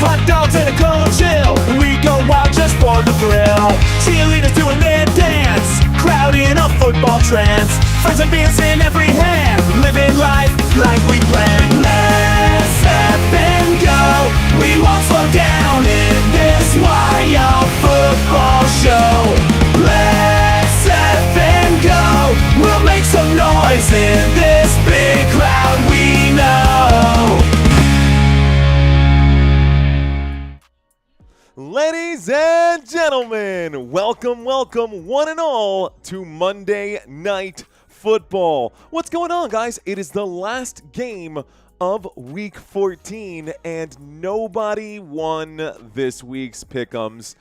Hot dogs and a cold chill, we go wild just for the thrill. Cheerleaders doing their dance, crowd in a football trance. Friends and beers in every hand, living life like we planned. Let's up and go, we won't slow down in this wild football show. Let's up and go, we'll make some noise in this big crowd we know. Ladies and gentlemen, welcome, one and all, to Monday Night Football. What's going on, guys? It is the last game of Week 14, and nobody won this week's Pick'ems.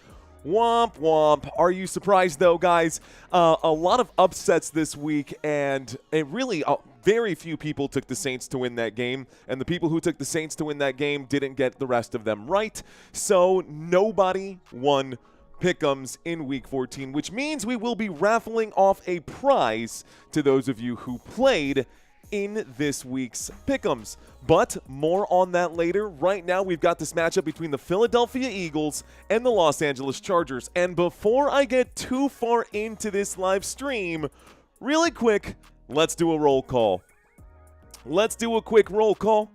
Womp womp. Are you surprised, though, guys? A lot of upsets this week, and it really very few people took the Saints to win that game, and the people who took the Saints to win that game didn't get the rest of them right. So nobody won Pick'ems in Week 14, which means we will be raffling off a prize to those of you who played in this week's Pick'ems. But more on that later. Right now, we've got this matchup between the Philadelphia Eagles and the Los Angeles Chargers. And before I get too far into this live stream, really quick, let's do a roll call. Let's do a quick roll call.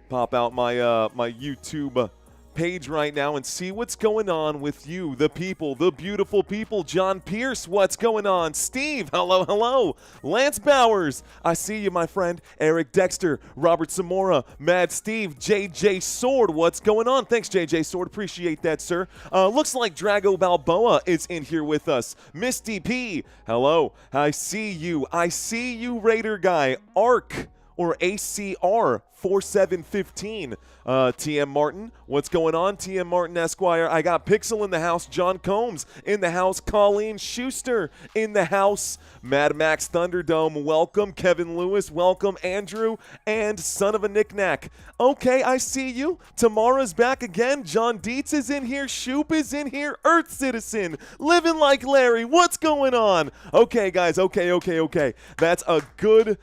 Pop out my my YouTube page right now and see what's going on with you, the people, the beautiful people. John Pierce, what's going on? Steve, hello, hello. Lance Bowers, I see you, my friend. Eric Dexter, Robert Zamora, Mad Steve, JJ Sword, what's going on? Thanks, JJ Sword, appreciate that, sir. Looks like Drago Balboa is in here with us. Misty P, hello, I see you, Raider Guy. Arc, or ACR 4715. TM Martin, what's going on? TM Martin Esquire. I got Pixel in the house. John Combs in the house. Colleen Schuster in the house. Mad Max Thunderdome, welcome. Kevin Lewis, welcome. Andrew and Son of a Knickknack. Okay, I see you. Tamara's back again. John Dietz is in here. Shoop is in here. Earth Citizen, living like Larry. What's going on? Okay, guys. Okay. That's a good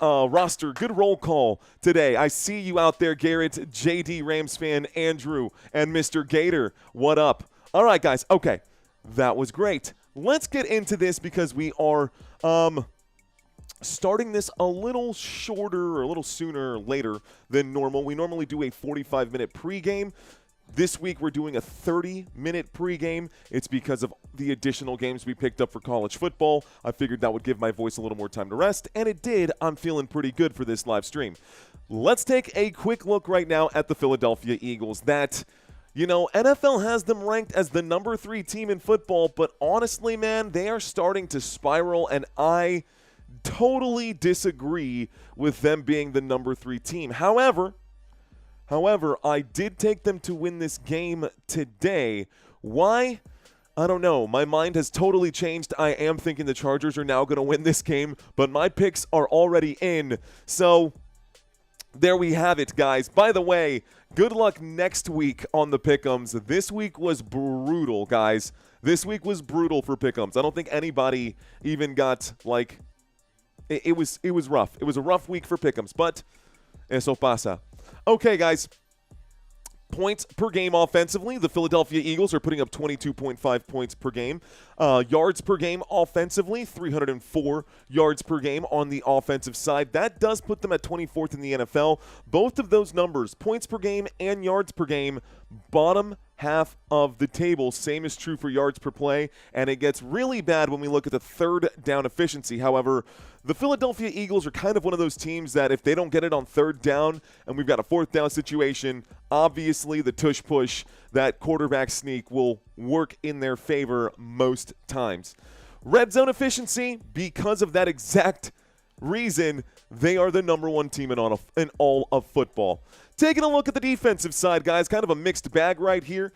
roster. Good roll call today. I see you out there, Garrett, JD Rams fan, Andrew, and Mr. Gator. What up? All right, guys. Okay, that was great. Let's get into this because we are starting this a little shorter or a little sooner or later than normal. We normally do a 45-minute pregame. This week, we're doing a 30-minute pregame. It's because of the additional games we picked up for college football. I figured that would give my voice a little more time to rest, and it did. I'm feeling pretty good for this live stream. Let's take a quick look right now at the Philadelphia Eagles. That, NFL has them ranked as the number 3 team in football, but honestly, man, they are starting to spiral, and I totally disagree with them being the number 3 team. However, I did take them to win this game today. Why? I don't know. My mind has totally changed. I am thinking the Chargers are now going to win this game, but my picks are already in. So there we have it, guys. By the way, good luck next week on the Pick'ems. This week was brutal, guys. This week was brutal for Pick'ems. I don't think anybody even got, it was rough. It was a rough week for Pick'ems, but eso pasa. Okay, guys. Points per game offensively, the Philadelphia Eagles are putting up 22.5 points per game. Yards per game offensively, 304 yards per game on the offensive side. That does put them at 24th in the NFL. Both of those numbers, points per game and yards per game, bottom half of the table. Same is true for yards per play, and it gets really bad when we look at the third down efficiency. However, the Philadelphia Eagles are kind of one of those teams that if they don't get it on third down and we've got a fourth down situation, obviously the tush-push, that quarterback sneak will work in their favor most times. Red zone efficiency, because of that exact reason, they are the number 1 team in all of football. Taking a look at the defensive side, guys, kind of a mixed bag right here.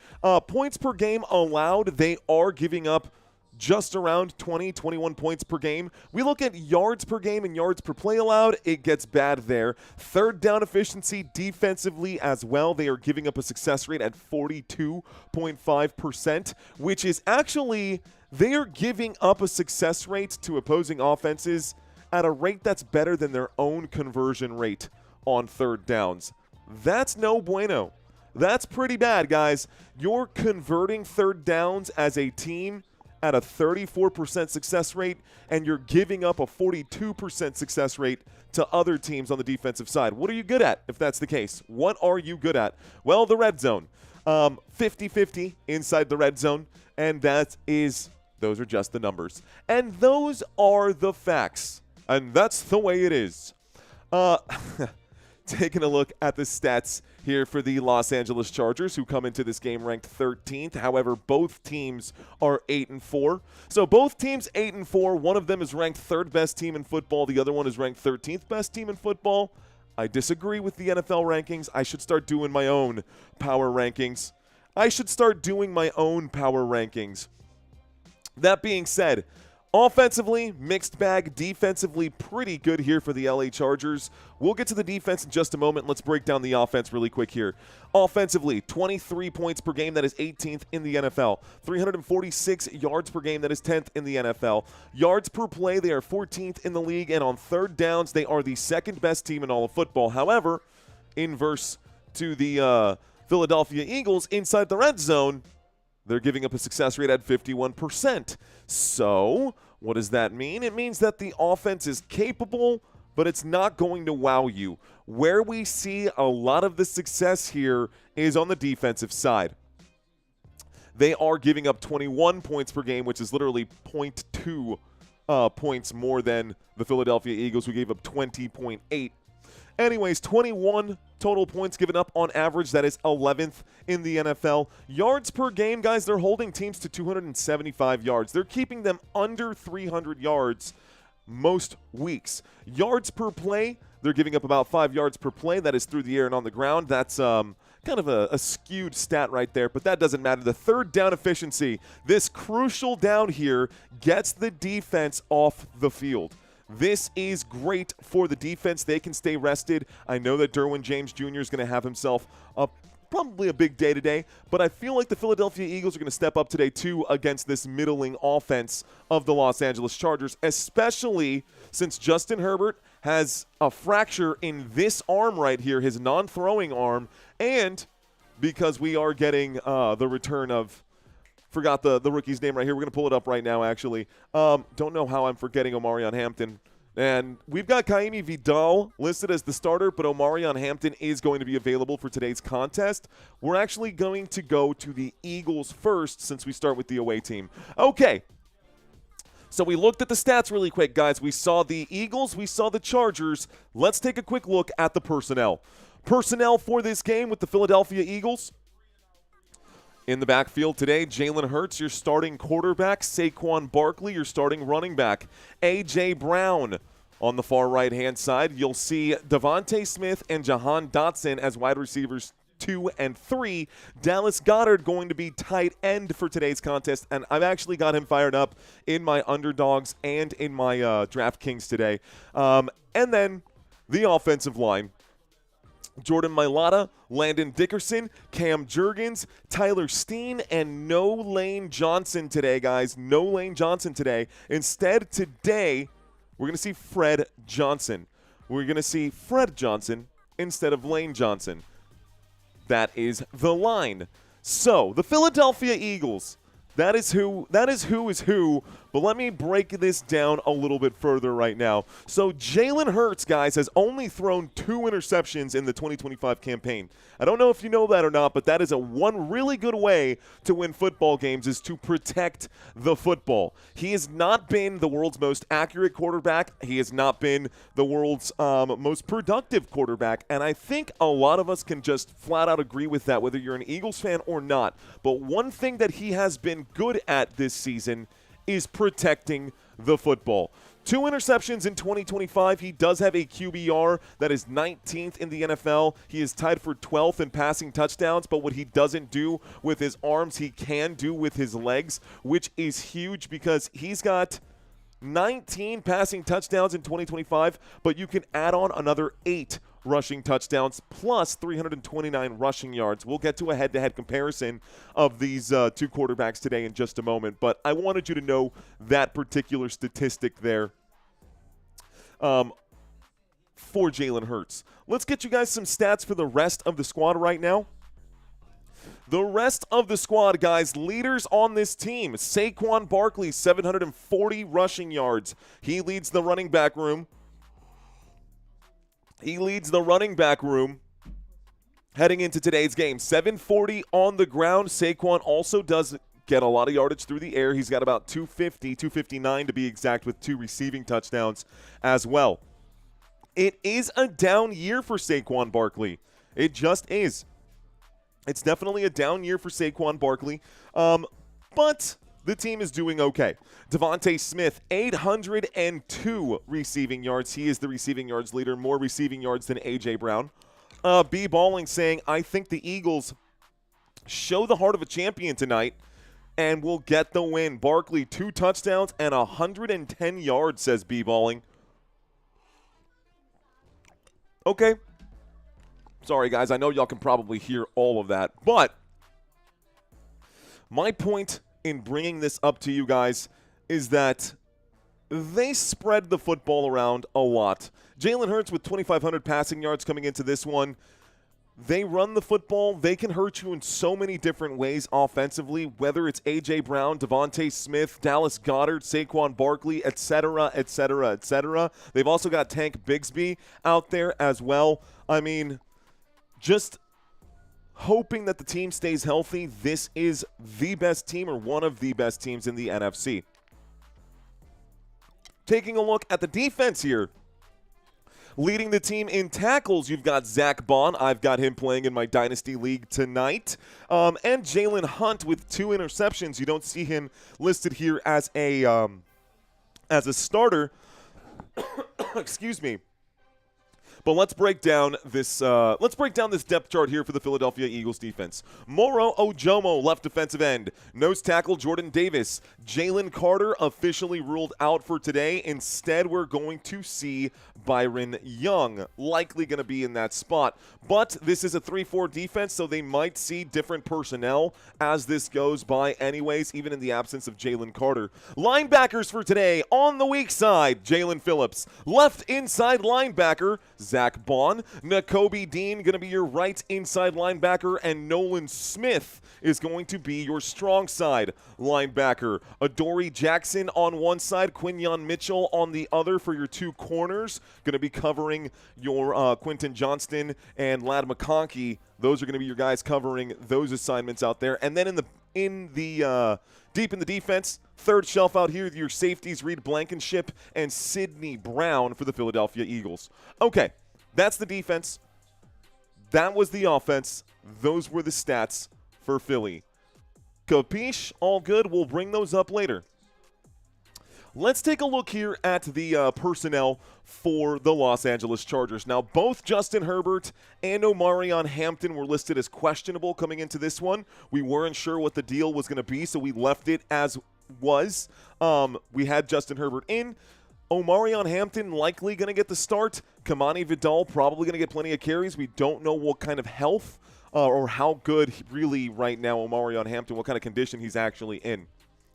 Points per game allowed, they are giving up just around 20, 21 points per game. We look at yards per game and yards per play allowed, it gets bad there. Third down efficiency defensively as well. They are giving up a success rate at 42.5%, which is actually, they are giving up a success rate to opposing offenses at a rate that's better than their own conversion rate on third downs. That's no bueno. That's pretty bad, guys. You're converting third downs as a team at a 34% success rate, and you're giving up a 42% success rate to other teams on the defensive side. What are you good at if that's the case? What are you good at? Well, the red zone. 50-50 inside the red zone, and those are just the numbers. And those are the facts, and that's the way it is. Taking a look at the stats here for the Los Angeles Chargers, who come into this game ranked 13th. However, both teams are 8-4. So both teams 8-4. One of them is ranked third best team in football. The other one is ranked 13th best team in football. I disagree with the NFL rankings. I should start doing my own power rankings. That being said, offensively, mixed bag. Defensively, pretty good here for the LA Chargers. We'll get to the defense in just a moment. Let's break down the offense really quick here. Offensively, 23 points per game. That is 18th in the NFL. 346 yards per game. That is 10th in the NFL. Yards per play, they are 14th in the league. And on third downs, they are the second best team in all of football. However, inverse to the Philadelphia Eagles, inside the red zone, they're giving up a success rate at 51%. So, what does that mean? It means that the offense is capable, but it's not going to wow you. Where we see a lot of the success here is on the defensive side. They are giving up 21 points per game, which is literally 0.2 points more than the Philadelphia Eagles, who gave up 20.8. Anyways, 21 total points given up on average. That is 11th in the NFL. Yards per game, guys, they're holding teams to 275 yards. They're keeping them under 300 yards most weeks. Yards per play, they're giving up about 5 yards per play. That is through the air and on the ground. That's kind of a skewed stat right there, but that doesn't matter. The third down efficiency, this crucial down here, gets the defense off the field. This is great for the defense. They can stay rested. I know that Derwin James Jr. is going to have himself probably a big day today, but I feel like the Philadelphia Eagles are going to step up today too against this middling offense of the Los Angeles Chargers, especially since Justin Herbert has a fracture in this arm right here, his non-throwing arm, and because we are getting the return of – forgot the rookie's name right here. We're going to pull it up right now, actually. Don't know how I'm forgetting Omarion Hampton. And we've got Kaimi Vidal listed as the starter, but Omarion Hampton is going to be available for today's contest. We're actually going to go to the Eagles first since we start with the away team. Okay. So we looked at the stats really quick, guys. We saw the Eagles. We saw the Chargers. Let's take a quick look at the personnel. Personnel for this game with the Philadelphia Eagles. In the backfield today, Jalen Hurts, your starting quarterback. Saquon Barkley, your starting running back. A.J. Brown on the far right-hand side. You'll see Devontae Smith and Jahan Dotson as wide receivers 2 and 3. Dallas Goedert going to be tight end for today's contest, and I've actually got him fired up in my underdogs and in my DraftKings today. And then the offensive line. Jordan Mailata, Landon Dickerson, Cam Jurgens, Tyler Steen, and no Lane Johnson today, guys. No Lane Johnson today. Instead, today, we're going to see Fred Johnson. We're going to see Fred Johnson instead of Lane Johnson. That is the line. So, the Philadelphia Eagles, that is who is who. But let me break this down a little bit further right now. So Jalen Hurts, guys, has only thrown 2 interceptions in the 2025 campaign. I don't know if you know that or not, but that is one really good way to win football games is to protect the football. He has not been the world's most accurate quarterback. He has not been the world's most productive quarterback. And I think a lot of us can just flat out agree with that, whether you're an Eagles fan or not. But one thing that he has been good at this season is protecting the football. 2 interceptions in 2025. He does have a QBR that is 19th in the NFL. He is tied for 12th in passing touchdowns, but what he doesn't do with his arms, he can do with his legs, which is huge because he's got 19 passing touchdowns in 2025, but you can add on another 8 rushing touchdowns plus 329 rushing yards. We'll get to a head-to-head comparison of these 2 quarterbacks today in just a moment, but I wanted you to know that particular statistic there for Jalen Hurts. Let's get you guys some stats for the rest of the squad right now. The rest of the squad, guys, leaders on this team. Saquon Barkley, 740 rushing yards. He leads the running back room. Heading into today's game. 740 on the ground. Saquon also does get a lot of yardage through the air. He's got about 250, 259 to be exact, with 2 receiving touchdowns as well. It is a down year for Saquon Barkley. It just is. It's definitely a down year for Saquon Barkley, but the team is doing okay. Devontae Smith, 802 receiving yards. He is the receiving yards leader, more receiving yards than A.J. Brown. B. Balling saying, I think the Eagles show the heart of a champion tonight and will get the win. Barkley, 2 touchdowns and 110 yards, says B. Balling. Okay. Sorry, guys. I know y'all can probably hear all of that. But my point in bringing this up to you guys is that they spread the football around a lot. Jalen Hurts with 2,500 passing yards coming into this one. They run the football. They can hurt you in so many different ways offensively, whether it's A.J. Brown, Devontae Smith, Dallas Goedert, Saquon Barkley, etc., etc., etc. They've also got Tank Bigsby out there as well. I mean, just hoping that the team stays healthy. This is the best team, or one of the best teams in the NFC. Taking a look at the defense here. Leading the team in tackles, you've got Zach Bond. I've got him playing in my Dynasty League tonight. And Jalen Hunt with 2 interceptions. You don't see him listed here as a starter. Excuse me. But let's break down this depth chart here for the Philadelphia Eagles defense. Moro Ojomo, left defensive end. Nose tackle Jordan Davis. Jalen Carter officially ruled out for today. Instead, we're going to see Byron Young, likely going to be in that spot. But this is a 3-4 defense, so they might see different personnel as this goes by anyways, even in the absence of Jalen Carter. Linebackers for today, on the weak side, Jalen Phillips. Left inside linebacker, Zach Bond. Nakobe Dean going to be your right inside linebacker, and Nolan Smith is going to be your strong side linebacker. Adoree Jackson on one side, Quinyon Mitchell on the other for your 2 corners. Going to be covering your Quentin Johnston and Ladd McConkey. Those are going to be your guys covering those assignments out there. And then deep in the defense, third shelf out here, your safeties, Reed Blankenship and Sidney Brown for the Philadelphia Eagles. Okay, that's the defense. That was the offense. Those were the stats for Philly. Capiche? All good. We'll bring those up later. Let's take a look here at the personnel for the Los Angeles Chargers. Now, both Justin Herbert and Omarion Hampton were listed as questionable coming into this one. We weren't sure what the deal was going to be, so we left it as was. We had Justin Herbert in. Omarion Hampton likely going to get the start. Kamani Vidal probably going to get plenty of carries. We don't know what kind of health or how good really right now Omarion Hampton, what kind of condition he's actually in,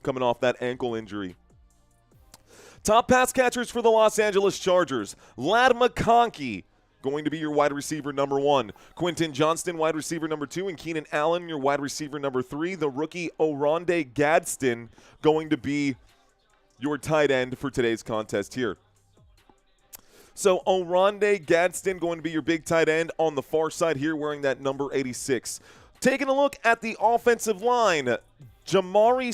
coming off that ankle injury. Top pass catchers for the Los Angeles Chargers. Ladd McConkey, going to be your wide receiver number 1. Quentin Johnston, wide receiver number 2. And Keenan Allen, your wide receiver number 3. The rookie Oronde Gadsden going to be your tight end for today's contest here. So Oronde Gadsden going to be your big tight end on the far side here, wearing that number 86. Taking a look at the offensive line, Jamari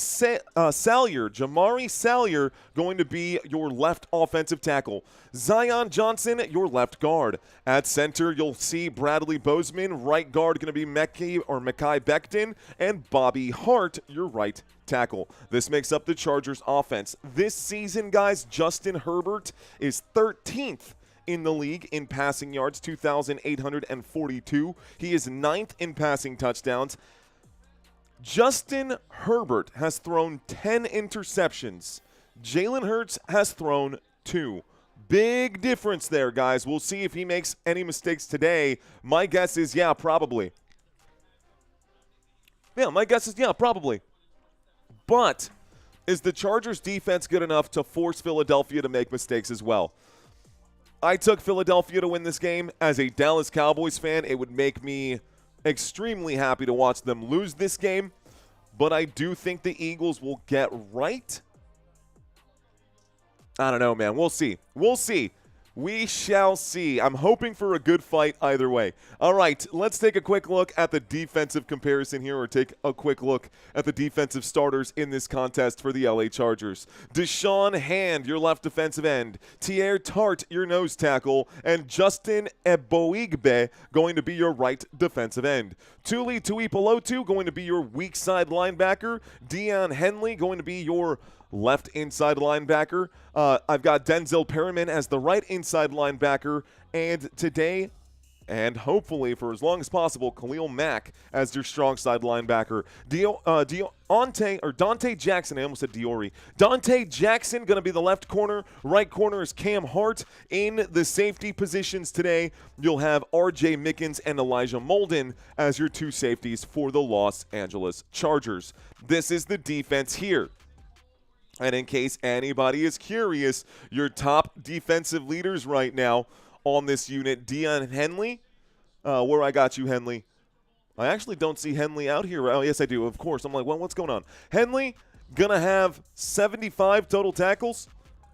Salyer going to be your left offensive tackle. Zion Johnson, your left guard. At center, you'll see Bradley Bozeman. Right guard going to be Mekhi Becton. And Bobby Hart, your right tackle. This makes up the Chargers offense. This season, guys, Justin Herbert is 13th in the league in passing yards, 2,842. He is 9th in passing touchdowns. Justin Herbert has thrown 10 interceptions. Jalen Hurts has thrown 2. Big difference there, guys. We'll see if he makes any mistakes today. My guess is, yeah, probably. Yeah, my guess is, yeah, probably. But is the Chargers defense good enough to force Philadelphia to make mistakes as well? I took Philadelphia to win this game. As a Dallas Cowboys fan, it would make me extremely happy to watch them lose this game, but I do think the Eagles will get right. I don't know, man. We'll see. We'll see. We shall see. I'm hoping for a good fight either way. All right, let's take a quick look at the defensive comparison here, or take a quick look at the defensive starters in this contest for the LA Chargers. Deshaun Hand, your left defensive end. Tier Tart, your nose tackle. And Justin Eboigbe going to be your right defensive end. Tuli Tuipulotu going to be your weak side linebacker. Deion Henley going to be your left inside linebacker. I've got Denzel Perryman as the right inside linebacker, and today, and hopefully for as long as possible, Khalil Mack as your strong side linebacker. Dante Jackson, I almost said Diori. Dante Jackson going to be the left corner. Right corner is Cam Hart. In the safety positions today, you'll have R.J. Mickens and Elijah Molden as your two safeties for the Los Angeles Chargers. This is the defense here. And in case anybody is curious, your top defensive leaders right now on this unit, Deion Henley. Where I got you, Henley. I actually don't see Henley out here. Oh, yes, I do, of course. I'm like, well, what's going on? Henley going to have 75 total tackles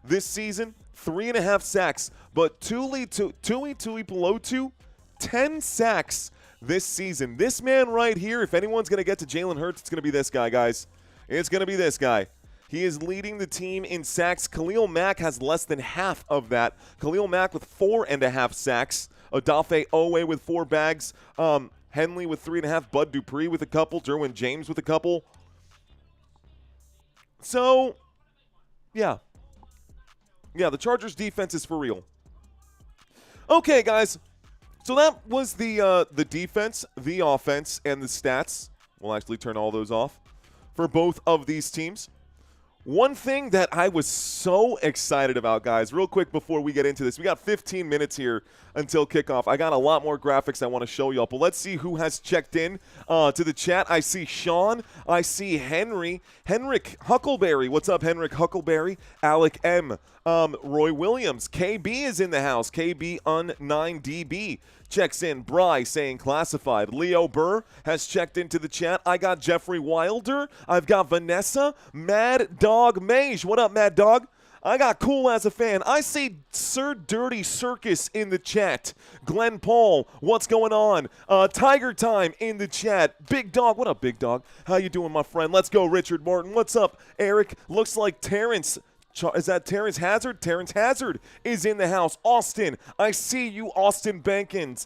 this season, 3.5 sacks. But Tuli Tuipulotu, 10 sacks this season. This man right here, if anyone's going to get to Jalen Hurts, it's going to be this guy, guys. It's going to be this guy. He is leading the team in sacks. Khalil Mack has less than half of that. Khalil Mack with 4.5 sacks. Odafe Owe with 4 bags. Henley with 3.5. Bud Dupree with a couple. Derwin James with a couple. So, yeah. Yeah, the Chargers defense is for real. Okay, guys. So that was the defense, the offense, and the stats. We'll actually turn all those off for both of these teams. One thing that I was so excited about, guys, real quick before we get into this. We got 15 minutes here until kickoff. I got a lot more graphics I want to show y'all, but let's see who has checked in to the chat. I see Sean. I see Henry. Henrik Huckleberry. What's up, Henrik Huckleberry? Alec M. Roy Williams. KB is in the house. KB on 9DB. Checks in. Bry saying classified. Leo Burr has checked into the chat. I got Jeffrey Wilder. I've got Vanessa. Mad Dog Mage. What up, Mad Dog? I got Cool as a fan. I see Sir Dirty Circus in the chat. Glenn Paul, what's going on? Tiger Time in the chat. Big Dog, what up, Big Dog? How you doing, my friend? Let's go, Richard Martin. What's up, Eric? Looks like Terrence. Is that Terrence Hazard? Terrence Hazard is in the house. Austin, I see you, Austin Bankins.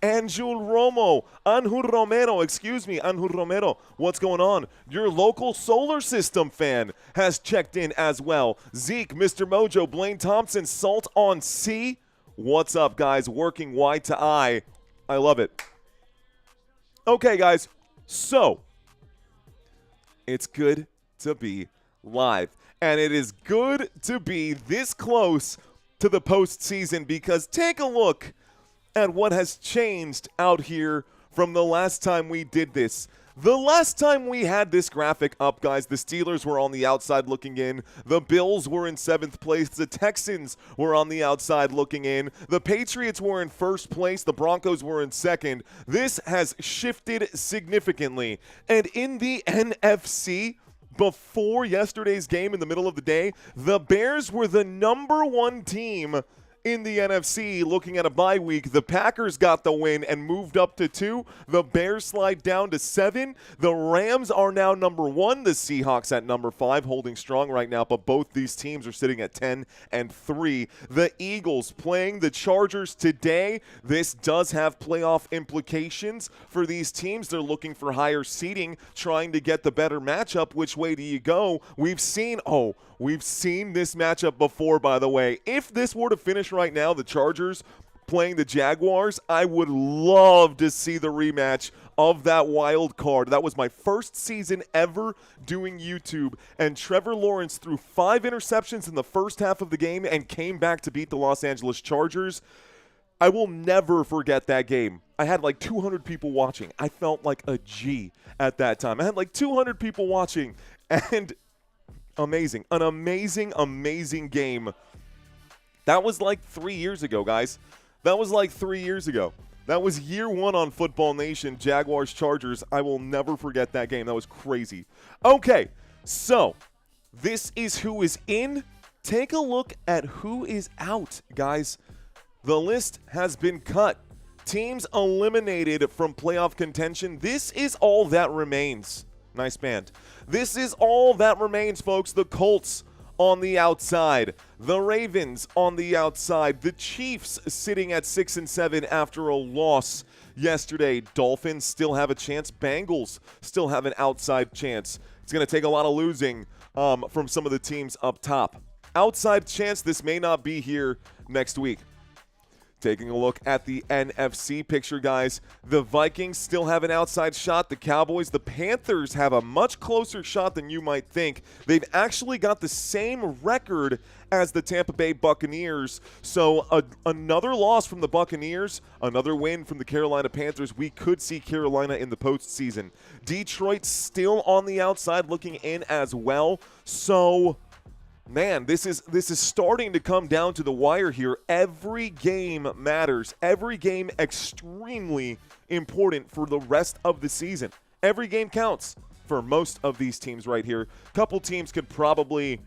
Angel Romo, Anjul Romero, what's going on? Your local solar system fan has checked in as well. Zeke, Mr. Mojo, Blaine Thompson, Salt on Sea. What's up, guys? Working Y to I. I love it. Okay, guys, so it's good to be live. And it is good to be this close to the postseason, because take a look at what has changed out here from the last time we did this. The last time we had this graphic up, guys, the Steelers were on the outside looking in. The Bills were in 7th place. The Texans were on the outside looking in. The Patriots were in 1st place. The Broncos were in 2nd. This has shifted significantly. And in the NFC, before yesterday's game in the middle of the day, the Bears were the #1 team in the NFC looking at a bye week. The Packers got the win and moved up to 2. The Bears slide down to 7. The Rams are now #1. The Seahawks at #5, holding strong right now, but both these teams are sitting at 10 and 3. The Eagles playing the Chargers today. This does have playoff implications for these teams. They're looking for higher seeding, trying to get the better matchup. Which way do you go? We've seen this matchup before, by the way. If this were to finish right now, the Chargers playing the Jaguars, I would love to see the rematch of that wild card. That was my first season ever doing YouTube, and Trevor Lawrence threw 5 interceptions in the first half of the game and came back to beat the Los Angeles Chargers. I will never forget that game. I had like 200 people watching. I felt like a G at that time. I had like 200 people watching, and amazing. An amazing game. That was like 3 years ago, guys. That was like 3 years ago. That was year one on Football Nation, Jaguars-Chargers. I will never forget that game. That was crazy. Okay, so this is who is in. Take a look at who is out, guys. The list has been cut. Teams eliminated from playoff contention. This is all that remains. Nice band. This is all that remains, folks. The Colts on the outside. The Ravens on the outside. The Chiefs sitting at 6-7 after a loss yesterday. Dolphins still have a chance. Bengals still have an outside chance. It's going to take a lot of losing from some of the teams up top. Outside chance this may not be here next week. Taking a look at the NFC picture, guys. The Vikings still have an outside shot. The Cowboys, the Panthers have a much closer shot than you might think. They've actually got the same record as the Tampa Bay Buccaneers. So another loss from the Buccaneers, another win from the Carolina Panthers. We could see Carolina in the postseason. Detroit still on the outside looking in as well. So man, this is starting to come down to the wire here. Every game matters. Every game extremely important for the rest of the season. Every game counts for most of these teams right here. Couple teams could probably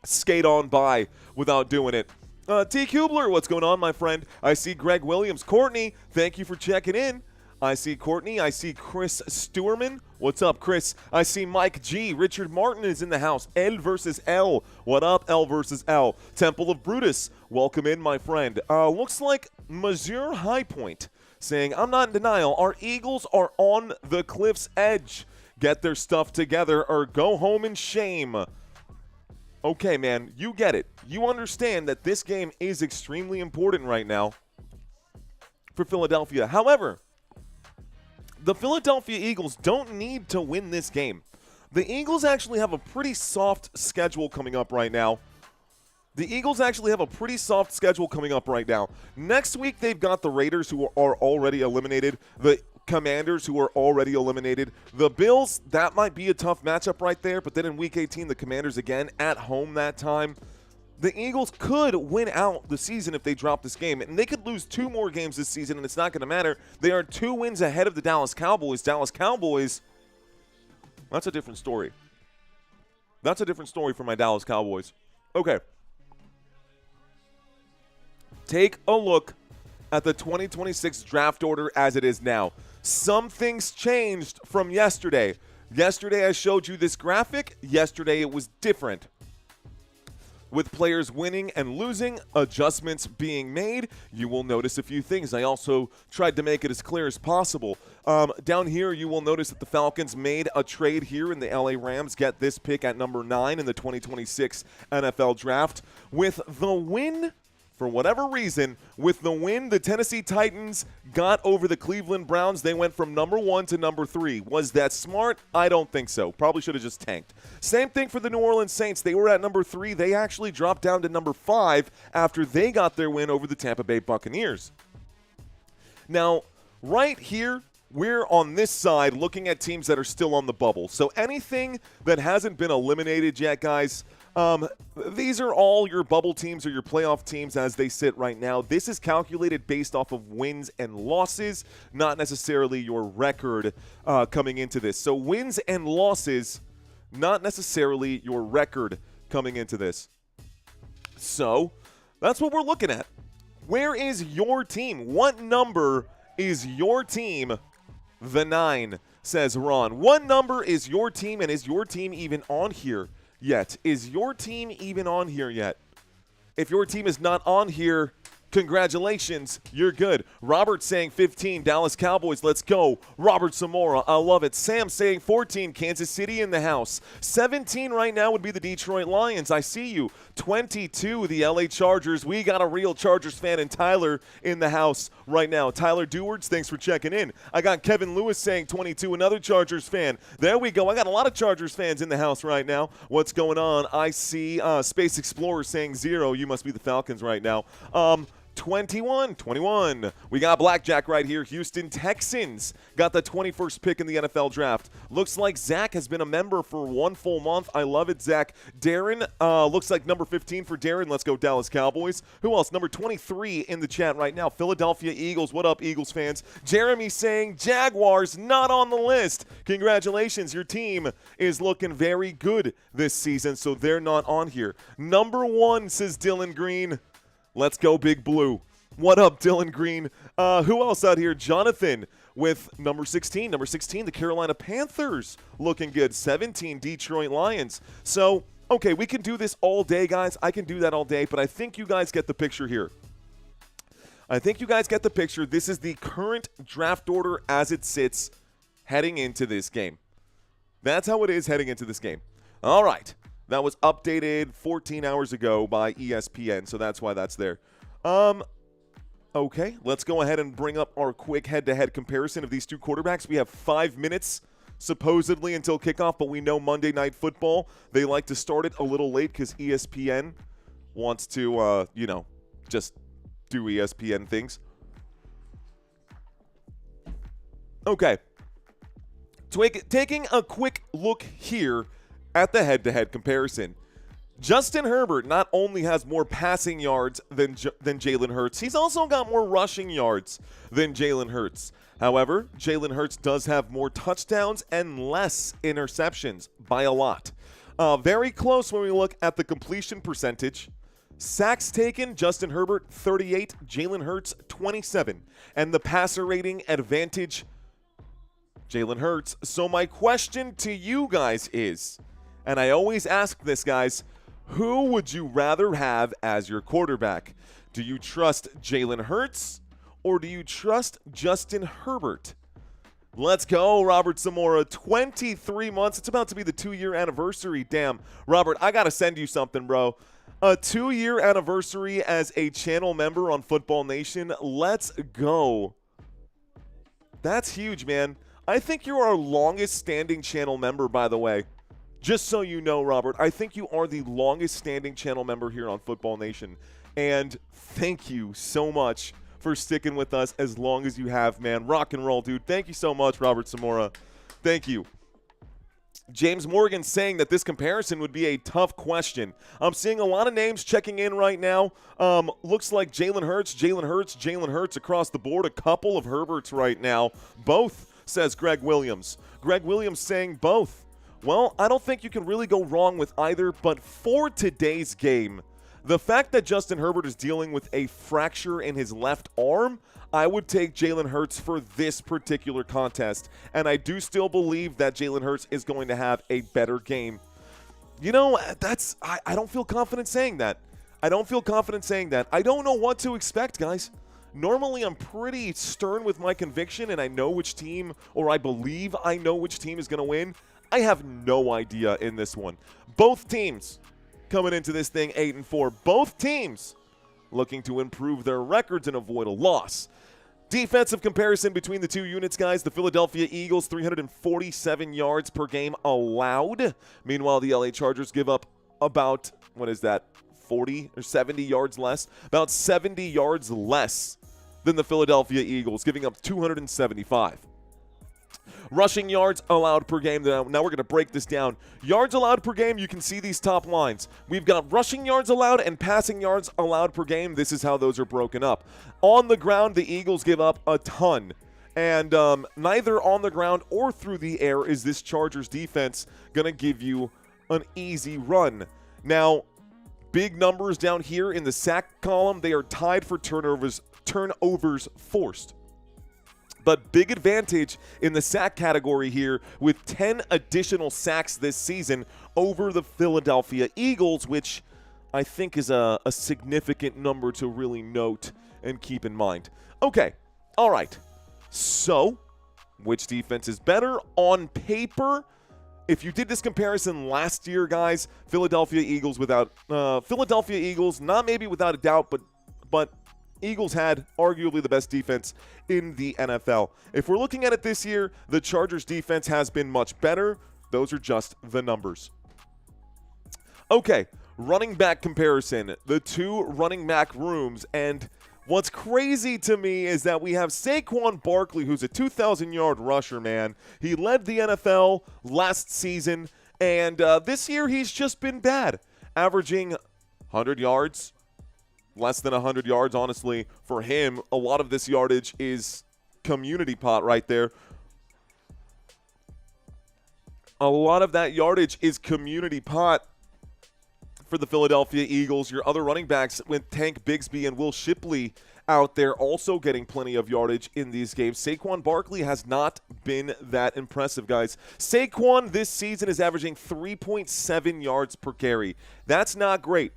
skate on by without doing it. T. Kubler, what's going on, my friend? I see Greg Williams. Courtney, thank you for checking in. I see Courtney. I see Chris Stewerman. What's up, Chris? I see Mike G. Richard Martin is in the house. L versus L. What up, L versus L? Temple of Brutus. Welcome in, my friend. Looks like Mazur High Point saying, I'm not in denial. Our Eagles are on the cliff's edge. Get their stuff together or go home in shame. Okay, man, you get it. You understand that this game is extremely important right now for Philadelphia. However, the Philadelphia Eagles don't need to win this game. The Eagles actually have a pretty soft schedule coming up right now. Next week, they've got the Raiders, who are already eliminated. The Commanders, who are already eliminated. The Bills, that might be a tough matchup right there. But then in Week 18, the Commanders again at home that time. The Eagles could win out the season if they drop this game. And they could lose 2 more games this season, and it's not going to matter. They are 2 wins ahead of the Dallas Cowboys. Dallas Cowboys, that's a different story. That's a different story for my Dallas Cowboys. Okay. Take a look at the 2026 draft order as it is now. Some things changed from yesterday. Yesterday I showed you this graphic. Yesterday it was different. With players winning and losing, adjustments being made, you will notice a few things. I also tried to make it as clear as possible. Down here, you will notice that the Falcons made a trade here, and the LA Rams get this pick at number 9 in the 2026 NFL Draft. With the win, for whatever reason, with the win, the Tennessee Titans got over the Cleveland Browns. They went from number 1 to number 3. Was that smart? I don't think so. Probably should have just tanked. Same thing for the New Orleans Saints. They were at number 3. They actually dropped down to number 5 after they got their win over the Tampa Bay Buccaneers. Now, right here, we're on this side looking at teams that are still on the bubble. So anything that hasn't been eliminated yet, guys, these are all your bubble teams or your playoff teams as they sit right now. This is calculated based off of wins and losses, not necessarily your record coming into this. So wins and losses, not necessarily your record coming into this. So that's what we're looking at. Where is your team? What number is your team? The 9, says Ron. What number is your team, and is your team even on here yet? Is your team even on here yet? If your team is not on here, congratulations, you're good. Robert saying 15, Dallas Cowboys, let's go. Robert Zamora, I love it. Sam saying 14, Kansas City in the house. 17 right now would be the Detroit Lions. I see you. 22, the LA Chargers. We got a real Chargers fan and Tyler in the house right now. Tyler Dewards, thanks for checking in. I got Kevin Lewis saying 22, another Chargers fan. There we go. I got a lot of Chargers fans in the house right now. What's going on? I see Space Explorer saying 0. You must be the Falcons right now. 21. We got blackjack right here. Houston Texans got the 21st pick in the NFL draft. Looks like Zach has been a member for 1 full month. I love it, Zach. Darren, looks like number 15 for Darren. Let's go Dallas Cowboys. Who else? Number 23 in the chat right now. Philadelphia Eagles. What up, Eagles fans? Jeremy saying Jaguars not on the list. Congratulations. Your team is looking very good this season, so they're not on here. Number 1, says Dylan Green. Let's go, Big Blue. What up, Dylan Green? Who else out here? Jonathan with number 16. Number 16, the Carolina Panthers looking good. 17, Detroit Lions. So, okay, we can do this all day, guys. I can do that all day, but I think you guys get the picture here. I think you guys get the picture. This is the current draft order as it sits heading into this game. That's how it is heading into this game. All right. That was updated 14 hours ago by ESPN, so that's why that's there. Okay, let's go ahead and bring up our quick head-to-head comparison of these two quarterbacks. We have 5 minutes supposedly until kickoff, but we know Monday Night Football, they like to start it a little late because ESPN wants to, just do ESPN things. Okay. Taking a quick look here at the head-to-head comparison. Justin Herbert not only has more passing yards than Jalen Hurts, he's also got more rushing yards than Jalen Hurts. However, Jalen Hurts does have more touchdowns and less interceptions by a lot. Very close when we look at the completion percentage. Sacks taken, Justin Herbert 38, Jalen Hurts 27. And the passer rating advantage, Jalen Hurts. So my question to you guys is, and I always ask this, guys, who would you rather have as your quarterback? Do you trust Jalen Hurts or do you trust Justin Herbert? Let's go, Robert Zamora. 23 months. It's about to be the 2-year anniversary. Damn. Robert, I got to send you something, bro. A 2-year anniversary as a channel member on Football Nation. Let's go. That's huge, man. I think you're our longest standing channel member, by the way. Just so you know, Robert, I think you are the longest standing channel member here on Football Nation. And thank you so much for sticking with us as long as you have, man. Rock and roll, dude. Thank you so much, Robert Zamora. Thank you. James Morgan saying that this comparison would be a tough question. I'm seeing a lot of names checking in right now. Looks like Jalen Hurts across the board. A couple of Herberts right now. Both, says Greg Williams. Greg Williams saying both. Well, I don't think you can really go wrong with either, but for today's game, the fact that Justin Herbert is dealing with a fracture in his left arm, I would take Jalen Hurts for this particular contest, and I do still believe that Jalen Hurts is going to have a better game. You know, I don't feel confident saying that. I don't know what to expect, guys. Normally, I'm pretty stern with my conviction, and I know which team, or I believe I know which team is going to win. I have no idea in this one. Both teams coming into this thing 8-4. Both teams looking to improve their records and avoid a loss. Defensive comparison between the two units, guys. The Philadelphia Eagles, 347 yards per game allowed. Meanwhile, the LA Chargers give up about, 40 or 70 yards less? About 70 yards less than the Philadelphia Eagles, giving up 275. Rushing yards allowed per game. Now we're going to break this down. Yards allowed per game, you can see these top lines. We've got rushing yards allowed and passing yards allowed per game. This is how those are broken up. On the ground, the Eagles give up a ton. And neither on the ground or through the air is this Chargers defense going to give you an easy run. Now, big numbers down here in the sack column. They are tied for turnovers forced. But big advantage in the sack category here with 10 additional sacks this season over the Philadelphia Eagles, which I think is a significant number to really note and keep in mind. Okay, all right. So, which defense is better? On paper, if you did this comparison last year, guys, Philadelphia Eagles, not maybe without a doubt, but Eagles had arguably the best defense in the NFL. If we're looking at it this year, the Chargers defense has been much better. Those are just the numbers. Okay, running back comparison. The two running back rooms, and What's crazy to me is that we have Saquon Barkley, who's a 2,000-yard rusher, man. He led the NFL last season, and this year he's just been bad, averaging 100 yards, less than 100 yards, honestly. For him, a lot of this yardage is community pot right there. A lot of that yardage is community pot for the Philadelphia Eagles. Your other running backs with Tank Bigsby and Will Shipley out there also getting plenty of yardage in these games. Saquon Barkley has not been that impressive, guys. Saquon this season is averaging 3.7 yards per carry. That's not great.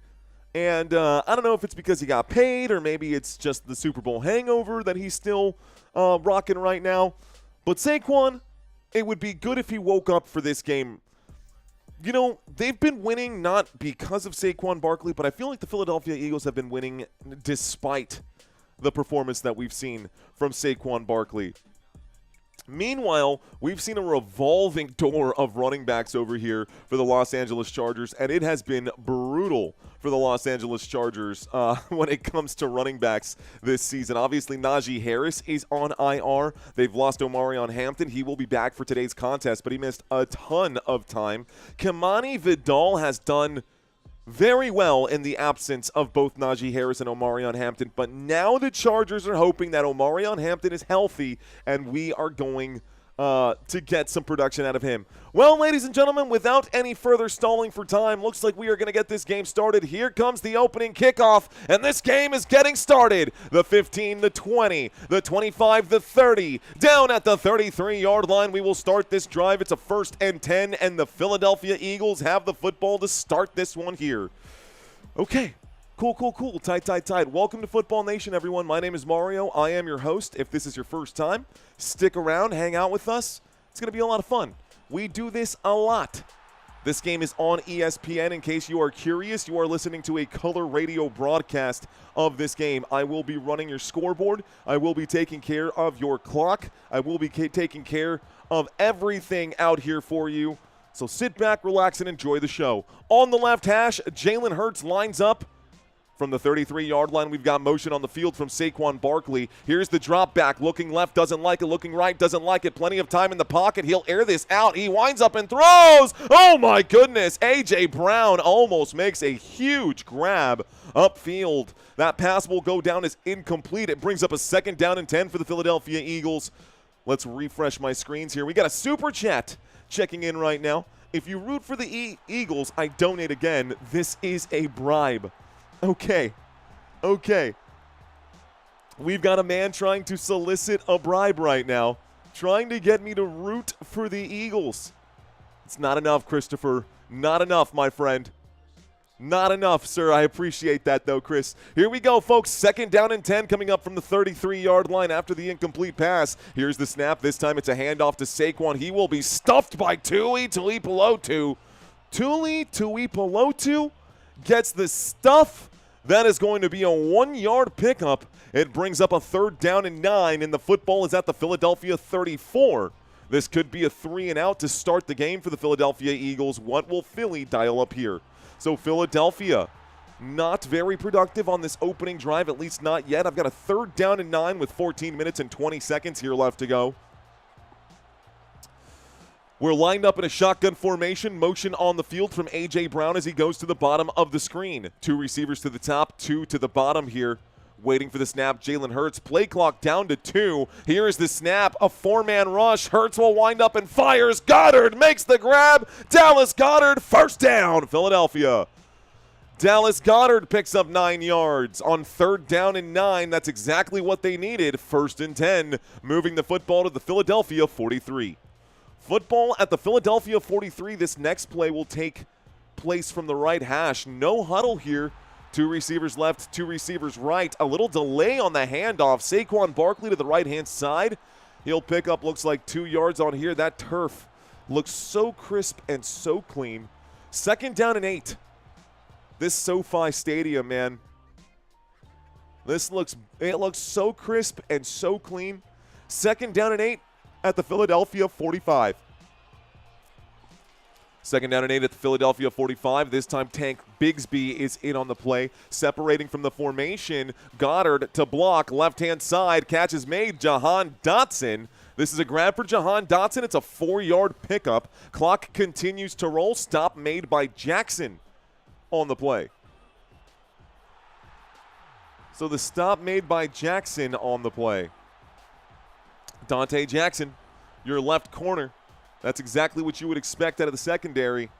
And I don't know if it's because he got paid or maybe it's just the Super Bowl hangover that he's still rocking right now. But Saquon, it would be good if he woke up for this game. You know, they've been winning not because of Saquon Barkley, but I feel like the Philadelphia Eagles have been winning despite the performance that we've seen from Saquon Barkley. Meanwhile, we've seen a revolving door of running backs over here for the Los Angeles Chargers, and it has been brutal for the Los Angeles Chargers when it comes to running backs this season. Obviously, Najee Harris is on IR. They've lost Omarion Hampton. He will be back for today's contest, but he missed a ton of time. Kimani Vidal has done very well in the absence of both Najee Harris and Omarion Hampton, but now the Chargers are hoping that Omarion Hampton is healthy and we are going to get some production out of him. Well, ladies and gentlemen, without any further stalling for time, looks like we are going to get this game started. Here comes the opening kickoff, and this game is getting started. The 15, the 20, the 25, the 30. Down at the 33-yard line, we will start this drive. It's a 1st and 10, and the Philadelphia Eagles have the football to start this one here. Okay. Cool. Tight. Welcome to Football Nation, everyone. My name is Mario. I am your host. If this is your first time, stick around, hang out with us. It's going to be a lot of fun. We do this a lot. This game is on ESPN. In case you are curious, you are listening to a color radio broadcast of this game. I will be running your scoreboard. I will be taking care of your clock. I will be taking care of everything out here for you. So sit back, relax, and enjoy the show. On the left hash, Jalen Hurts lines up. From the 33-yard line, we've got motion on the field from Saquon Barkley. Here's the drop back. Looking left, doesn't like it. Looking right, doesn't like it. Plenty of time in the pocket. He'll air this out. He winds up and throws. Oh, my goodness. A.J. Brown almost makes a huge grab upfield. That pass will go down as incomplete. It brings up a 2nd down and 10 for the Philadelphia Eagles. Let's refresh my screens here. We got a super chat checking in right now. If you root for the Eagles, I donate again. This is a bribe. Okay. We've got a man trying to solicit a bribe right now, trying to get me to root for the Eagles. It's not enough, Christopher. Not enough, my friend. Not enough, sir. I appreciate that, though, Chris. Here we go, folks. 2nd down and 10 coming up from the 33-yard line after the incomplete pass. Here's the snap. This time it's a handoff to Saquon. He will be stuffed by Tuli Tuipulotu. Tuli Tuipulotu gets the stuff. That is going to be a 1-yard pickup. It brings up a 3rd down and 9, and the football is at the Philadelphia 34. This could be a 3-and-out to start the game for the Philadelphia Eagles. What will Philly dial up here? So Philadelphia, not very productive on this opening drive, at least not yet. I've got a 3rd down and 9 with 14 minutes and 20 seconds here left to go. We're lined up in a shotgun formation, motion on the field from A.J. Brown as he goes to the bottom of the screen. 2 receivers to the top, 2 to the bottom here. Waiting for the snap, Jalen Hurts. Play clock down to 2. Here is the snap, a 4-man rush. Hurts will wind up and fires. Goddard makes the grab. Dallas Goedert, 1st down, Philadelphia. Dallas Goedert picks up 9 yards on 3rd down and 9. That's exactly what they needed. 1st and 10, moving the football to the Philadelphia 43. Football at the Philadelphia 43. This next play will take place from the right hash. No huddle here. 2 receivers left, 2 receivers right. A little delay on the handoff. Saquon Barkley to the right-hand side. He'll pick up, looks like 2 yards on here. That turf looks so crisp and so clean. 2nd down and 8. This SoFi Stadium, man. It looks so crisp and so clean. 2nd down and 8. At the Philadelphia 45. Second down and 8 at the Philadelphia 45. This time Tank Bigsby is in on the play. Separating from the formation, Goddard to block. Left-hand side, catch is made. Jahan Dotson. This is a grab for Jahan Dotson. It's a 4-yard pickup. Clock continues to roll. Stop made by Jackson on the play. So the stop made by Jackson on the play. Dante Jackson, your left corner. That's exactly what you would expect out of the secondary.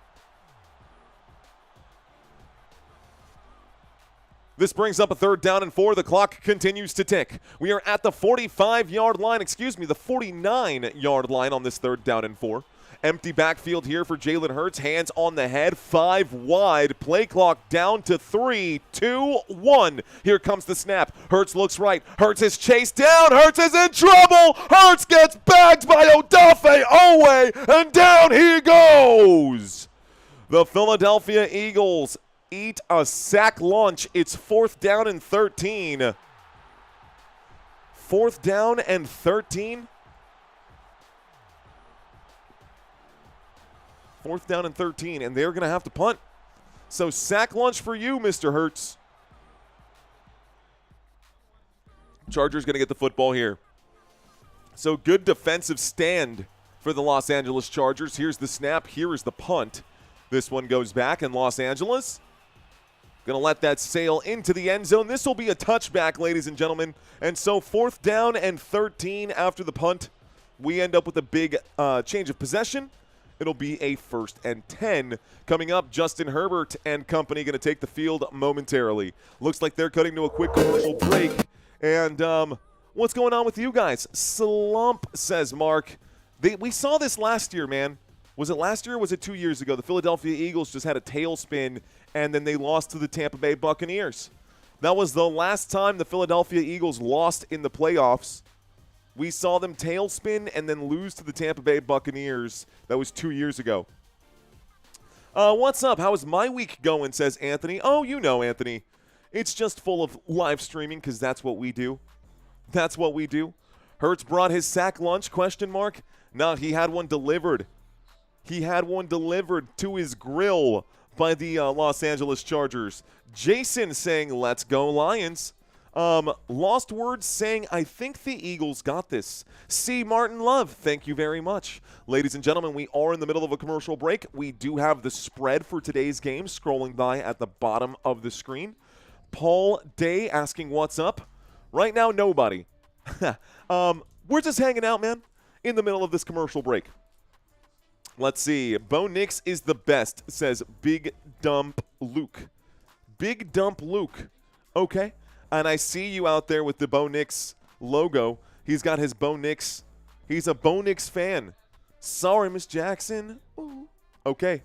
This brings up a 3rd down and 4. The clock continues to tick. We are at the 45-yard line, the 49-yard line on this 3rd down and 4. Empty backfield here for Jalen Hurts. Hands on the head, 5 wide. Play clock down to 3, 2, 1. Here comes the snap. Hurts looks right. Hurts is chased down. Hurts is in trouble. Hurts gets bagged by Odafe Owe, and down he goes. The Philadelphia Eagles eat a sack lunch. It's 4th down and 13. 4th down and 13. 4th down and 13, and they're going to have to punt. So sack lunch for you, Mr. Hurts. Chargers going to get the football here. So good defensive stand for the Los Angeles Chargers. Here's the snap. Here is the punt. This one goes back, and Los Angeles going to let that sail into the end zone. This will be a touchback, ladies and gentlemen. And so 4th down and 13 after the punt. We end up with a big change of possession. It'll be a 1st and 10. Coming up, Justin Herbert and company going to take the field momentarily. Looks like they're cutting to a quick commercial break. And what's going on with you guys? Slump, says Mark. We saw this last year, man. Was it last year or was it 2 years ago? The Philadelphia Eagles just had a tailspin, and then they lost to the Tampa Bay Buccaneers. That was the last time the Philadelphia Eagles lost in the playoffs. We saw them tailspin and then lose to the Tampa Bay Buccaneers. That was 2 years ago. What's up? How is my week going, says Anthony. Oh, you know, Anthony. It's just full of live streaming because that's what we do. That's what we do. Hurts brought his sack lunch, question mark? No, he had one delivered. He had one delivered to his grill by the Los Angeles Chargers. Jason saying, let's go Lions. Lost words saying, I think the Eagles got this. C. Martin Love, thank you very much. Ladies and gentlemen, we are in the middle of a commercial break. We do have the spread for today's game scrolling by at the bottom of the screen. Paul Day asking what's up. Right now, nobody. We're just hanging out, man, in the middle of this commercial break. Let's see. Bo Nix is the best, says Big Dump Luke. Big Dump Luke. Okay. And I see you out there with the Bo Nix logo. He's got his Bo Nix. He's a Bo Nix fan. Sorry, Miss Jackson. Ooh. Okay.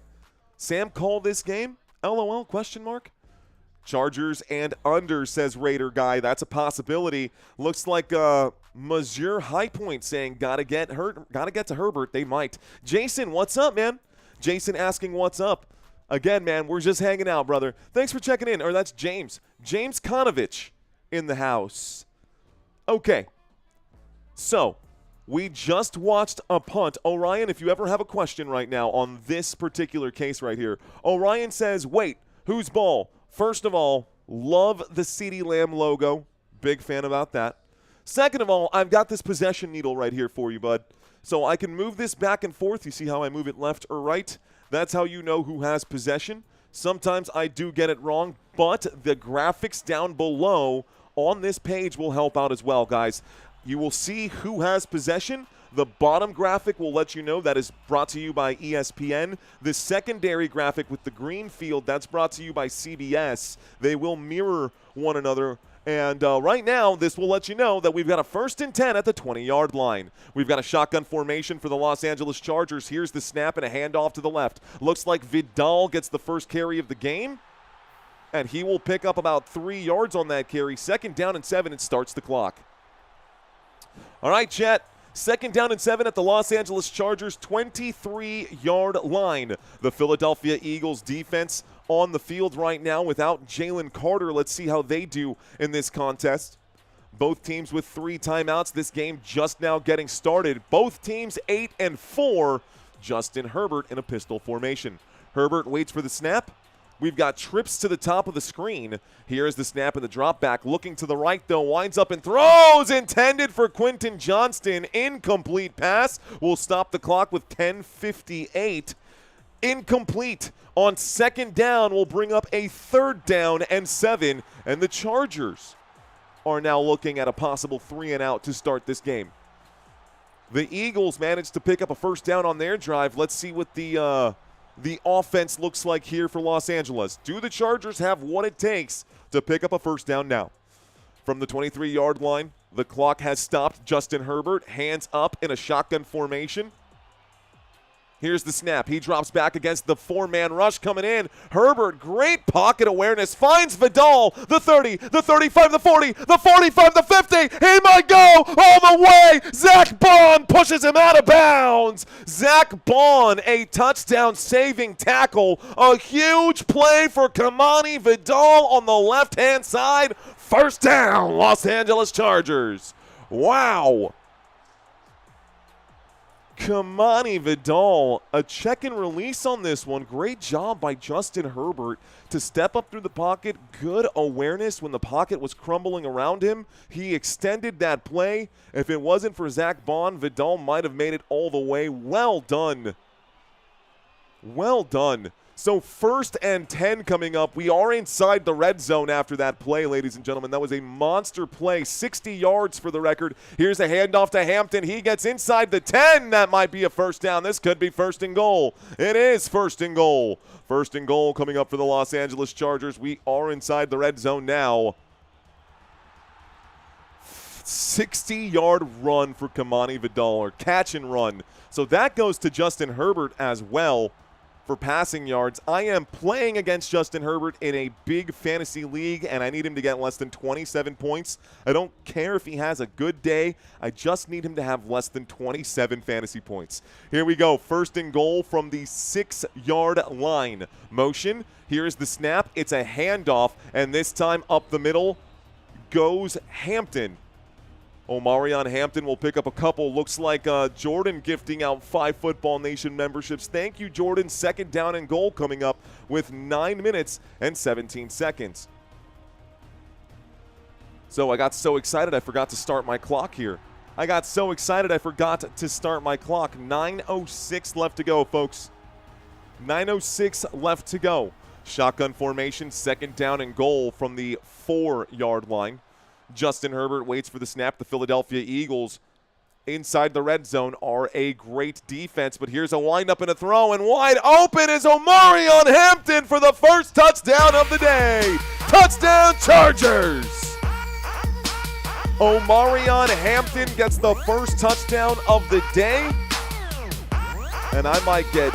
Sam called this game? LOL, question mark? Chargers and under, says Raider Guy. That's a possibility. Looks like Mazur High Point saying, gotta get to Herbert. They might. Jason, what's up, man? Jason asking what's up. Again, man, we're just hanging out, brother. Thanks for checking in. Or that's James. James Konovich in the house. Okay. So, we just watched a punt. Orion, if you ever have a question right now on this particular case right here, Orion says, wait, whose ball? First of all, love the CeeDee Lamb logo. Big fan about that. Second of all, I've got this possession needle right here for you, bud. So I can move this back and forth. You see how I move it left or right? That's how you know who has possession. Sometimes I do get it wrong, but the graphics down below on this page will help out as well, guys. You will see who has possession. The bottom graphic will let you know that is brought to you by ESPN. The secondary graphic with the green field, that's brought to you by CBS. They will mirror one another. And right now, this will let you know that we've got a 1st and 10 at the 20-yard line. We've got a shotgun formation for the Los Angeles Chargers. Here's the snap and a handoff to the left. Looks like Vidal gets the first carry of the game. And he will pick up about 3 yards on that carry. 2nd down and 7, it starts the clock. All right, Chet. 2nd down and 7 at the Los Angeles Chargers 23-yard line. The Philadelphia Eagles defense on the field right now without Jalen Carter. Let's see how they do in this contest. Both teams with 3 timeouts. This game just now getting started. Both teams 8-4. Justin Herbert in a pistol formation. Herbert waits for the snap. We've got trips to the top of the screen. Here's the snap and the drop back. Looking to the right, though. Winds up and throws. Intended for Quentin Johnston. Incomplete pass. Will stop the clock with 10:58. Incomplete. On second down, will bring up a 3rd down and 7. And the Chargers are now looking at a possible 3-and-out to start this game. The Eagles managed to pick up a 1st down on their drive. Let's see what the offense looks like here for Los Angeles. Do the Chargers have what it takes to pick up a 1st down now? From the 23-yard line, the clock has stopped. Justin Herbert, hands up in a shotgun formation. Here's the snap. He drops back against the 4-man rush coming in. Herbert, great pocket awareness, finds Vidal, the 30, the 35, the 40, the 45, the 50. He might go all the way. Zach Bond pushes him out of bounds. Zach Bond, a touchdown-saving tackle. A huge play for Kamani Vidal on the left-hand side. 1st down, Los Angeles Chargers. Wow. Kamani Vidal, a check and release on this one. Great job by Justin Herbert to step up through the pocket. Good awareness when the pocket was crumbling around him. He extended that play. If it wasn't for Zach Bond, Vidal might have made it all the way. Well done. Well done. So 1st and 10 coming up. We are inside the red zone after that play, ladies and gentlemen. That was a monster play. 60 yards for the record. Here's a handoff to Hampton. He gets inside the 10. That might be a 1st down. This could be 1st and goal. It is 1st and goal. 1st and goal coming up for the Los Angeles Chargers. We are inside the red zone now. 60-yard run for Kamani Vidal, or catch and run. So that goes to Justin Herbert as well for passing yards. I am playing against Justin Herbert in a big fantasy league, and I need him to get less than 27 points. I don't care if he has a good day. I just need him to have less than 27 fantasy points. Here we go. 1st and goal from the 6-yard line. Motion. Here's the snap. It's a handoff, and this time up the middle goes Hampton. Omarion Hampton will pick up a couple. Looks like Jordan gifting out 5 Football Nation memberships. Thank you, Jordan. 2nd down and goal coming up with 9 minutes and 17 seconds. So I got so excited I forgot to start my clock here. 9:06 left to go, folks. 9:06 left to go. Shotgun formation, 2nd down and goal from the 4-yard line. Justin Herbert waits for the snap. The Philadelphia Eagles inside the red zone are a great defense, but here's a windup and a throw, and wide open is Omarion Hampton for the 1st touchdown of the day. Touchdown Chargers! Omarion Hampton gets the 1st touchdown of the day, and I might get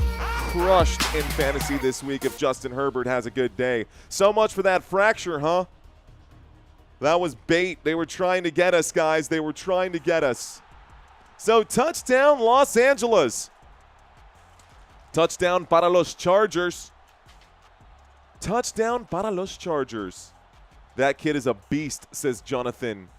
crushed in fantasy this week if Justin Herbert has a good day. So much for that fracture, huh? That was bait. They were trying to get us, guys. They were trying to get us. So touchdown, Los Angeles. Touchdown para los Chargers. Touchdown para los Chargers. That kid is a beast, says Jonathan.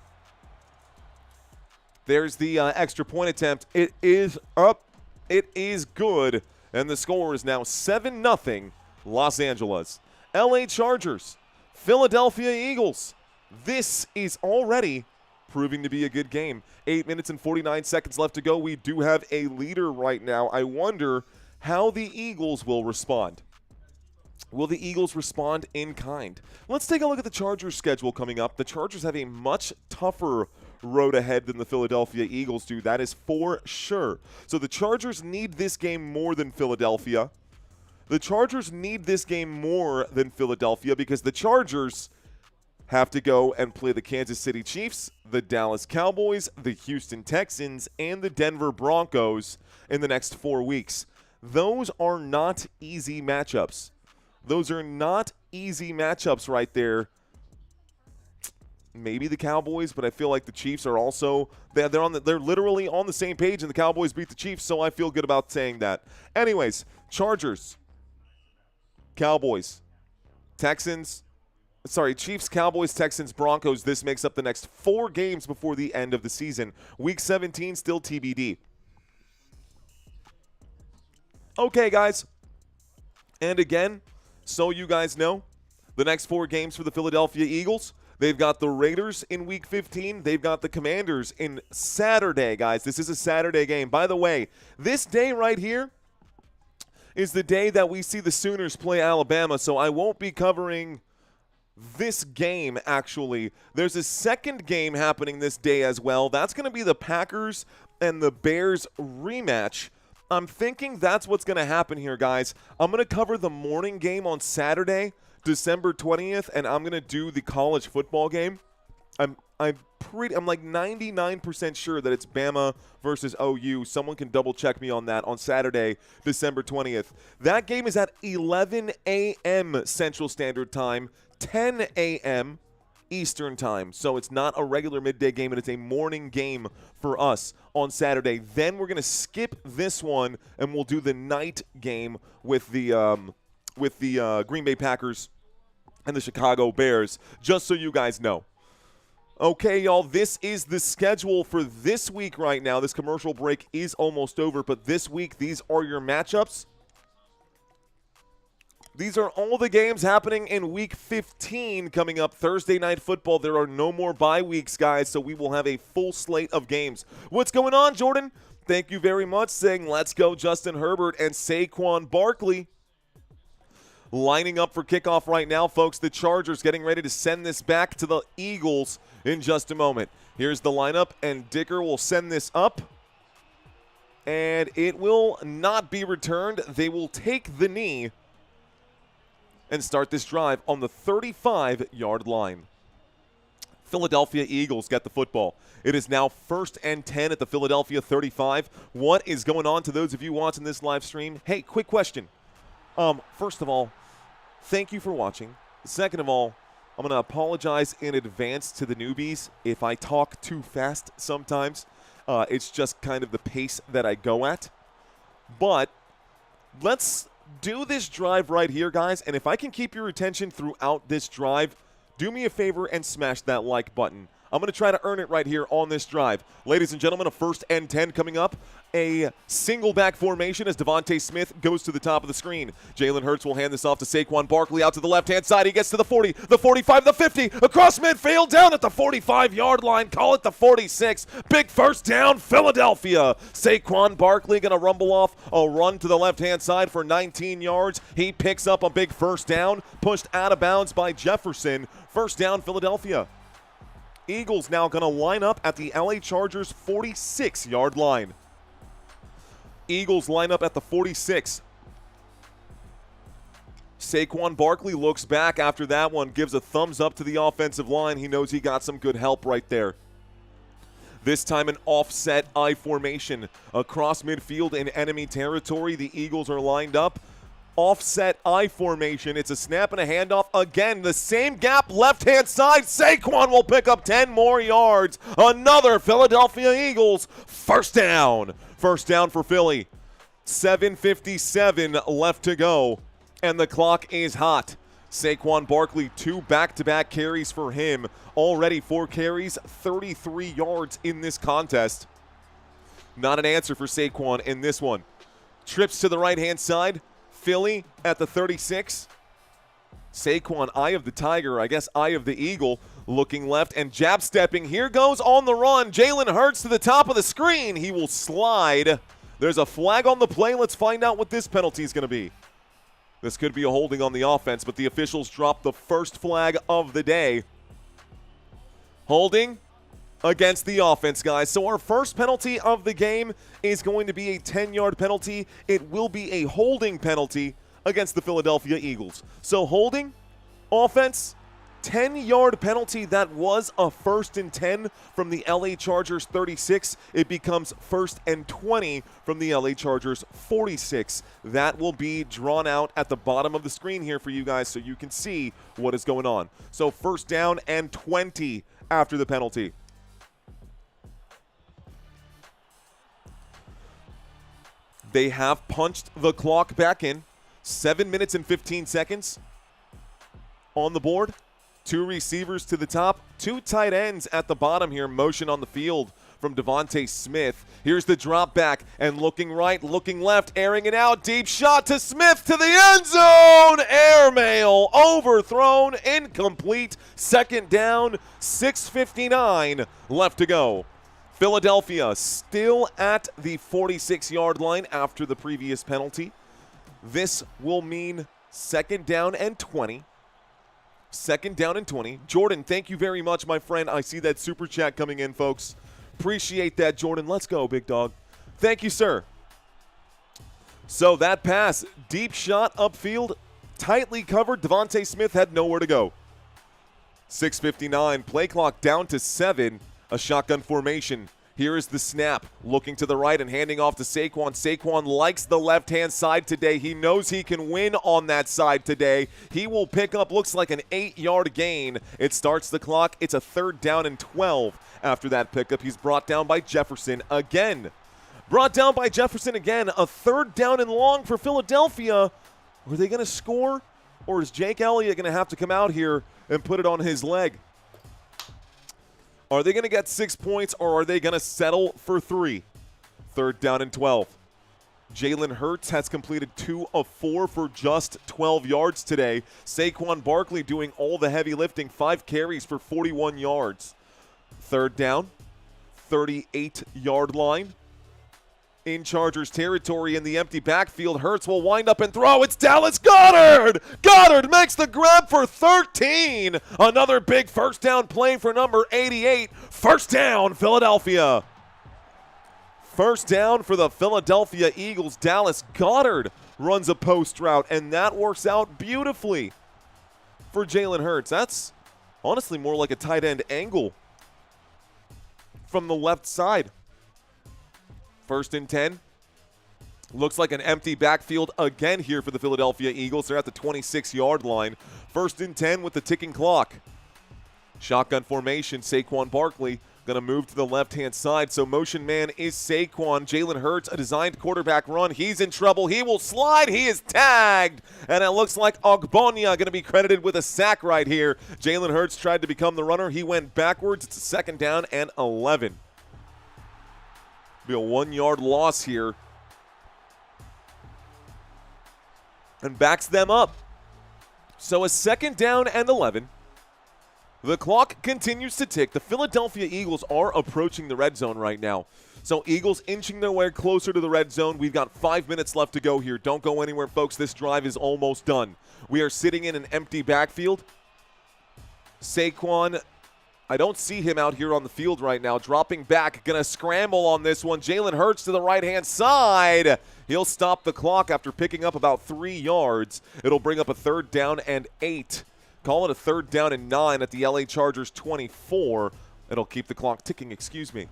There's the extra point attempt. It is up. It is good. And the score is now 7-0 Los Angeles. LA Chargers. Philadelphia Eagles. This is already proving to be a good game. 8 minutes and 49 seconds left to go. We do have a leader right now. I wonder how the Eagles will respond. Will the Eagles respond in kind? Let's take a look at the Chargers' schedule coming up. The Chargers have a much tougher road ahead than the Philadelphia Eagles do. That is for sure. So the Chargers need this game more than Philadelphia. The Chargers need this game more than Philadelphia because the Chargers have to go and play the Kansas City Chiefs, the Dallas Cowboys, the Houston Texans, and the Denver Broncos in the next 4 weeks. Those are not easy matchups. Those are not easy matchups right there. Maybe the Cowboys, but I feel like the Chiefs are also they're literally on the same page, and the Cowboys beat the Chiefs, so I feel good about saying that. Anyways, Chargers, Cowboys, Texans. Chiefs, Cowboys, Texans, Broncos. This makes up the next 4 games before the end of the season. Week 17 still TBD. Okay, guys. And again, so you guys know, the next 4 games for the Philadelphia Eagles, they've got the Raiders in Week 15. They've got the Commanders in Saturday, guys. This is a Saturday game. By the way, this day right here is the day that we see the Sooners play Alabama, so I won't be covering this game, actually. There's a second game happening this day as well. That's going to be the Packers and the Bears rematch. I'm thinking that's what's going to happen here, guys. I'm going to cover the morning game on Saturday, December 20th, and I'm going to do the college football game. I'm like 99% sure that it's Bama versus OU. Someone can double check me on that on Saturday, December 20th. That game is at 11 a.m. Central Standard Time, 10 a.m. Eastern Time. So it's not a regular midday game, and it's a morning game for us on Saturday. Then we're going to skip this one, and we'll do the night game with the Green Bay Packers and the Chicago Bears, just so you guys know. Okay, y'all, this is the schedule for this week right now. This commercial break is almost over, but this week, these are your matchups. These are all the games happening in Week 15 coming up Thursday Night Football. There are no more bye weeks, guys, so we will have a full slate of games. What's going on, Jordan? Thank you very much, saying let's go Justin Herbert and Saquon Barkley. Lining up for kickoff right now, folks. The Chargers getting ready to send this back to the Eagles in just a moment. Here's the lineup, and Dicker will send this up. And it will not be returned. They will take the knee and start this drive on the 35-yard line. Philadelphia Eagles get the football. It is now 1st and 10 at the Philadelphia 35. What is going on to those of you watching this live stream? Hey, quick question. First of all, thank you for watching. Second of all, I'm going to apologize in advance to the newbies if I talk too fast sometimes. It's just kind of the pace that I go at. But let's do this drive right here, guys. And if I can keep your attention throughout this drive, do me a favor and smash that like button. I'm going to try to earn it right here on this drive. Ladies and gentlemen, a 1st and 10 coming up. A single back formation as Devontae Smith goes to the top of the screen. Jalen Hurts will hand this off to Saquon Barkley out to the left-hand side. He gets to the 40, the 45, the 50, across midfield, down at the 45-yard line. Call it the 46. Big first down, Philadelphia. Saquon Barkley going to rumble off a run to the left-hand side for 19 yards. He picks up a big first down, pushed out of bounds by Jefferson. First down, Philadelphia. Eagles now going to line up at the LA Chargers 46-yard line. Eagles line up at the 46. Saquon Barkley looks back after that one, gives a thumbs up to the offensive line. He knows he got some good help right there. This time an offset I formation. Across midfield in enemy territory, the Eagles are lined up. Offset I formation. It's a snap and a handoff. Again, the same gap, left-hand side. Saquon will pick up 10 more yards. Another Philadelphia Eagles first down. First down for Philly. 7:57 left to go, and the clock is hot. Saquon Barkley, 2 back-to-back carries for him. Already 4 carries, 33 yards in this contest. Not an answer for Saquon in this one. Trips to the right-hand side. Philly at the 36. Saquon, eye of the tiger, I guess eye of the eagle, looking left and jab stepping. Here goes on the run. Jalen Hurts to the top of the screen. He will slide. There's a flag on the play. Let's find out what this penalty is going to be. This could be a holding on the offense, but the officials dropped the first flag of the day. Holding against the offense, guys. So our first penalty of the game is going to be a 10-yard penalty. It will be a holding penalty against the Philadelphia Eagles. So holding, offense, 10-yard penalty. That was a 1st and 10 from the LA Chargers 36. It becomes 1st and 20 from the LA Chargers 46. That will be drawn out at the bottom of the screen here for you guys so you can see what is going on. So 1st down and 20 after the penalty. They have punched the clock back in. 7 minutes and 15 seconds on the board. 2 receivers to the top. 2 tight ends at the bottom here. Motion on the field from Devontae Smith. Here's the drop back, and looking right, looking left, airing it out. Deep shot to Smith to the end zone. Airmail overthrown, incomplete. Second down, 6:59 left to go. Philadelphia still at the 46-yard line after the previous penalty. This will mean second down and 20. Second down and 20. Jordan, thank you very much, my friend. I see that super chat coming in, folks. Appreciate that, Jordan. Let's go, big dog. Thank you, sir. So that pass, deep shot upfield, tightly covered. Devontae Smith had nowhere to go. 6:59, play clock down to 7. A shotgun formation. Here is the snap, looking to the right and handing off to Saquon. Saquon likes the left-hand side today. He knows he can win on that side today. He will pick up, looks like an 8-yard gain. It starts the clock. It's a third down and 12 after that pickup. He's brought down by Jefferson again. Brought down by Jefferson again. A third down and long for Philadelphia. Are they going to score? Or is Jake Elliott going to have to come out here and put it on his leg? Are they going to get 6 points, or are they going to settle for 3? Third down and 12. Jalen Hurts has completed 2 of 4 for just 12 yards today. Saquon Barkley doing all the heavy lifting, 5 carries for 41 yards. Third down, 38-yard line. In Chargers territory in the empty backfield, Hurts will wind up and throw. It's Dallas Goedert. Goedert makes the grab for 13. Another big first down play for number 88. First down, Philadelphia. First down for the Philadelphia Eagles. Dallas Goedert runs a post route, and that works out beautifully for Jalen Hurts. That's honestly more like a tight end angle from the left side. First and 10. Looks like an empty backfield again here for the Philadelphia Eagles. They're at the 26-yard line. First and 10 with the ticking clock. Shotgun formation. Saquon Barkley going to move to the left-hand side. So motion man is Saquon. Jalen Hurts, a designed quarterback run. He's in trouble. He will slide. He is tagged. And it looks like Ogbonia going to be credited with a sack right here. Jalen Hurts tried to become the runner. He went backwards. It's a second down and 11. Be a 1-yard loss here. And backs them up. So a second down and 11. The clock continues to tick. The Philadelphia Eagles are approaching the red zone right now. So Eagles inching their way closer to the red zone. We've got 5 minutes left to go here. Don't go anywhere, folks. This drive is almost done. We are sitting in an empty backfield. Saquon, I don't see him out here on the field right now. Dropping back, going to scramble on this one. Jalen Hurts to the right-hand side. He'll stop the clock after picking up about 3 yards. It'll bring up a third down and 8. Call it a third down and 9 at the LA Chargers 24. It'll keep the clock ticking, excuse me.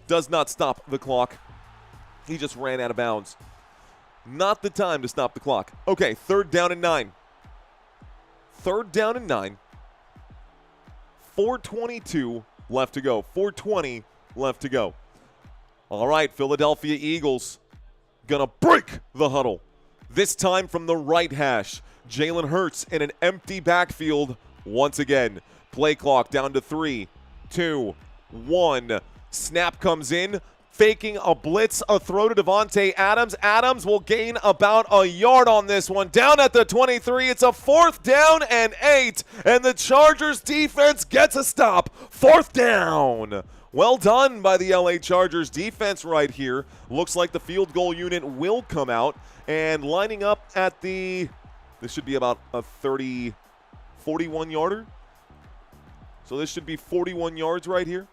Does not stop the clock. He just ran out of bounds. Not the time to stop the clock. Okay, third down and 9. Third down and 9. 4:22 left to go. 4:20 left to go. All right, Philadelphia Eagles gonna break the huddle. This time from the right hash. Jalen Hurts in an empty backfield once again. Play clock down to 3, 2, 1. Snap comes in. Faking a blitz, a throw to Davante Adams. Adams will gain about a yard on this one. Down at the 23, it's a fourth down and 8, and the Chargers defense gets a stop. Fourth down. Well done by the LA Chargers defense right here. Looks like the field goal unit will come out, and lining up at the, this should be about a 41-yarder. So this should be 41 yards right here.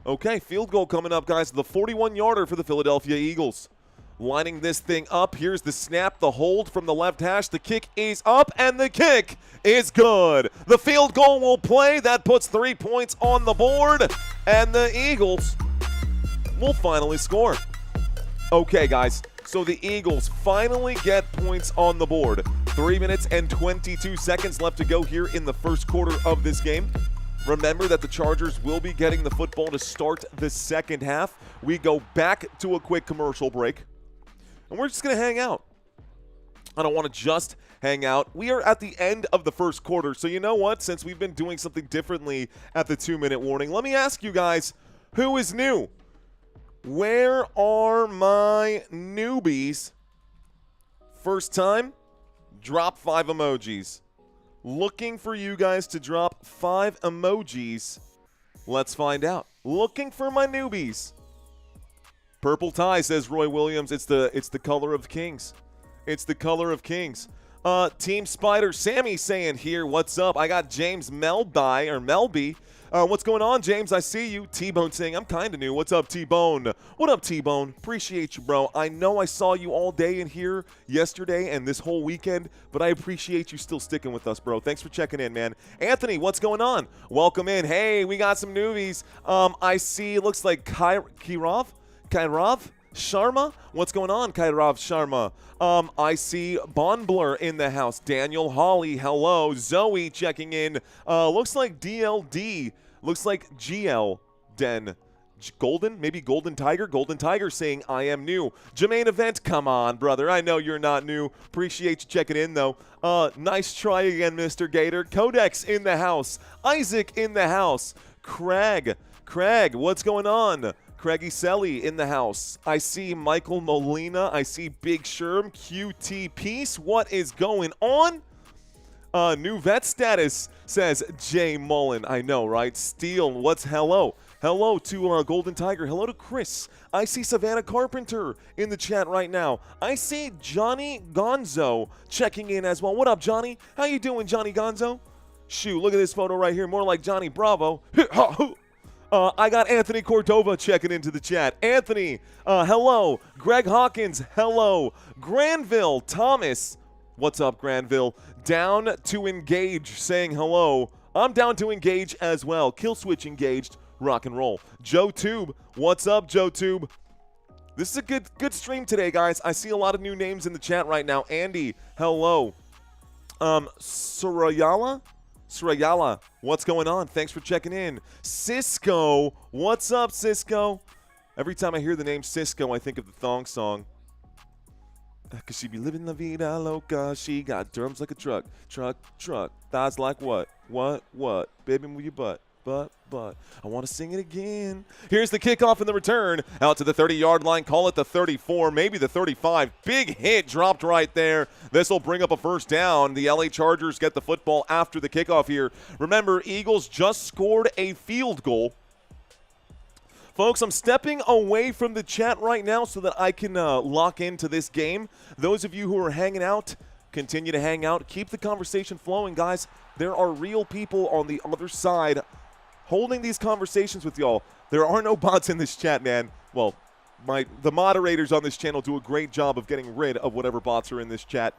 Okay, field goal coming up, guys. The 41-yarder for the Philadelphia Eagles. Lining this thing up. Here's the snap, the hold from the left hash. The kick is up, and the kick is good. The field goal will play. That puts 3 points on the board, and the Eagles will finally score. Okay, guys, so the Eagles finally get points on the board. 3 minutes and 22 seconds left to go here in the first quarter of this game. Remember that the Chargers will be getting the football to start the second half. We go back to a quick commercial break, and we're just going to hang out. I don't want to just hang out. We are at the end of the first quarter, so you know what? Since we've been doing something differently at the 2-minute warning, let me ask you guys, who is new? Where are my newbies? First time, drop 5 emojis. Looking for you guys to drop 5 emojis. Let's find out. Looking for my newbies. Purple tie, says Roy Williams. It's the color of kings. It's the color of kings. Team Spider, Sammy saying here, what's up? I got James Melby. What's going on, James? I see you. T-Bone saying, I'm kind of new. What's up, T-Bone? What up, T-Bone? Appreciate you, bro. I know I saw you all day in here yesterday and this whole weekend, but I appreciate you still sticking with us, bro. Thanks for checking in, man. Anthony, what's going on? Welcome in. Hey, we got some newbies. I see, it looks like Kairav Sharma? What's going on, Kairav Sharma? I see Bonblur in the house. Daniel Hawley, hello. Zoe checking in. Looks like DLD. Looks like GL Den. Golden? Maybe Golden Tiger? Golden Tiger saying, I am new. Jermaine Event, come on, brother. I know you're not new. Appreciate you checking in, though. Nice try again, Mr. Gator. Codex in the house. Isaac in the house. Craig, what's going on? Craigie Selly in the house. I see Michael Molina. I see Big Sherm. QT Peace. What is going on? New vet status, says Jay Mullen. I know, right? Steele, what's hello? Hello to Golden Tiger. Hello to Chris. I see Savannah Carpenter in the chat right now. I see Johnny Gonzo checking in as well. What up, Johnny? How you doing, Johnny Gonzo? Shoot, look at this photo right here. More like Johnny Bravo. I got Anthony Cordova checking into the chat. Anthony, hello. Greg Hawkins, hello. Granville Thomas, what's up, Granville? Down to engage, saying hello. I'm down to engage as well. Kill switch engaged, rock and roll. Joe Tube, what's up, Joe Tube? This is a good stream today, guys. I see a lot of new names in the chat right now. Andy, hello. Surayala, what's going on? Thanks for checking in. Cisco, what's up, Cisco? Every time I hear the name Cisco, I think of the thong song. Cause she be living la vida loca. She got drums like a truck. Thighs like what? Baby, move your butt. I want to sing it again. Here's the kickoff and the return. Out to the 30-yard line. Call it the 34, maybe the 35. Big hit dropped right there. This will bring up a first down. The LA Chargers get the football after the kickoff here. Remember, Eagles just scored a field goal. Folks, I'm stepping away from the chat right now so that I can lock into this game. Those of you who are hanging out, continue to hang out. Keep the conversation flowing, guys. There are real people on the other side holding these conversations with y'all. There are no bots in this chat, man. Well, the moderators on this channel do a great job of getting rid of whatever bots are in this chat.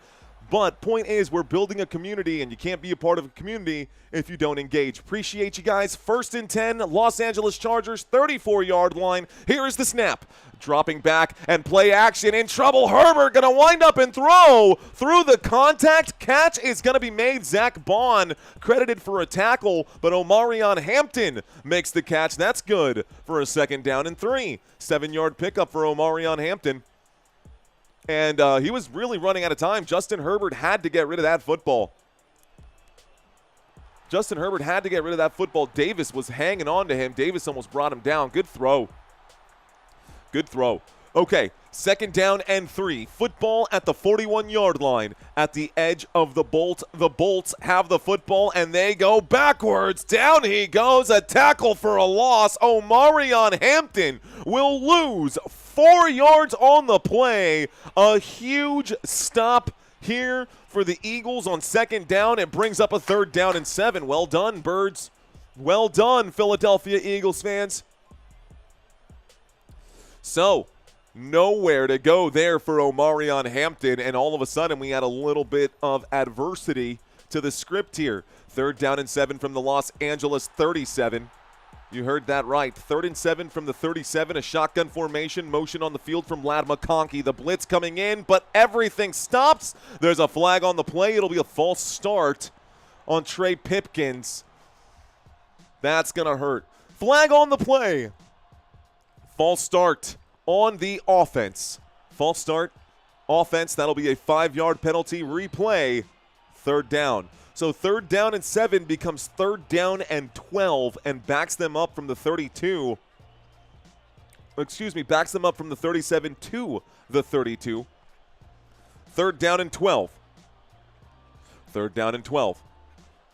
But point is, we're building a community, and you can't be a part of a community if you don't engage. Appreciate you guys. 1st and 10, Los Angeles Chargers, 34-yard line. Here is the snap. Dropping back and play action. In trouble. Herbert going to wind up and throw through the contact. Catch is going to be made. Zach Bond credited for a tackle, but Omarion Hampton makes the catch. That's good for a 2nd down and 3. 7-yard pickup for Omarion Hampton. And he was really running out of time. Justin Herbert had to get rid of that football. Davis was hanging on to him. Davis almost brought him down. Good throw. Okay, 2nd down and 3. Football at the 41-yard line at the edge of the Bolt. The Bolts have the football, and they go backwards. Down he goes. A tackle for a loss. Omarion Hampton will lose 4 yards on the play. A huge stop here for the Eagles on 2nd down. It brings up a 3rd down and 7. Well done, Birds. Well done, Philadelphia Eagles fans. So, nowhere to go there for Omarion Hampton, and all of a sudden we had a little bit of adversity to the script here. 3rd down and 7 from the Los Angeles 37. You heard that right. 3rd and 7 from the 37. A shotgun formation. Motion on the field from Lad McConkey. The blitz coming in, but everything stops. There's a flag on the play. It'll be a false start on Trey Pipkins. That's going to hurt. Flag on the play. False start on the offense. False start, offense. That'll be a 5-yard penalty. Replay third down. So 3rd down and 7 becomes 3rd down and 12 and backs them up from the 32. Backs them up from the 37 to the 32. 3rd down and 12. 3rd down and 12.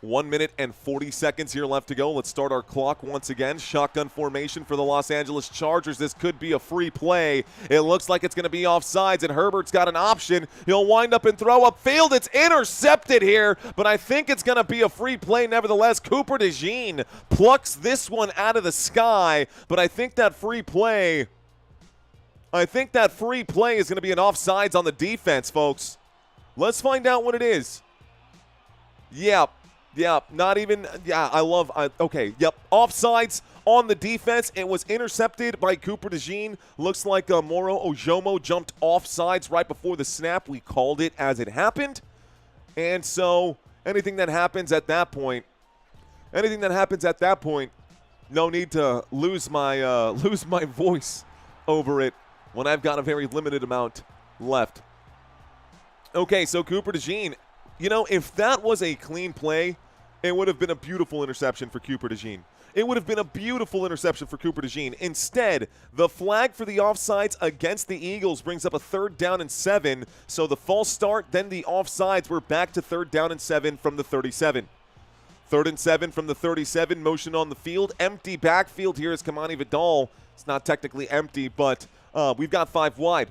1 minute and 40 seconds here left to go. Let's start our clock once again. Shotgun formation for the Los Angeles Chargers. This could be a free play. It looks like it's going to be offsides, and Herbert's got an option. He'll wind up and throw upfield. It's intercepted here, but I think it's going to be a free play nevertheless. Cooper DeJean plucks this one out of the sky, but I think that free play is going to be an offsides on the defense, folks. Let's find out what it is. Yep. Offsides on the defense. It was intercepted by Cooper DeJean. Looks like Moro Ojomo jumped offsides right before the snap. We called it as it happened. And so anything that happens at that point, no need to lose my voice over it when I've got a very limited amount left. Okay, so Cooper DeJean, if that was a clean play, it would have been a beautiful interception for Cooper DeJean. Instead, the flag for the offsides against the Eagles brings up a 3rd down and 7. So the false start, then the offsides. We're back to 3rd down and 7 from the 37. 3rd and 7 from the 37. Motion on the field. Empty backfield here is Kamani Vidal. It's not technically empty, but we've got 5 wide.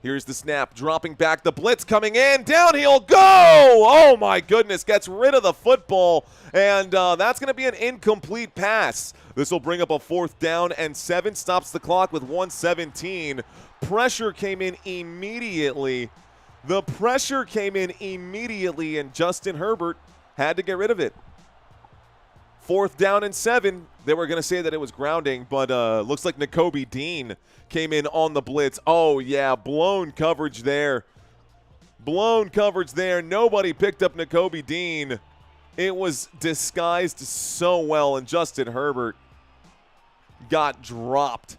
Here's the snap, dropping back, the blitz coming in, down he'll go! Oh my goodness, gets rid of the football, and that's going to be an incomplete pass. This will bring up a 4th down and 7, stops the clock with 1:17. Pressure came in immediately. And Justin Herbert had to get rid of it. 4th down and 7. They were going to say that it was grounding, but looks like Nakobe Dean came in on the blitz. Oh, yeah, blown coverage there. Nobody picked up Nakobe Dean. It was disguised so well, and Justin Herbert got dropped.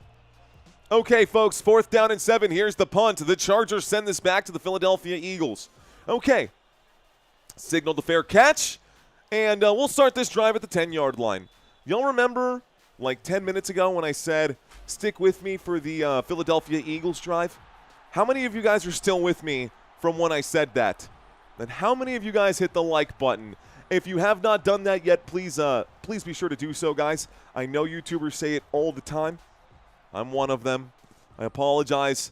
Okay, folks, 4th down and 7. Here's the punt. The Chargers send this back to the Philadelphia Eagles. Okay. Signal to fair catch. And we'll start this drive at the 10-yard line. Y'all remember like 10 minutes ago when I said, stick with me for the Philadelphia Eagles drive? How many of you guys are still with me from when I said that? And how many of you guys hit the like button? If you have not done that yet, please be sure to do so, guys. I know YouTubers say it all the time. I'm one of them. I apologize.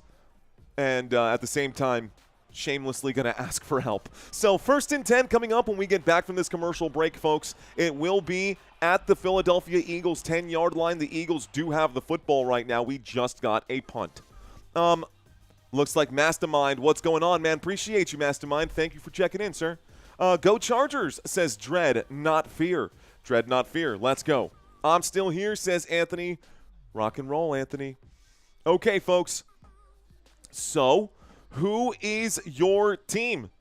And at the same time, shamelessly going to ask for help. So 1st and 10 coming up when we get back from this commercial break, folks. It will be at the Philadelphia Eagles 10-yard line. The Eagles do have the football right now. We just got a punt. Looks like Mastermind. What's going on, man? Appreciate you, Mastermind. Thank you for checking in, sir. Go Chargers, says Dread, not fear. Dread, not fear. Let's go. I'm still here, says Anthony. Rock and roll, Anthony. Okay, folks. So, who is your team?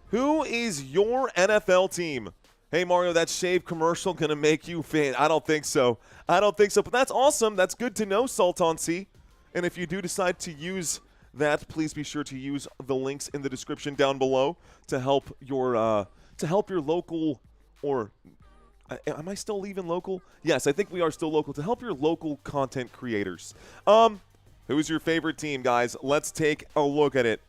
Who is your NFL team? Hey, Mario, that shave commercial going to make you fit? I don't think so. But that's awesome. That's good to know, Sultan C. And if you do decide to use that, please be sure to use the links in the description down below to help your local, or am I still leaving local? Yes, I think we are still local, to help your local content creators. Who's your favorite team, guys? Let's take a look at it.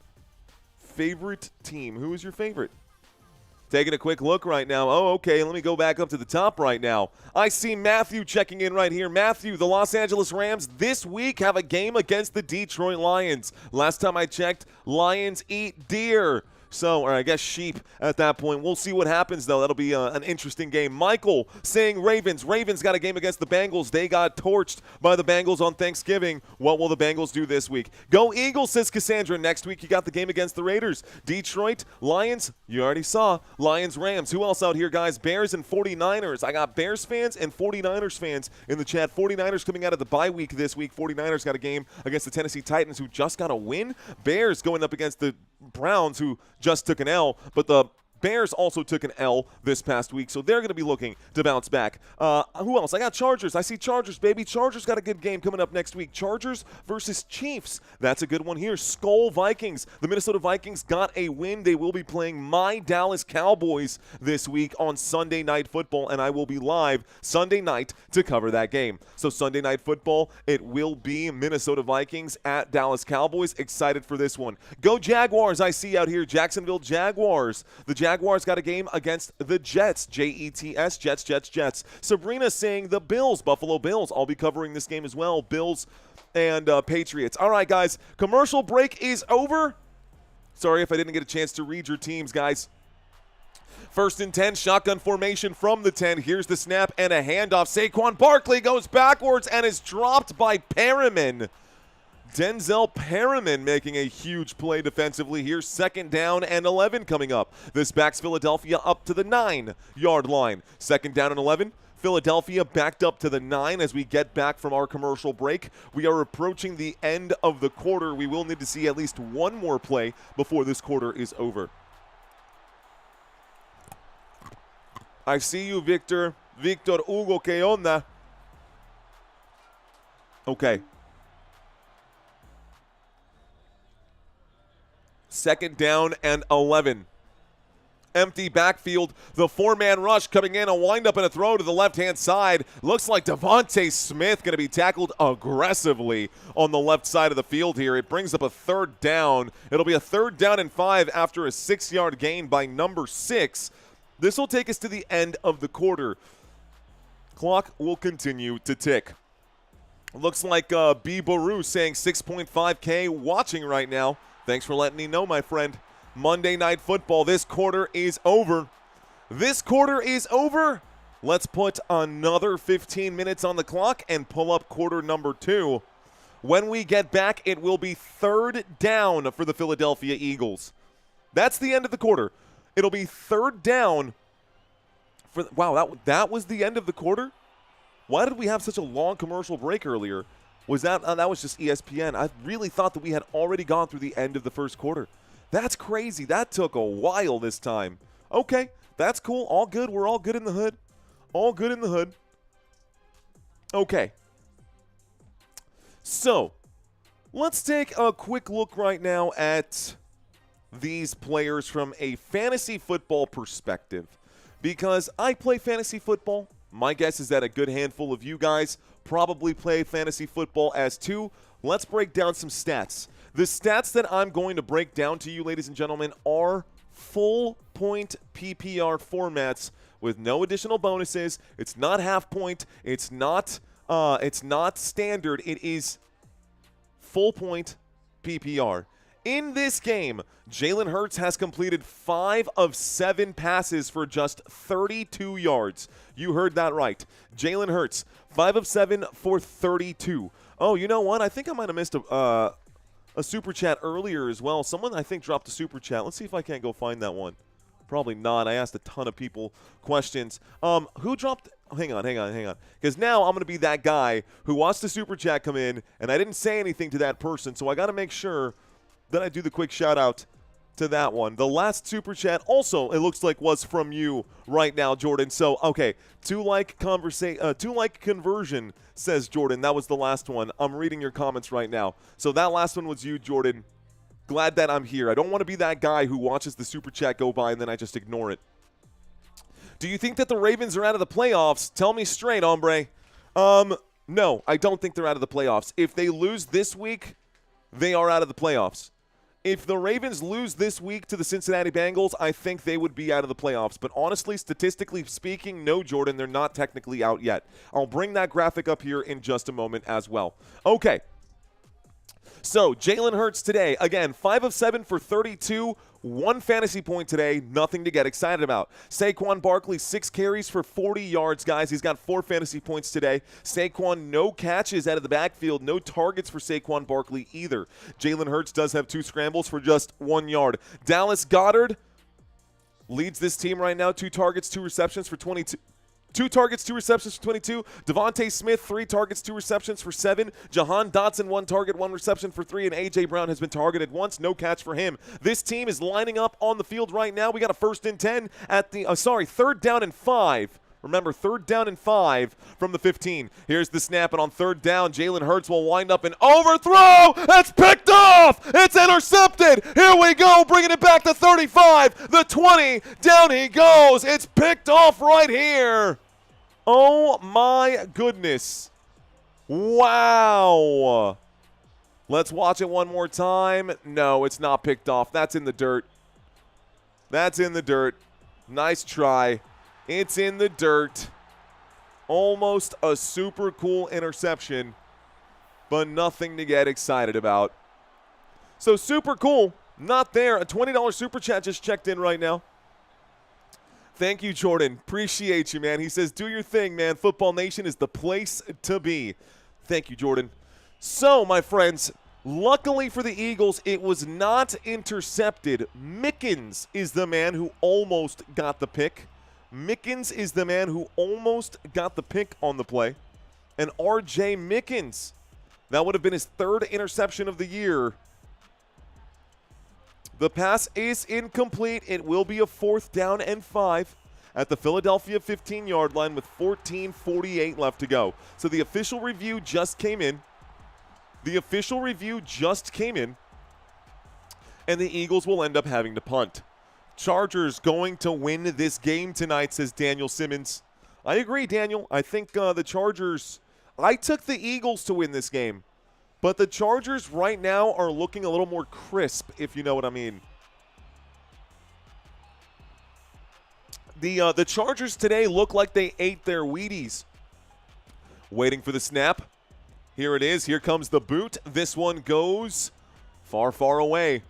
Favorite team. Who is your favorite? Taking a quick look right now. Oh, okay. Let me go back up to the top right now. I see Matthew checking in right here. Matthew, the Los Angeles Rams this week have a game against the Detroit Lions. Last time I checked, Lions eat deer. So, or I guess sheep at that point. We'll see what happens, though. That'll be an interesting game. Michael saying Ravens. Ravens got a game against the Bengals. They got torched by the Bengals on Thanksgiving. What will the Bengals do this week? Go Eagles, says Cassandra. Next week, you got the game against the Raiders. Detroit, Lions, you already saw. Lions, Rams. Who else out here, guys? Bears and 49ers. I got Bears fans and 49ers fans in the chat. 49ers coming out of the bye week this week. 49ers got a game against the Tennessee Titans, who just got a win. Bears going up against the Browns, who just took an L, but the Bears also took an L this past week, so they're going to be looking to bounce back. Who else? I got Chargers. I see Chargers, baby. Chargers got a good game coming up next week. Chargers versus Chiefs. That's a good one here. Skull Vikings. The Minnesota Vikings got a win. They will be playing my Dallas Cowboys this week on Sunday Night Football, and I will be live Sunday night to cover that game. So Sunday Night Football, it will be Minnesota Vikings at Dallas Cowboys. Excited for this one. Go Jaguars. I see out here Jacksonville Jaguars. The Jaguars got a game against the Jets, Jets, Jets. Sabrina saying the Bills, Buffalo Bills. I'll be covering this game as well, Bills and Patriots. All right, guys, commercial break is over. Sorry if I didn't get a chance to read your teams, guys. 1st and 10, shotgun formation from the 10. Here's the snap and a handoff. Saquon Barkley goes backwards and is dropped by Perriman. Denzel Perriman making a huge play defensively here. 2nd down and 11 coming up. This backs Philadelphia up to the 9-yard line. 2nd down and 11. Philadelphia backed up to the 9 as we get back from our commercial break. We are approaching the end of the quarter. We will need to see at least one more play before this quarter is over. I see you, Victor. Victor Hugo, ¿qué onda? Okay. 2nd down and 11. Empty backfield. The 4-man rush coming in. A windup and a throw to the left-hand side. Looks like Devontae Smith going to be tackled aggressively on the left side of the field here. It brings up a 3rd down. It'll be a 3rd down and 5 after a 6-yard gain by number 6. This will take us to the end of the quarter. Clock will continue to tick. Looks like B. Baru saying 6.5K watching right now. Thanks for letting me know, my friend. Monday Night Football. This quarter is over. This quarter is over. Let's put another 15 minutes on the clock and pull up quarter number 2. When we get back, it will be 3rd down for the Philadelphia Eagles. That's the end of the quarter. It'll be 3rd down. Wow, that was the end of the quarter? Why did we have such a long commercial break earlier? Was that was just ESPN. I really thought that we had already gone through the end of the first quarter. That's crazy. That took a while this time. Okay, that's cool. All good. We're all good in the hood. All good in the hood. Okay. So, let's take a quick look right now at these players from a fantasy football perspective. Because I play fantasy football. My guess is that a good handful of you guys probably play fantasy football as too. Let's break down some stats. The stats that I'm going to break down to you, ladies and gentlemen, are full point PPR formats with no additional bonuses. It's not half point. It's not standard. It is full point PPR. In this game, Jalen Hurts has completed 5 of 7 passes for just 32 yards. You heard that right. Jalen Hurts, 5 of 7 for 32. Oh, you know what? I think I might have missed a super chat earlier as well. Someone, I think, dropped a super chat. Let's see if I can't go find that one. Probably not. I asked a ton of people questions. Who dropped? Hang on. Because now I'm going to be that guy who watched the super chat come in, and I didn't say anything to that person, so I got to make sure that I do the quick shout-out to that one. The last super chat also, it looks like, was from you right now, Jordan. So, okay, two-like conversion, says Jordan. That was the last one. I'm reading your comments right now. So that last one was you, Jordan. Glad that I'm here. I don't want to be that guy who watches the super chat go by and then I just ignore it. Do you think that the Ravens are out of the playoffs? Tell me straight, hombre. No, I don't think they're out of the playoffs. If they lose this week, they are out of the playoffs. If the Ravens lose this week to the Cincinnati Bengals, I think they would be out of the playoffs. But honestly, statistically speaking, no, Jordan, they're not technically out yet. I'll bring that graphic up here in just a moment as well. Okay. So, Jalen Hurts today, again, 5 of 7 for 32, 1 fantasy point today, nothing to get excited about. Saquon Barkley, 6 carries for 40 yards, guys. He's got 4 fantasy points today. Saquon, no catches out of the backfield, no targets for Saquon Barkley either. Jalen Hurts does have 2 scrambles for just 1 yard. Dallas Goedert leads this team right now, 2 targets, 2 receptions for 22 2 targets, 2 receptions for 22. Devontae Smith, 3 targets, 2 receptions for 7. Jahan Dotson, 1 target, 1 reception for 3. And A.J. Brown has been targeted once. No catch for him. This team is lining up on the field right now. We got a 1st and 10 at the, 3rd down and 5. Remember, 3rd down and 5 from the 15. Here's the snap, and on 3rd down, Jalen Hurts will wind up an overthrow. It's picked off. It's intercepted. Here we go, bringing it back to 35, the 20. Down he goes. It's picked off right here. Oh, my goodness. Wow. Let's watch it one more time. No, it's not picked off. That's in the dirt. That's in the dirt. Nice try. It's in the dirt. Almost a super cool interception, but nothing to get excited about. So super cool, not there. A $20 super chat just checked in right now. Thank you, Jordan. Appreciate you, man. He says, do your thing, man. Football Nation is the place to be. Thank you, Jordan. So, my friends, luckily for the Eagles, it was not intercepted. Mickens is the man who almost got the pick. Mickens is the man who almost got the pick on the play. And R.J. Mickens, that would have been his 3rd interception of the year. The pass is incomplete. It will be a 4th down and 5 at the Philadelphia 15-yard line with 14:48 left to go. So the official review just came in. And the Eagles will end up having to punt. Chargers going to win this game tonight, says Daniel Simmons. I agree, Daniel. I think the Chargers – I took the Eagles to win this game. But the Chargers right now are looking a little more crisp, if you know what I mean. The Chargers today look like they ate their Wheaties. Waiting for the snap. Here it is. Here comes the boot. This one goes far, far away.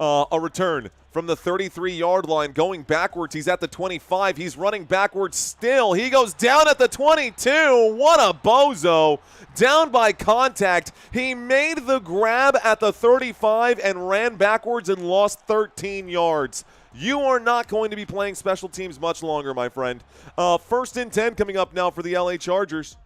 A return from the 33-yard line going backwards. He's at the 25. He's running backwards still. He goes down at the 22. What a bozo. Down by contact. He made the grab at the 35 and ran backwards and lost 13 yards. You are not going to be playing special teams much longer, my friend. 1st and 10 coming up now for the LA Chargers.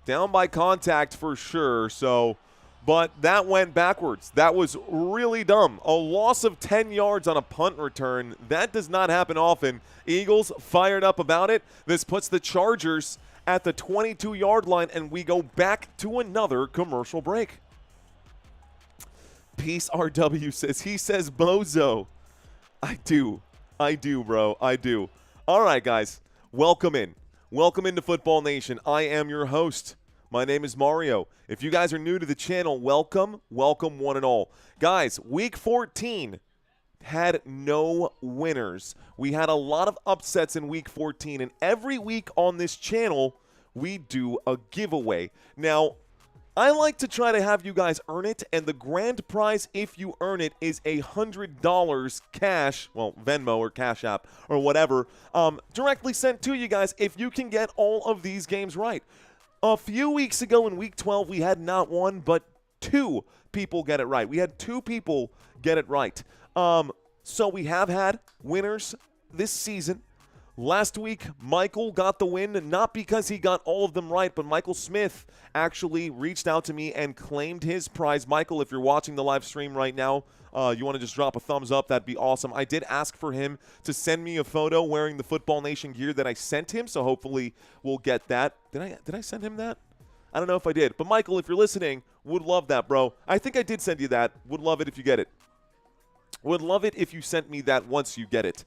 Down by contact for sure, so... But that went backwards. That was really dumb. A loss of 10 yards on a punt return. That does not happen often. Eagles fired up about it. This puts the Chargers at the 22-yard line, and we go back to another commercial break. Peace RW says, he says bozo. I do, bro. I do. All right, guys. Welcome in. Welcome into Football Nation. I am your host. My name is Mario. If you guys are new to the channel, welcome one and all. Guys, Week 14 had no winners. We had a lot of upsets in Week 14, and every week on this channel, we do a giveaway. Now, I like to try to have you guys earn it, and the grand prize, if you earn it, is $100 cash, well, Venmo or Cash App or whatever, directly sent to you guys if you can get all of these games right. A few weeks ago in Week 12, we had not one, but 2 people get it right. We had 2 people get it right. So we have had winners this season. Last week, Michael got the win, not because he got all of them right, but Michael Smith actually reached out to me and claimed his prize. Michael, if you're watching the live stream right now, you want to just drop a thumbs up, that'd be awesome. I did ask for him to send me a photo wearing the Football Nation gear that I sent him, so hopefully we'll get that. Did I send him that? I don't know if I did. But Michael, if you're listening, would love that, bro. I think I did send you that. Would love it if you get it. Would love it if you sent me that once you get it.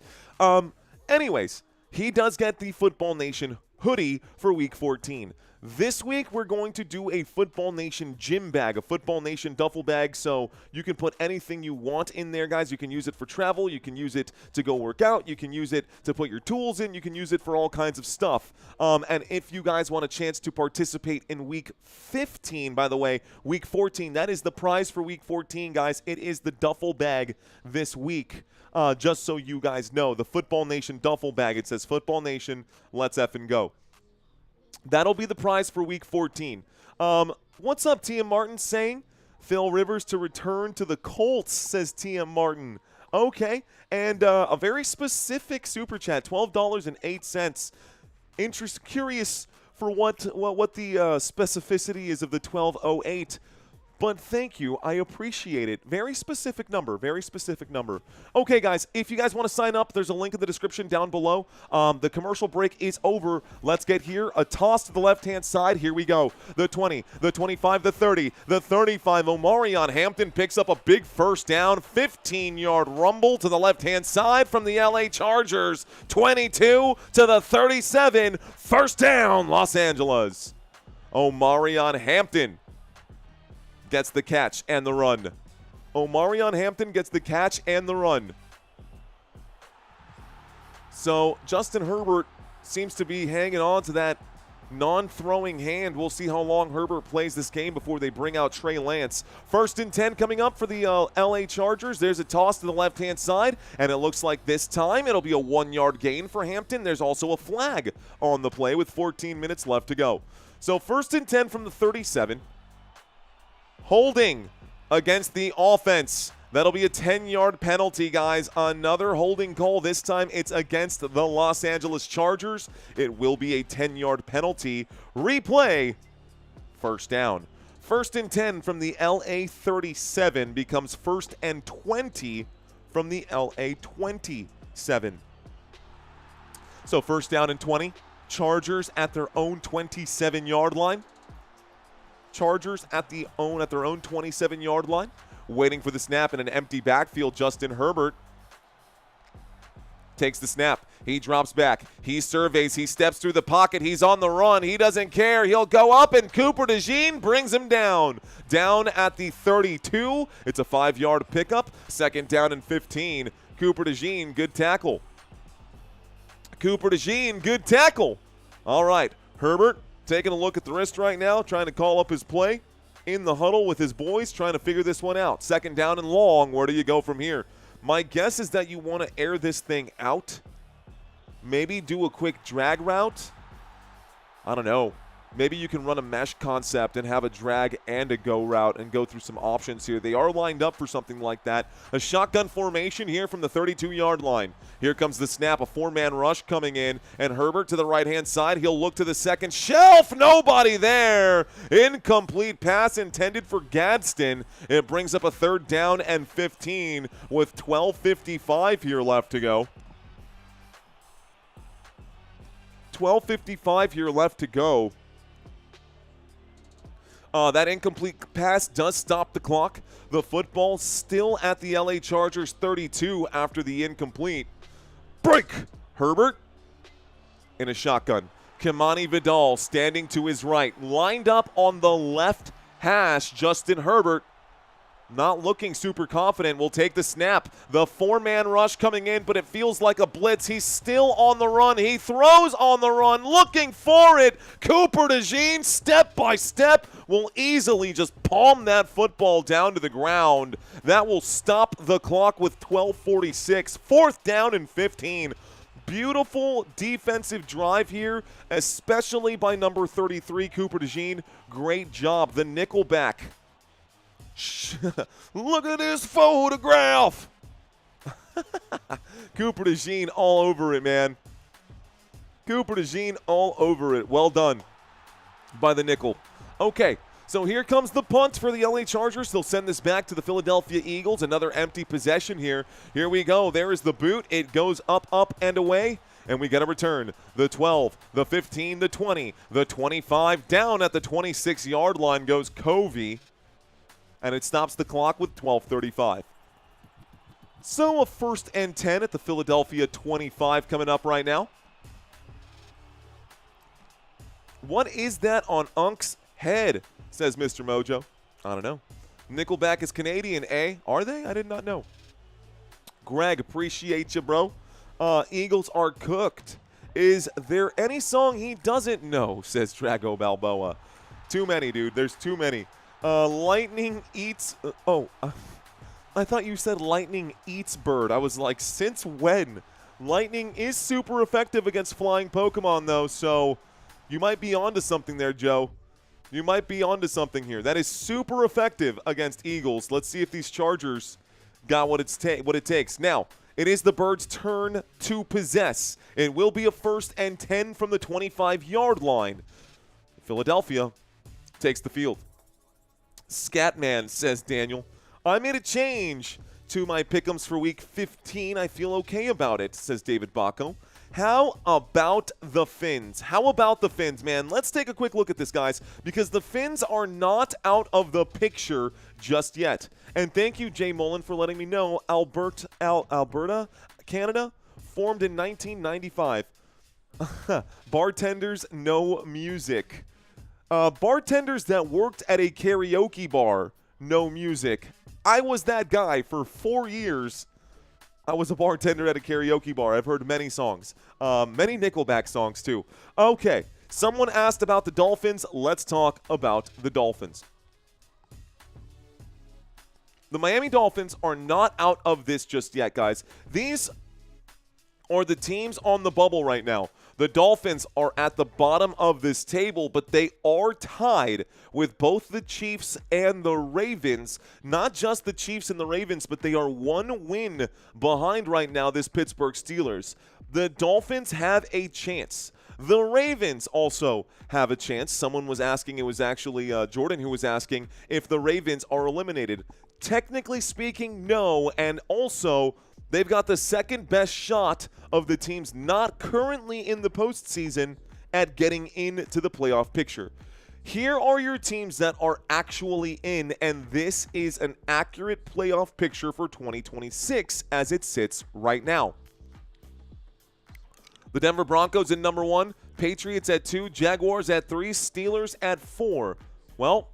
Anyways, he does get the Football Nation hoodie for Week 14. This week, we're going to do a Football Nation gym bag, a Football Nation duffel bag, so you can put anything you want in there, guys. You can use it for travel. You can use it to go work out. You can use it to put your tools in. You can use it for all kinds of stuff. And if you guys want a chance to participate in Week 15, by the way, Week 14, that is the prize for Week 14, guys. It is the duffel bag this week. Just so you guys know, the Football Nation duffel bag. It says Football Nation, let's effing go. That'll be the prize for Week 14. What's up, TM Martin saying? Phil Rivers to return to the Colts, says TM Martin. Okay, and a very specific super chat, $12.08. Curious for what the specificity is of the 1208. But thank you. I appreciate it. Very specific number. Very specific number. Okay, guys, if you guys want to sign up, there's a link in the description down below. The commercial break is over. Let's get here. A toss to the left-hand side. Here we go. The 20, the 25, the 30, the 35. Omarion Hampton picks up a big first down. 15-yard rumble to the left-hand side from the LA Chargers. 22 to the 37. First down, Los Angeles. Omarion Hampton gets the catch and the run. Omarion Hampton gets the catch and the run. So Justin Herbert seems to be hanging on to that non-throwing hand. We'll see how long Herbert plays this game before they bring out Trey Lance. 1st and 10 coming up for the LA Chargers. There's a toss to the left-hand side, and it looks like this time it'll be a 1-yard gain for Hampton. There's also a flag on the play with 14 minutes left to go. So 1st and 10 from the 37. Holding against the offense. That'll be a 10-yard penalty, guys. Another holding call. This time it's against the Los Angeles Chargers. It will be a 10-yard penalty. Replay. First down. 1st and 10 from the LA 37 becomes 1st and 20 from the LA 27. So 1st down and 20. Chargers at their own 27-yard line. Chargers at their own 27-yard line. Waiting for the snap in an empty backfield. Justin Herbert takes the snap. He drops back. He surveys. He steps through the pocket. He's on the run. He doesn't care. He'll go up, and Cooper DeJean brings him down. Down at the 32. It's a 5-yard pickup. 2nd down and 15. Cooper DeJean, good tackle. Cooper DeJean, good tackle. All right, Herbert taking a look at the wrist right now, trying to call up his play in the huddle with his boys, trying to figure this one out. 2nd down and long. Where do you go from here? My guess is that you want to air this thing out. Maybe do a quick drag route. I don't know. Maybe you can run a mesh concept and have a drag and a go route and go through some options here. They are lined up for something like that. A shotgun formation here from the 32-yard line. Here comes the snap, a 4-man rush coming in, and Herbert to the right-hand side. He'll look to the second shelf. Nobody there. Incomplete pass intended for Gadsden. It brings up a 3rd down and 15 with 12:55 here left to go. 12:55 here left to go. That incomplete pass does stop the clock. The football still at the LA Chargers 32 after the incomplete. Break! Herbert in a shotgun. Kimani Vidal standing to his right. Lined up on the left hash. Justin Herbert not looking super confident. Will take the snap. The 4-man rush coming in, but it feels like a blitz. He's still on the run. He throws on the run, looking for it. Cooper DeJean, step by step, will easily just palm that football down to the ground. That will stop the clock with 12:46. 4th down and 15. Beautiful defensive drive here, especially by number 33, Cooper DeJean. Great job. The nickelback. Look at this photograph. Cooper DeJean all over it, man. Cooper DeJean all over it. Well done by the nickel. Okay, so here comes the punt for the LA Chargers. They'll send this back to the Philadelphia Eagles. Another empty possession here. Here we go. There is the boot. It goes up, up, and away. And we get a return. The 12, the 15, the 20, the 25. Down at the 26-yard line goes Covey. And it stops the clock with 12:35. So a 1st and 10 at the Philadelphia 25 coming up right now. What is that on Unk's head, says Mr. Mojo. I don't know. Nickelback is Canadian, eh? Are they? I did not know. Greg, appreciate you, bro. Eagles are cooked. Is there any song he doesn't know, says Drago Balboa. Too many, dude. There's too many. Lightning eats. I thought you said lightning eats bird. I was like, since when? Lightning is super effective against flying Pokemon, though, so you might be onto something there, Joe. You might be onto something here. That is super effective against Eagles. Let's see if these Chargers got what it takes. Now, it is the Birds' turn to possess. It will be a 1st and 10 from the 25-yard line. Philadelphia takes the field. Scatman, says Daniel, I made a change to my pick'ems for week 15. I feel okay about it, says David Bacco. How about the Fins? How about the Fins, man? Let's take a quick look at this, guys, because the Fins are not out of the picture just yet. And thank you, Jay Mullen, for letting me know Alberta, Canada, formed in 1995. Bartenders, no music. Bartenders that worked at a karaoke bar, no music. I was that guy for 4 years. I was a bartender at a karaoke bar. I've heard many songs, many Nickelback songs too. Okay, someone asked about the Dolphins. Let's talk about the Dolphins. The Miami Dolphins are not out of this just yet, guys. These are the teams on the bubble right now. The Dolphins are at the bottom of this table, but they are tied with both the Chiefs and the Ravens. Not just the Chiefs and the Ravens, but they are 1 win behind right now this Pittsburgh Steelers. The Dolphins have a chance. The Ravens also have a chance. Someone was asking, it was actually Jordan who was asking if the Ravens are eliminated. Technically speaking, no, and also they've got the second best shot of the teams not currently in the postseason at getting into the playoff picture. Here are your teams that are actually in, and this is an accurate playoff picture for 2026 as it sits right now. The Denver Broncos in number 1, Patriots at 2, Jaguars at 3, Steelers at 4. Well,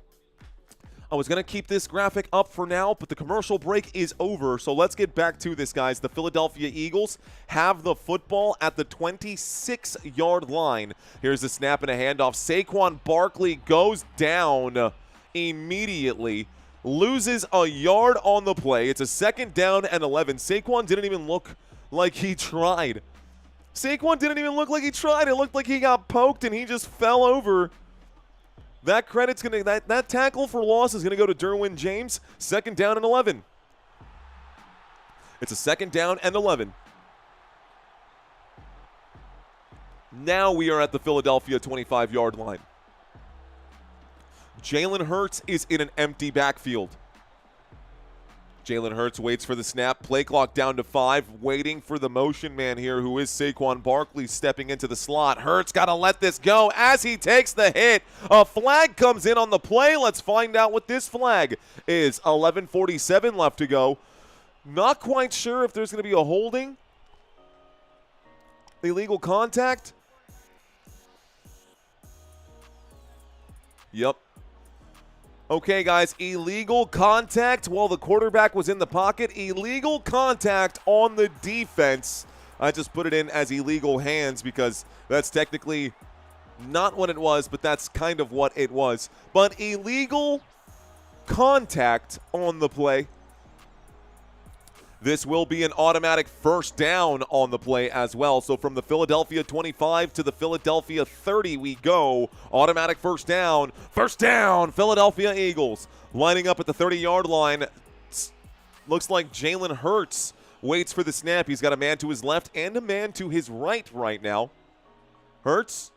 I was going to keep this graphic up for now, but the commercial break is over, so let's get back to this, guys. The Philadelphia Eagles have the football at the 26-yard line. Here's the snap and a handoff. Saquon Barkley goes down immediately, loses a yard on the play. It's a 2nd down and 11. Saquon didn't even look like he tried. It looked like he got poked and he just fell over. That credit's going to that tackle for loss is going to go to Derwin James. 2nd down and 11. It's a 2nd down and 11. Now we are at the Philadelphia 25-yard line. Jalen Hurts is in an empty backfield. Jalen Hurts waits for the snap. Play clock down to 5. Waiting for the motion man here, who is Saquon Barkley, stepping into the slot. Hurts got to let this go as he takes the hit. A flag comes in on the play. Let's find out what this flag is. 11:47 left to go. Not quite sure if there's going to be a holding. Illegal contact. Yep. Okay, guys, illegal contact while the quarterback was in the pocket. Illegal contact on the defense. I just put it in as illegal hands because that's technically not what it was, but that's kind of what it was. But illegal contact on the play. This will be an automatic 1st down on the play as well. So from the Philadelphia 25 to the Philadelphia 30 we go. Automatic 1st down. 1st down, Philadelphia Eagles. Lining up at the 30-yard line. Looks like Jalen Hurts waits for the snap. He's got a man to his left and a man to his right now. Hurts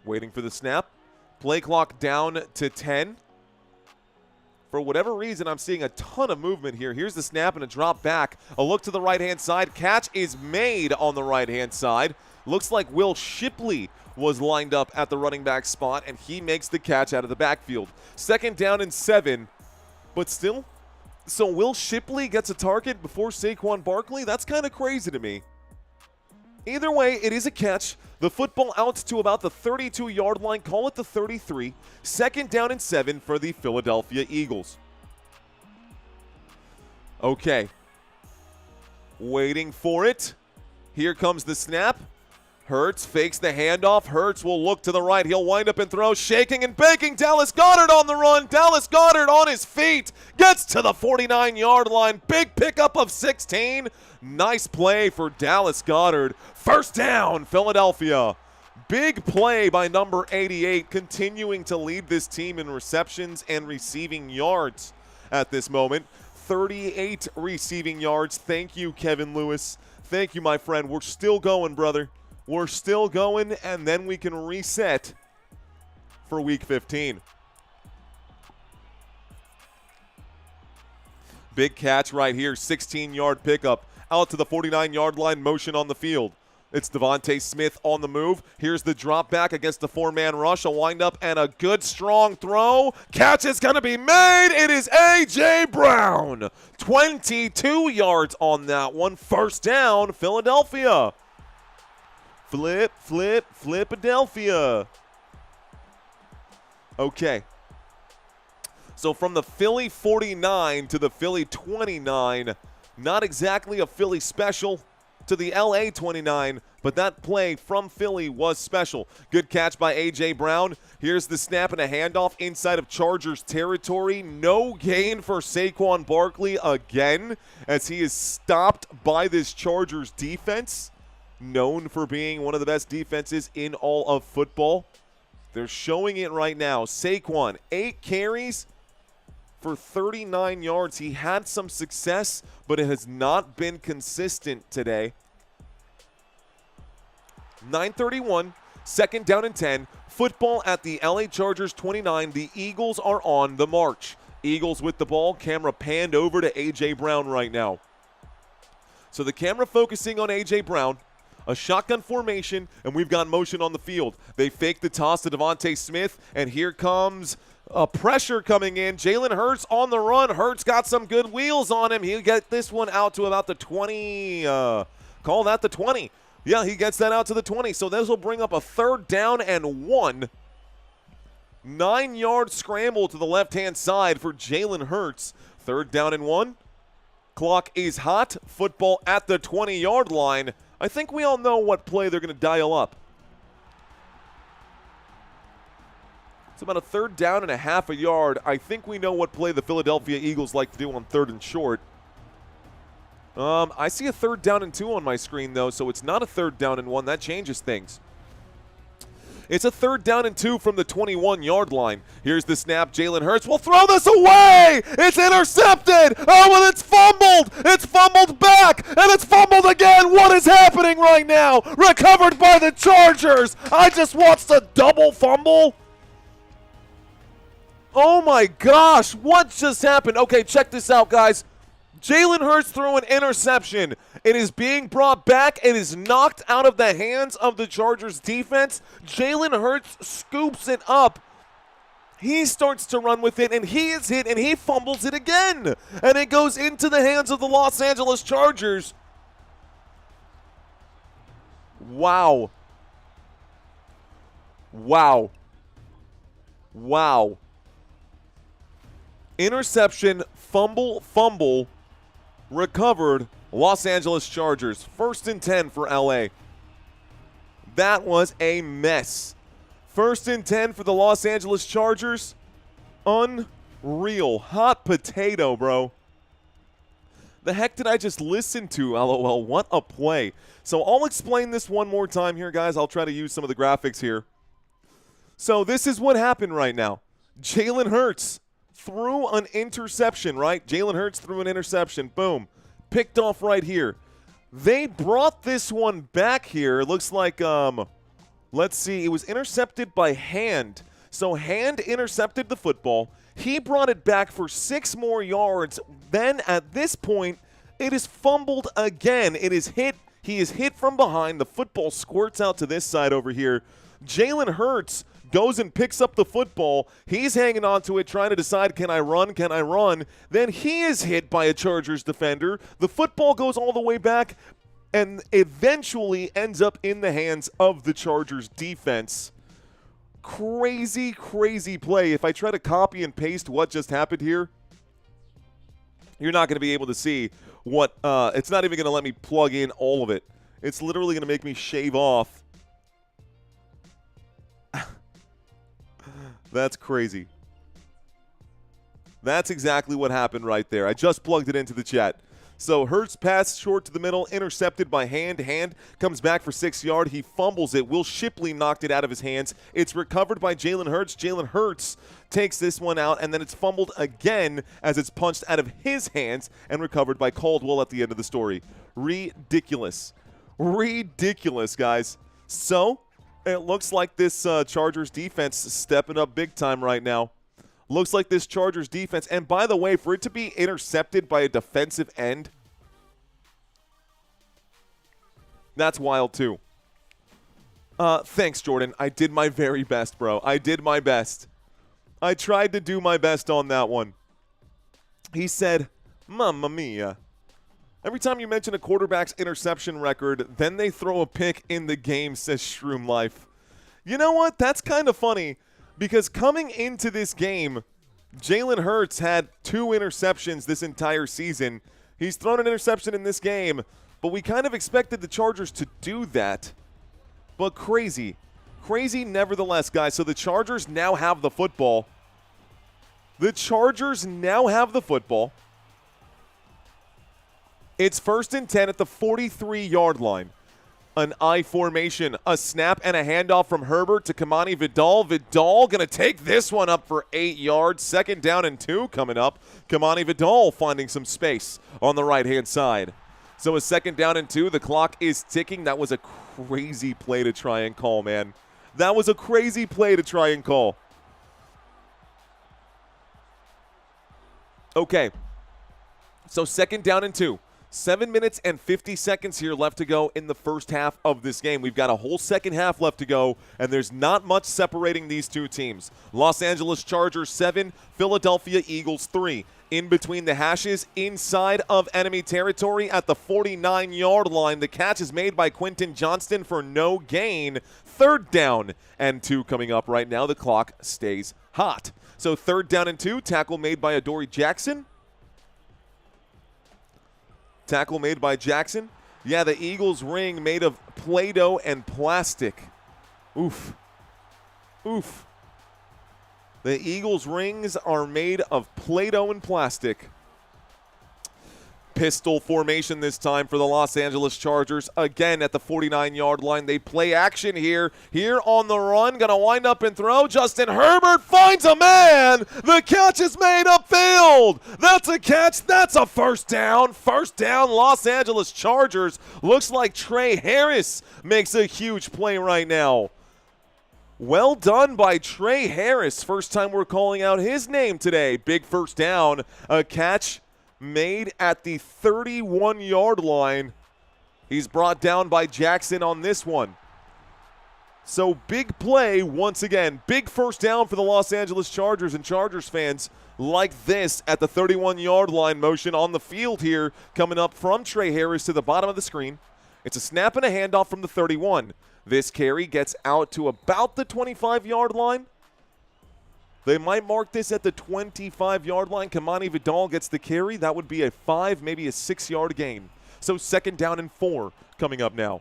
waiting for the snap. Play clock down to 10. For whatever reason, I'm seeing a ton of movement here. Here's the snap and a drop back. A look to the right-hand side. Catch is made on the right-hand side. Looks like Will Shipley was lined up at the running back spot, and he makes the catch out of the backfield. 2nd down and 7, but still. So Will Shipley gets a target before Saquon Barkley? That's kind of crazy to me. Either way, it is a catch. The football out to about the 32-yard line. Call it the 33. 2nd down and 7 for the Philadelphia Eagles. Okay. Waiting for it. Here comes the snap. Hurts fakes the handoff. Hurts will look to the right. He'll wind up and throw, shaking and baking. Dallas Goedert on the run. Dallas Goedert on his feet. Gets to the 49-yard line. Big pickup of 16. Nice play for Dallas Goedert. 1st down, Philadelphia. Big play by number 88, continuing to lead this team in receptions and receiving yards at this moment. 38 receiving yards. Thank you, Kevin Lewis. Thank you, my friend. We're still going, brother. We're still going, and then we can reset for Week 15. Big catch right here, 16-yard pickup. Out to the 49-yard line, motion on the field. It's Devontae Smith on the move. Here's the drop back against the four-man rush. A windup and a good, strong throw. Catch is going to be made. It is A.J. Brown. 22 yards on that one. First down, Philadelphia. Flip, flip, Philadelphia. Okay. So from the Philly 49 to the Philly 29, not exactly a Philly special to the LA 29, but that play from Philly was special. Good catch by A.J. Brown. Here's the snap and a handoff inside of Chargers territory. No gain for Saquon Barkley again, as he is stopped by this Chargers defense, known for being one of the best defenses in all of football. They're showing it right now. Saquon, 8 carries for 39 yards. He had some success, but it has not been consistent today. 9:31, second down and 10. Football at the LA Chargers 29. The Eagles are on the march. Eagles with the ball. Camera panned over to A.J. Brown right now. So the camera focusing on A.J. Brown. A shotgun formation, and we've got motion on the field. They fake the toss to Devontae Smith, and here comes a pressure coming in. Jalen Hurts on the run. Hurts got some good wheels on him. He'll get this one out to about the 20. Call that the 20. Yeah, he gets that out to the 20. So this will bring up a third down and 1. 9-yard scramble to the left-hand side for Jalen Hurts. Third down and 1. Clock is hot. Football at the 20-yard line. I think we all know what play they're going to dial up. It's about a third down and a half a yard. I think we know what play the Philadelphia Eagles like to do on third and short. I see a third down and 2 on my screen, though, so it's not a third down and 1. That changes things. It's a third down and 2 from the 21-yard line. Here's the snap. Jalen Hurts will throw this away. It's intercepted. Oh, and it's fumbled. It's fumbled back, and it's fumbled again. What is happening right now? Recovered by the Chargers. I just watched a double fumble. Oh, my gosh. What just happened? Okay, check this out, guys. Jalen Hurts threw an interception. It is being brought back. It is knocked out of the hands of the Chargers defense. Jalen Hurts scoops it up. He starts to run with it, and he is hit, and he fumbles it again. And it goes into the hands of the Los Angeles Chargers. Wow. Wow. Wow. Interception, fumble. Recovered, Los Angeles Chargers. 1st and 10 for LA. That was a mess. 1st and 10 for the Los Angeles Chargers. Unreal. Hot potato, bro. The heck did I just listen to? LOL, what a play. So I'll explain this one more time here, guys. I'll try to use some of the graphics here. So this is what happened right now. Jalen Hurts threw an interception, right? Jalen Hurts threw an interception. Boom. Picked off right here. They brought this one back here. It looks like, let's see. It was intercepted by Hand. So Hand intercepted the football. He brought it back for 6 more yards. Then at this point, it is fumbled again. It is hit. He is hit from behind. The football squirts out to this side over here. Jalen Hurts goes and picks up the football. He's hanging on to it, trying to decide, can I run? Can I run? Then he is hit by a Chargers defender. The football goes all the way back and eventually ends up in the hands of the Chargers defense. Crazy, crazy play. If I try to copy and paste what just happened here, you're not going to be able to see what, it's not even going to let me plug in all of it. It's literally going to make me shave off. That's crazy. That's exactly what happened right there. I just plugged it into the chat. So Hurts pass short to the middle, intercepted by Hand, comes back for 6 yards. He fumbles it. Will Shipley knocked it out of his hands. It's recovered by Jalen Hurts. Jalen Hurts takes this one out, and then it's fumbled again as it's punched out of his hands and recovered by Caldwell at the end of the story. Ridiculous. Ridiculous, guys. So it looks like this Chargers defense is stepping up big time right now. Looks like this Chargers defense, and by the way, for it to be intercepted by a defensive end, that's wild too. Thanks, Jordan. I did my very best, bro. I did my best. I tried to do my best on that one. He said, Mamma mia. Every time you mention a quarterback's interception record, then they throw a pick in the game, says Shroom Life. You know what? That's kind of funny. Because coming into this game, Jalen Hurts had 2 interceptions this entire season. He's thrown an interception in this game, but we kind of expected the Chargers to do that. But crazy. Crazy nevertheless, guys. So the Chargers now have the football. The Chargers now have the football. It's 1st and 10 at the 43-yard line. An I formation, a snap and a handoff from Herbert to Kamani Vidal. Vidal going to take this one up for 8 yards. 2nd down and 2 coming up. Kamani Vidal finding some space on the right-hand side. So a 2nd down and 2. The clock is ticking. That was a crazy play to try and call, man. That was a crazy play to try and call. Okay. So 2nd down and 2. 7 minutes and 50 seconds here left to go in the first half of this game. We've got a whole second half left to go, and there's not much separating these two teams. Los Angeles Chargers 7, Philadelphia Eagles 3. In between the hashes, inside of enemy territory at the 49-yard line. The catch is made by Quentin Johnston for no gain. 3rd down and 2 coming up right now. The clock stays hot. So 3rd down and 2, tackle made by Adoree Jackson. Tackle made by Jackson. Yeah, the Eagles ring made of Play-Doh and plastic. Oof. Oof. The Eagles rings are made of Play-Doh and plastic. Pistol formation this time for the Los Angeles Chargers. Again at the 49-yard line. They play action here. Here on the run. Going to wind up and throw. Justin Herbert finds a man. The catch is made upfield. That's a catch. That's a 1st down. 1st down, Los Angeles Chargers. Looks like Trey Harris makes a huge play right now. Well done by Trey Harris. First time we're calling out his name today. Big 1st down. A catch made at the 31-yard line. He's brought down by Jackson on this one. So big play once again. Big 1st down for the Los Angeles Chargers, and Chargers fans like this at the 31-yard line. Motion on the field here coming up from Trey Harris to the bottom of the screen. It's a snap and a handoff from the 31. This carry gets out to about the 25-yard line. They might mark this at the 25-yard line. Kamani Vidal gets the carry. That would be a 5, maybe a 6-yard gain. So 2nd down and 4 coming up now.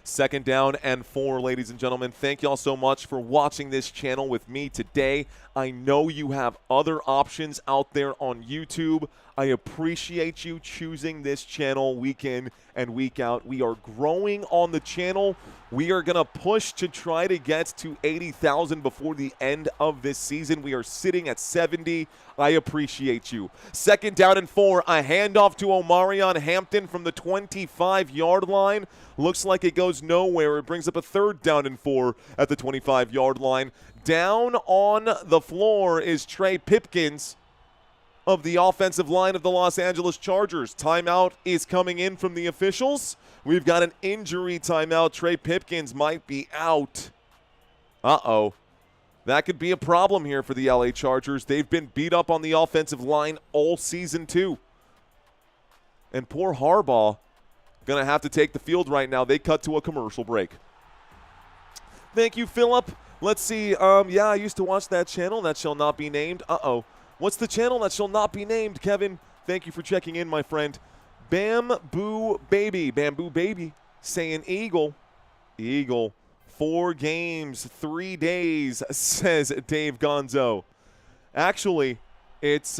2nd down and 4, ladies and gentlemen. Thank y'all so much for watching this channel with me today. I know you have other options out there on YouTube. I appreciate you choosing this channel week in and week out. We are growing on the channel. We are going to push to try to get to 80,000 before the end of this season. We are sitting at 70. I appreciate you. 2nd down and 4, a handoff to Omarion Hampton from the 25-yard line. Looks like it goes nowhere. It brings up a 3rd down and 4 at the 25-yard line. Down on the floor is Trey Pipkins of the offensive line of the Los Angeles Chargers. Timeout is coming in from the officials. We've got an injury timeout. Trey Pipkins might be out. Uh-oh. That could be a problem here for the LA Chargers. They've been beat up on the offensive line all season too. And poor Harbaugh going to have to take the field right now. They cut to a commercial break. Thank you, Philip. Let's see. Yeah, I used to watch that channel. That shall not be named. Uh-oh. What's the channel that shall not be named, Kevin? Thank you for checking in, my friend. Bamboo Baby, saying Eagle. Eagle. 4 games, 3 days, says Dave Gonzo. Actually, it's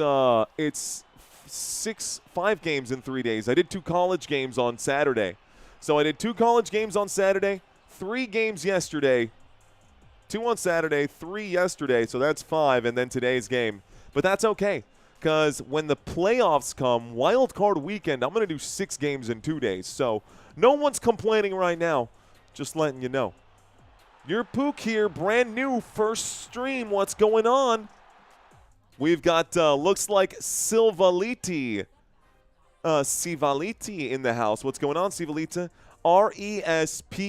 five games in 3 days. I did 2 college games on Saturday. So I did 2 college games on Saturday, 3 games yesterday, 2 on Saturday, 3 yesterday, so that's 5, and then today's game. But that's okay, because when the playoffs come, wild card weekend, I'm going to do 6 games in 2 days. So no one's complaining right now, just letting you know. Your Pook here, brand new first stream. What's going on? We've got, looks like Sivaliti in the house. What's going on, Sivalita? RESPECT.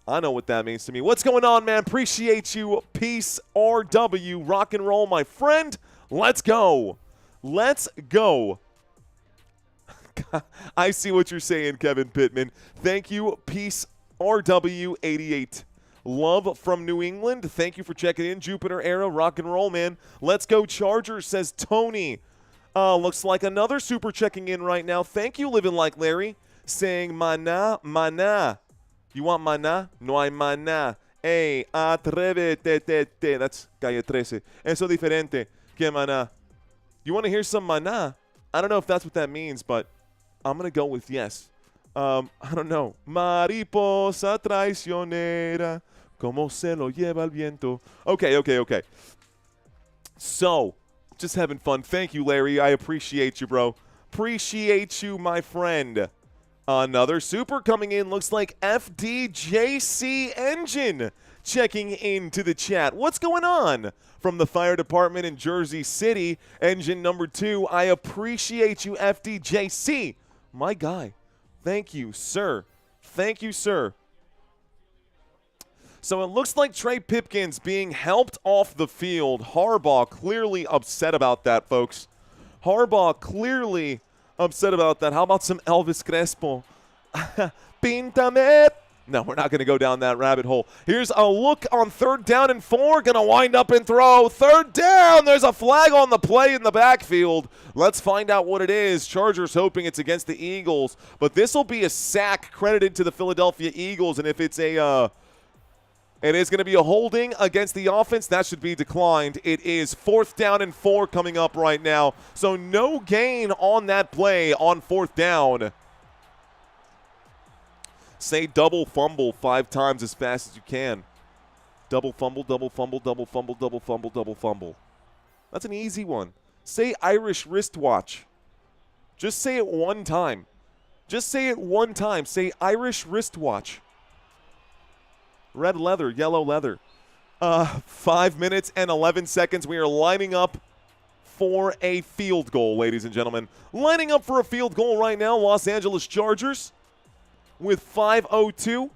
I know what that means to me. What's going on, man? Appreciate you. Peace, RW. Rock and roll, my friend. Let's go. Let's go. I see what you're saying, Kevin Pittman. Thank you. Peace, RW88. Love from New England. Thank you for checking in. Jupiter Era, rock and roll, man. Let's go Chargers, says Tony. Looks like another super checking in right now. Thank you, Living Like Larry, saying mana, mana. You want mana? No hay mana. Hey, atrévete. That's Calle 13. Eso diferente que mana. You want to hear some mana? I don't know if that's what that means, but I'm going to go with yes. I don't know. Mariposa traicionera, como se lo lleva el viento. Okay. So, just having fun. Thank you, Larry. I appreciate you, bro. Appreciate you, my friend. Another super coming in. Looks like FDJC Engine checking into the chat. What's going on? From the fire department in Jersey City, engine number 2. I appreciate you, FDJC. My guy. Thank you, sir. Thank you, sir. So it looks like Trey Pipkins being helped off the field. Harbaugh clearly upset about that, folks. Harbaugh clearly upset about that. How about some Elvis Crespo? Píntame. No, we're not going to go down that rabbit hole. Here's a look on 3rd down and 4. Going to wind up and throw. 3rd down. There's a flag on the play in the backfield. Let's find out what it is. Chargers hoping it's against the Eagles. But this will be a sack credited to the Philadelphia Eagles. And if it's it is going to be a holding against the offense, that should be declined. It is 4th down and 4 coming up right now. So no gain on that play on 4th down. Say double fumble 5 times as fast as you can. Double fumble, double fumble, double fumble, double fumble, double fumble. That's an easy one. Say Irish wristwatch. Just say it one time. Just say it one time. Say Irish wristwatch. Red leather, yellow leather. 5 minutes and 11 seconds. We are lining up for a field goal, ladies and gentlemen. Lining up for a field goal right now, Los Angeles Chargers with 5:02.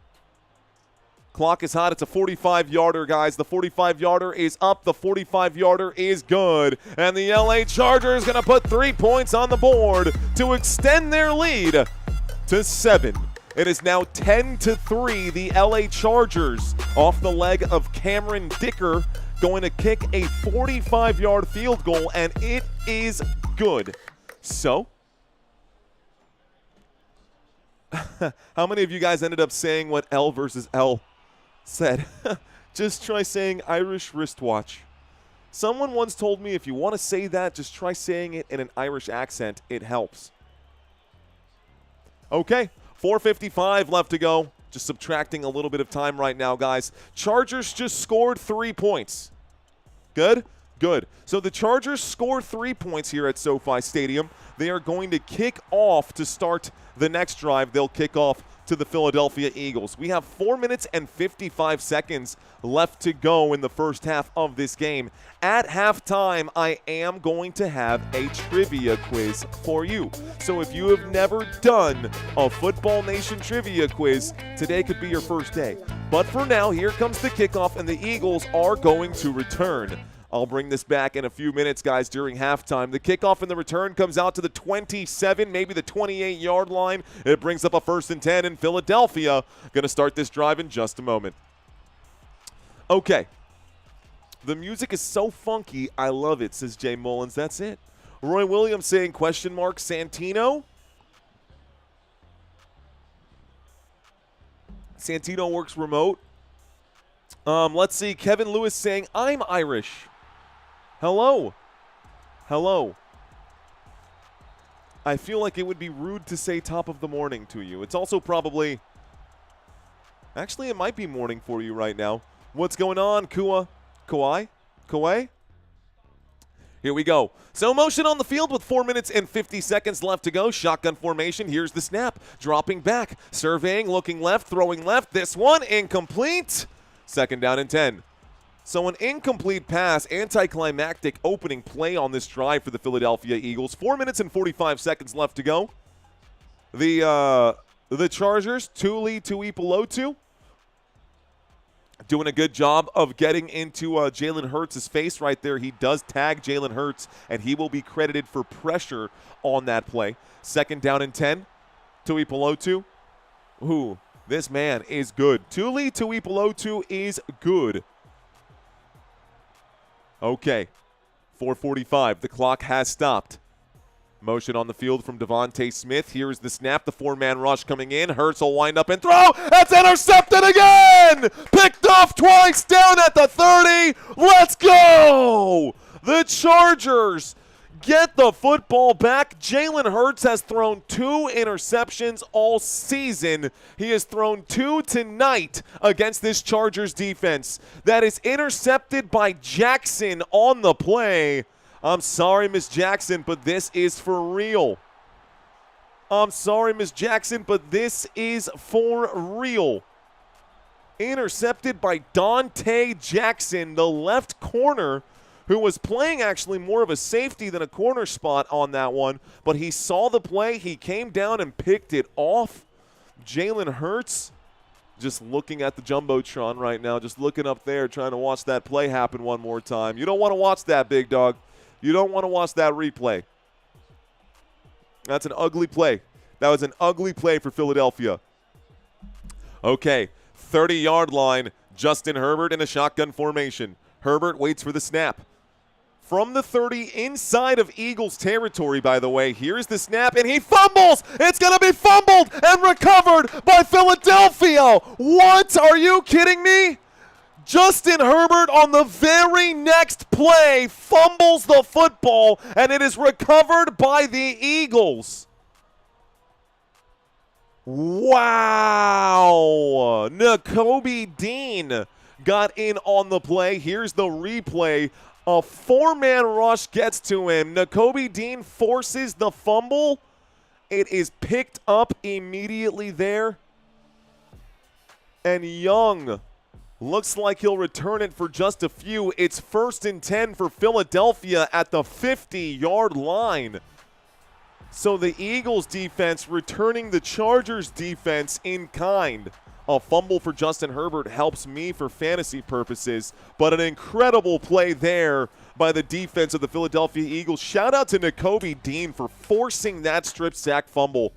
Clock is hot. It's a 45-yarder, guys. The 45-yarder is up. The 45-yarder is good. And the LA Chargers going to put 3 points on the board to extend their lead to 7. It is now 10-3. The LA Chargers, off the leg of Cameron Dicker, going to kick a 45-yard field goal, and it is good. So, how many of you guys ended up saying what L versus L said? Just try saying Irish wristwatch. Someone once told me if you want to say that, just try saying it in an Irish accent. It helps. Okay. 4:55 left to go. Just subtracting a little bit of time right now, guys. Chargers just scored 3 points. Good? Good. So the Chargers score 3 points here at SoFi Stadium. They are going to kick off to start the next drive. They'll kick off to the Philadelphia Eagles. We have 4 minutes and 55 seconds left to go in the first half of this game. At halftime, I am going to have a trivia quiz for you. So if you have never done a Football Nation trivia quiz, today could be your first day. But for now, here comes the kickoff, and the Eagles are going to return. I'll bring this back in a few minutes, guys, during halftime. The kickoff and the return comes out to the 27, maybe the 28-yard line. It brings up a 1st and 10 in Philadelphia. Going to start this drive in just a moment. Okay. The music is so funky, I love it, says Jay Mullins. That's it. Roy Williams saying question mark Santino. Santino works remote. Let's see. Kevin Lewis saying, I'm Irish. Hello. Hello. I feel like it would be rude to say top of the morning to you. It's also probably, actually it might be morning for you right now. What's going on, Kawhi? Here we go. So motion on the field with 4 minutes and 50 seconds left to go. Shotgun formation. Here's the snap. Dropping back. Surveying. Looking left. Throwing left. This one incomplete. 2nd down and 10. So an incomplete pass. Anticlimactic opening play on this drive for the Philadelphia Eagles. 4 minutes and 45 seconds left to go. The Chargers, Tuli Tuipulotu, doing a good job of getting into Jalen Hurts' face right there. He does tag Jalen Hurts, and he will be credited for pressure on that play. 2nd down and 10. Tuipulotu. Ooh, this man is good. Tuli Tuipulotu is good. Okay, 4:45. The clock has stopped. Motion on the field from Devontae Smith. Here is the snap. The 4-man rush coming in. Hurts will wind up and throw. That's intercepted again. Picked off twice down at the 30. Let's go. The Chargers get the football back. Jalen Hurts has thrown 2 interceptions all season. He has thrown 2 tonight against this Chargers defense. That is intercepted by Jackson on the play. I'm sorry, Miss Jackson, but this is for real. I'm sorry, Miss Jackson, but this is for real. Intercepted by Dante Jackson, the left corner, who was playing actually more of a safety than a corner spot on that one. But he saw the play. He came down and picked it off. Jalen Hurts just looking at the Jumbotron right now, just looking up there, trying to watch that play happen one more time. You don't want to watch that, big dog. You don't want to watch that replay. That's an ugly play. That was an ugly play for Philadelphia. Okay, 30-yard line. Justin Herbert in a shotgun formation. Herbert waits for the snap. From the 30 inside of Eagles territory, by the way. Here's the snap, and he fumbles. It's going to be fumbled and recovered by Philadelphia. What? Are you kidding me? Justin Herbert on the very next play fumbles the football, and it is recovered by the Eagles. Wow. Nakobe Dean got in on the play. Here's the replay. A 4-man rush gets to him. Nakobe Dean forces the fumble. It is picked up immediately there. And Young looks like he'll return it for just a few. It's 1st and 10 for Philadelphia at the 50-yard line. So the Eagles defense returning the Chargers defense in kind. A fumble for Justin Herbert helps me for fantasy purposes, but an incredible play there by the defense of the Philadelphia Eagles. Shout out to Nakobe Dean for forcing that strip sack fumble.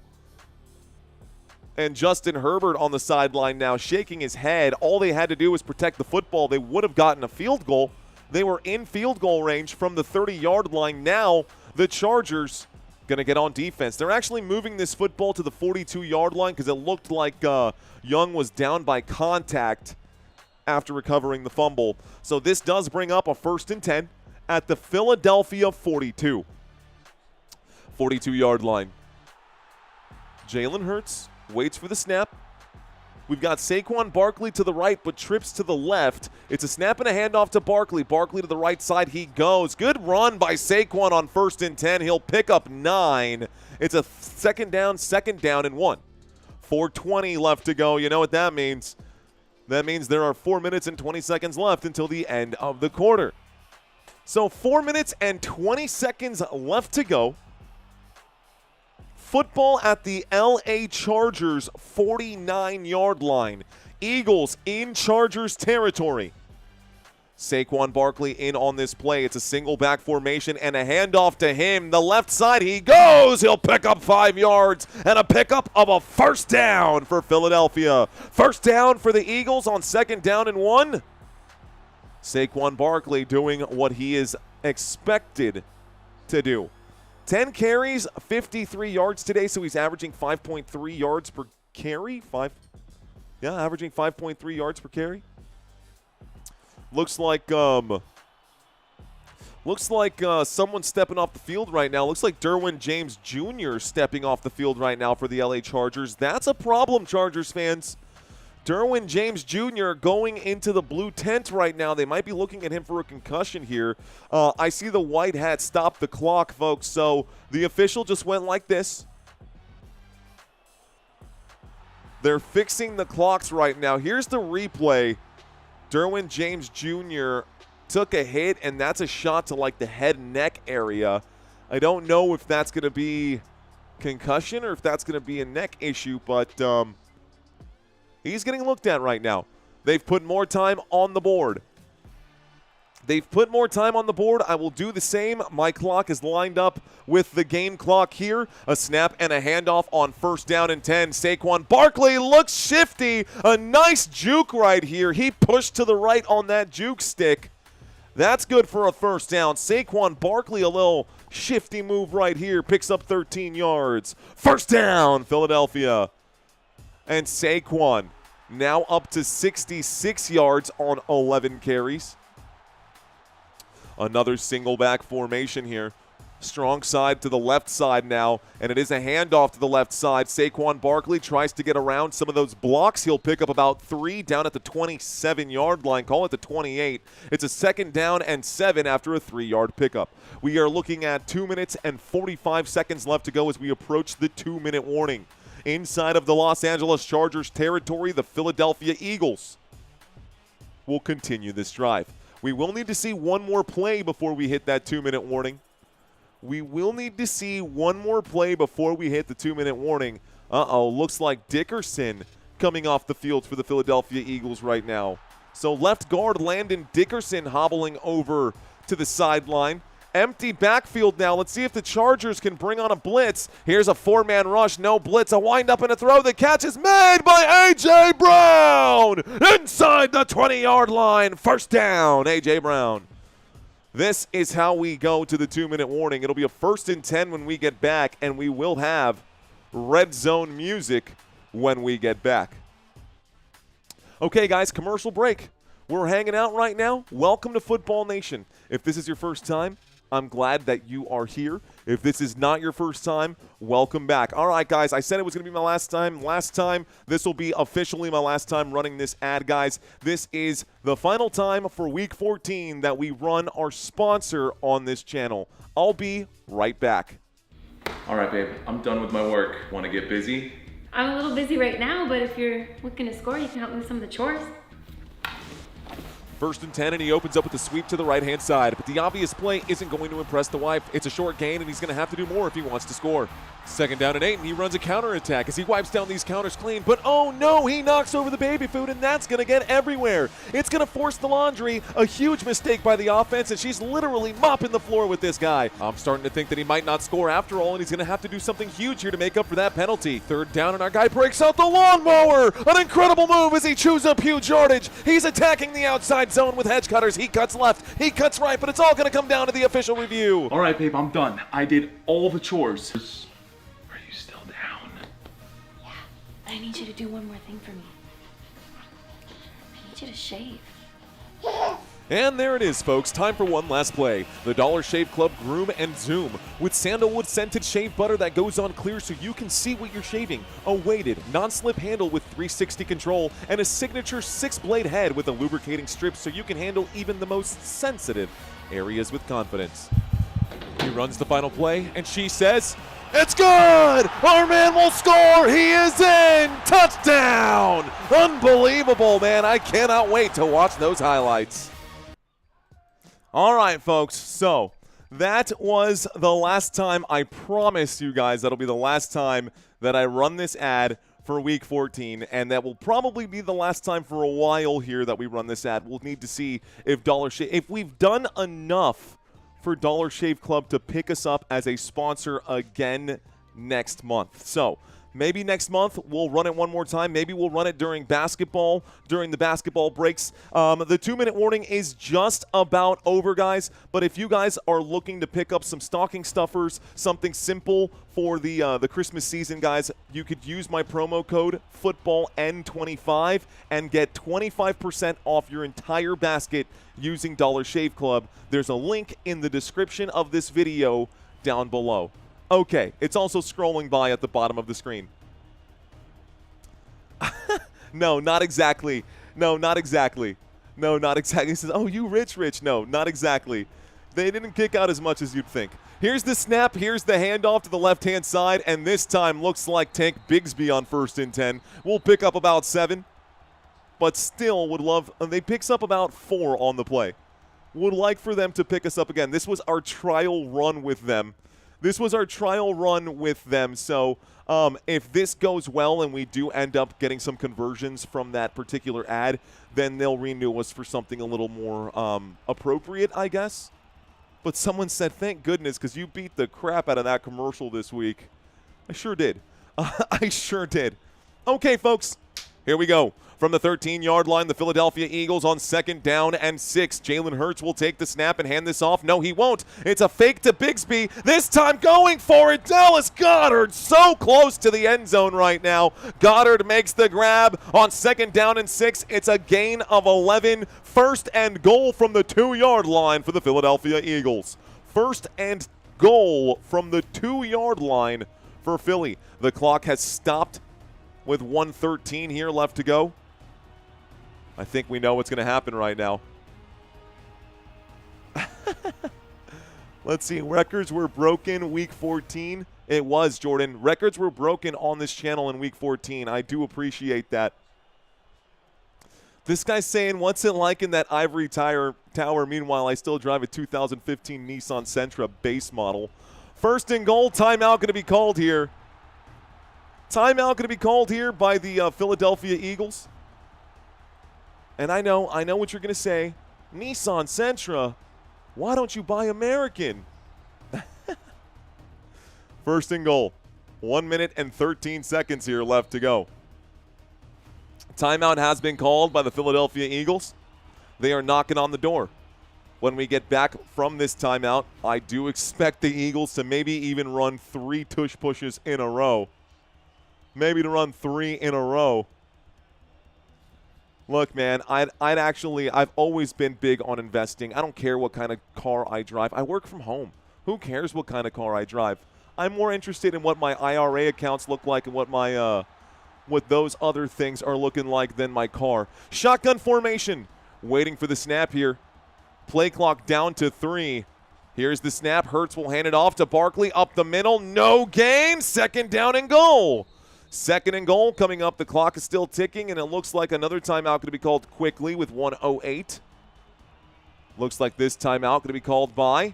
And Justin Herbert on the sideline now shaking his head. All they had to do was protect the football. They would have gotten a field goal. They were in field goal range from the 30-yard line. Now the Chargers going to get on defense. They're actually moving this football to the 42-yard line because it looked like Young was down by contact after recovering the fumble. So this does bring up a 1st and 10 at the Philadelphia 42. 42-yard line. Jalen Hurts waits for the snap. We've got Saquon Barkley to the right, but trips to the left. It's a snap and a handoff to Barkley. Barkley to the right side, he goes. Good run by Saquon on 1st and 10. He'll pick up 9. It's a 2nd down and 1. 4:20 left to go. You know what that means. That means there are 4 minutes and 20 seconds left until the end of the quarter. So 4 minutes and 20 seconds left to go. Football at the LA Chargers 49-yard line. Eagles in Chargers territory. Saquon Barkley in on this play. It's a single back formation and a handoff to him. The left side he goes. He'll pick up 5 yards and a pickup of a 1st down for Philadelphia. 1st down for the Eagles on 2nd down and 1. Saquon Barkley doing what he is expected to do. 10 carries, 53 yards today, so he's averaging 5.3 yards per carry. Averaging 5.3 yards per carry. Looks like Looks like someone's stepping off the field right now. Looks like Derwin James Jr. stepping off the field right now for the LA Chargers. That's a problem, Chargers fans. Derwin James Jr. going into the blue tent right now. They might be looking at him for a concussion here. I see the white hat stop the clock, folks. So the official just went like this. They're fixing the clocks right now. Here's the replay. Derwin James Jr. took a hit, and that's a shot to like the head and neck area. I don't know if that's going to be concussion or if that's going to be a neck issue, but he's getting looked at right now. They've put more time on the board. I will do the same. My clock is lined up with the game clock here. A snap and a handoff on 1st down and 10. Saquon Barkley looks shifty. A nice juke right here. He pushed to the right on that juke stick. That's good for a 1st down. Saquon Barkley, a little shifty move right here. Picks up 13 yards. 1st down, Philadelphia. And Saquon now up to 66 yards on 11 carries. Another single back formation here. Strong side to the left side now, and it is a handoff to the left side. Saquon Barkley tries to get around some of those blocks. He'll pick up about 3 down at the 27-yard line. Call it the 28. It's a 2nd down and 7 after a 3-yard pickup. We are looking at 2 minutes and 45 seconds left to go as we approach the 2-minute warning. Inside of the Los Angeles Chargers territory, the Philadelphia Eagles will continue this drive. We will need to see one more play before we hit that 2-minute warning. Looks like Dickerson coming off the field for the Philadelphia Eagles right now. So left guard Landon Dickerson hobbling over to the sideline. Empty backfield now. Let's see if the Chargers can bring on a blitz. Here's a 4-man rush. No blitz. A wind-up and a throw. The catch is made by A.J. Brown. Inside the 20-yard line. 1st down, A.J. Brown. This is how we go to the 2-minute warning. It'll be a 1st and 10 when we get back, and we will have red zone music when we get back. Okay, guys, commercial break. We're hanging out right now. Welcome to Football Nation. If this is your first time, I'm glad that you are here. If this is not your first time, welcome back. All right, guys, I said it was going to be my last time. This will be officially my last time running this ad, guys. This is the final time for Week 14 that we run our sponsor on this channel. I'll be right back. All right, babe, I'm done with my work. Want to get busy? I'm a little busy right now, but if you're looking to score, you can help me with some of the chores. 1st and 10, and he opens up with a sweep to the right-hand side. But the obvious play isn't going to impress the wife. It's a short gain, and he's going to have to do more if he wants to score. 2nd down and 8, and he runs a counterattack as he wipes down these counters clean. But oh no, he knocks over the baby food, and that's going to get everywhere. It's going to force the laundry. A huge mistake by the offense, and she's literally mopping the floor with this guy. I'm starting to think that he might not score after all, and he's going to have to do something huge here to make up for that penalty. 3rd down, and our guy breaks out the lawnmower. An incredible move as he chews up huge yardage. He's attacking the outside zone with hedge cutters. He cuts left, he cuts right, but it's all going to come down to the official review. All right, babe, I'm done. I did all the chores. Are you still down? Yeah, but I need you to do one more thing for me. I need you to shave. And there it is, folks. Time for one last play. The Dollar Shave Club Groom and Zoom with sandalwood scented shave butter that goes on clear so you can see what you're shaving. A weighted, non-slip handle with 360 control and a signature 6-blade head with a lubricating strip so you can handle even the most sensitive areas with confidence. He runs the final play, and she says, "It's good! Our man will score! He is in! Touchdown!" Unbelievable, man. I cannot wait to watch those highlights. All right, folks, so that was the last time. I promise you guys that'll be the last time that I run this ad for Week 14, and that will probably be the last time for a while here that we run this ad. We'll need to see if we've done enough for Dollar Shave Club to pick us up as a sponsor again next month. So Maybe next month we'll run it one more time. Maybe we'll run it during basketball, during the basketball breaks. The 2-minute warning is just about over, guys. But if you guys are looking to pick up some stocking stuffers, something simple for the Christmas season, guys, you could use my promo code FOOTBALLN25 and get 25% off your entire basket using Dollar Shave Club. There's a link in the description of this video down below. Okay, it's also scrolling by at the bottom of the screen. No, not exactly. No, not exactly. No, not exactly. He says, oh, you rich. No, not exactly. They didn't kick out as much as you'd think. Here's the snap. Here's the handoff to the left-hand side, and this time looks like Tank Bigsby on 1st and 10. We'll pick up about 7, but still would love – they picks up about 4 on the play. Would like for them to pick us up again. This was our trial run with them. So if this goes well and we do end up getting some conversions from that particular ad, then they'll renew us for something a little more appropriate, I guess. But someone said, thank goodness, because you beat the crap out of that commercial this week. I sure did. I sure did. Okay, folks, here we go. From the 13-yard line, the Philadelphia Eagles on 2nd down and 6. Jalen Hurts will take the snap and hand this off. No, he won't. It's a fake to Bigsby. This time going for it. Dallas Goedert so close to the end zone right now. Goddard makes the grab on 2nd down and 6. It's a gain of 11. 1st and goal from the 2-yard line for the Philadelphia Eagles. 1st and goal from the 2-yard line for Philly. The clock has stopped with 1:13 here left to go. I think we know what's going to happen right now. Let's see. Records were broken week 14. It was, Jordan. Records were broken on this channel in week 14. I do appreciate that. This guy's saying, what's it like in that ivory tower? Meanwhile, I still drive a 2015 Nissan Sentra base model. 1st and goal. Timeout going to be called here. Timeout going to be called here by the Philadelphia Eagles. And I know what you're going to say. Nissan Sentra, why don't you buy American? 1st and goal. 1 minute and 13 seconds here left to go. Timeout has been called by the Philadelphia Eagles. They are knocking on the door. When we get back from this timeout, I do expect the Eagles to maybe even run 3 tush pushes in a row. Maybe to run 3 in a row. Look, man, I've always been big on investing. I don't care what kind of car I drive. I work from home. Who cares what kind of car I drive? I'm more interested in what my IRA accounts look like and what my what those other things are looking like than my car. Shotgun formation. Waiting for the snap here. Play clock down to 3. Here's the snap. Hurts will hand it off to Barkley up the middle. No gain. 2nd down and goal. 2nd and goal coming up. The clock is still ticking, and it looks like another timeout going to be called quickly with 1:08. Looks like this timeout going to be called by,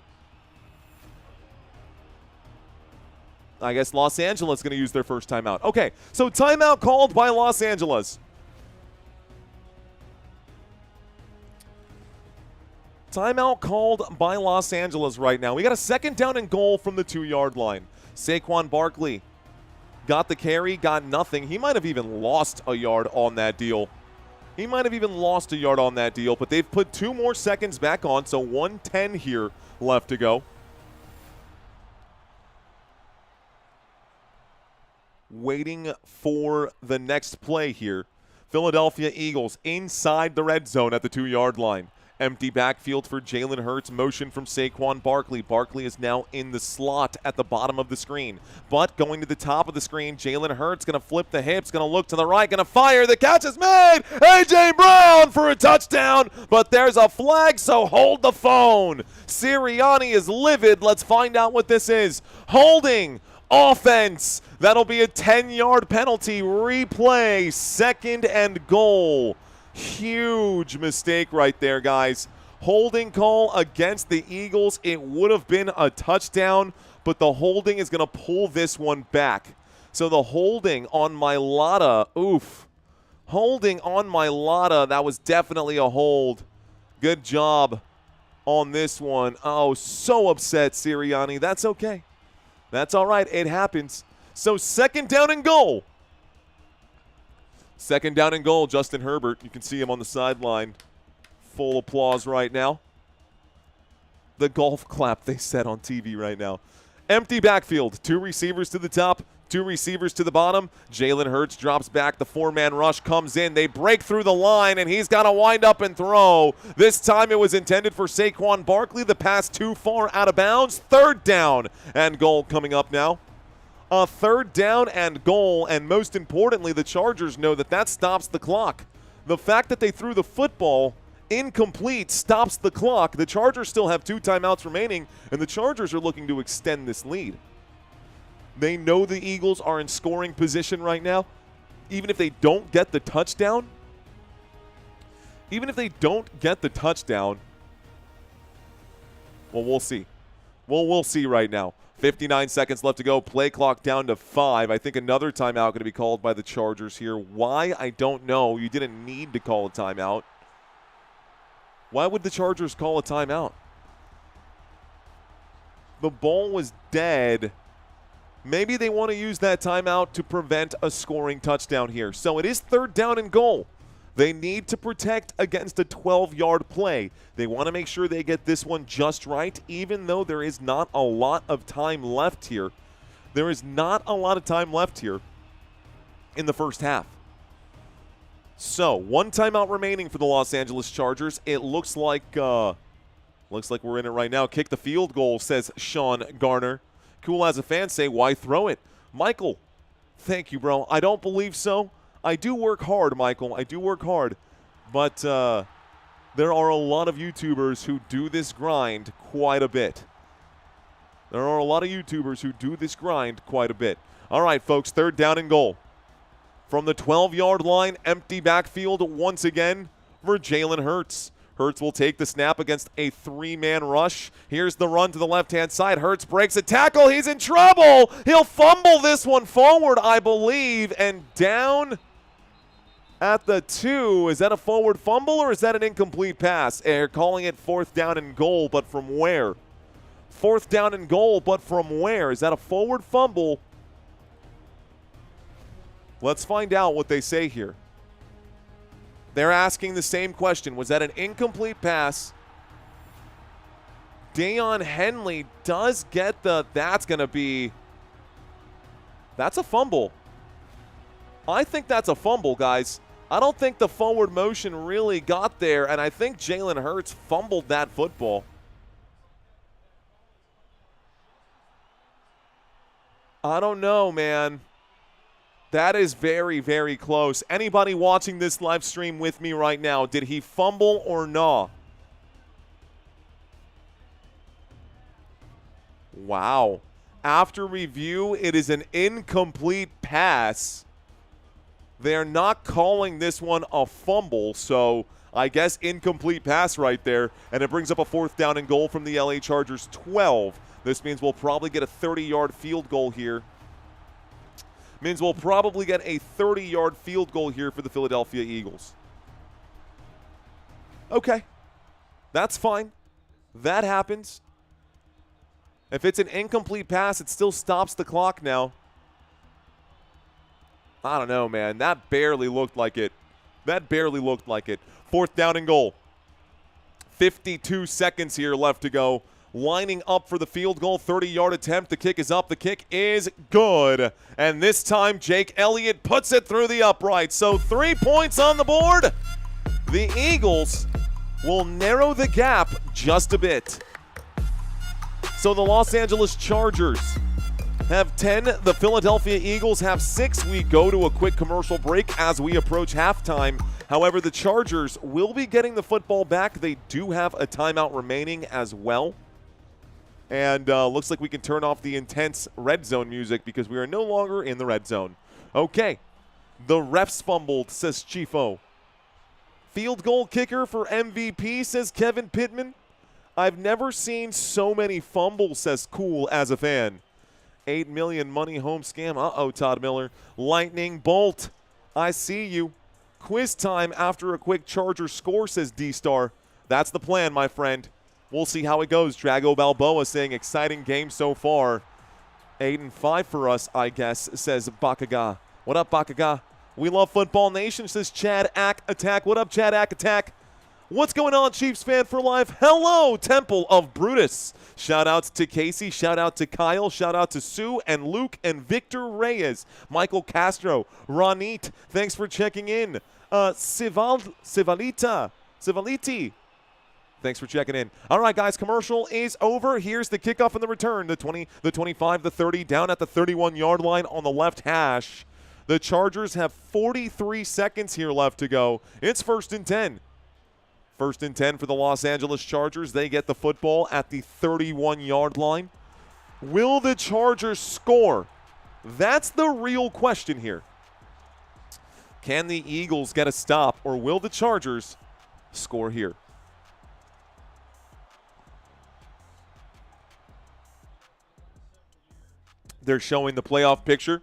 I guess, Los Angeles going to use their first timeout. Okay, so timeout called by Los Angeles. Timeout called by Los Angeles right now. We got a 2nd down and goal from the 2-yard line. Saquon Barkley got the carry, got nothing. He might have even lost a yard on that deal. But they've put 2 more seconds back on, so 1:10 here left to go. Waiting for the next play here. Philadelphia Eagles inside the red zone at the 2-yard line. Empty backfield for Jalen Hurts. Motion from Saquon Barkley. Barkley is now in the slot at the bottom of the screen. But going to the top of the screen, Jalen Hurts going to flip the hips, going to look to the right, going to fire. The catch is made. A.J. Brown for a touchdown. But there's a flag, so hold the phone. Sirianni is livid. Let's find out what this is. Holding. Offense. That'll be a 10-yard penalty. Replay. 2nd and goal. Huge mistake right there, guys. Holding call against the Eagles. It would have been a touchdown, but the holding is going to pull this one back. So the holding on Mailata, holding on Mailata, that was definitely a hold. Good job on this one. Oh, so upset, Sirianni. That's okay. That's all right. It happens. So second down and goal. Second down and goal, Justin Herbert. You can see him on the sideline. Full applause right now. The golf clap they set on TV right now. Empty backfield. 2 receivers to the top, 2 receivers to the bottom. Jalen Hurts drops back. The 4-man rush comes in. They break through the line, and he's got to wind up and throw. This time it was intended for Saquon Barkley. The pass too far out of bounds. Third down and goal coming up now. A third down and goal, and most importantly, the Chargers know that stops the clock. The fact that they threw the football incomplete stops the clock. The Chargers still have 2 timeouts remaining, and the Chargers are looking to extend this lead. They know the Eagles are in scoring position right now. Even if they don't get the touchdown, well, we'll see. We'll see right now. 59 seconds left to go. Play clock down to 5. I think another timeout going to be called by the Chargers here. Why? I don't know. You didn't need to call a timeout. Why would the Chargers call a timeout? The ball was dead. Maybe they want to use that timeout to prevent a scoring touchdown here. So it is third down and goal. They need to protect against a 12-yard play. They want to make sure they get this one just right, even though there is not a lot of time left here. There is not a lot of time left here in the first half. So, 1 timeout remaining for the Los Angeles Chargers. It looks like we're in it right now. Kick the field goal, says Sean Garner. Cool as a fan say, why throw it? Michael, thank you, bro. I don't believe so. I do work hard, Michael. I do work hard. But there are a lot of YouTubers who do this grind quite a bit. All right, folks, third down and goal. From the 12-yard line, empty backfield once again for Jalen Hurts. Hurts will take the snap against a 3-man rush. Here's the run to the left-hand side. Hurts breaks a tackle. He's in trouble. He'll fumble this one forward, I believe, and down at the 2. Is that a forward fumble or is that an incomplete pass? They're calling it fourth down and goal, but from where? Fourth down and goal, but from where? Is that a forward fumble? Let's find out what they say here. They're asking the same question. Was that an incomplete pass? Deion Henley does get that's a fumble. I think that's a fumble, guys. I don't think the forward motion really got there, and I think Jalen Hurts fumbled that football. I don't know, man. That is very, very close. Anybody watching this live stream with me right now, did he fumble or not? Wow. After review, it is an incomplete pass. They're not calling this one a fumble, so I guess incomplete pass right there, and it brings up a fourth down and goal from the LA Chargers 12. This means we'll probably get a 30-yard field goal here. Means we'll probably get a 30-yard field goal here for the Philadelphia Eagles. Okay. That's fine. That happens. If it's an incomplete pass, it still stops the clock now. I don't know, man. That barely looked like it. Fourth down and goal. 52 seconds here left to go. Lining up for the field goal, 30-yard attempt. The kick is up. The kick is good. And this time, Jake Elliott puts it through the upright. So 3 points on the board. The Eagles will narrow the gap just a bit. So the Los Angeles Chargers have 10. The Philadelphia Eagles have 6. We go to a quick commercial break as we approach halftime. However, the Chargers will be getting the football back. They do have a timeout remaining as well. And looks like we can turn off the intense red zone music because we are no longer in the red zone. Okay. The refs fumbled, says Chifo. Field goal kicker for MVP, says Kevin Pittman. I've never seen so many fumbles, says Cool as a fan. 8 million money home scam. Uh-oh, Todd Miller. Lightning bolt. I see you. Quiz time after a quick Charger score, says D-Star. That's the plan, my friend. We'll see how it goes. Drago Balboa saying exciting game so far. 8-5 for us, I guess, says Bakaga. What up, Bakaga? We love Football Nation, says Chad Ack Attack. What up, Chad Ack Attack? What's going on, Chiefs fan for life? Hello, Temple of Brutus. Shout outs to Casey, shout out to Kyle, shout out to Sue and Luke and Victor Reyes, Michael Castro, Ronit. Thanks for checking in. Sivaliti. Thanks for checking in. All right, guys, commercial is over. Here's the kickoff and the return. The 20, the 25, the 30, down at the 31-yard line on the left hash. The Chargers have 43 seconds here left to go. It's 1st and 10. 1st and 10 for the Los Angeles Chargers. They get the football at the 31-yard line. Will the Chargers score? That's the real question here. Can the Eagles get a stop, or will the Chargers score here? They're showing the playoff picture.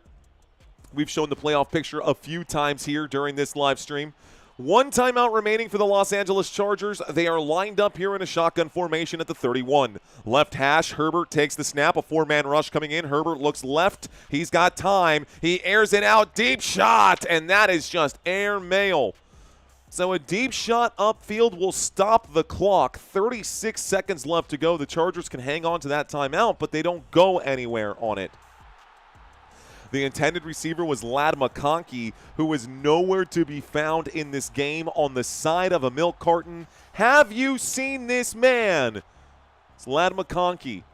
We've shown the playoff picture a few times here during this live stream. 1 timeout remaining for the Los Angeles Chargers. They are lined up here in a shotgun formation at the 31. Left hash, Herbert takes the snap. A 4-man rush coming in. Herbert looks left. He's got time. He airs it out. Deep shot, and that is just air mail. So a deep shot upfield will stop the clock. 36 seconds left to go. The Chargers can hang on to that timeout, but they don't go anywhere on it. The intended receiver was Ladd McConkey, who was nowhere to be found in this game on the side of a milk carton. Have you seen this man? It's Ladd McConkey.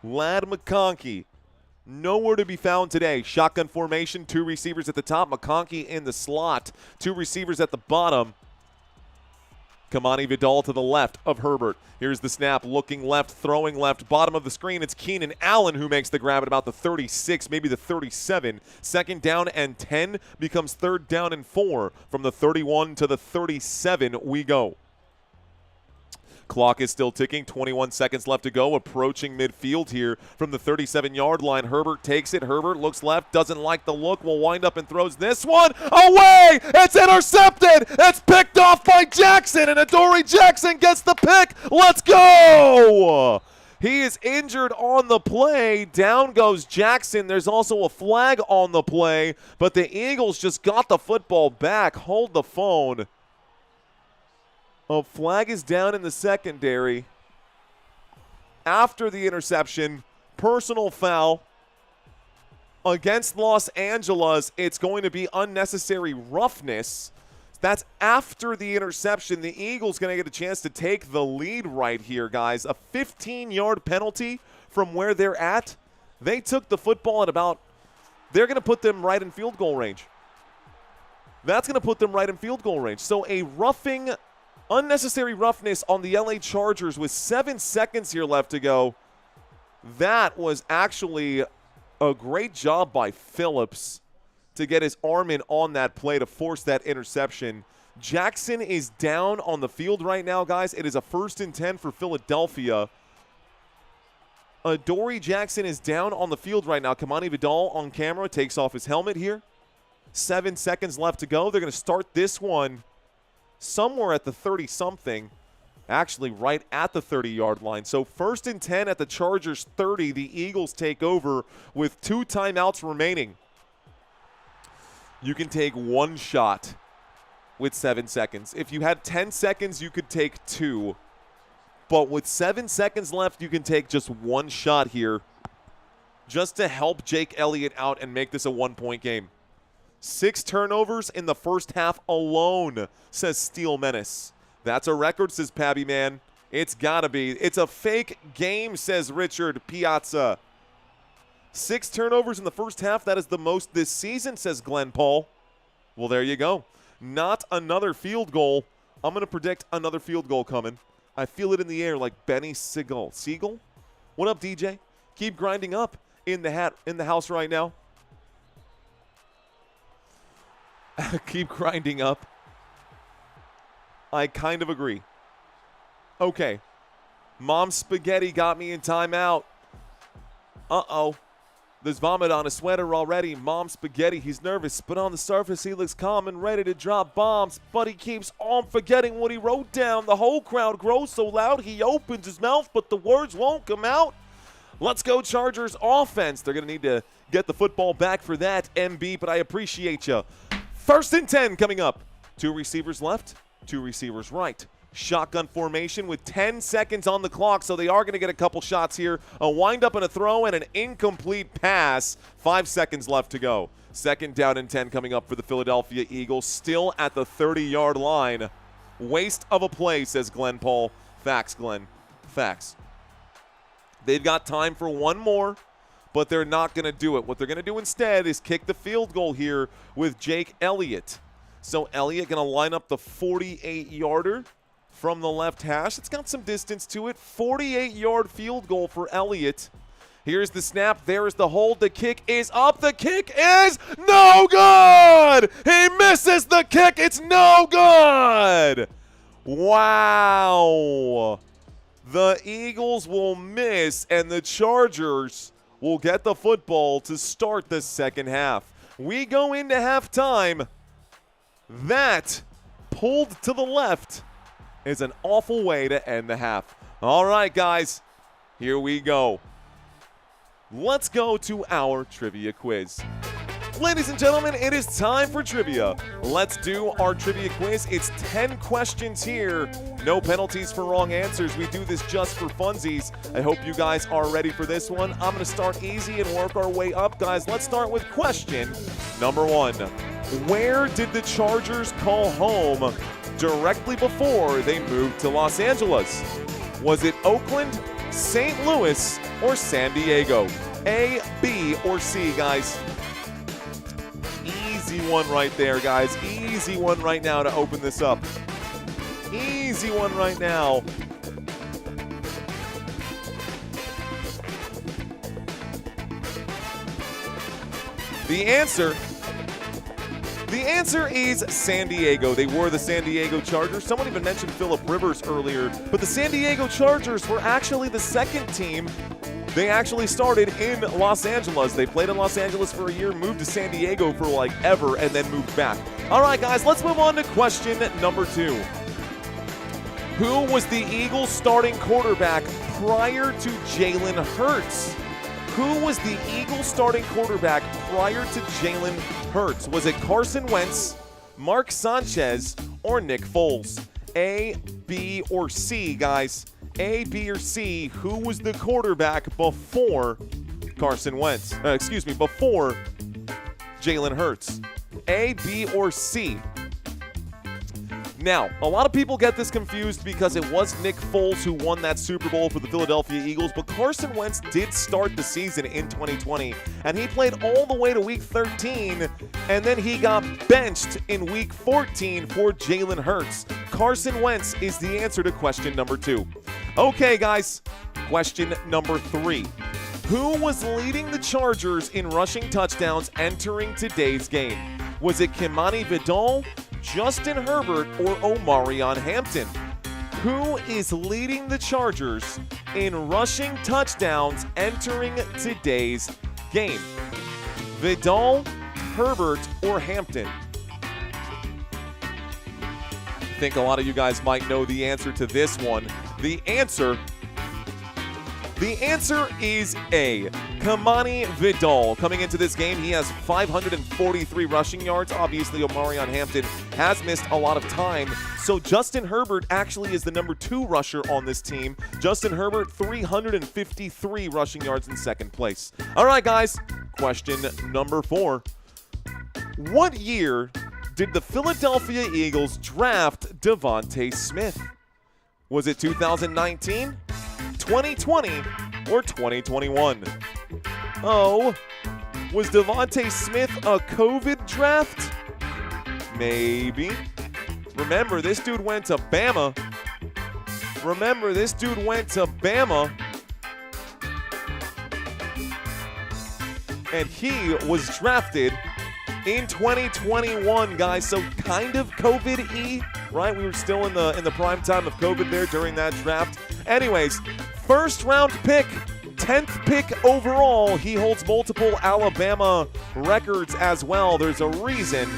Ladd McConkey. Nowhere to be found today. Shotgun formation, 2 receivers at the top. McConkey in the slot. 2 receivers at the bottom. Kamani Vidal to the left of Herbert. Here's the snap, looking left, throwing left. Bottom of the screen, it's Keenan Allen who makes the grab at about the 36, maybe the 37. 2nd down and 10 becomes 3rd down and 4. From the 31 to the 37 we go. Clock is still ticking. 21 seconds left to go. Approaching midfield here from the 37-yard line. Herbert takes it. Herbert looks left. Doesn't like the look. Will wind up and throws this one away. It's intercepted. It's picked off by Jackson, and Adoree Jackson gets the pick. Let's go. He is injured on the play. Down goes Jackson. There's also a flag on the play, but the Eagles just got the football back. Hold the phone. A flag is down in the secondary. After the interception, personal foul against Los Angeles. It's going to be unnecessary roughness. That's after the interception. The Eagles going to get a chance to take the lead right here, guys. A 15-yard penalty from where they're at. They took the football at about, they're going to put them right in field goal range. That's going to put them right in field goal range. So a roughing, unnecessary roughness on the LA Chargers with 7 seconds here left to go. That was actually a great job by Phillips to get his arm in on that play to force that interception. Jackson is down on the field right now, guys. It is a 1st and 10 for Philadelphia. Adoree Jackson is down on the field right now. Kamani Vidal on camera takes off his helmet here. 7 seconds left to go. They're going to start this one somewhere at the 30-something, actually right at the 30-yard line. So 1st and 10 at the Chargers 30. The Eagles take over with 2 timeouts remaining. You can take 1 shot with 7 seconds. If you had 10 seconds, you could take 2. But with 7 seconds left, you can take just 1 shot here just to help Jake Elliott out and make this a 1-point game. 6 turnovers in the first half alone, says Steel Menace. That's a record, says Pabby Man. It's gotta be. It's a fake game, says Richard Piazza. 6 turnovers in the first half. That is the most this season, says Glenn Paul. Well, there you go. Not another field goal. I'm going to predict another field goal coming. I feel it in the air like Benny Siegel. Siegel? What up, DJ? Keep grinding up in the house right now. Keep grinding up. I kind of agree. Okay. Mom Spaghetti got me in timeout. Uh-oh. There's vomit on his sweater already. Mom Spaghetti, he's nervous, but on the surface he looks calm and ready to drop bombs. But he keeps on forgetting what he wrote down. The whole crowd grows so loud he opens his mouth, but the words won't come out. Let's go Chargers offense. They're going to need to get the football back for that, MB, but I appreciate you. 1st and 10 coming up. 2 receivers left, 2 receivers right. Shotgun formation with 10 seconds on the clock, so they are going to get a couple shots here. A wind-up and a throw and an incomplete pass. 5 seconds left to go. 2nd down and 10 coming up for the Philadelphia Eagles, still at the 30-yard line. Waste of a play, says Glenn Paul. Facts, Glenn. Facts. They've got time for one more, but they're not going to do it. What they're going to do instead is kick the field goal here with Jake Elliott. So Elliott going to line up the 48-yarder from the left hash. It's got some distance to it. 48-yard field goal for Elliott. Here's the snap. There's the hold. The kick is up. The kick is no good. He misses the kick. It's no good. Wow. The Eagles will miss, and the Chargers will get the football to start the second half. We go into halftime. That, pulled to the left, is an awful way to end the half. All right, guys, here we go. Let's go to our trivia quiz. Ladies and gentlemen, it is time for trivia. Let's do our trivia quiz. It's 10 questions here. No penalties for wrong answers. We do this just for funsies. I hope you guys are ready for this one. I'm going to start easy and work our way up, guys. Let's start with question number 1. Where did the Chargers call home directly before they moved to Los Angeles? Was it Oakland, St. Louis, or San Diego? A, B, or C, guys? Easy one right there, guys. Easy one right now to open this up. Easy one right now. The answer is San Diego. They were the San Diego Chargers. Someone even mentioned Phillip Rivers earlier, but the San Diego Chargers were actually the second team. They actually started in Los Angeles. They played in Los Angeles for a year, moved to San Diego for like ever, and then moved back. All right, guys, let's move on to question number 2. Who was the Eagles starting quarterback prior to Jalen Hurts? Who was the Eagles starting quarterback prior to Jalen Hurts? Was it Carson Wentz, Mark Sanchez, or Nick Foles? A, B, or C, guys? A, B, or C, who was the quarterback before Carson Wentz? Before Jalen Hurts? A, B, or C? Now, a lot of people get this confused because it was Nick Foles who won that Super Bowl for the Philadelphia Eagles, but Carson Wentz did start the season in 2020, and he played all the way to Week 13, and then he got benched in Week 14 for Jalen Hurts. Carson Wentz is the answer to question number 2. Okay, guys, question number 3. Who was leading the Chargers in rushing touchdowns entering today's game? Was it Kimani Vidal, Justin Herbert, or Omarion Hampton? Who is leading the Chargers in rushing touchdowns entering today's game? Vidal, Herbert, or Hampton? I think a lot of you guys might know the answer to this one. The answer is A, Kimani Vidal. Coming into this game, he has 543 rushing yards. Obviously, Omarion Hampton has missed a lot of time. So Justin Herbert actually is the number 2 rusher on this team. Justin Herbert, 353 rushing yards in second place. All right, guys, question number 4. What year did the Philadelphia Eagles draft Devontae Smith? Was it 2019, 2020, or 2021? Oh, was Devontae Smith a COVID draft? Maybe. Remember, this dude went to Bama. And he was drafted in 2021, guys. So kind of COVID-y, right? We were still in the prime time of COVID there during that draft. Anyways, first round pick, 10th pick overall. He holds multiple Alabama records as well. There's a reason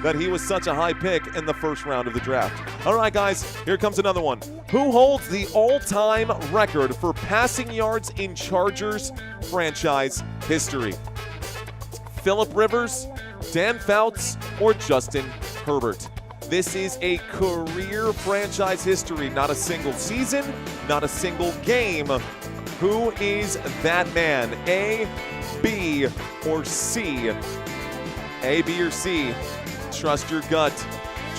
that he was such a high pick in the first round of the draft. All right, guys, here comes another one. Who holds the all-time record for passing yards in Chargers franchise history? Phillip Rivers, Dan Fouts, or Justin Herbert? This is a career franchise history, not a single season, not a single game. Who is that man? A, B, or C? A, B, or C? Trust your gut.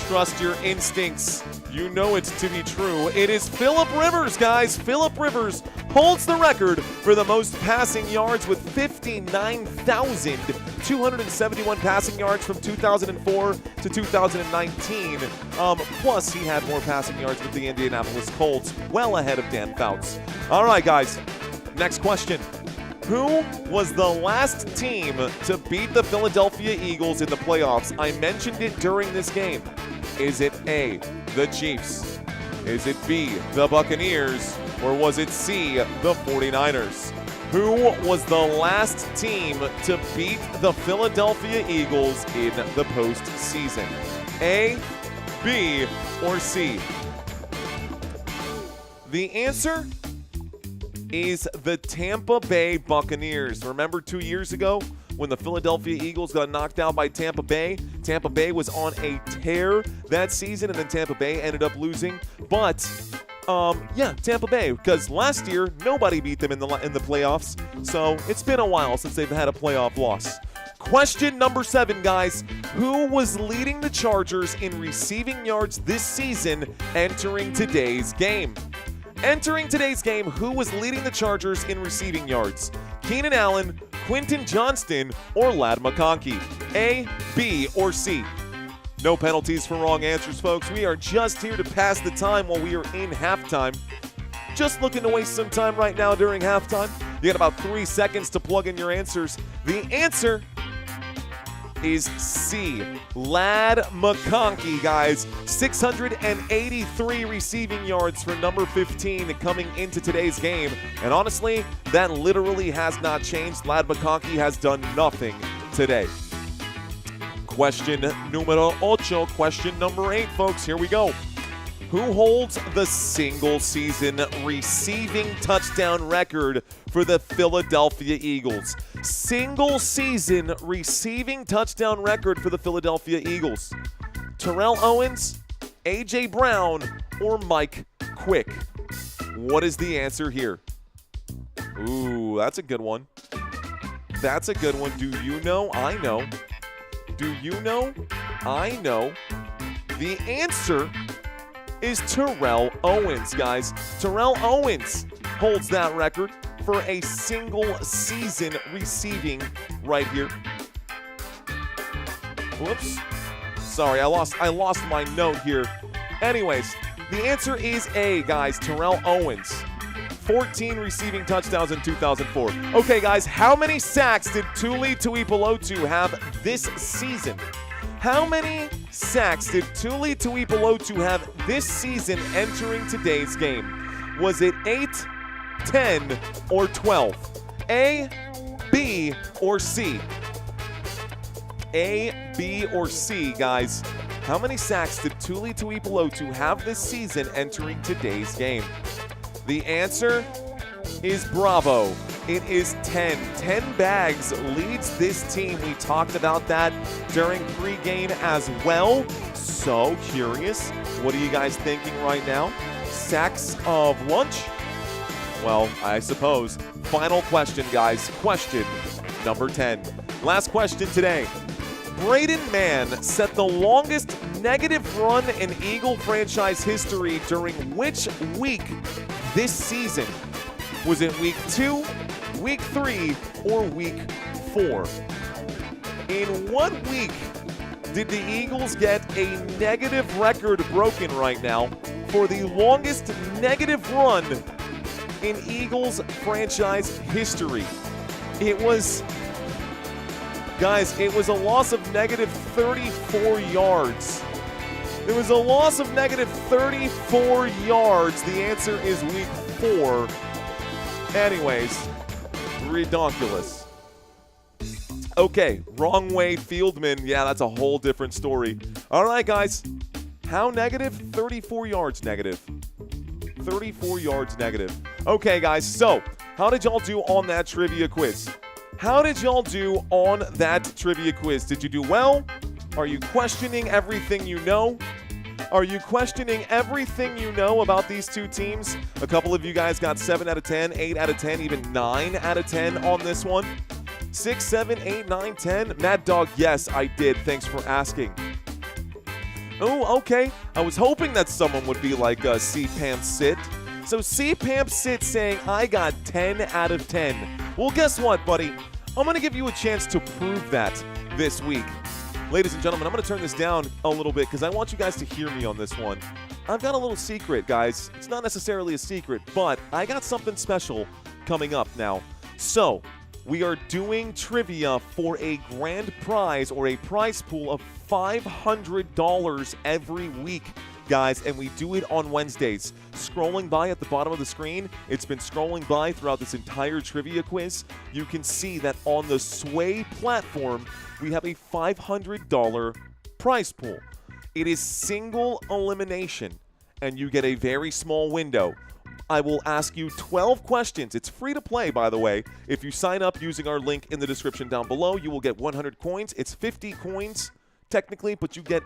Trust your instincts. You know it to be true. It is Phillip Rivers, guys. Phillip Rivers holds the record for the most passing yards with 59,271 passing yards from 2004 to 2019. Plus, he had more passing yards with the Indianapolis Colts, well ahead of Dan Fouts. All right, guys. Next question. Who was the last team to beat the Philadelphia Eagles in the playoffs? I mentioned it during this game. Is it A, the Chiefs? Is it B, the Buccaneers? Or was it C, the 49ers? Who was the last team to beat the Philadelphia Eagles in the postseason? A, B, or C? The answer is the Tampa Bay Buccaneers. Remember 2 years ago when the Philadelphia Eagles got knocked out by Tampa Bay? Tampa Bay was on a tear that season, and then Tampa Bay ended up losing. But, Tampa Bay, because last year, nobody beat them in the playoffs. So it's been a while since they've had a playoff loss. Question number 7, guys. Who was leading the Chargers in receiving yards this season entering today's game? Entering today's game, who was leading the Chargers in receiving yards? Keenan Allen, Quentin Johnston, or Ladd McConkey? A, B, or C? No penalties for wrong answers, folks. We are just here to pass the time while we are in halftime. Just looking to waste some time right now during halftime. You got about 3 seconds to plug in your answers. The answer is C, Ladd McConkey, guys. 683 receiving yards for number 15 coming into today's game. And honestly, that literally has not changed. Ladd McConkey has done nothing today. Question numero 8, question number 8, folks. Here we go. Who holds the single-season receiving touchdown record for the Philadelphia Eagles? Single-season receiving touchdown record for the Philadelphia Eagles. Terrell Owens, A.J. Brown, or Mike Quick? What is the answer here? Ooh, that's a good one. That's a good one. Do you know? I know. Do you know? I know. The answer is Terrell Owens, guys. Terrell Owens holds that record for a single season receiving right here. Whoops. Sorry, I lost my note here. Anyways, the answer is A, guys. Terrell Owens. 14 receiving touchdowns in 2004. Okay, guys, how many sacks did Tuli Tuipulotu have this season? How many sacks did Tuli Tuipulotu have this season entering today's game? Was it 8, 10, or 12? A, B, or C? A, B, or C, guys? How many sacks did Tuli Tuipulotu have this season entering today's game? The answer is bravo. It is 10. 10 bags leads this team. We talked about that during pregame as well. So curious. What are you guys thinking right now? Sacks of lunch? Well, I suppose. Final question, guys. Question number 10. Last question today. Braden Mann set the longest negative run in Eagle franchise history during which week this season? Was it week 2, week 3, or week 4? In what week did the Eagles get a negative record broken right now for the longest negative run in Eagles franchise history? It was, guys, it was a loss of negative 34 yards. It was a loss of negative 34 yards. The answer is week 4. Anyways, redonkulous. Okay, wrong way Fieldman. Yeah, that's a whole different story. All right, guys. How negative? 34 yards negative. 34 yards negative. Okay, guys, so how did y'all do on that trivia quiz? How did y'all do on that trivia quiz? Did you do well? Are you questioning everything you know? Are you questioning everything you know about these two teams? A couple of you guys got 7 out of 10, 8 out of 10, even 9 out of 10 on this one. 6, 7, 8, 9, 10. Mad Dog, yes, I did. Thanks for asking. Oh, okay. I was hoping that someone would be like C-Pam Sit. So C-Pam Sit saying, I got 10 out of 10. Well, guess what, buddy? I'm going to give you a chance to prove that this week. Ladies and gentlemen, I'm going to turn this down a little bit because I want you guys to hear me on this one. I've got a little secret, guys. It's not necessarily a secret, but I got something special coming up now. So, we are doing trivia for a grand prize or a prize pool of $500 every week, guys, and we do it on Wednesdays. Scrolling by at the bottom of the screen, it's been scrolling by throughout this entire trivia quiz. You can see that on the Sway platform, we have a $500 prize pool. It is single elimination, and you get a very small window. I will ask you 12 questions. It's free to play, by the way. If you sign up using our link in the description down below, you will get 100 coins. It's 50 coins, technically, but you get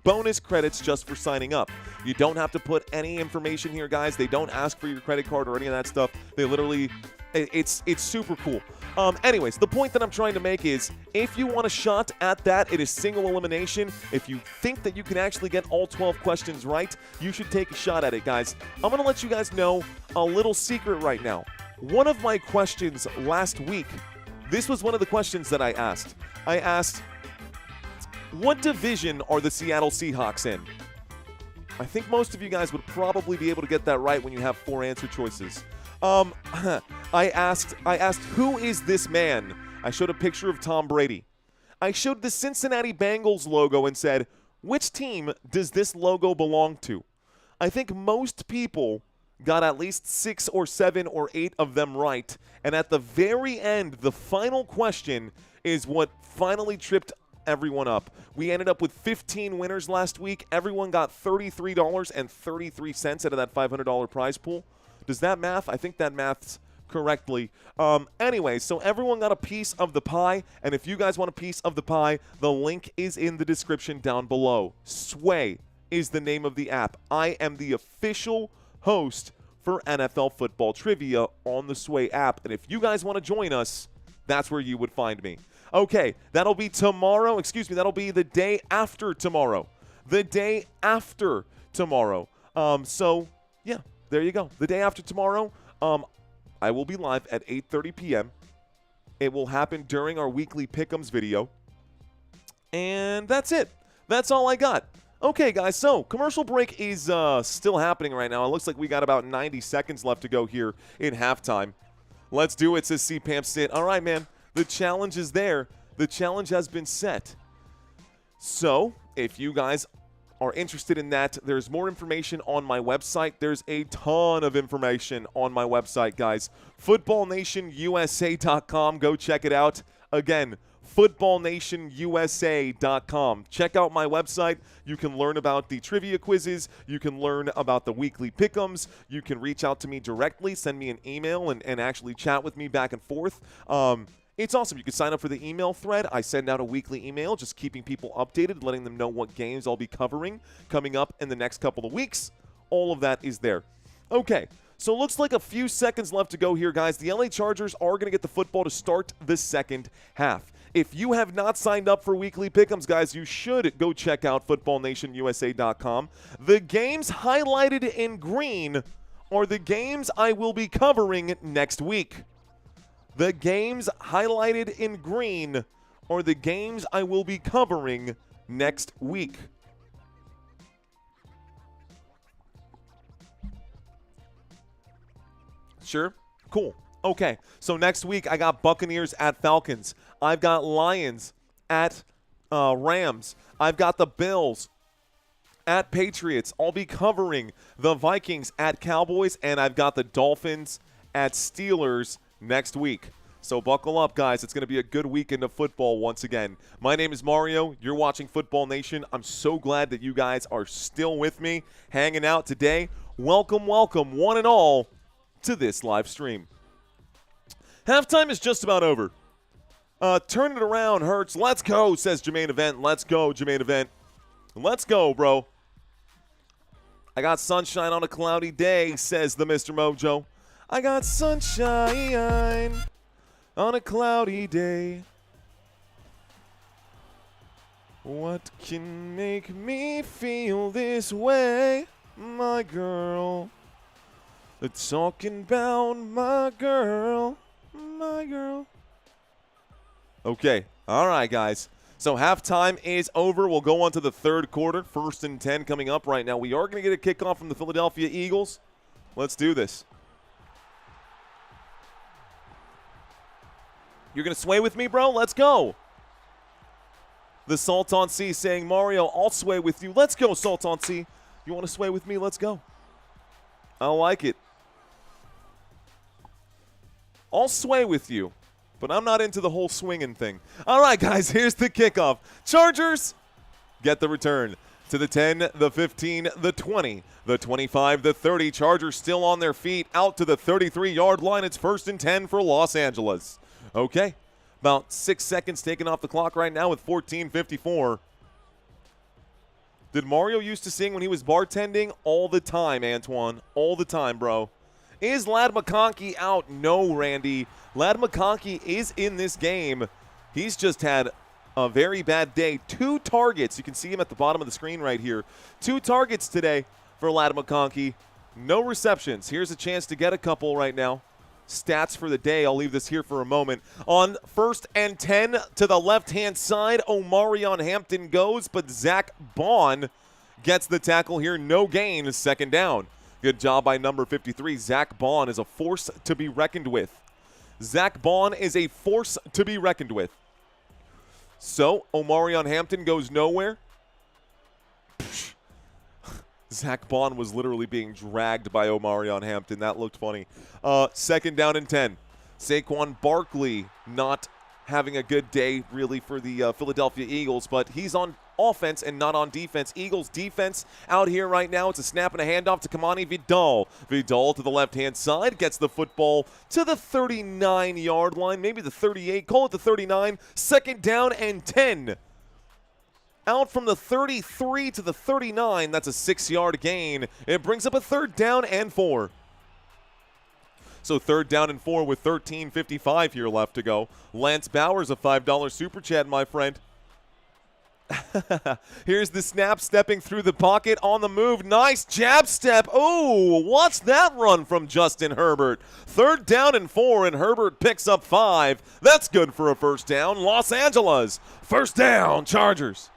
bonus credits just for signing up. You don't have to put any information here, guys. They don't ask for your credit card or any of that stuff. They literally, it's super cool. Anyways, the point that I'm trying to make is if you want a shot at that, it is single elimination. If you think that you can actually get all 12 questions right, you should take a shot at it, guys. I'm going to let you guys know a little secret right now. One of my questions last week, this was one of the questions that I asked. I asked, what division are the Seattle Seahawks in? I think most of you guys would probably be able to get that right when you have 4 answer choices. I asked, who is this man? I showed a picture of Tom Brady. I showed the Cincinnati Bengals logo and said, which team does this logo belong to? I think most people got at least 6 or 7 or 8 of them right. And at the very end, the final question is what finally tripped everyone up. We ended up with 15 winners last week. Everyone got $33.33 out of that $500 prize pool. Does that math? I think that maths correctly. Anyway, so everyone got a piece of the pie, and if you guys want a piece of the pie, the link is in the description down below. Sway is the name of the app. I am the official host for NFL football trivia on the Sway app, and if you guys want to join us, that's where you would find me. Okay, that'll be tomorrow. Excuse me, that'll be the day after tomorrow. The day after tomorrow. So, yeah. There you go. The day after tomorrow, I will be live at 8:30 p.m. It will happen during our weekly Pick'ems video. And that's it. That's all I got. Okay, guys, so commercial break is still happening right now. It looks like we got about 90 seconds left to go here in halftime. Let's do it, says C-Pam Sit. All right, man. The challenge is there. The challenge has been set. So, if you guys are interested in that, there's more information on my website. There's a ton of information on my website, guys. footballnationusa.com. Go check it out. Again, footballnationusa.com. Check out my website. You can learn about the trivia quizzes. You can learn about the weekly pick'ems. You can reach out to me directly, send me an email, and actually chat with me back and forth. It's awesome. You can sign up for the email thread. I send out a weekly email just keeping people updated, letting them know what games I'll be covering coming up in the next couple of weeks. All of that is there. Okay, so it looks like a few seconds left to go here, guys. The LA Chargers are going to get the football to start the second half. If you have not signed up for weekly pick'ems, guys, you should go check out footballnationusa.com. The games highlighted in green are the games I will be covering next week. The games highlighted in green are the games I will be covering next week. Sure? Cool. Okay, so next week I got Buccaneers at Falcons. I've got Lions at Rams. I've got the Bills at Patriots. I'll be covering the Vikings at Cowboys, and I've got the Dolphins at Steelers next week. So buckle up, guys. It's going to be a good weekend of football once again. My name is Mario. You're watching Football Nation. I'm so glad that you guys are still with me, hanging out today. Welcome, welcome, one and all, to this live stream. Halftime is just about over. Turn it around, Hurts. Let's go, says Jermaine Event. Let's go, Jermaine Event. Let's go, bro. I got sunshine on a cloudy day, says the Mr. Mojo. I got sunshine on a cloudy day. What can make me feel this way, my girl? Talking about my girl, my girl. Okay, all right, guys. So halftime is over. We'll go on to the third quarter. 1st and 10 coming up right now. We are going to get a kickoff from the Philadelphia Eagles. Let's do this. You're going to sway with me, bro? Let's go. The Sultan C saying, Mario, I'll sway with you. Let's go, Sultan C. You want to sway with me? Let's go. I like it. I'll sway with you. But I'm not into the whole swinging thing. All right, guys, here's the kickoff. Chargers get the return to the 10, the 15, the 20, the 25, the 30. Chargers still on their feet out to the 33-yard line. It's 1st and 10 for Los Angeles. Okay, about 6 seconds taken off the clock right now with 14:54. Did Mario used to sing when he was bartending? All the time, Antoine. All the time, bro. Is Ladd McConkey out? No, Randy. Ladd McConkey is in this game. He's just had a very bad day. 2 targets. You can see him at the bottom of the screen right here. 2 targets today for Ladd McConkey. No receptions. Here's a chance to get a couple right now. Stats for the day. I'll leave this here for a moment. On 1st and 10 to the left-hand side, Omarion Hampton goes, but Zach Bond gets the tackle here. No gain. 2nd down. Good job by number 53. Zach Bond is a force to be reckoned with. Zach Bond is a force to be reckoned with. So, Omarion Hampton goes nowhere. Zach Bond was literally being dragged by Omarion Hampton. That looked funny. 2nd down and 10. Saquon Barkley not having a good day, really, for the Philadelphia Eagles, but he's on offense and not on defense. Eagles defense out here right now. It's a snap and a handoff to Kamani Vidal. Vidal to the left-hand side, gets the football to the 39-yard line, maybe the 38. Call it the 39. 2nd down and 10. Out from the 33 to the 39. That's a 6-yard gain. It brings up a 3rd down and 4. So 3rd down and 4 with 13:55 here left to go. Lance Bowers, a $5 super chat, my friend. Here's the snap, stepping through the pocket on the move. Nice jab step. Oh, what's that run from Justin Herbert? 3rd down and 4, and Herbert picks up 5. That's good for a 1st down. Los Angeles, 1st down, Chargers.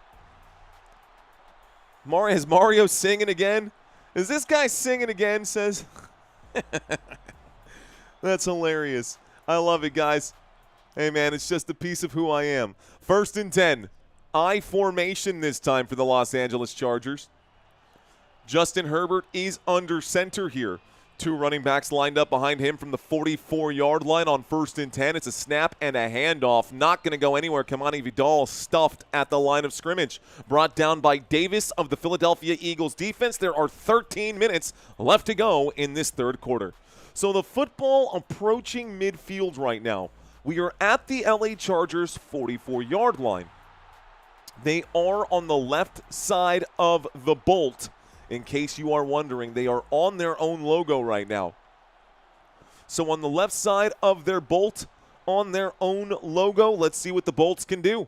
Is Mario singing again? Is this guy singing again, says? That's hilarious. I love it, guys. Hey, man, it's just a piece of who I am. 1st and 10. I formation this time for the Los Angeles Chargers. Justin Herbert is under center here. 2 running backs lined up behind him from the 44-yard line on 1st and 10. It's a snap and a handoff. Not going to go anywhere. Kamani Vidal stuffed at the line of scrimmage. Brought down by Davis of the Philadelphia Eagles defense. There are 13 minutes left to go in this 3rd quarter. So the football approaching midfield right now. We are at the LA Chargers 44-yard line. They are on the left side of the bolt. In case you are wondering, they are on their own logo right now. So on the left side of their bolt, on their own logo, let's see what the Bolts can do.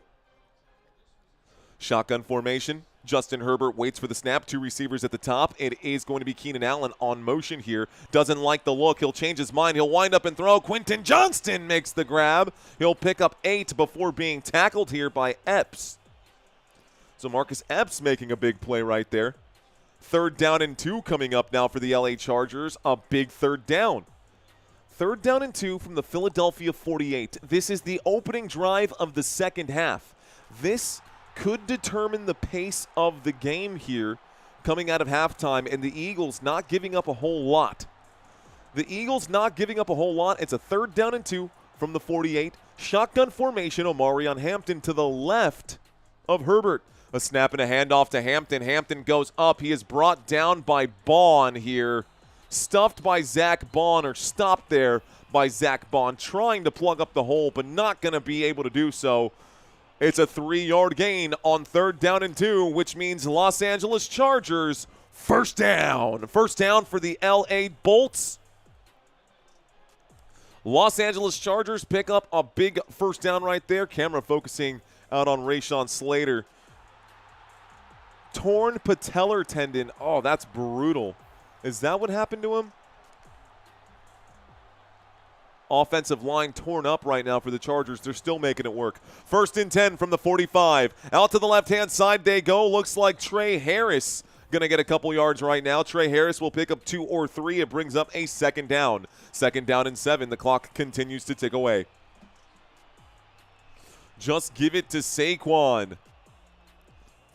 Shotgun formation. Justin Herbert waits for the snap. 2 receivers at the top. It is going to be Keenan Allen on motion here. Doesn't like the look. He'll change his mind. He'll wind up and throw. Quentin Johnston makes the grab. He'll pick up 8 before being tackled here by Epps. So Marcus Epps making a big play right there. 3rd down and 2 coming up now for the LA Chargers. A big 3rd down. 3rd down and 2 from the Philadelphia 48. This is the opening drive of the 2nd half. This could determine the pace of the game here coming out of halftime, and the Eagles not giving up a whole lot. The Eagles not giving up a whole lot. It's a 3rd down and 2 from the 48. Shotgun formation, Omarion Hampton to the left of Herbert. A snap and a handoff to Hampton. Hampton goes up. He is brought down by Bond here. Stuffed by Zach Bond, or stopped there by Zach Bond, trying to plug up the hole, but not going to be able to do so. It's a 3-yard gain on 3rd down and 2, which means Los Angeles Chargers first down. First down for the LA Bolts. Los Angeles Chargers pick up a big first down right there. Camera focusing out on Rashawn Slater. Torn patellar tendon. Oh, that's brutal. Is that what happened to him? Offensive line torn up right now for the Chargers. They're still making it work. 1st and 10 from the 45. Out to the left-hand side they go. Looks like Trey Harris going to get a couple yards right now. Trey Harris will pick up 2 or 3. It brings up a 2nd down. 2nd down and 7. The clock continues to tick away. Just give it to Saquon.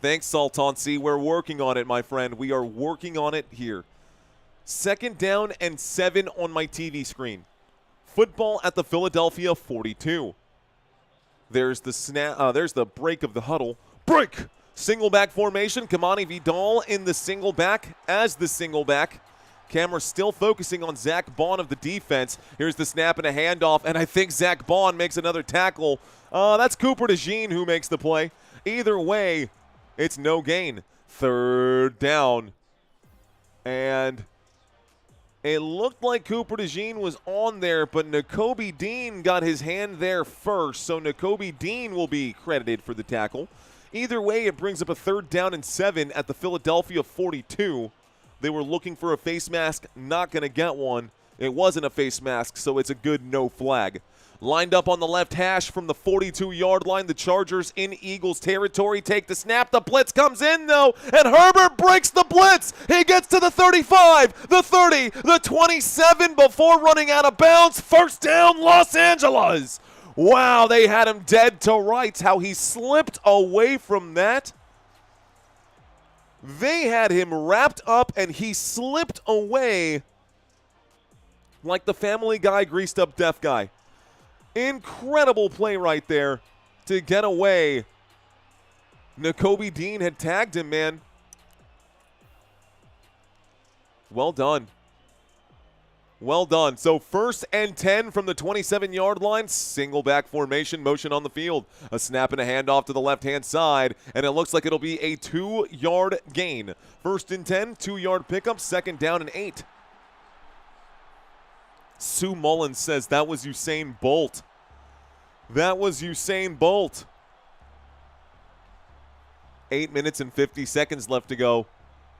Thanks, Sultan C. We're working on it, my friend. We are working on it here. 2nd down and 7 on my TV screen. Football at the Philadelphia 42. There's the snap. There's the break of the huddle. Break! Single back formation. Kamani Vidal in the single back as the single back. Camera still focusing on Zach Bond of the defense. Here's the snap and a handoff, and I think Zach Bond makes another tackle. That's Cooper DeJean who makes the play. Either way, it's no gain. 3rd down. And it looked like Cooper DeJean was on there, but Nakobe Dean got his hand there first, so Nakobe Dean will be credited for the tackle. Either way, it brings up a 3rd down and 7 at the Philadelphia 42. They were looking for a face mask, not going to get one. It wasn't a face mask, so it's a good no flag. Lined up on the left hash from the 42-yard line. The Chargers in Eagles territory take the snap. The blitz comes in, though, and Herbert breaks the blitz. He gets to the 35, the 30, the 27 before running out of bounds. First down, Los Angeles. Wow, they had him dead to rights. How he slipped away from that. They had him wrapped up, and he slipped away like the Family Guy greased-up deaf guy. Incredible play right there to get away. Nakobe Dean had tagged him, man. Well done. Well done. So 1st and 10 from the 27-yard line. Single back formation, motion on the field. A snap and a handoff to the left-hand side, and it looks like it'll be a 2-yard gain. 1st and 10, 2-yard pickup, 2nd down and 8. Sue Mullins says that was Usain Bolt. That was Usain Bolt. 8 minutes and 50 seconds left to go.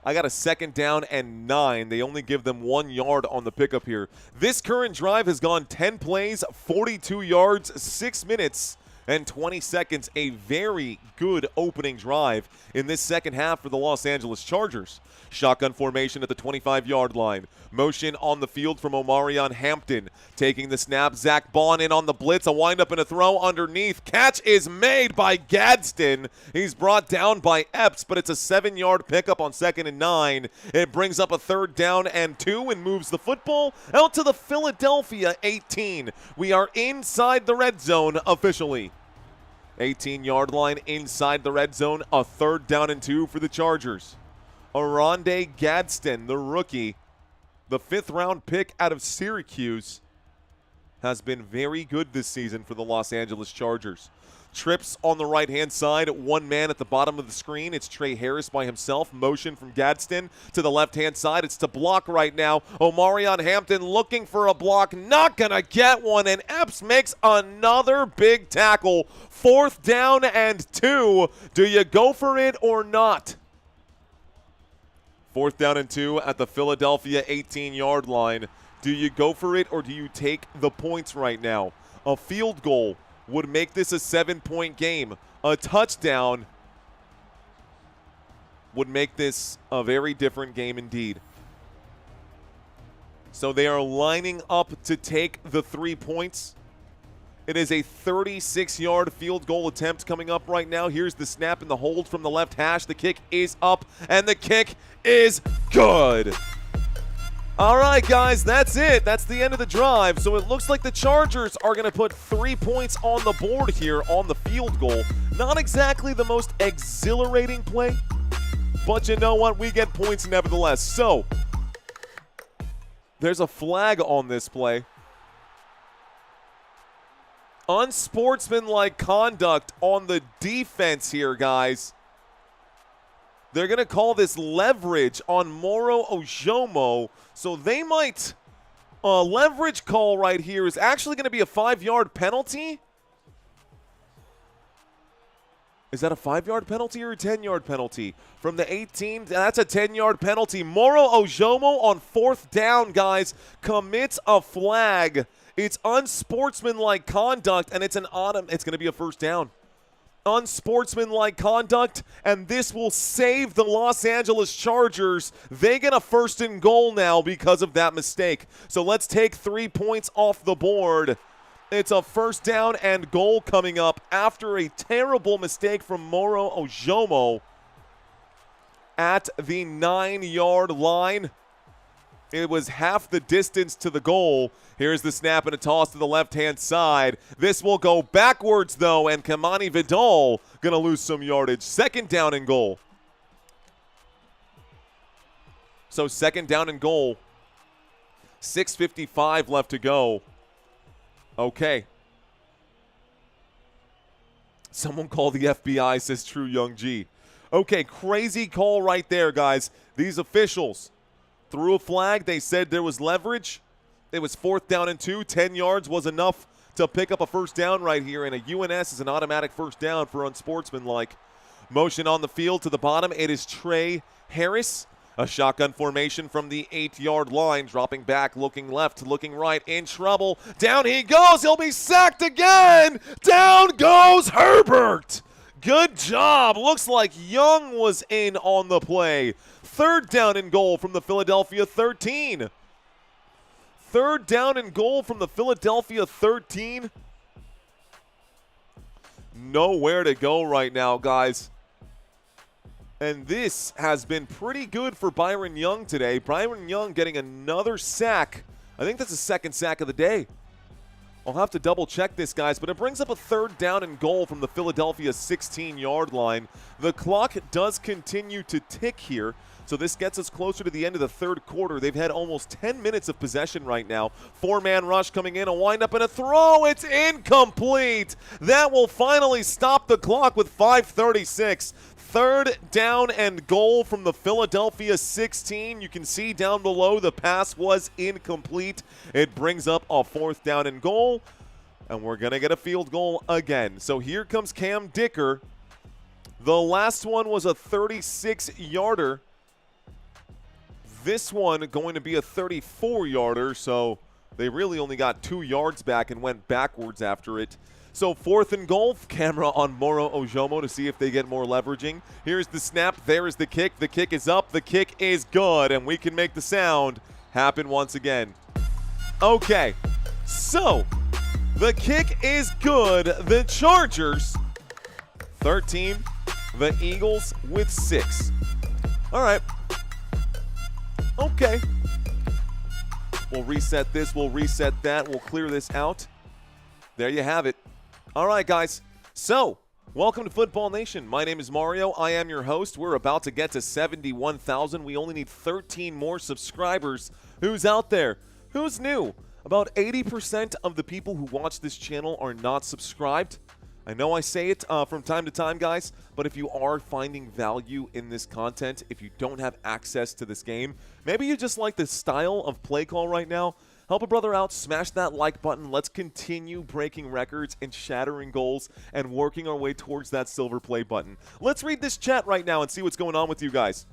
I got a 2nd down and 9. They only give them 1 yard on the pickup here. This current drive has gone 10 plays, 42 yards, 6 minutes and 20 seconds. A very good opening drive in this second half for the Los Angeles Chargers. Shotgun formation at the 25-yard line. Motion on the field from Omarion Hampton. Taking the snap, Zach Bond in on the blitz. A windup and a throw underneath. Catch is made by Gadsden. He's brought down by Epps, but it's a 7-yard pickup on 2nd and 9. It brings up a 3rd down and 2 and moves the football out to the Philadelphia 18. We are inside the red zone officially. 18-yard line inside the red zone. A 3rd down and 2 for the Chargers. Oronde Gadsden, the rookie, the 5th-round pick out of Syracuse, has been very good this season for the Los Angeles Chargers. Trips on the right-hand side, 1 man at the bottom of the screen. It's Trey Harris by himself. Motion from Gadsden to the left-hand side. It's to block right now. Omarion Hampton looking for a block, not going to get one, and Epps makes another big tackle. 4th down and 2. Do you go for it or not? 4th down and 2 at the Philadelphia 18-yard line. Do you go for it or do you take the points right now? A field goal would make this a 7-point game. A touchdown would make this a very different game indeed. So they are lining up to take the 3 points. It is a 36-yard field goal attempt coming up right now. Here's the snap and the hold from the left hash. The kick is up, and the kick is good. All right, guys, that's it. That's the end of the drive. So it looks like the Chargers are going to put 3 points on the board here on the field goal. Not exactly the most exhilarating play, but you know what? We get points nevertheless. So there's a flag on this play. Unsportsmanlike conduct on the defense here, guys. They're going to call this leverage on Moro Ojomo. So they might, leverage call right here is actually going to be a 5-yard penalty. Is that a 5-yard penalty or a 10-yard penalty? From the 18, that's a 10-yard penalty. Moro Ojomo on 4th down, guys, commits a flag. It's unsportsmanlike conduct, and it's going to be a 1st down. Unsportsmanlike conduct, and this will save the Los Angeles Chargers. They get a 1st and goal now because of that mistake. So let's take 3 points off the board. It's a 1st down and goal coming up after a terrible mistake from Moro Ojomo at the 9-yard line. It was half the distance to the goal. Here's the snap and a toss to the left-hand side. This will go backwards, though, and Kamani Vidal going to lose some yardage. 2nd down and goal. So 2nd down and goal. 6:55 left to go. Okay. Someone call the FBI, says True Young G. Okay, crazy call right there, guys. These officials threw a flag. They said there was leverage. It was 4th down and 2. 10 yards was enough to pick up a 1st down right here, and a UNS is an automatic 1st down for unsportsmanlike. Motion on the field to the bottom. It is Trey Harris. A shotgun formation from the 8-yard line. Dropping back, looking left, looking right. In trouble. Down he goes. He'll be sacked again. Down goes Herbert. Good job. Looks like Young was in on the play. 3rd down and goal from the Philadelphia 13. 3rd down and goal from the Philadelphia 13. Nowhere to go right now, guys. And this has been pretty good for Byron Young today. Byron Young getting another sack. I think that's the 2nd sack of the day. I'll have to double check this, guys, but it brings up a 3rd down and goal from the Philadelphia 16-yard line. The clock does continue to tick here, so this gets us closer to the end of the 3rd quarter. They've had almost 10 minutes of possession right now. 4-man rush coming in, a windup and a throw. It's incomplete. That will finally stop the clock with 5:36. 3rd down and goal from the Philadelphia 16. You can see down below the pass was incomplete. It brings up a 4th down and goal, and we're going to get a field goal again. So here comes Cam Dicker. The last one was a 36-yarder. This one going to be a 34-yarder, so they really only got 2 yards back and went backwards after it. So 4th and goal, camera on Moro Ojomo to see if they get more leveraging. Here's the snap, there is the kick. The kick is up, the kick is good, and we can make the sound happen once again. Okay, so the kick is good. The Chargers 13, the Eagles with 6. All right. Okay. We'll reset this, we'll reset that, we'll clear this out. There you have it. All right, guys. So, welcome to Football Nation. My name is Mario. I am your host. We're about to get to 71,000. We only need 13 more subscribers. Who's out there? Who's new? About 80% of the people who watch this channel are not subscribed. I know I say it from time to time, guys, but if you are finding value in this content, if you don't have access to this game, maybe you just like the style of play call right now, help a brother out, smash that like button. Let's continue breaking records and shattering goals and working our way towards that silver play button. Let's read this chat right now and see what's going on with you guys.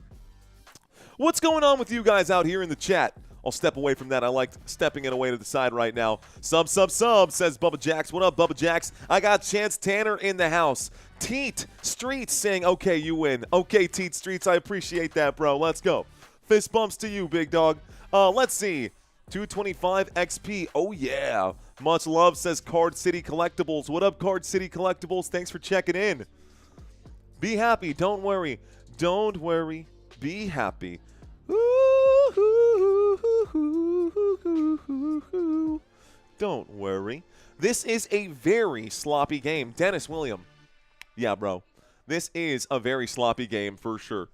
What's going on with you guys out here in the chat? I'll step away from that. I like stepping it away to the side right now. Sub, says Bubba Jax. What up, Bubba Jax? I got Chance Tanner in the house. Teat Streets saying, okay, you win. Okay, Teat Streets, I appreciate that, bro. Let's go. Fist bumps to you, big dog. Let's see. 225 XP. Oh, yeah. Much love, says Card City Collectibles. What up, Card City Collectibles? Thanks for checking in. Be happy. Don't worry. Don't worry. Be happy. Ooh, ooh, ooh, ooh. Don't worry. This is a very sloppy game. Dennis William. Yeah, bro. This is a very sloppy game for sure.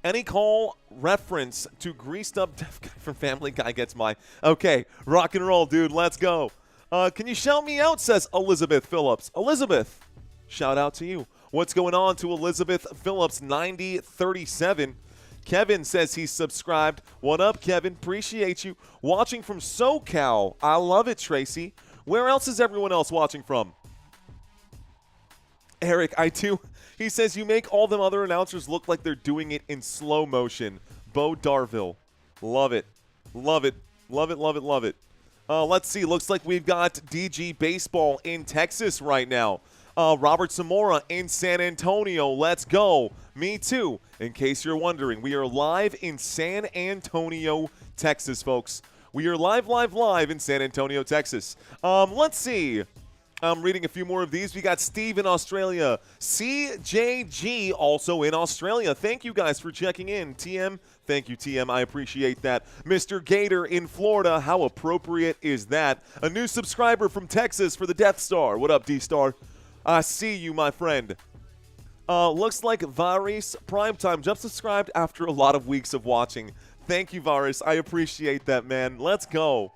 Any call reference to greased up deaf guy from Family Guy gets my... Okay, rock and roll, dude. Let's go. Can you shout me out, says Elizabeth Phillips. Elizabeth, shout out to you. What's going on to Elizabeth Phillips, 9037? Kevin says he's subscribed. What up, Kevin? Appreciate you. Watching from SoCal. I love it, Tracy. Where else is everyone else watching from? Eric, I too. He says, you make all them other announcers look like they're doing it in slow motion. Bo Darville. Love it. Love it. Love it, love it, love it. Let's see. Looks like we've got DG Baseball in Texas right now. Robert Zamora in San Antonio. Let's go. Me too. In case you're wondering, we are live in San Antonio, Texas, folks. We are live in San Antonio, Texas. Let's see. I'm reading a few more of these. We got Steve in Australia. CJG also in Australia. Thank you guys for checking in. TM, thank you, TM. I appreciate that. Mr. Gator in Florida. How appropriate is that? A new subscriber from Texas for the Death Star. What up, D-Star? I see you, my friend. Looks like Varis Primetime just subscribed after a lot of weeks of watching. Thank you, Varis. I appreciate that, man. Let's go.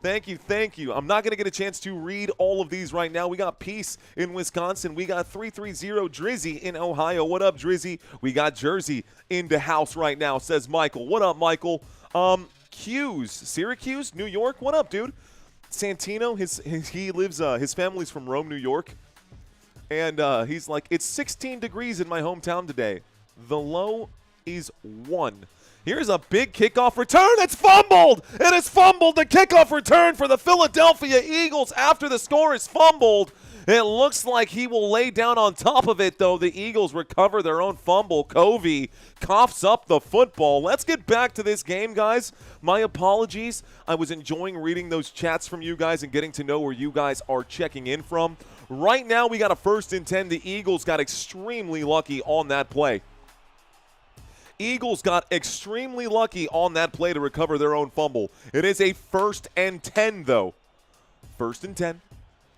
Thank you, thank you. I'm not going to get a chance to read all of these right now. We got Peace in Wisconsin. We got 330 Drizzy in Ohio. What up, Drizzy? We got Jersey in the house right now, says Michael. What up, Michael? Hughes, Syracuse, New York. What up, dude? Santino, he lives, his family's from Rome, New York. And he's like, it's 16 degrees in my hometown today. The low is 1. Here's a big kickoff return. It's fumbled. It is fumbled. The kickoff return for the Philadelphia Eagles after the score is fumbled. It looks like he will lay down on top of it, though. The Eagles recover their own fumble. Covey coughs up the football. Let's get back to this game, guys. My apologies. I was enjoying reading those chats from you guys and getting to know where you guys are checking in from. Right now, we got a 1st and 10. The Eagles got extremely lucky on that play. Eagles got extremely lucky on that play to recover their own fumble. It is a 1st and 10, though. 1st and 10.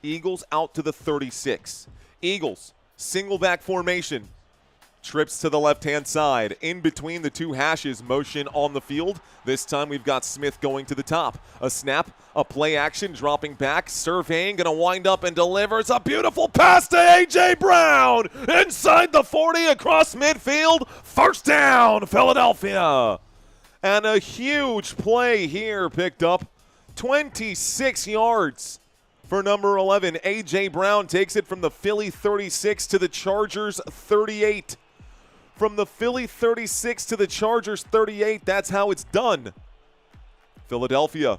Eagles out to the 36. Eagles, single back formation. Trips to the left-hand side. In between the two hashes, motion on the field. This time we've got Smith going to the top. A snap, a play action, dropping back, surveying, going to wind up and delivers a beautiful pass to A.J. Brown. Inside the 40, across midfield. 1st down, Philadelphia. And a huge play here picked up. 26 yards for number 11. A.J. Brown takes it from the Philly 36 to the Chargers 38. From the Philly 36 to the Chargers 38, that's how it's done. Philadelphia,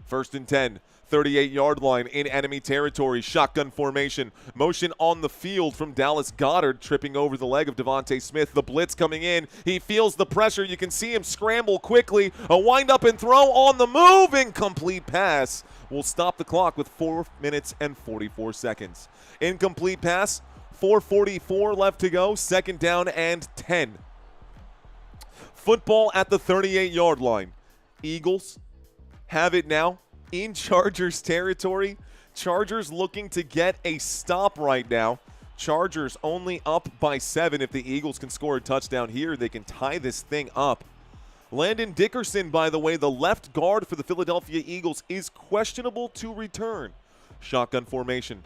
1st and 10, 38-yard line in enemy territory. Shotgun formation. Motion on the field from Dallas Goedert, tripping over the leg of Devontae Smith. The blitz coming in. He feels the pressure. You can see him scramble quickly. A wind-up and throw on the move. Incomplete pass. Will stop the clock with 4 minutes and 44 seconds. Incomplete pass. 4:44 left to go. 2nd down and 10. Football at the 38-yard line. Eagles have it now in Chargers territory. Chargers looking to get a stop right now. Chargers only up by 7. If the Eagles can score a touchdown here, they can tie this thing up. Landon Dickerson, by the way, the left guard for the Philadelphia Eagles, is questionable to return. Shotgun formation.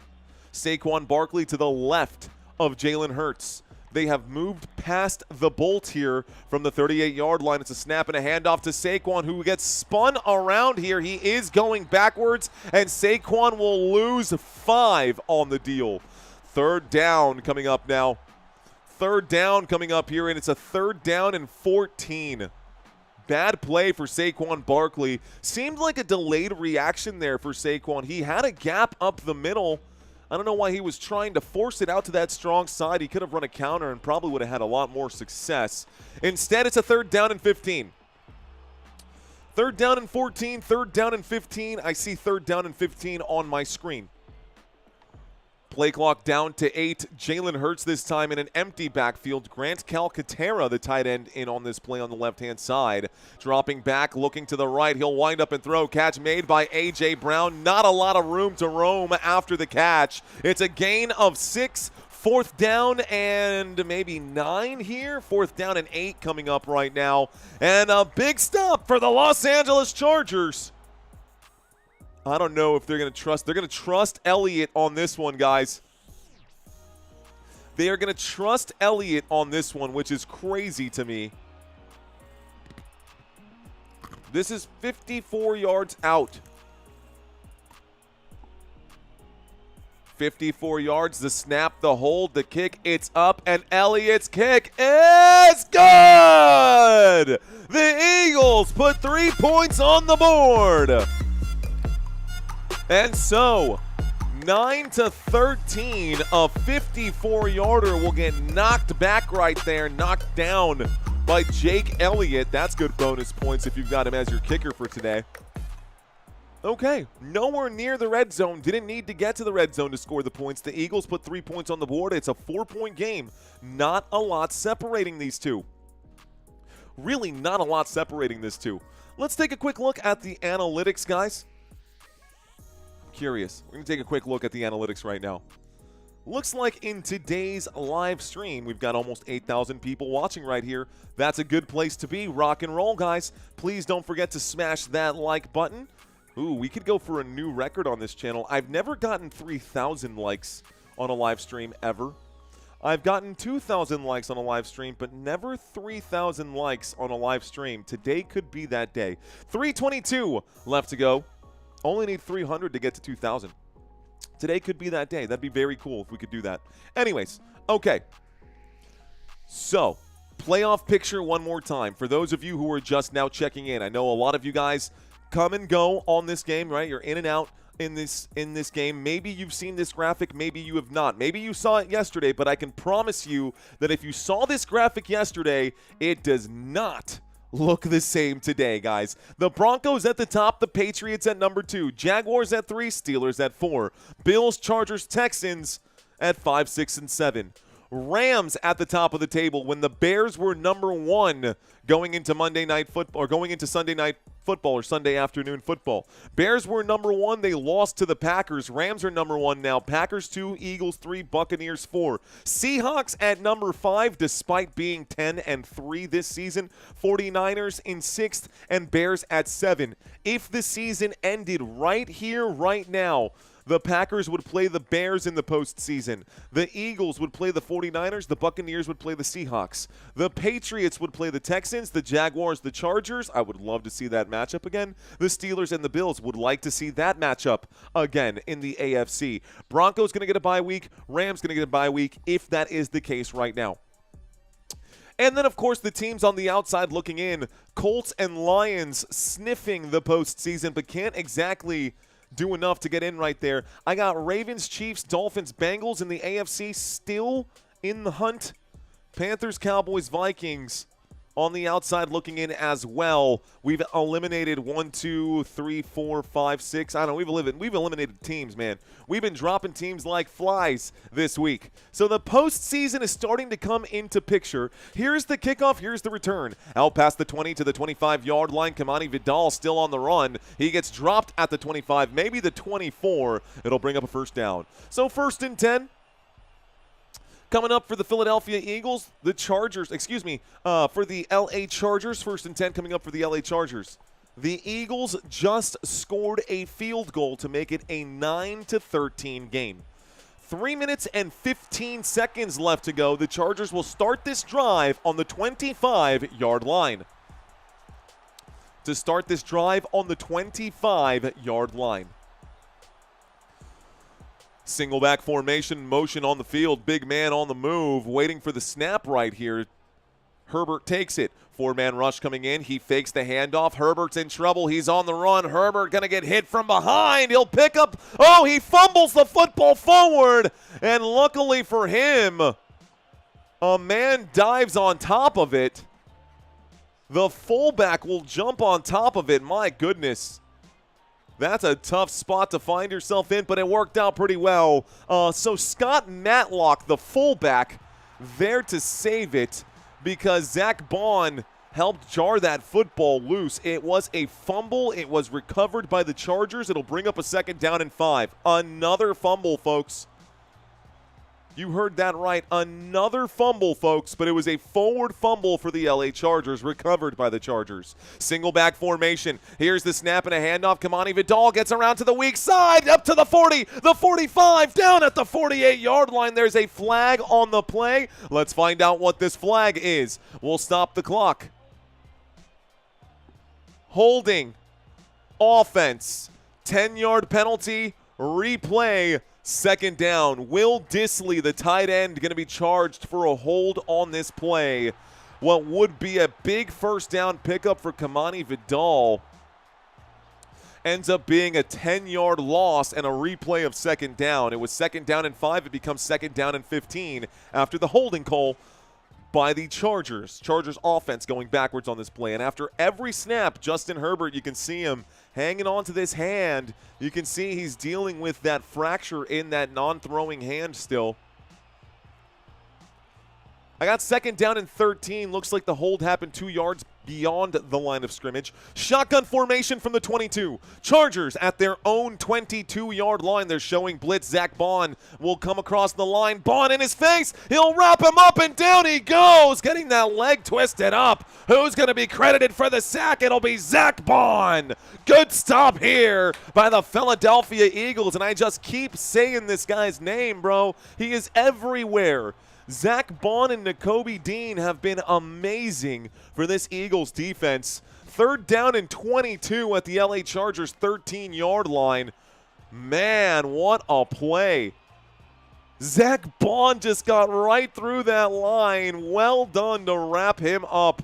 Saquon Barkley to the left of Jalen Hurts. They have moved past the bolt here from the 38-yard line. It's a snap and a handoff to Saquon, who gets spun around here. He is going backwards, and Saquon will lose 5 on the deal. 3rd down coming up now. 3rd down coming up here, and it's a 3rd down and 14. Bad play for Saquon Barkley. Seemed like a delayed reaction there for Saquon. He had a gap up the middle. I don't know why he was trying to force it out to that strong side. He could have run a counter and probably would have had a lot more success. Instead, it's a 3rd down and 15. 3rd down and 14, 3rd down and 15. I see 3rd down and 15 on my screen. Play clock down to 8. Jalen Hurts this time in an empty backfield. Grant Calcaterra, the tight end, in on this play on the left-hand side. Dropping back, looking to the right. He'll wind up and throw. Catch made by A.J. Brown. Not a lot of room to roam after the catch. It's a gain of 6. 4th down and maybe 9 here. 4th down and 8 coming up right now. And a big stop for the Los Angeles Chargers. I don't know if they're going to trust. They're going to trust Elliott on this one, guys. They are going to trust Elliott on this one, which is crazy to me. This is 54 yards out. 54 yards, the snap, the hold, the kick, it's up, and Elliott's kick is good! The Eagles put 3 points on the board. And so, 9-13, a 54-yarder will get knocked back right there, knocked down by Jake Elliott. That's good bonus points if you've got him as your kicker for today. Okay, nowhere near the red zone. Didn't need to get to the red zone to score the points. The Eagles put 3 points on the board. It's a 4-point game. Not a lot separating these two. Really not a lot separating this two. Let's take a quick look at the analytics, guys. Curious. We're going to take a quick look at the analytics right now. Looks like in today's live stream, we've got almost 8,000 people watching right here. That's a good place to be. Rock and roll, guys. Please don't forget to smash that like button. Ooh, we could go for a new record on this channel. I've never gotten 3,000 likes on a live stream ever. I've gotten 2,000 likes on a live stream, but never 3,000 likes on a live stream. Today could be that day. 322 left to go. Only need 300 to get to 2,000. Today could be that day. That'd be very cool if we could do that. Anyways, okay. So, playoff picture one more time. For those of you who are just now checking in, I know a lot of you guys come and go on this game, right? You're in and out in this game. Maybe you've seen this graphic, maybe you have not. Maybe you saw it yesterday, but I can promise you that if you saw this graphic yesterday, it does not look the same today, guys. The Broncos at the top, the Patriots at number 2, Jaguars at 3, Steelers at 4, Bills, Chargers, Texans at 5, 6, and 7. Rams at the top of the table when the Bears were number 1 going into Monday Night Football, or going into Sunday Night Football or Sunday afternoon football. Bears were number 1. They lost to the Packers. Rams are number 1 now. Packers 2, Eagles 3, Buccaneers 4. Seahawks at number 5 despite being 10-3 this season. 49ers in 6th and Bears at 7. If the season ended right here, right now, the Packers would play the Bears in the postseason. The Eagles would play the 49ers. The Buccaneers would play the Seahawks. The Patriots would play the Texans. The Jaguars, the Chargers. I would love to see that matchup again. The Steelers and the Bills would like to see that matchup again in the AFC. Broncos going to get a bye week. Rams going to get a bye week if that is the case right now. And then, of course, the teams on the outside looking in. Colts and Lions sniffing the postseason but can't exactly do enough to get in right there. I got Ravens, Chiefs, Dolphins, Bengals in the AFC still in the hunt. Panthers, Cowboys, Vikings on the outside looking in as well. We've eliminated 1, 2, 3, 4, 5, 6. I don't know. We've eliminated teams, man. We've been dropping teams like flies this week. So the postseason is starting to come into picture. Here's the kickoff. Here's the return. Out past the 20 to the 25-yard line. Kamani Vidal still on the run. He gets dropped at the 25, maybe the 24. It'll bring up a first down. So 1st and 10. Coming up for the Philadelphia Eagles, the Chargers, for the LA Chargers, 1st and 10 coming up for the LA Chargers. The Eagles just scored a field goal to make it a 9-13 game. 3 minutes and 15 seconds left to go. The Chargers will start this drive on the 25-yard line. To start this drive on the 25-yard line. Single back formation, motion on the field, big man on the move, waiting for the snap right here. Herbert takes it. 4-man rush coming in. He fakes the handoff. Herbert's in trouble. He's on the run. Herbert going to get hit from behind. He'll pick up. Oh, he fumbles the football forward. And luckily for him, a man dives on top of it. The fullback will jump on top of it. My goodness. That's a tough spot to find yourself in, but it worked out pretty well. So Scott Matlock, the fullback, there to save it because Zach Bond helped jar that football loose. It was a fumble. It was recovered by the Chargers. It'll bring up a 2nd down and 5. Another fumble, folks. You heard that right. Another fumble, folks, but it was a forward fumble for the LA Chargers, recovered by the Chargers. Single back formation. Here's the snap and a handoff. Kamani Vidal gets around to the weak side, up to the 40, the 45, down at the 48-yard line. There's a flag on the play. Let's find out what this flag is. We'll stop the clock. Holding. Offense. 10-yard penalty. Replay. 2nd down. Will Dissly, the tight end, going to be charged for a hold on this play. What would be a big 1st down pickup for Kamani Vidal ends up being a 10-yard loss and a replay of 2nd down. It was 2nd down and 5. It becomes 2nd down and 15 after the holding call by the Chargers. Chargers offense going backwards on this play. And after every snap, Justin Herbert, you can see him hanging on to this hand. You can see he's dealing with that fracture in that non-throwing hand still. I got 2nd down and 13. Looks like the hold happened 2 yards beyond the line of scrimmage. Shotgun formation from the 22. Chargers at their own 22-yard line. They're showing blitz. Zach Bond will come across the line. Bond in his face. He'll wrap him up, and down he goes, getting that leg twisted up. Who's going to be credited for the sack? It'll be Zach Bond. Good stop here by the Philadelphia Eagles, and I just keep saying this guy's name, bro. He is everywhere. Zach Bond and Nakobe Dean have been amazing for this Eagles defense. 3rd down and 22 at the LA Chargers 13-yard line. Man, what a play. Zach Bond just got right through that line. Well done to wrap him up.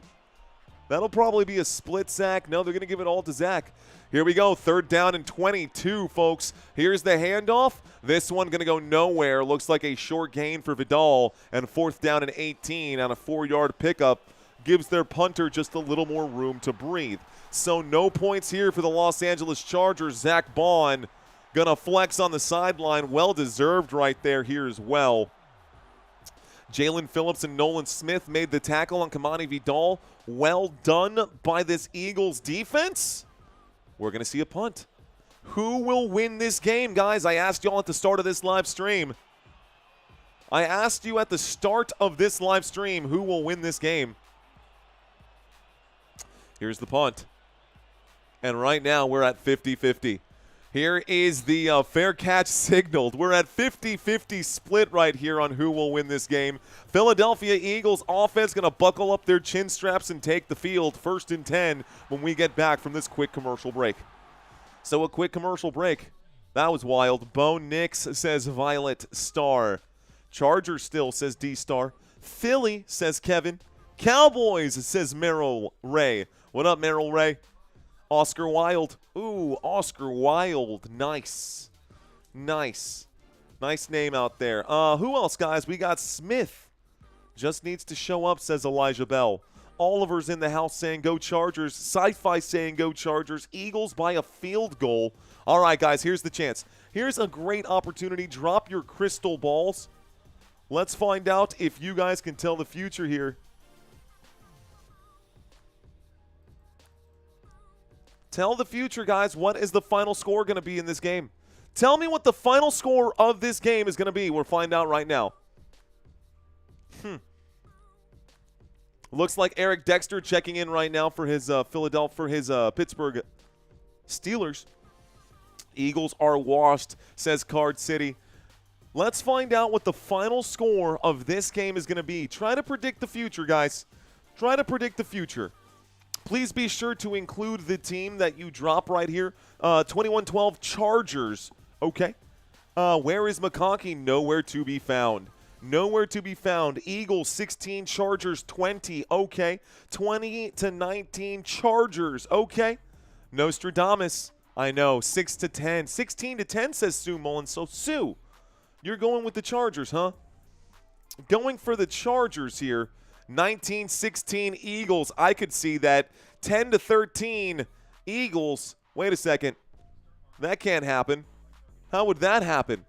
That'll probably be a split sack. No, they're going to give it all to Zach. Here we go, 3rd down and 22, folks. Here's the handoff. This one going to go nowhere. Looks like a short gain for Vidal. And 4th down and 18 on a 4-yard pickup gives their punter just a little more room to breathe. So no points here for the Los Angeles Chargers. Zach Bond going to flex on the sideline. Well-deserved right there here as well. Jalen Phillips and Nolan Smith made the tackle on Kamani Vidal. Well done by this Eagles defense. We're going to see a punt. Who will win this game, guys? I asked y'all at the start of this live stream. Who will win this game? Here's the punt. And right now we're at 50-50. Here is the fair catch signaled. We're at 50-50 split right here on who will win this game. Philadelphia Eagles offense going to buckle up their chin straps and take the field. 1st and 10 when we get back from this quick commercial break. So a quick commercial break. That was wild. Bo Nix says Violet Star. Chargers still says D-Star. Philly says Kevin. Cowboys says Merrill Ray. What up, Merrill Ray? Oscar Wilde. Ooh, Oscar Wilde. Nice. Nice. Nice name out there. Who else, guys? We got Smith. Just needs to show up, says Elijah Bell. Oliver's in the house saying go Chargers. Sci-Fi saying go Chargers. Eagles by a field goal. All right, guys, here's the chance. Here's a great opportunity. Drop your crystal balls. Let's find out if you guys can tell the future here. Tell the future, guys. What is the final score going to be in this game? Tell me what the final score of this game is going to be. We'll find out right now. Looks like Eric Dexter checking in right now for his Pittsburgh Steelers. Eagles are washed, says Card City. Let's find out what the final score of this game is going to be. Try to predict the future, guys. Try to predict the future. Please be sure to include the team that you drop right here. 21-12 Chargers. Okay. Where is McConkey? Nowhere to be found. Nowhere to be found. Eagles 16, Chargers 20. Okay. 20-19 Chargers. Okay. Nostradamus. I know. 6-10. 16-10 says Sue Mullins. So, Sue, you're going with the Chargers, huh? Going for the Chargers here. 19-16 Eagles. I could see that. 10-13 Eagles. Wait a second. That can't happen. How would that happen?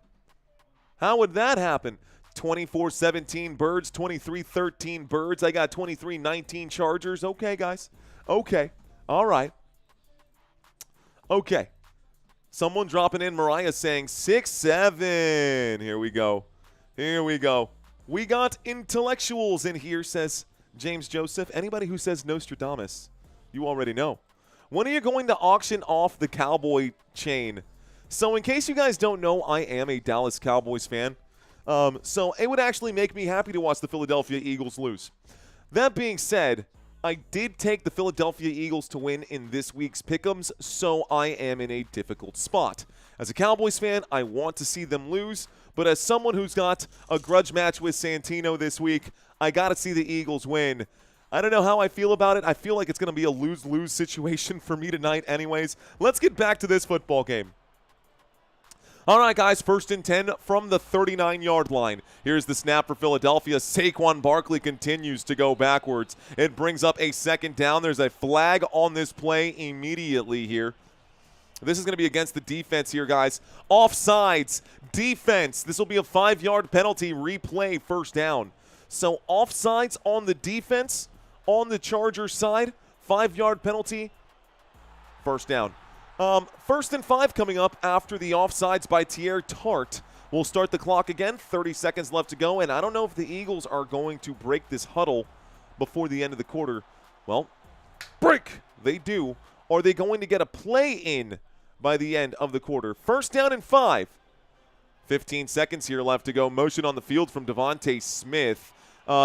How would that happen? 24-17 Birds, 23-13 Birds. I got 23-19 Chargers. Okay, guys. Okay. All right. Okay. Someone dropping in, Mariah saying 6-7. Here we go. Here we go. We got intellectuals in here, says James Joseph. Anybody who says Nostradamus, you already know. When are you going to auction off the Cowboy chain? So in case you guys don't know, I am a Dallas Cowboys fan. So it would actually make me happy to watch the Philadelphia Eagles lose. That being said, I did take the Philadelphia Eagles to win in this week's Pick'ems, so I am in a difficult spot. As a Cowboys fan, I want to see them lose, but as someone who's got a grudge match with Santino this week, I got to see the Eagles win. I don't know how I feel about it. I feel like it's going to be a lose-lose situation for me tonight anyways. Let's get back to this football game. All right, guys, 1st and 10 from the 39-yard line. Here's the snap for Philadelphia. Saquon Barkley continues to go backwards. It brings up a 2nd down. There's a flag on this play immediately here. This is going to be against the defense here, guys. Offsides, defense. This will be a 5-yard penalty. Replay, 1st down. So offsides on the defense, on the Chargers side, 5-yard penalty, 1st down. 1st and 5 coming up after the offsides by Tier Tart. We'll start the clock again. 30 seconds left to go, and I don't know if the Eagles are going to break this huddle before the end of the quarter. Well, break! They do. Are they going to get a play in by the end of the quarter? 1st down and 5. 15 seconds here left to go. Motion on the field from Devontae Smith.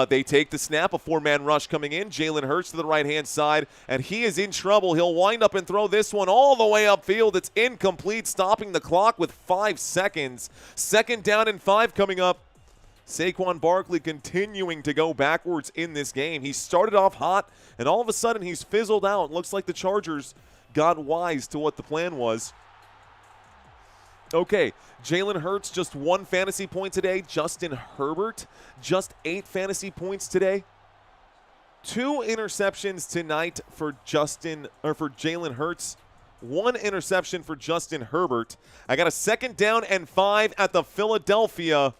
They take the snap, a 4-man rush coming in. Jalen Hurts to the right-hand side, and he is in trouble. He'll wind up and throw this one all the way upfield. It's incomplete, stopping the clock with 5 seconds. 2nd down and 5 coming up. Saquon Barkley continuing to go backwards in this game. He started off hot, and all of a sudden he's fizzled out. Looks like the Chargers got wise to what the plan was. Okay, Jalen Hurts, just 1 fantasy point today. Justin Herbert, just 8 fantasy points today. 2 interceptions tonight for Jalen Hurts. 1 interception for Justin Herbert. I got a 2nd down and 5 at the Philadelphia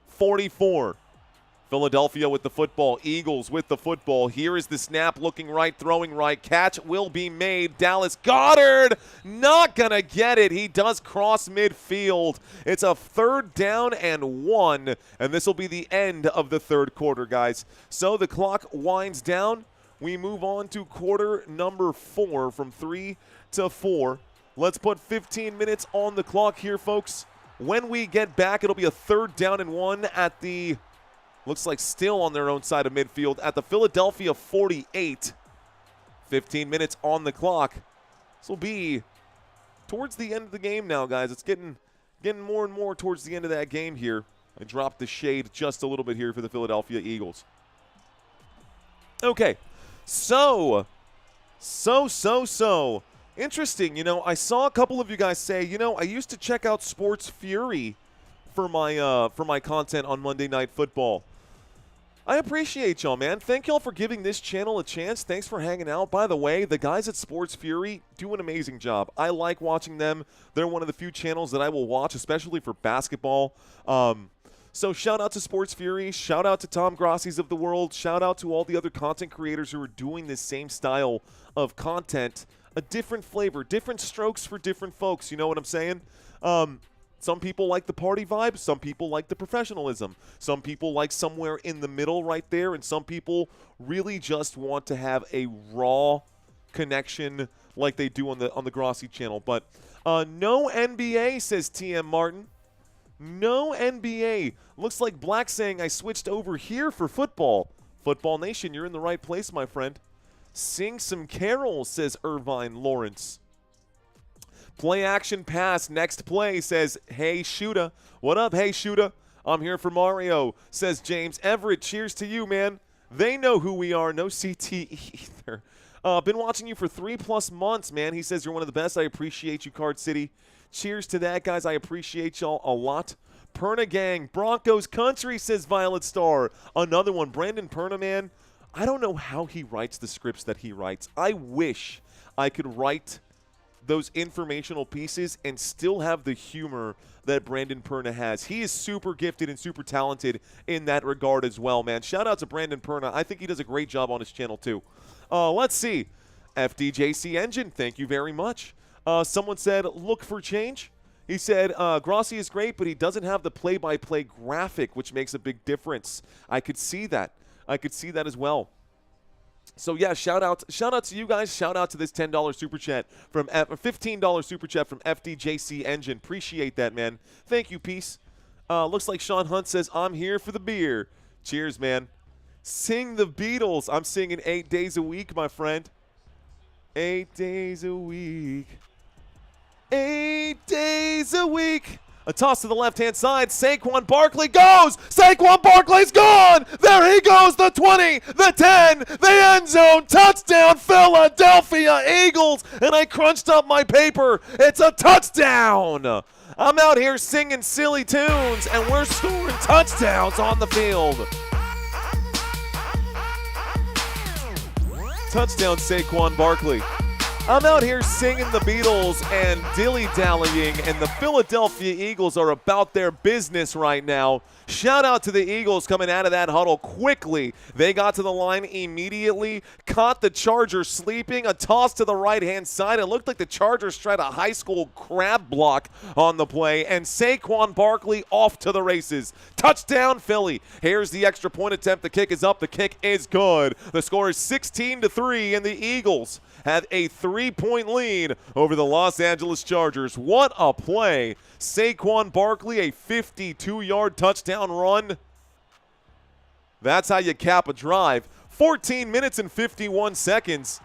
44. Philadelphia with the football. Eagles with the football. Here is the snap, looking right, throwing right. Catch will be made. Dallas Goedert not going to get it. He does cross midfield. It's a 3rd down and 1, and this will be the end of the 3rd quarter, guys. So the clock winds down. We move on to quarter number 4 from 3 to 4. Let's put 15 minutes on the clock here, folks. When we get back, it'll be a 3rd down and 1 at the... looks like still on their own side of midfield at the Philadelphia 48. 15 minutes on the clock. This will be towards the end of the game now, guys. It's getting more and more towards the end of that game here. I dropped the shade just a little bit here for the Philadelphia Eagles. Okay, so. Interesting, you know, I saw a couple of you guys say, you know, I used to check out Sports Fury for my content on Monday Night Football. I appreciate y'all, man. Thank y'all for giving this channel a chance. Thanks for hanging out. By the way, the guys at Sports Fury do an amazing job. I like watching them. They're one of the few channels that I will watch, especially for basketball. So shout out to Sports Fury. Shout out to Tom Grossi's of the world. Shout out to all the other content creators who are doing this same style of content. A different flavor, different strokes for different folks. You know what I'm saying? Some people like the party vibe. Some people like the professionalism. Some people like somewhere in the middle right there. And some people really just want to have a raw connection like they do on the Grossi channel. But no NBA, says TM Martin. No NBA. Looks like Black saying I switched over here for football. Football Nation, you're in the right place, my friend. Sing some carols, says Irvine Lawrence. Play action pass. Next play, says Hey Shooter. What up, Hey Shooter? I'm here for Mario, says James Everett. Cheers to you, man. They know who we are. No CT either. Been watching you for 3+ months, man. He says you're one of the best. I appreciate you, Card City. Cheers to that, guys. I appreciate y'all a lot. Perna Gang, Broncos Country, says Violet Star. Another one. Brandon Perna, man. I don't know how he writes the scripts that he writes. I wish I could write those informational pieces and still have the humor that Brandon Perna has. He is super gifted and super talented in that regard as well, man. Shout out to Brandon Perna. I think he does a great job on his channel too. Let's see. FDJC Engine, thank you very much. Someone said, look for change. He said, Grossi is great, but he doesn't have the play-by-play graphic, which makes a big difference. I could see that. I could see that as well. So, yeah, shout out to you guys. Shout out to this $10 super chat from $15 super chat from FDJC Engine. Appreciate that, man. Thank you, peace. Looks like Sean Hunt says, I'm here for the beer. Cheers, man. Sing the Beatles. I'm singing 8 days a week, my friend. 8 days a week. 8 days a week. A toss to the left-hand side. Saquon Barkley goes. Saquon Barkley's gone. There he goes. The 20, the 10, the end zone. Touchdown, Philadelphia Eagles. And I crunched up my paper. It's a touchdown. I'm out here singing silly tunes, and we're scoring touchdowns on the field. Touchdown, Saquon Barkley. I'm out here singing the Beatles and dilly-dallying, and the Philadelphia Eagles are about their business right now. Shout out to the Eagles coming out of that huddle quickly. They got to the line immediately, caught the Chargers sleeping, a toss to the right-hand side. It looked like the Chargers tried a high school crab block on the play, and Saquon Barkley off to the races. Touchdown, Philly. Here's the extra point attempt. The kick is up. The kick is good. The score is 16-3, and the Eagles have a 3-point lead over the Los Angeles Chargers. What a play. Saquon Barkley, a 52-yard touchdown run. That's how you cap a drive. 14 minutes and 51 seconds.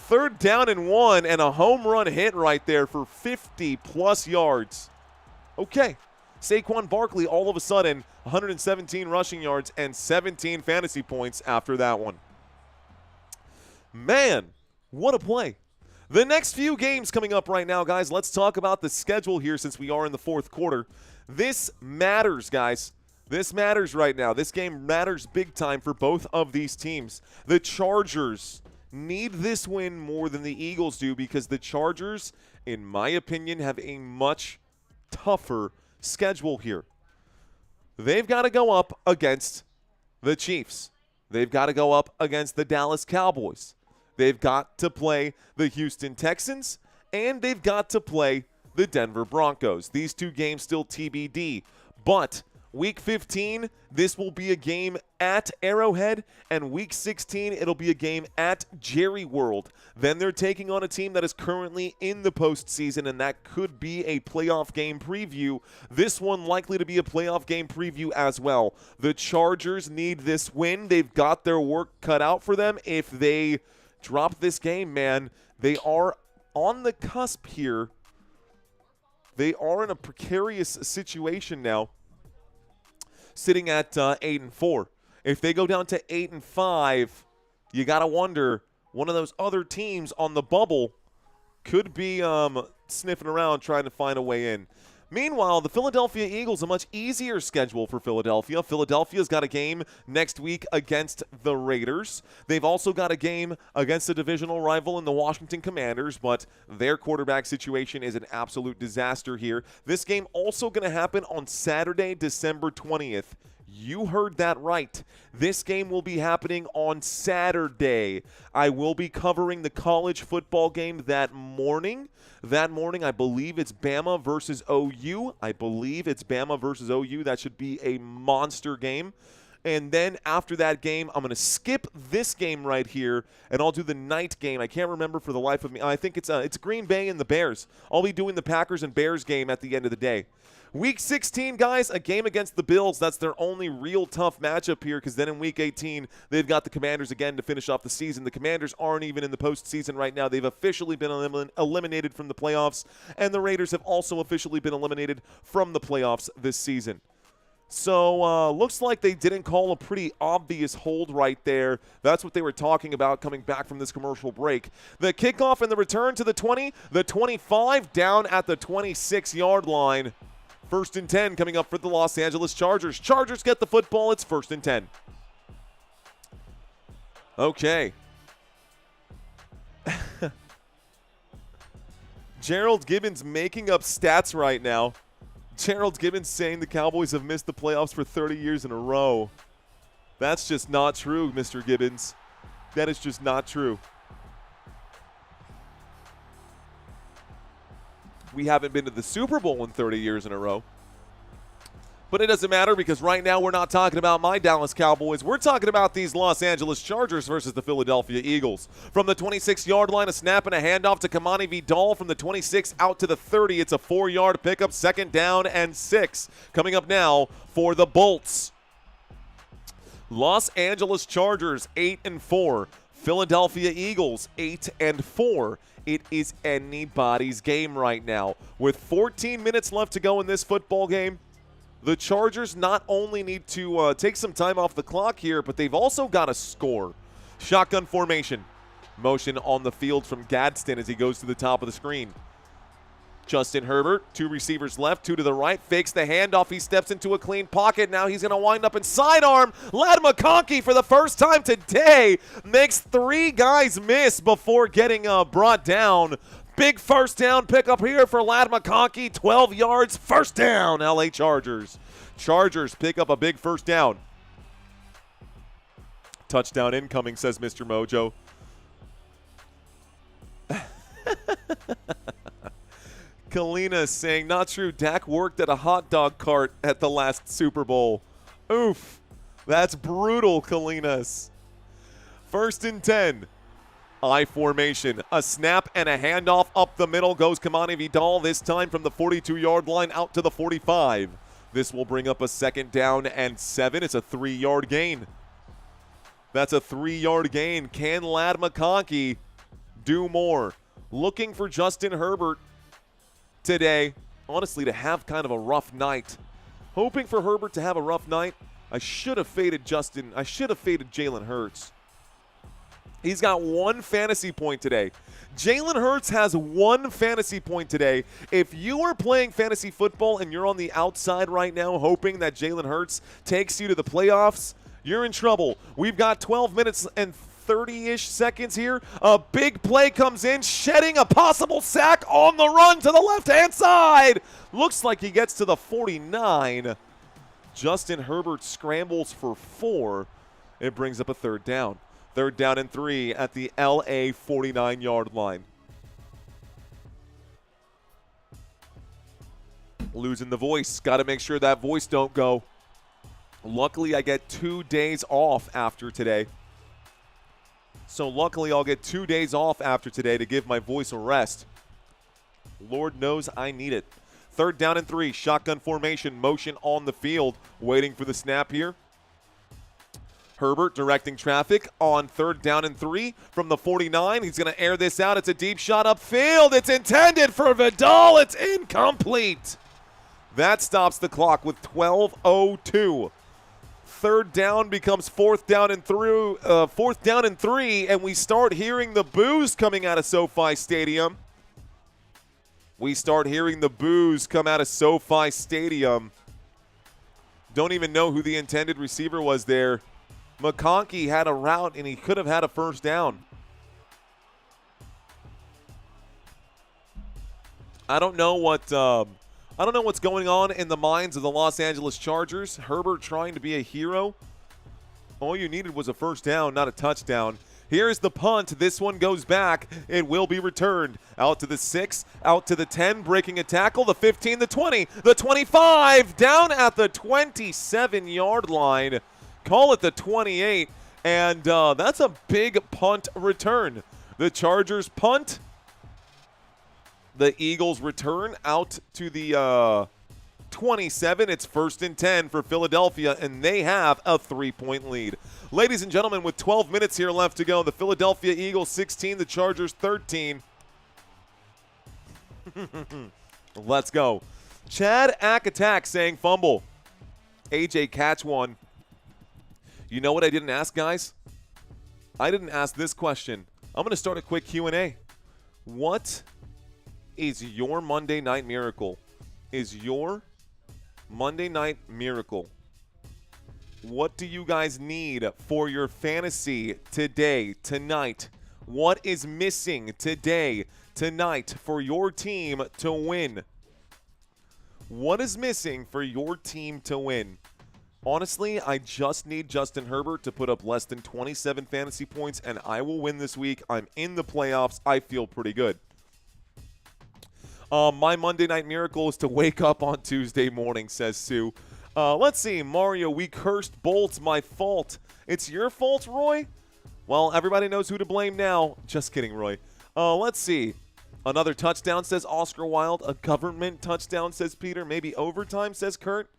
3rd down and 1, and a home run hit right there for 50-plus yards. Okay. Saquon Barkley all of a sudden 117 rushing yards and 17 fantasy points after that one. Man, what a play. The next few games coming up right now, guys. Let's talk about the schedule here since we are in the 4th quarter. This matters, guys. This matters right now. This game matters big time for both of these teams. The Chargers need this win more than the Eagles do because the Chargers, in my opinion, have a much tougher schedule here. They've got to go up against the Chiefs. They've got to go up against the Dallas Cowboys. They've got to play the Houston Texans, and they've got to play the Denver Broncos. These two games still TBD. But Week 15, this will be a game at Arrowhead, and Week 16, it'll be a game at Jerry World. Then they're taking on a team that is currently in the postseason, and that could be a playoff game preview. This one likely to be a playoff game preview as well. The Chargers need this win. They've got their work cut out for them. If they drop this game, man, they are on the cusp here. They are in a precarious situation now, sitting at 8-4. If they go down to 8-5, you got to wonder, one of those other teams on the bubble could be sniffing around trying to find a way in. Meanwhile, the Philadelphia Eagles, a much easier schedule for Philadelphia. Philadelphia's got a game next week against the Raiders. They've also got a game against a divisional rival in the Washington Commanders, but their quarterback situation is an absolute disaster here. This game also going to happen on Saturday, December 20th. You heard that right. This game will be happening on Saturday. I will be covering the college football game that morning. That morning, I believe it's Bama versus OU. That should be a monster game. And then after that game, I'm going to skip this game right here, and I'll do the night game. I can't remember for the life of me. I think it's Green Bay and the Bears. I'll be doing the Packers and Bears game at the end of the day. Week 16, guys, a game against the Bills. That's their only real tough matchup here because then in Week 18, they've got the Commanders again to finish off the season. The Commanders aren't even in the postseason right now. They've officially been eliminated from the playoffs, and the Raiders have also officially been eliminated from the playoffs this season. So looks like they didn't call a pretty obvious hold right there. That's what they were talking about coming back from this commercial break. The kickoff and the return to the 20, the 25 down at the 26-yard line. 1st and 10 coming up for the Los Angeles Chargers. Chargers get the football. It's 1st and 10. Okay. Gerald Gibbons making up stats right now. Gerald Gibbons saying the Cowboys have missed the playoffs for 30 years in a row. That's just not true, Mr. Gibbons. That is just not true. We haven't been to the Super Bowl in 30 years in a row. But it doesn't matter because right now we're not talking about my Dallas Cowboys. We're talking about these Los Angeles Chargers versus the Philadelphia Eagles. From the 26-yard line, a snap and a handoff to Kamani Vidal. From the 26 out to the 30, it's a 4-yard pickup, 2nd down and 6. Coming up now for the Bolts. Los Angeles Chargers 8-4. Philadelphia Eagles 8-4. It is anybody's game right now. With 14 minutes left to go in this football game, the Chargers not only need to take some time off the clock here, but they've also got to score. Shotgun formation. Motion on the field from Gadsden as he goes to the top of the screen. Justin Herbert, 2 receivers left, 2 to the right, fakes the handoff. He steps into a clean pocket. Now he's going to wind up and sidearm. Ladd McConkey for the first time today makes 3 guys miss before getting brought down. Big first down pickup here for Ladd McConkey. 12 yards, first down, LA Chargers. Chargers pick up a big first down. Touchdown incoming, says Mr. Mojo. Kalina saying, not true, Dak worked at a hot dog cart at the last Super Bowl. Oof. That's brutal, Kalinas. 1st and 10. I formation. A snap and a handoff up the middle goes Kamani Vidal, this time from the 42-yard line out to the 45. This will bring up a 2nd down and 7. It's a 3-yard gain. That's a 3-yard gain. Can Ladd McConkey do more? Looking for Justin Herbert today, honestly, to have kind of a rough night. Hoping for Herbert to have a rough night. I should have faded Jalen Hurts. He's got 1 fantasy point today. Jalen Hurts has 1 fantasy point today. If you are playing fantasy football and you're on the outside right now hoping that Jalen Hurts takes you to the playoffs, you're in trouble. We've got 12 minutes and 30-ish seconds here. A big play comes in, shedding a possible sack on the run to the left-hand side. Looks like he gets to the 49. Justin Herbert scrambles for 4. It brings up a 3rd down. 3rd down and 3 at the LA 49-yard line. Losing the voice. Got to make sure that voice don't go. Luckily, I get 2 days off after today. So luckily, I'll get 2 days off after today to give my voice a rest. Lord knows I need it. 3rd down and 3. Shotgun formation. Motion on the field. Waiting for the snap here. Herbert directing traffic on 3rd down and 3 from the 49. He's going to air this out. It's a deep shot upfield. It's intended for Vidal. It's incomplete. That stops the clock with 12:02. 3rd down becomes 4th down and 3, and we start hearing the boos coming out of SoFi Stadium. Don't even know who the intended receiver was there. McConkey had a route, and he could have had a first down. I don't know what's going on in the minds of the Los Angeles Chargers. Herbert trying to be a hero. All you needed was a first down, not a touchdown. Here's the punt. This one goes back. It will be returned. Out to the 6, out to the 10, breaking a tackle, the 15, the 20, the 25, down at the 27-yard line. Call it the 28, and that's a big punt return. The Chargers punt. The Eagles return out to the 27. It's 1st and 10 for Philadelphia, and they have a 3-point lead. Ladies and gentlemen, with 12 minutes here left to go, the Philadelphia Eagles 16, the Chargers 13. Let's go. Chad Akatak saying fumble. AJ catch one. You know what I didn't ask, guys? I didn't ask this question. I'm going to start a quick Q&A. What is your Monday Night Miracle? Is your Monday Night Miracle? What do you guys need for your fantasy today, tonight? What is missing today tonight for your team to win? What is missing for your team to win? Honestly, I just need Justin Herbert to put up less than 27 fantasy points, and I will win this week. I'm in the playoffs. I feel pretty good. My Monday Night Miracle is to wake up on Tuesday morning, says Sue. Let's see. Mario, we cursed Bolts. My fault. It's your fault, Roy? Well, everybody knows who to blame now. Just kidding, Roy. Let's see. Another touchdown, says Oscar Wilde. A government touchdown, says Peter. Maybe overtime, says Kurt.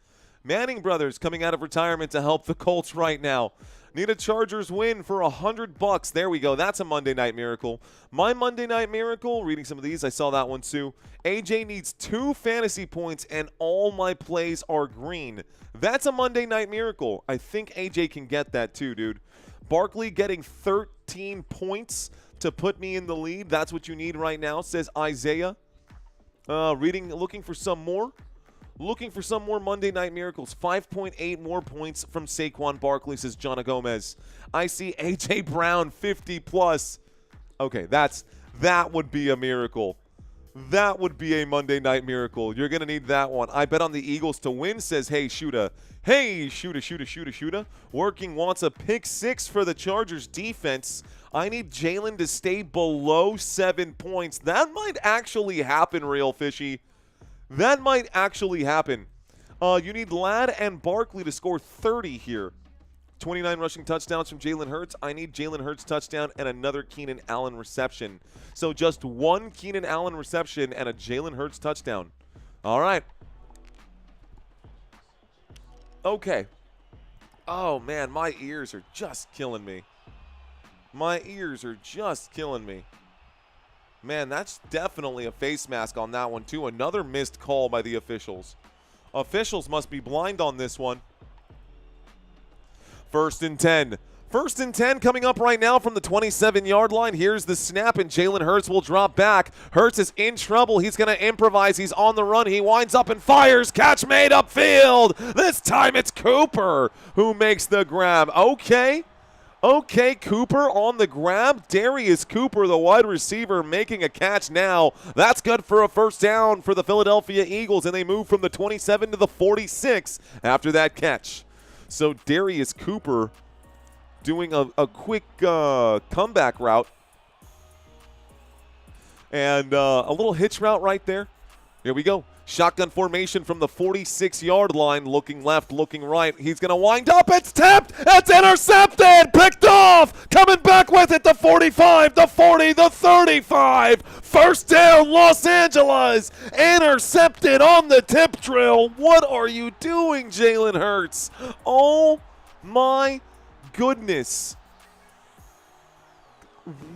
Manning brothers coming out of retirement to help the Colts right now. Need a Chargers win for $100. There we go. That's a Monday Night Miracle. My Monday Night Miracle, reading some of these, I saw that one too. AJ needs 2 fantasy points and all my plays are green. That's a Monday Night Miracle. I think AJ can get that too, dude. Barkley getting 13 points to put me in the lead. That's what you need right now, says Isaiah. Looking for some more. Looking for some more Monday Night Miracles. 5.8 more points from Saquon Barkley, says Jonna Gomez. I see A.J. Brown, 50+. Okay, that would be a miracle. That would be a Monday Night Miracle. You're going to need that one. I bet on the Eagles to win, says Hey Shooter. Hey, Shooter. Working wants a pick 6 for the Chargers defense. I need Jalen to stay below 7 points. That might actually happen, Real Fishy. That might actually happen. You need Ladd and Barkley to score 30 here. 29 rushing touchdowns from Jalen Hurts. I need Jalen Hurts touchdown and another Keenan Allen reception. So just one Keenan Allen reception and a Jalen Hurts touchdown. All right. Okay. Oh, man, my ears are just killing me. My ears are just killing me. Man, that's definitely a face mask on that one, too. Another missed call by the officials. Officials must be blind on this one. 1st and 10. 1st and 10 coming up right now from the 27-yard line. Here's the snap, and Jalen Hurts will drop back. Hurts is in trouble. He's going to improvise. He's on the run. He winds up and fires. Catch made upfield. This time it's Cooper who makes the grab. Okay, Cooper on the grab. Darius Cooper, the wide receiver, making a catch now. That's good for a first down for the Philadelphia Eagles, and they move from the 27 to the 46 after that catch. So Darius Cooper doing a quick comeback route. And a little hitch route right there. Here we go. Shotgun formation from the 46-yard line. Looking left, looking right. He's going to wind up. It's tipped. It's intercepted. Picked off. Coming back with it. The 45, the 40, the 35. First down, Los Angeles. Intercepted on the tip drill. What are you doing, Jalen Hurts? Oh, my goodness.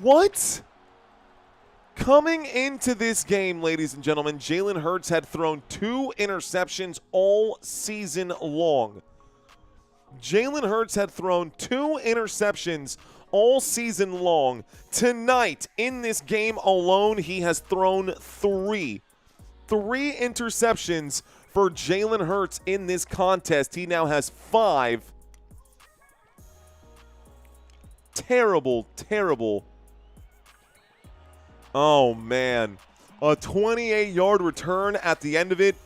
What? Coming into this game, ladies and gentlemen, Jalen Hurts had thrown 2 interceptions all season long. Jalen Hurts had thrown 2 interceptions all season long. Tonight, in this game alone, he has thrown 3. 3 interceptions for Jalen Hurts in this contest. He now has 5. Terrible. Oh, man. A 28-yard return at the end of it.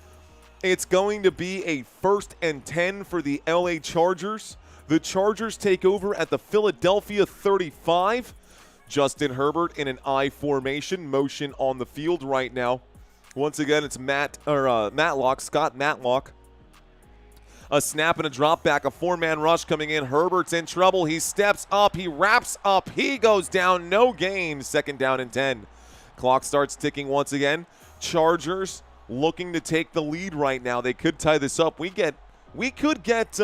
It's going to be a 1st and 10 for the LA Chargers. The Chargers take over at the Philadelphia 35. Justin Herbert in an I formation, motion on the field right now. Once again, it's Scott Matlock. A snap and a drop back, a 4-man rush coming in. Herbert's in trouble. He steps up. He wraps up. He goes down. No gain. 2nd down and 10. Clock starts ticking once again. Chargers looking to take the lead right now. They could tie this up. We could get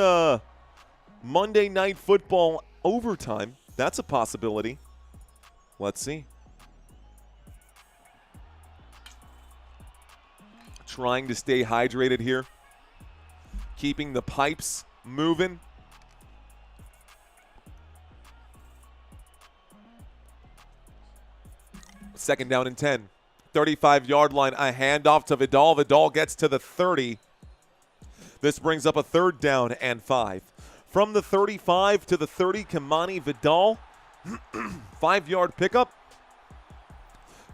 Monday Night Football overtime. That's a possibility. Let's see. Trying to stay hydrated here. Keeping the pipes moving. Second down and 10. 35-yard line. A handoff to Vidal. Vidal gets to the 30. This brings up a 3rd down and 5. From the 35 to the 30, Kamani Vidal. 5-yard pickup.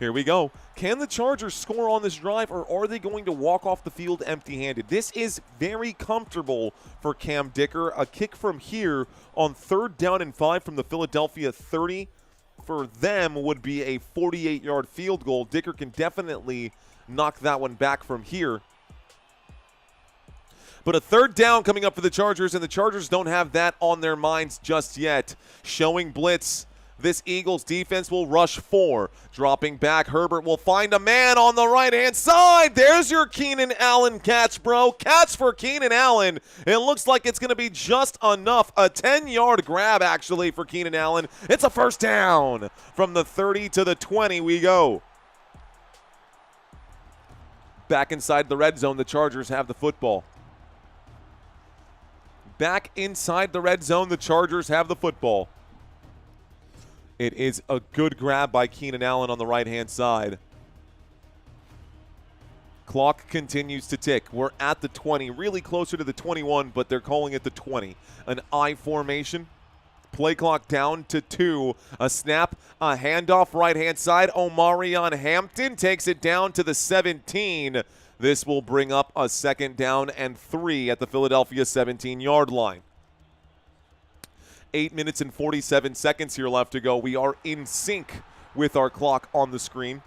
Here we go. Can the Chargers score on this drive, or are they going to walk off the field empty-handed? This is very comfortable for Cam Dicker. A kick from here on 3rd down and 5 from the Philadelphia 30 for them would be a 48-yard field goal. Dicker can definitely knock that one back from here. But a 3rd down coming up for the Chargers, and the Chargers don't have that on their minds just yet. Showing blitz. This Eagles defense will rush 4. Dropping back, Herbert will find a man on the right-hand side. There's your Keenan Allen catch, bro. Catch for Keenan Allen. It looks like it's going to be just enough. A 10-yard grab, actually, for Keenan Allen. It's a 1st down. From the 30 to the 20 we go. Back inside the red zone, the Chargers have the football. Back inside the red zone, the Chargers have the football. It is a good grab by Keenan Allen on the right-hand side. Clock continues to tick. We're at the 20, really closer to the 21, but they're calling it the 20. An I formation. Play clock down to 2. A snap, a handoff right-hand side. Omarion Hampton takes it down to the 17. This will bring up a 2nd down and 3 at the Philadelphia 17-yard line. 8 minutes and 47 seconds here left to go. We are in sync with our clock on the screen.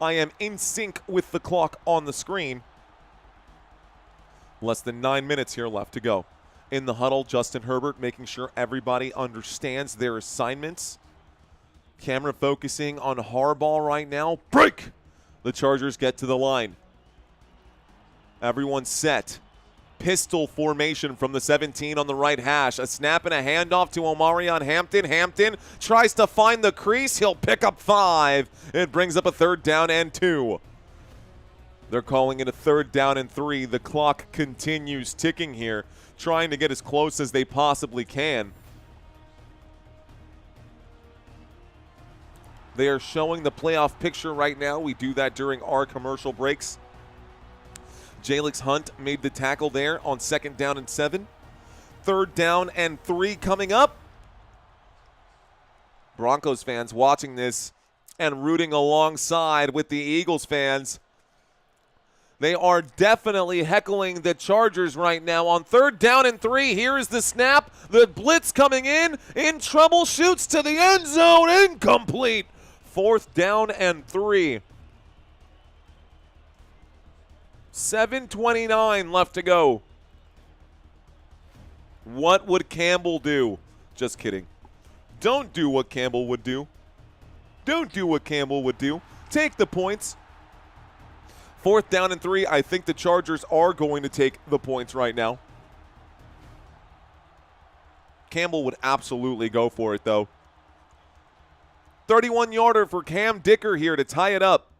I am in sync with the clock on the screen. Less than 9 minutes here left to go. In the huddle, Justin Herbert making sure everybody understands their assignments. Camera focusing on Harbaugh right now. Break! The Chargers get to the line. Everyone set. Pistol formation from the 17 on the right hash. A snap and a handoff to Omarion Hampton. Hampton tries to find the crease. He'll pick up 5. It brings up a 3rd down and 2. They're calling it a 3rd down and 3. The clock continues ticking here, trying to get as close as they possibly can. They are showing the playoff picture right now. We do that during our commercial breaks. Jalix Hunt made the tackle there on 2nd down and 7. 3rd down and 3 coming up. Broncos fans watching this and rooting alongside with the Eagles fans. They are definitely heckling the Chargers right now on 3rd down and 3. Here is the snap. The blitz coming in trouble, shoots to the end zone, incomplete. 4th down and 3. 7:29 left to go. What would Campbell do? Just kidding. Don't do what Campbell would do. Don't do what Campbell would do. Take the points. 4th down and 3. I think the Chargers are going to take the points right now. Campbell would absolutely go for it, though. 31-yarder for Cam Dicker here to tie it up.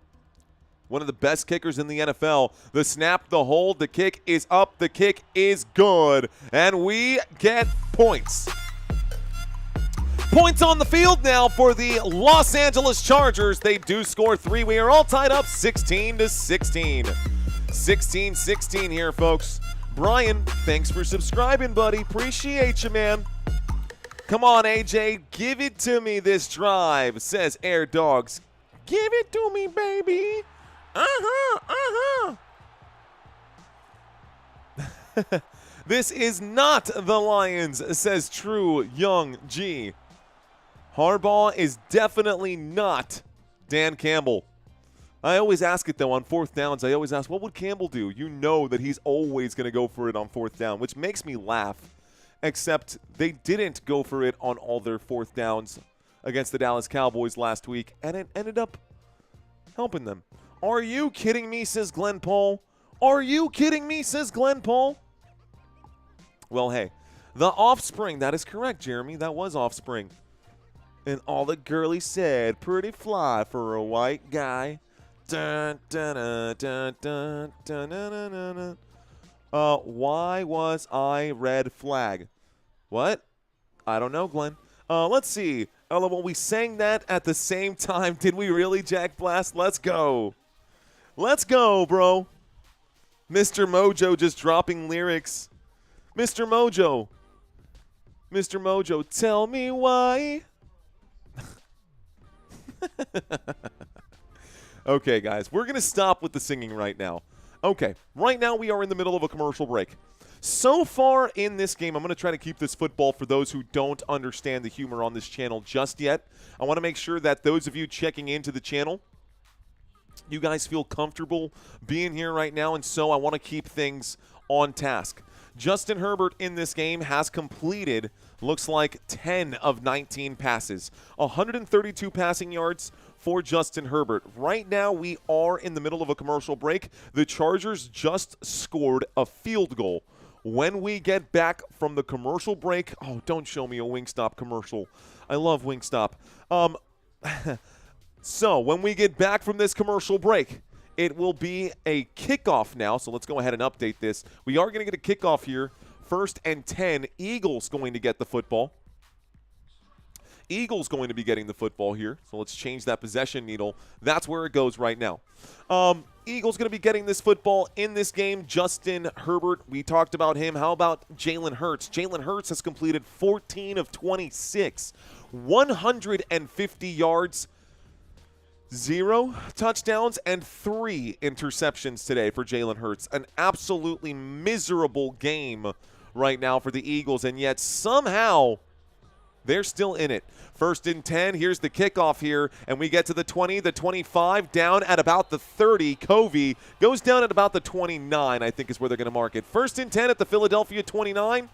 One of the best kickers in the NFL. The snap, the hold, the kick is up, the kick is good. And we get points. Points on the field now for the Los Angeles Chargers. They do score 3. We are all tied up 16-16. 16-16 here, folks. Brian, thanks for subscribing, buddy. Appreciate you, man. Come on, AJ. Give it to me this drive, says Air Dogs. Give it to me, baby. This is not the Lions, says True Young G. Harbaugh is definitely not Dan Campbell. I always ask it, though, on 4th downs. I always ask, what would Campbell do? You know that he's always going to go for it on 4th down, which makes me laugh. Except they didn't go for it on all their 4th downs against the Dallas Cowboys last week, and it ended up helping them. Are you kidding me, says Glenn Paul? Are you kidding me, says Glenn Paul? Well, hey, the Offspring. That is correct, Jeremy. That was Offspring. And all the girlies said, pretty fly for a white guy. Dun, dun, dun, dun, dun, dun, dun, dun, dun. Why was I red flag? What? I don't know, Glenn. Let's see. Well, we sang that at the same time. Did we really, Jack Blast? Let's go. Let's go, bro. Mr. Mojo just dropping lyrics. Mr. Mojo. Mr. Mojo, tell me why. Okay, guys, we're going to stop with the singing right now. Okay, right now we are in the middle of a commercial break. So far in this game, I'm going to try to keep this football for those who don't understand the humor on this channel just yet. I want to make sure that those of you checking into the channel, you guys feel comfortable being here right now, and so I want to keep things on task. Justin Herbert in this game has completed, looks like, 10 of 19 passes. 132 passing yards for Justin Herbert. Right now, we are in the middle of a commercial break. The Chargers just scored a field goal. When we get back from the commercial break, oh, don't show me a Wingstop commercial. I love Wingstop. So when we get back from this commercial break, it will be a kickoff now. So let's go ahead and update this. We are going to get a kickoff here. 1st and 10. Eagles going to get the football. Eagles going to be getting the football here. So let's change that possession needle. That's where it goes right now. Eagles going to be getting this football in this game. Justin Herbert, we talked about him. How about Jalen Hurts? Jalen Hurts has completed 14 of 26. 150 yards, 0 touchdowns, and 3 interceptions today for Jalen Hurts. An absolutely miserable game right now for the Eagles, and yet somehow they're still in it. 1st and 10. Here's the kickoff here, and we get to the 20, the 25, down at about the 30. Covey goes down at about the 29, I think is where they're going to mark it. 1st and 10 at the Philadelphia 29.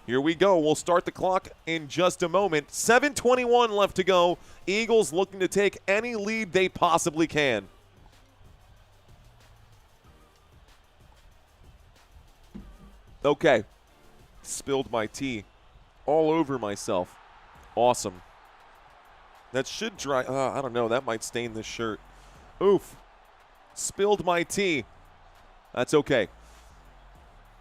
Here we go. We'll start the clock in just a moment. 7:21 left to go. Eagles looking to take any lead they possibly can. Okay. Spilled my tea all over myself. Awesome. That should dry. I don't know. That might stain this shirt. Oof. Spilled my tea. That's okay.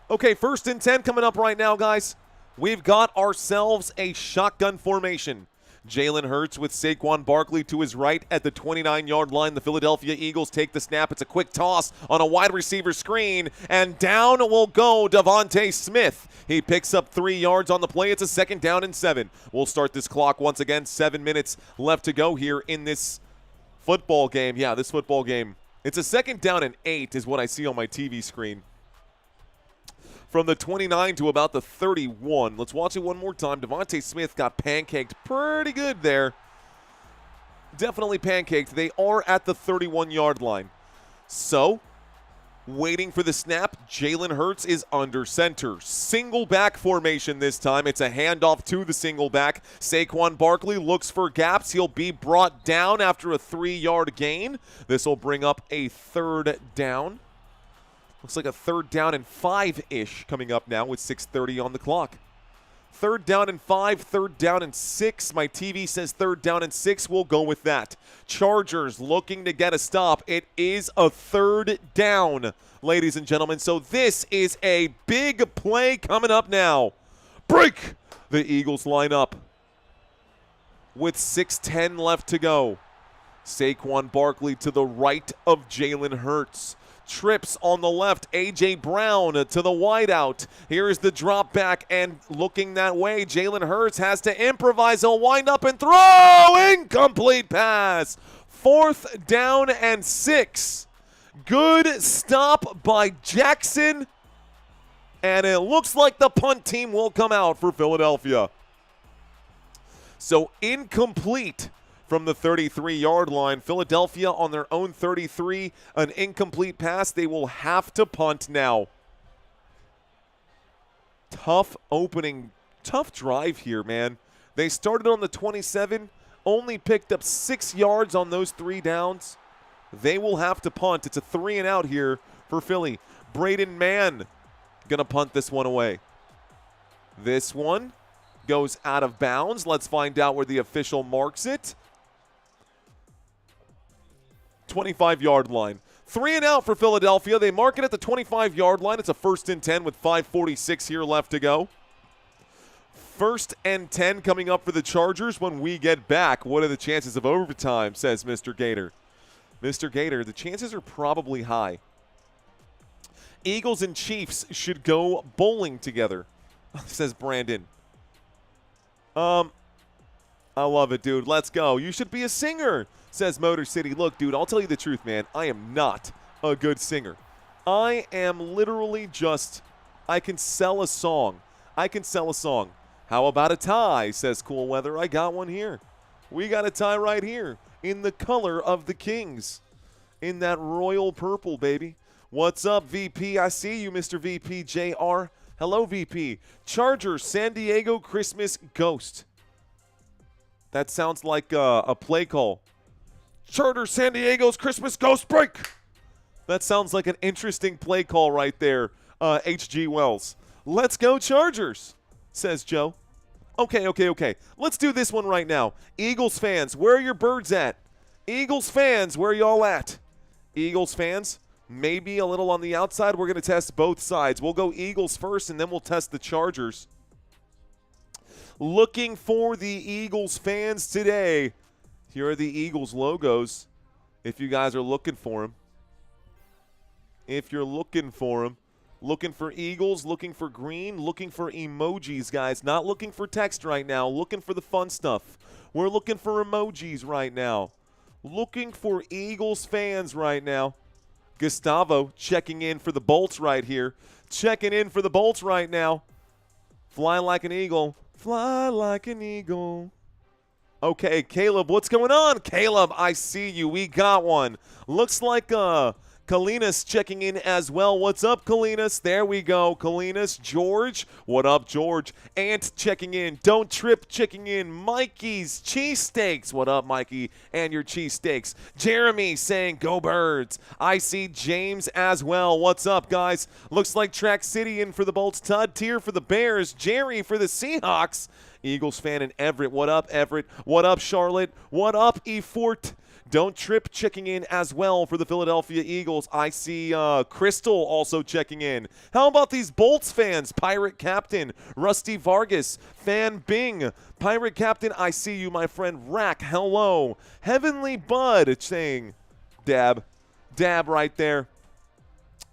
Okay, 1st and 10 coming up right now, guys. We've got ourselves a shotgun formation. Jalen Hurts with Saquon Barkley to his right at the 29-yard line. The Philadelphia Eagles take the snap. It's a quick toss on a wide receiver screen, and down will go Devontae Smith. He picks up 3 yards on the play. It's a 2nd down and 7. We'll start this clock once again. 7 minutes left to go here in this football game. Yeah, this football game. It's a 2nd down and 8 is what I see on my TV screen. From the 29 to about the 31. Let's watch it one more time. Devontae Smith got pancaked pretty good there. Definitely pancaked. They are at the 31-yard line. So, waiting for the snap, Jalen Hurts is under center. Single back formation this time. It's a handoff to the single back. Saquon Barkley looks for gaps. He'll be brought down after a 3-yard gain. This will bring up a 3rd down. Looks like a 3rd down and 5-ish coming up now with 6:30 on the clock. 3rd down and 5, 3rd down and 6. My TV says 3rd down and 6. We'll go with that. Chargers looking to get a stop. It is a 3rd down, ladies and gentlemen. So this is a big play coming up now. Break! The Eagles line up with 6:10 left to go. Saquon Barkley to the right of Jalen Hurts. Trips on the left. A.J. Brown to the wideout. Here's the drop back, and looking that way, Jalen Hurts has to improvise. He'll wind up and throw. Incomplete pass. 4th down and 6. Good stop by Jackson. And it looks like the punt team will come out for Philadelphia. So incomplete from the 33-yard line. Philadelphia on their own 33, an incomplete pass. They will have to punt now. Tough opening, tough drive here, man. They started on the 27, only picked up 6 yards on those 3 downs. They will have to punt. It's a 3 and out here for Philly. Braden Mann gonna punt this one away. This one goes out of bounds. Let's find out where the official marks it. 25-yard line. 3 and out for Philadelphia. They mark it at the 25-yard line. It's a 1st and 10 with 5:46 here left to go. 1st and 10 coming up for the Chargers when we get back. What are the chances of overtime, says Mr. Gator. Mr. Gator, the chances are probably high. Eagles and Chiefs should go bowling together, says Brandon. I love it, dude. Let's go. You should be a singer. says Motor City. Look, dude, I'll tell you the truth, man. I am not a good singer. I am literally just, I can sell a song. How about a tie, says Cool Weather. I got one here. We got a tie right here in the color of the Kings, in that royal purple, baby. What's up, VP? I see you, Mr. VP JR. Hello, VP. Chargers, San Diego Christmas Ghost. That sounds like a play call. Chargers, San Diego's Christmas Ghost break. That sounds like an interesting play call right there, H.G. Wells. Let's go Chargers, says Joe. Okay. Let's do this one right now. Eagles fans, where are your birds at? Eagles fans, where y'all at? Eagles fans, maybe a little on the outside. We're going to test both sides. We'll go Eagles first, and then we'll test the Chargers. Looking for the Eagles fans today. Here are the Eagles logos, if you guys are looking for them. If you're looking for them. Looking for Eagles, looking for green, looking for emojis, guys. Not looking for text right now. Looking for the fun stuff. We're looking for emojis right now. Looking for Eagles fans right now. Gustavo checking in for the Bolts right here. Checking in for the Bolts right now. Fly like an eagle. Fly like an eagle. Okay, Caleb, what's going on? Caleb, I see you. We got one. Looks like Kalinas checking in as well. What's up, Kalinas? There we go. Kalinas. George. What up, George? Ant checking in. Don't Trip checking in. Mikey's Cheesesteaks. What up, Mikey? And your cheesesteaks. Jeremy saying, go Birds. I see James as well. What's up, guys? Looks like Track City in for the Bolts. Todd Tier for the Bears. Jerry for the Seahawks. Eagles fan in Everett. What up, Everett? What up, Charlotte? What up, Efort? Don't Trip checking in as well for the Philadelphia Eagles. I see Crystal also checking in. How about these Bolts fans? Pirate Captain, Rusty Vargas, Fan Bing, Pirate Captain, I see you, my friend. Rack, hello. Heavenly Bud saying dab right there.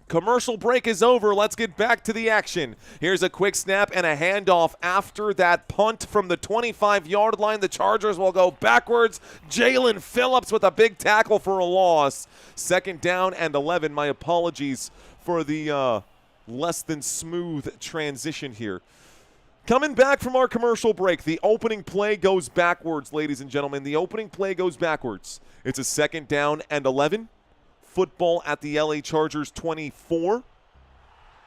Commercial break is over. Let's get back to the action. Here's a quick snap and a handoff after that punt from the 25-yard line. The Chargers will go backwards. Jalen Phillips with a big tackle for a loss. 2nd down and 11. My apologies for the less than smooth transition here. Coming back from our commercial break, the opening play goes backwards, ladies and gentlemen. The opening play goes backwards. It's a 2nd down and 11. Football at the LA Chargers 24.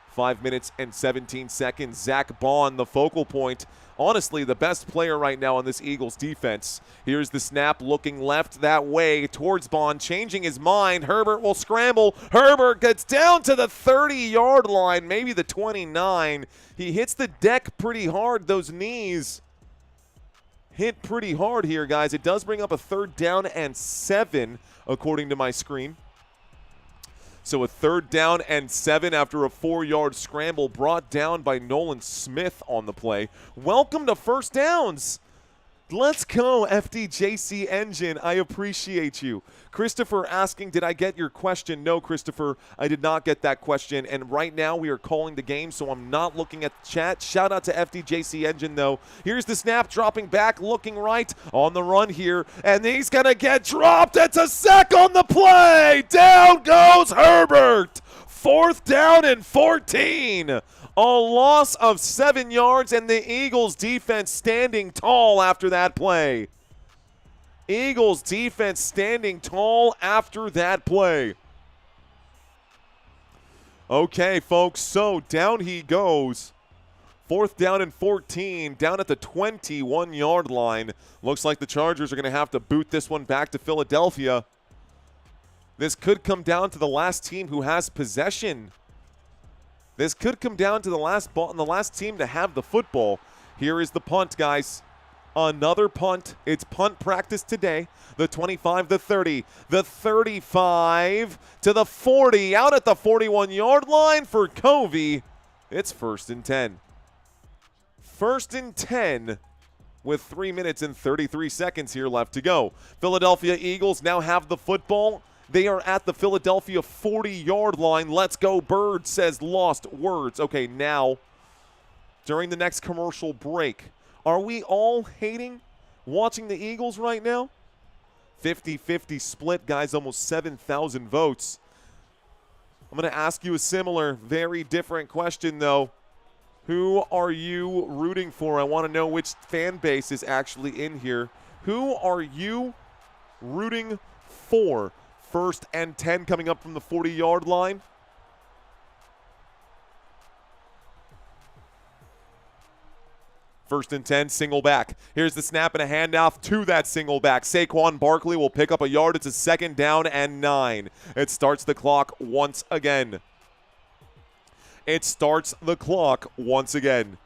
5 minutes and 17 seconds. Zach Bond, the focal point. Honestly, the best player right now on this Eagles defense. Here's the snap, looking left that way towards Bond, changing his mind. Herbert will scramble. Herbert gets down to the 30-yard line, maybe the 29. He hits the deck pretty hard. Those knees hit pretty hard here, guys. It does bring up a 3rd down and 7, according to my screen. So a 3rd down and 7 after a 4-yard scramble brought down by Nolan Smith on the play. Welcome to First Downs. Let's go, FDJC Engine. I appreciate you. Christopher asking, did I get your question? No, Christopher, I did not get that question. And right now we are calling the game, so I'm not looking at the chat. Shout out to FDJC Engine, though. Here's the snap, dropping back, looking right on the run here. And he's going to get dropped. It's a sack on the play. Down goes Herbert. 4th down and 14. A loss of 7 yards, and the Eagles defense standing tall after that play. Eagles defense standing tall after that play. Okay, folks, so down he goes. 4th down and 14, down at the 21-yard line. Looks like the Chargers are going to have to boot this one back to Philadelphia. This could come down to the last team who has possession. This could come down to the last ball and the last team to have the football. Here is the punt, guys. Another punt. It's punt practice today. The 25, the 30, the 35 to the 40. Out at the 41-yard line for Covey. It's 1st and 10. 1st and 10 with 3 minutes and 33 seconds here left to go. Philadelphia Eagles now have the football. They are at the Philadelphia 40-yard line. Let's go, Bird, says Lost Words. Okay, now, during the next commercial break, are we all hating watching the Eagles right now? 50-50 split, guys, almost 7,000 votes. I'm going to ask you a similar, very different question, though. Who are you rooting for? I want to know which fan base is actually in here. Who are you rooting for? 1st and 10 coming up from the 40-yard line. First and 10, single back. Here's the snap and a handoff to that single back. Saquon Barkley will pick up a yard. It's a 2nd down and 9. It starts the clock once again. It starts the clock once again.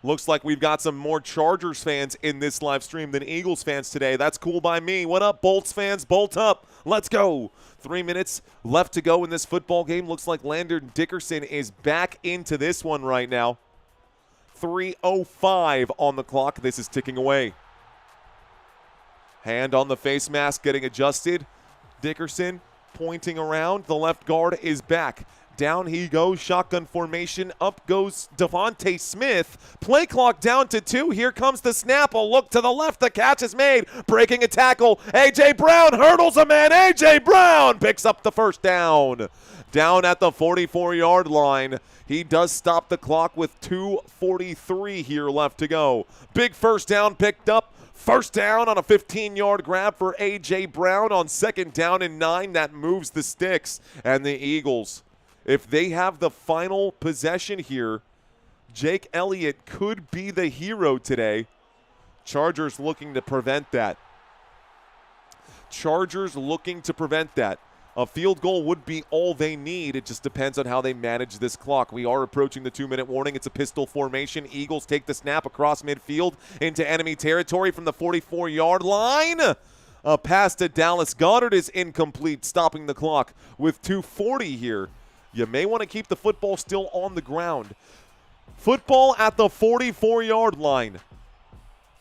Looks like we've got some more Chargers fans in this live stream than Eagles fans today. That's cool by me. What up, Bolts fans? Bolt up. Let's go. 3 minutes left to go in this football game. Looks like Landon Dickerson is back into this one right now. 3:05 on the clock. This is ticking away. Hand on the face mask getting adjusted. Dickerson pointing around. The left guard is back. Down he goes. Shotgun formation. Up goes Devontae Smith. Play clock down to 2. Here comes the snap. A look to the left. The catch is made. Breaking a tackle. A.J. Brown hurdles a man. A.J. Brown picks up the first down. Down at the 44-yard line. He does stop the clock with 2:43 here left to go. Big first down picked up. First down on a 15-yard grab for A.J. Brown on 2nd down and 9. That moves the sticks. And the Eagles, if they have the final possession here, Jake Elliott could be the hero today. Chargers looking to prevent that. Chargers looking to prevent that. A field goal would be all they need. It just depends on how they manage this clock. We are approaching the 2-minute warning. It's a pistol formation. Eagles take the snap across midfield into enemy territory from the 44-yard line. A pass to Dallas Goedert is incomplete, stopping the clock with 2:40 here. You may want to keep the football still on the ground. Football at the 44-yard line.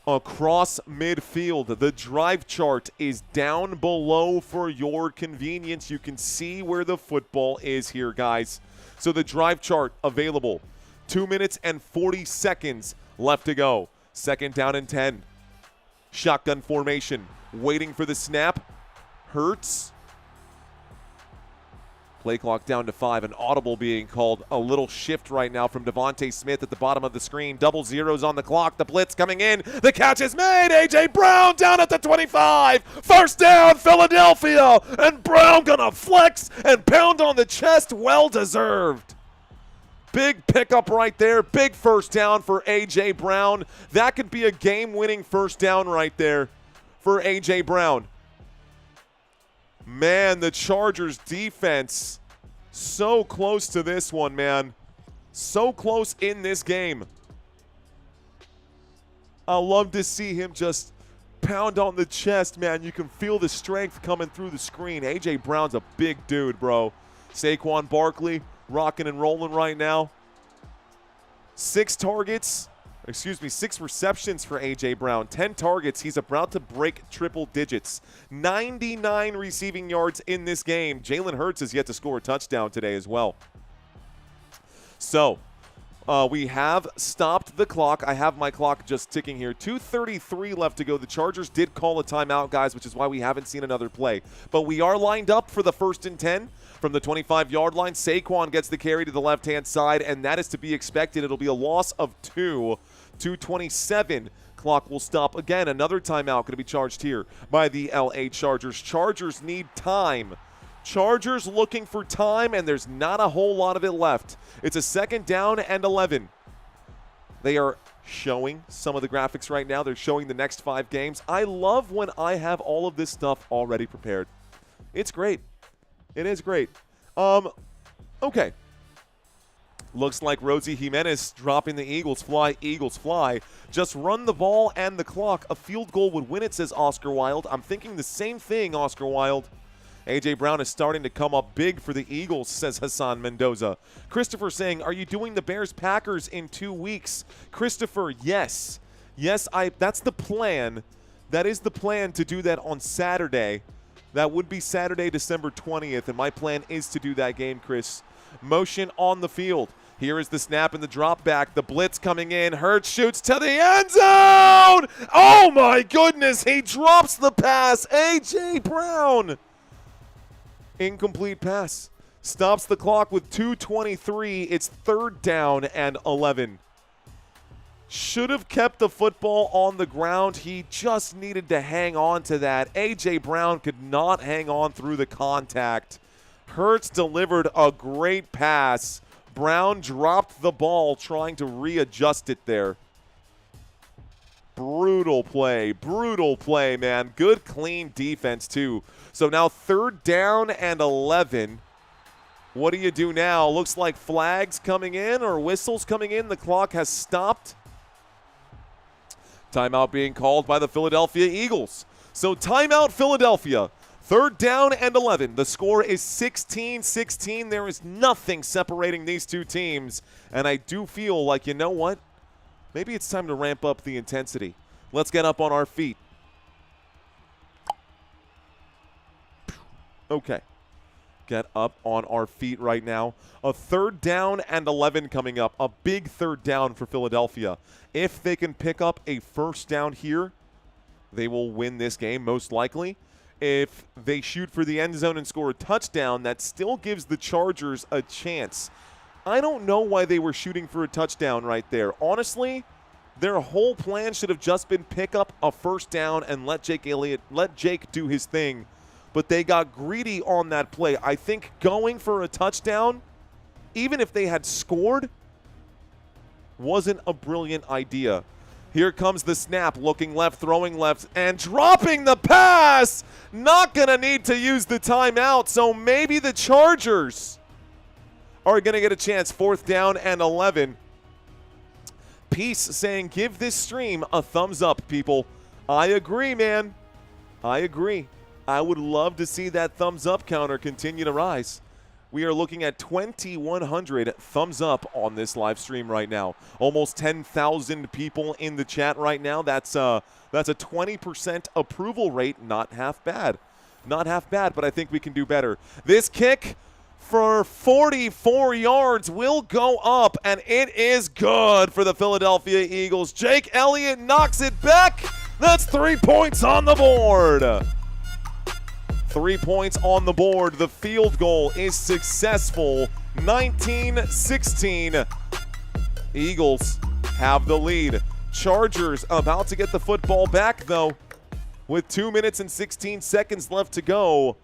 Across midfield. The drive chart is down below for your convenience. You can see where the football is here, guys. So the drive chart available. 2 minutes and 40 seconds left to go. 2nd down and 10. Shotgun formation. Waiting for the snap. Hurts. Play clock down to 5. An audible being called. A little shift right now from Devontae Smith at the bottom of the screen. Double zeros on the clock. The blitz coming in. The catch is made. A.J. Brown down at the 25. First down, Philadelphia. And Brown gonna flex and pound on the chest. Well deserved. Big pickup right there. Big first down for A.J. Brown. That could be a game-winning first down right there for A.J. Brown. Man, the Chargers defense so close to this one, man. So close in this game. I love to see him just pound on the chest, man. You can feel the strength coming through the screen. A.J. Brown's a big dude, bro. Saquon Barkley rocking and rolling right now. 6 receptions for A.J. Brown. 10 targets. He's about to break triple digits. 99 receiving yards in this game. Jalen Hurts has yet to score a touchdown today as well. So, we have stopped the clock. I have my clock just ticking here. 2:33 left to go. The Chargers did call a timeout, guys, which is why we haven't seen another play. But we are lined up for the 1st and 10 from the 25-yard line. Saquon gets the carry to the left-hand side, and that is to be expected. It'll be a loss of 2. 2:27. Clock will stop again. Another timeout going to be charged here by the LA Chargers. Chargers need time. Chargers looking for time, and there's not a whole lot of it left. It's a 2nd down and 11. They are showing some of the graphics right now. They're showing the next 5 games. I love when I have all of this stuff already prepared. It's great. It is great. Okay. Looks like Rosie Jimenez dropping the Eagles fly. Just run the ball and the clock. A field goal would win it, says Oscar Wilde. I'm thinking the same thing, Oscar Wilde. A.J. Brown is starting to come up big for the Eagles, says Hassan Mendoza. Christopher saying, are you doing the Bears-Packers in 2 weeks? Christopher, yes. Yes, that's the plan. That is the plan to do that on Saturday. That would be Saturday, December 20th, and my plan is to do that game, Chris. Motion on the field. Here is the snap and the drop back. The blitz coming in. Hurts shoots to the end zone. Oh, my goodness. He drops the pass. A.J. Brown. Incomplete pass. Stops the clock with 2:23. It's 3rd down and 11. Should have kept the football on the ground. He just needed to hang on to that. A.J. Brown could not hang on through the contact. Hurts delivered a great pass. Brown dropped the ball trying to readjust it there. Brutal play, man. Good, clean defense, too. So now 3rd down and 11. What do you do now? Looks like flags coming in or whistles coming in. The clock has stopped. Timeout being called by the Philadelphia Eagles. So timeout, Philadelphia. 3rd down and 11. The score is 16-16. There is nothing separating these two teams. And I do feel like, you know what? Maybe it's time to ramp up the intensity. Let's get up on our feet. Okay. Get up on our feet right now. A 3rd down and 11 coming up. A big 3rd down for Philadelphia. If they can pick up a 1st down here, they will win this game most likely. If they shoot for the end zone and score a touchdown, that still gives the Chargers a chance. I don't know why they were shooting for a touchdown right there. Honestly, their whole plan should have just been pick up a 1st down and let Jake do his thing. But they got greedy on that play. I think going for a touchdown, even if they had scored, wasn't a brilliant idea. Here comes the snap, looking left, throwing left, and dropping the pass. Not going to need to use the timeout, so maybe the Chargers are going to get a chance. 4th down and 11. Peace saying, give this stream a thumbs up, people. I agree, man. I agree. I would love to see that thumbs up counter continue to rise. We are looking at 2,100 thumbs up on this live stream right now. Almost 10,000 people in the chat right now. That's a 20% approval rate. Not half bad. Not half bad, but I think we can do better. This kick for 44 yards will go up, and it is good for the Philadelphia Eagles. Jake Elliott knocks it back. That's 3 points on the board. 3 points on the board. The field goal is successful. 19-16. Eagles have the lead. Chargers about to get the football back, though, with 2 minutes and 16 seconds left to go.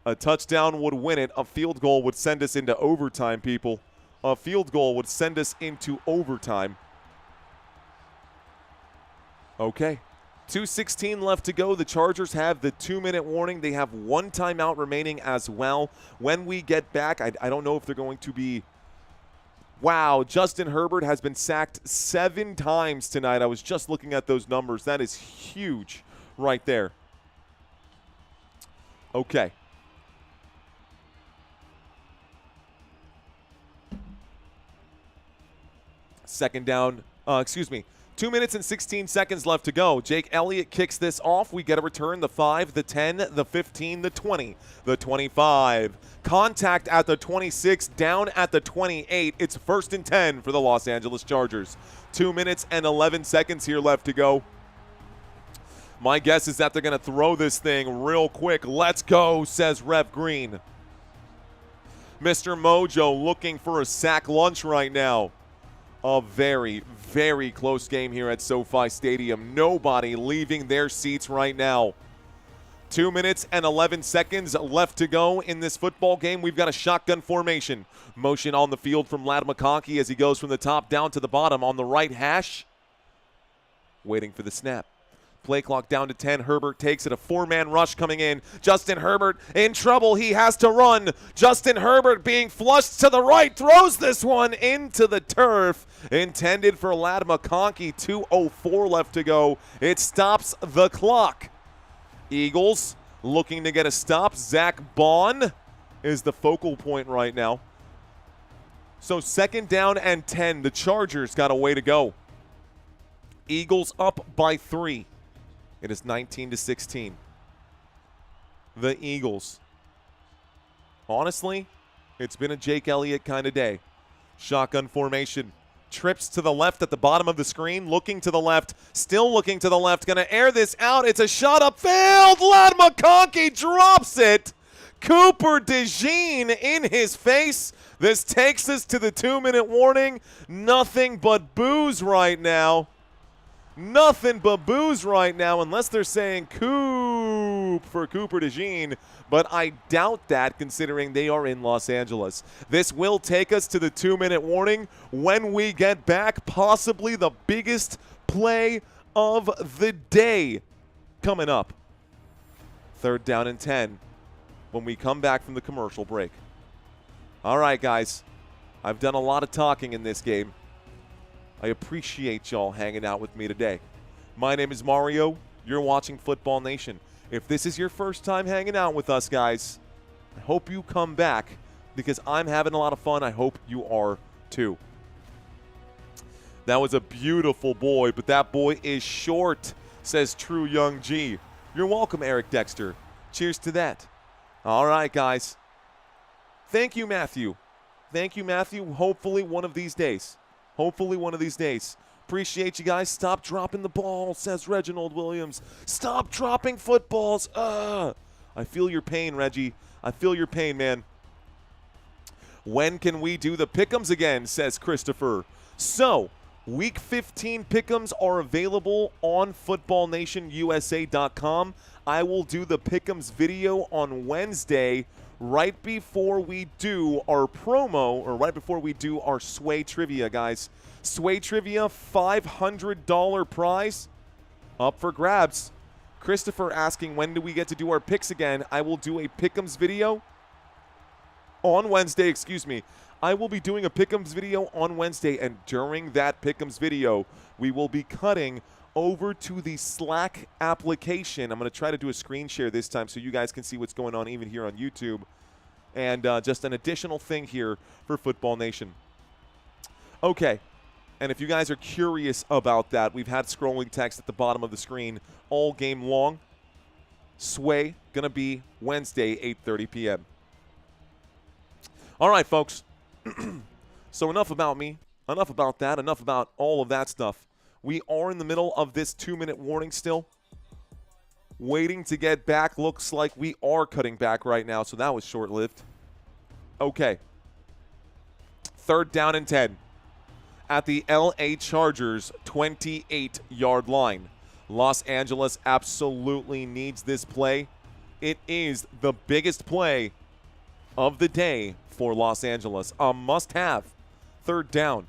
A touchdown would win it. A field goal would send us into overtime, people. A field goal would send us into overtime. Okay. 2:16 left to go. The Chargers have the 2-minute warning. They have 1 timeout remaining as well. When we get back, I don't know if they're going to be... Wow, Justin Herbert has been sacked 7 times tonight. I was just looking at those numbers. That is huge right there. Okay. Second down, 2 minutes and 16 seconds left to go. Jake Elliott kicks this off. We get a return, the 5, the 10, the 15, the 20, the 25. Contact at the 26, down at the 28. It's 1st and 10 for the Los Angeles Chargers. 2 minutes and 11 seconds here left to go. My guess is that they're going to throw this thing real quick. Let's go, says Rev Green. Mr. Mojo looking for a sack lunch right now. A very, very close game here at SoFi Stadium. Nobody leaving their seats right now. 2 minutes and 11 seconds left to go in this football game. We've got a shotgun formation. Motion on the field from Ladd McConkey as he goes from the top down to the bottom on the right hash. Waiting for the snap. Play clock down to 10. Herbert takes it. A 4-man rush coming in. Justin Herbert in trouble. He has to run. Justin Herbert being flushed to the right. Throws this one into the turf. Intended for Ladd McConkey. 2:04 left to go. It stops the clock. Eagles looking to get a stop. Zach Bond is the focal point right now. So 2nd down and 10. The Chargers got a way to go. Eagles up by 3. It is 19-16. The Eagles. Honestly, it's been a Jake Elliott kind of day. Shotgun formation. Trips to the left at the bottom of the screen, looking to the left, still looking to the left, going to air this out. It's a shot upfield. Ladd McConkey drops it. Cooper DeJean in his face. This takes us to the 2-minute warning. Nothing but booze right now. Nothing but booze right now, unless they're saying Coop for Cooper DeJean, but I doubt that considering they are in Los Angeles. This will take us to the 2-minute warning. When we get back, possibly the biggest play of the day coming up. 3rd down and 10 when we come back from the commercial break. All right, guys, I've done a lot of talking in this game. I appreciate y'all hanging out with me today. My name is Mario. You're watching Football Nation. If this is your first time hanging out with us, guys, I hope you come back because I'm having a lot of fun. I hope you are too. That was a beautiful boy, but that boy is short, says True Young G. You're welcome, Eric Dexter. Cheers to that. All right, guys. Thank you, Matthew. Thank you, Matthew. Hopefully one of these days. Hopefully one of these days. Appreciate you guys. Stop dropping the ball, says Reginald Williams. Stop dropping footballs. I feel your pain, Reggie. I feel your pain, man. When can we do the pick'ems again, says Christopher. So, Week 15 pick'ems are available on footballnationusa.com. I will do the pick'ems video on Wednesday right before we do our promo, or right before we do our Sway Trivia, guys. Sway Trivia, $500 prize up for grabs. Christopher asking, when do we get to do our picks again? I will do a pick'ems video on Wednesday, I will be doing a pick'ems video on Wednesday, and during that pick'ems video, we will be cutting over to the Slack application. I'm going to try to do a screen share this time so you guys can see what's going on even here on YouTube. And just an additional thing here for Football Nation. Okay, and if you guys are curious about that, we've had scrolling text at the bottom of the screen all game long. Sway, going to be Wednesday, 8:30 p.m. All right, folks. So enough about me, enough about that, enough about all of that stuff. We are in the middle of this 2-minute warning still. Waiting to get back. Looks like we are cutting back right now, so that was short-lived. Okay. 3rd down and 10 at the LA Chargers 28-yard line. Los Angeles absolutely needs this play. It is the biggest play of the day for Los Angeles. A must-have. 3rd down.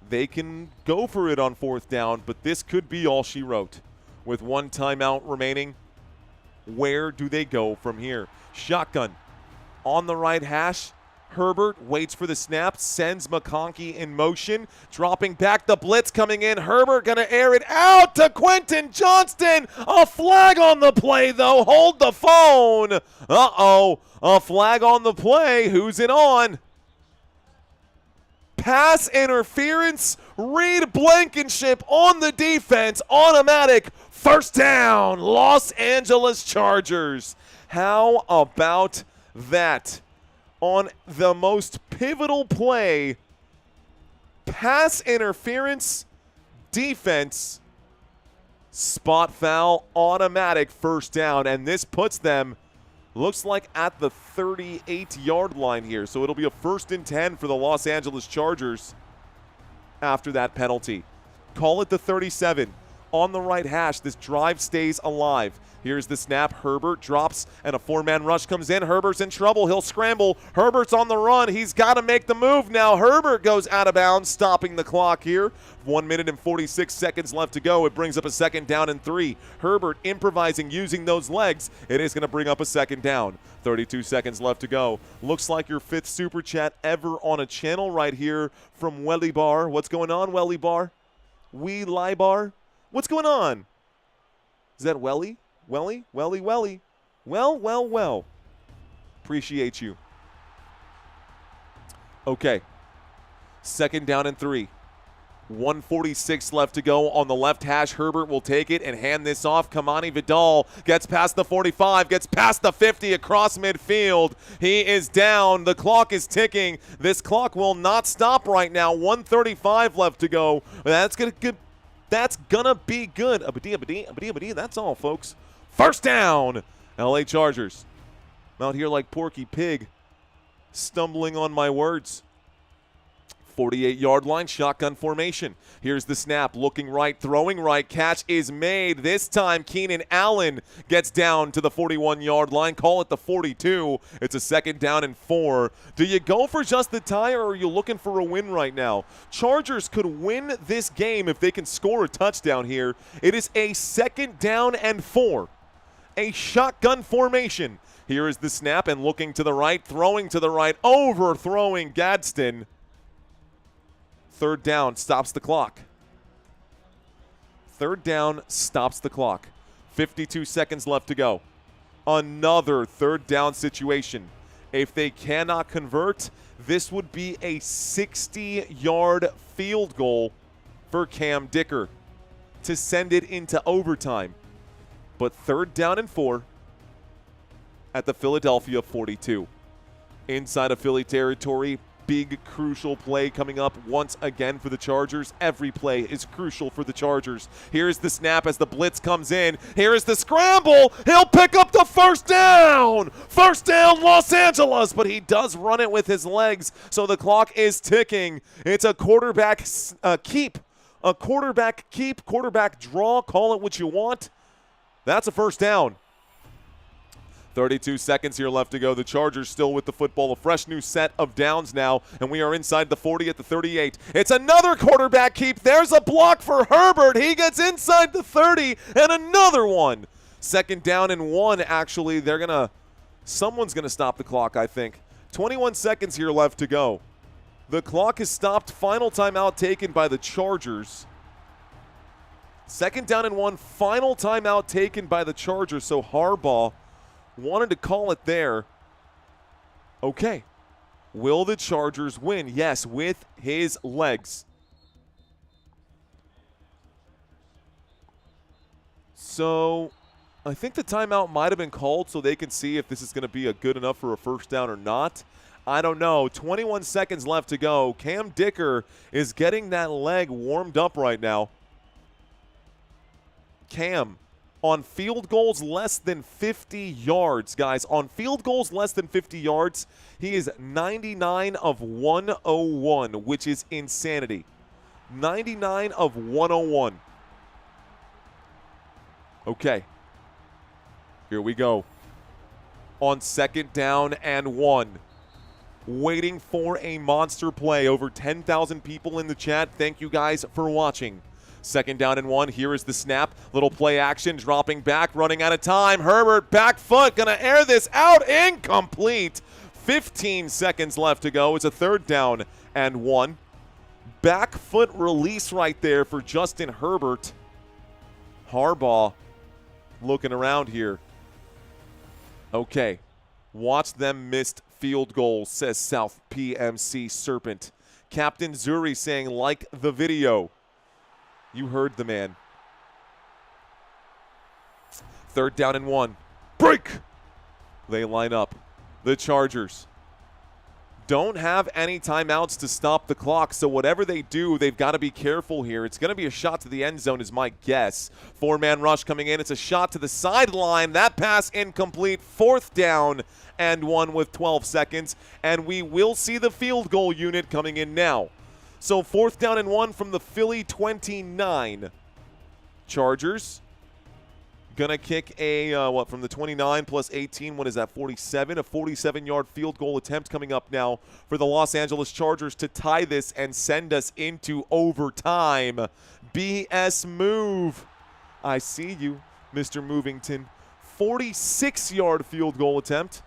They can go for it on 4th down, but this could be all she wrote. With 1 timeout remaining, where do they go from here? Shotgun on the right hash. Herbert waits for the snap, sends McConkey in motion, dropping back, the blitz coming in. Herbert going to air it out to Quentin Johnston. A flag on the play, though. Hold the phone. Uh-oh. A flag on the play. Who's it on? Pass interference. Reed Blankenship on the defense. Automatic 1st down. Los Angeles Chargers. How about that? On the most pivotal play, pass interference, defense, spot foul, automatic 1st down. And this puts them, looks like, at the 38-yard line here. So it'll be a 1st and 10 for the Los Angeles Chargers after that penalty. Call it the 37. On the right hash, this drive stays alive. Here's the snap. Herbert drops, and a 4-man rush comes in. Herbert's in trouble. He'll scramble. Herbert's on the run. He's got to make the move now. Herbert goes out of bounds, stopping the clock here. 1 minute and 46 seconds left to go. It brings up a 2nd down and 3. Herbert improvising, using those legs. It is going to bring up a 2nd down. 32 seconds left to go. Looks like your 5th super chat ever on a channel right here from Welly Bar. What's going on, Welly Bar? We Lie Bar? What's going on? Is that Welly? Welly? Welly, Welly. Well. Appreciate you. Okay. 2nd down and 3. 1:46 left to go on the left hash. Herbert will take it and hand this off. Kamani Vidal gets past the 45, gets past the 50 across midfield. He is down. The clock is ticking. This clock will not stop right now. 1:35 left to go. That's gonna be good. Abadi. That's all, folks. First down. LA Chargers. I'm out here like Porky Pig, stumbling on my words. 48-yard line, shotgun formation. Here's the snap, looking right, throwing right, catch is made. This time, Keenan Allen gets down to the 41-yard line. Call it the 42. It's a 2nd down and 4. Do you go for just the tie, or are you looking for a win right now? Chargers could win this game if they can score a touchdown here. It is a 2nd down and 4. A shotgun formation. Here is the snap, and looking to the right, throwing to the right, overthrowing Gadsden. 3rd down, stops the clock. 3rd down, stops the clock. 52 seconds left to go. Another 3rd down situation. If they cannot convert, this would be a 60-yard field goal for Cam Dicker to send it into overtime. But 3rd down and 4 at the Philadelphia 42. Inside of Philly territory. Big, crucial play coming up once again for the Chargers. Every play is crucial for the Chargers. Here's the snap as the blitz comes in. Here is the scramble. He'll pick up the 1st down. 1st down, Los Angeles. But he does run it with his legs, so the clock is ticking. It's a quarterback keep. A quarterback keep, quarterback draw. Call it what you want. That's a 1st down. 32 seconds here left to go. The Chargers still with the football. A fresh new set of downs now, and we are inside the 40 at the 38. It's another quarterback keep. There's a block for Herbert. He gets inside the 30, and another one. 2nd down and 1, actually. Someone's going to stop the clock, I think. 21 seconds here left to go. The clock is stopped. Final timeout taken by the Chargers. 2nd down and 1, final timeout taken by the Chargers, so Harbaugh wanted to call it there. Okay. Will the Chargers win? Yes, with his legs. So I think the timeout might have been called so they can see if this is going to be good enough for a 1st down or not. I don't know. 21 seconds left to go. Cam Dicker is getting that leg warmed up right now. Cam, on field goals less than 50 yards, guys. On field goals less than 50 yards, he is 99 of 101, which is insanity. 99 of 101. Okay. Here we go. On 2nd down and 1. Waiting for a monster play. Over 10,000 people in the chat. Thank you guys for watching. 2nd down and 1. Here is the snap. Little play action. Dropping back. Running out of time. Herbert back foot. Going to air this out. Incomplete. 15 seconds left to go. It's a 3rd down and 1. Back foot release right there for Justin Herbert. Harbaugh looking around here. Okay. Watch them missed field goals, says South PMC Serpent. Captain Zuri saying, like the video. You heard the man. 3rd down and 1. Break! They line up. The Chargers don't have any timeouts to stop the clock, so whatever they do, they've got to be careful here. It's going to be a shot to the end zone is my guess. 4-man rush coming in. It's a shot to the sideline. That pass incomplete. 4th down and 1 with 12 seconds, and we will see the field goal unit coming in now. So 4th down and 1 from the Philly 29. Chargers going to kick a, from the 29 plus 18, what is that, 47? A 47-yard field goal attempt coming up now for the Los Angeles Chargers to tie this and send us into overtime. BS move. I see you, Mr. Movington. 46-yard field goal attempt.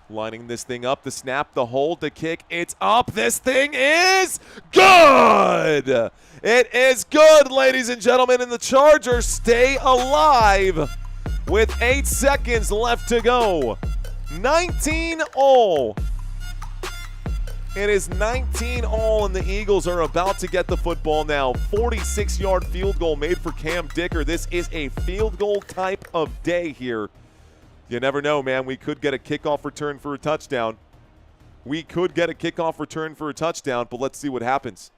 Lining this thing up, the snap, the hold, the kick, it's up. This thing is good. It is good, ladies and gentlemen, and the Chargers stay alive with 8 seconds left to go. 19-all. It is 19 all, and the Eagles are about to get the football now. 46-yard field goal made for Cam Dicker. This is a field goal type of day here. You never know, man. We could get a kickoff return for a touchdown. But let's see what happens.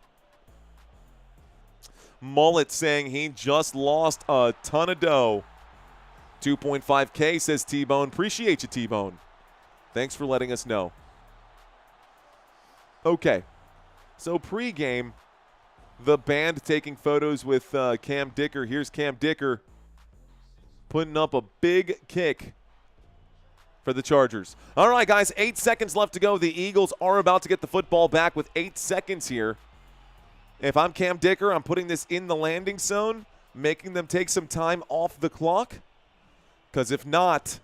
Mullet saying he just lost a ton of dough. 2.5K, says T-Bone. Appreciate you, T-Bone. Thanks for letting us know. Okay, so pregame, the band taking photos with Cam Dicker. Here's Cam Dicker putting up a big kick for the Chargers. All right, guys, 8 seconds left to go. The Eagles are about to get the football back with 8 seconds here. If I'm Cam Dicker, I'm putting this in the landing zone, making them take some time off the clock, because if not,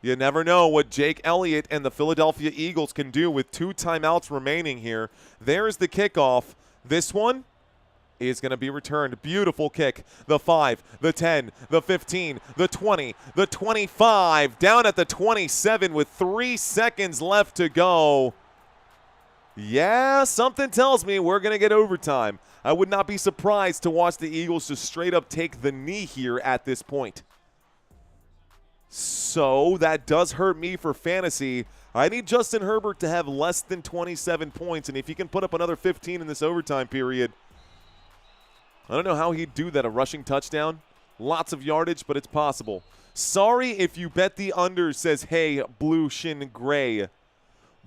you never know what Jake Elliott and the Philadelphia Eagles can do with 2 timeouts remaining here. There's the kickoff. This one is going to be returned. Beautiful kick. The 5, the 10, the 15, the 20, the 25. Down at the 27 with 3 seconds left to go. Yeah, something tells me we're going to get overtime. I would not be surprised to watch the Eagles just straight up take the knee here at this point. So that does hurt me for fantasy. I need Justin Herbert to have less than 27 points, and if he can put up another 15 in this overtime period, I don't know how he'd do that, a rushing touchdown. Lots of yardage, but it's possible. Sorry if you bet the under, says, hey, Blue Shin Gray.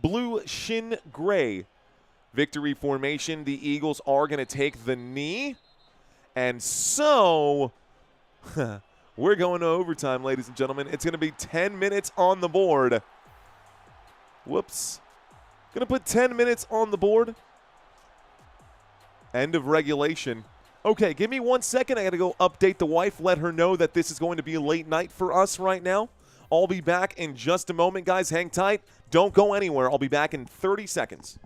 Blue Shin Gray. Victory formation. The Eagles are going to take the knee. And so we're going to overtime, ladies and gentlemen. It's going to be 10 minutes on the board. Whoops. Going to put 10 minutes on the board. End of regulation. Okay, give me 1 second. I got to go update the wife, let her know that this is going to be a late night for us right now. I'll be back in just a moment, guys. Hang tight. Don't go anywhere. I'll be back in 30 seconds.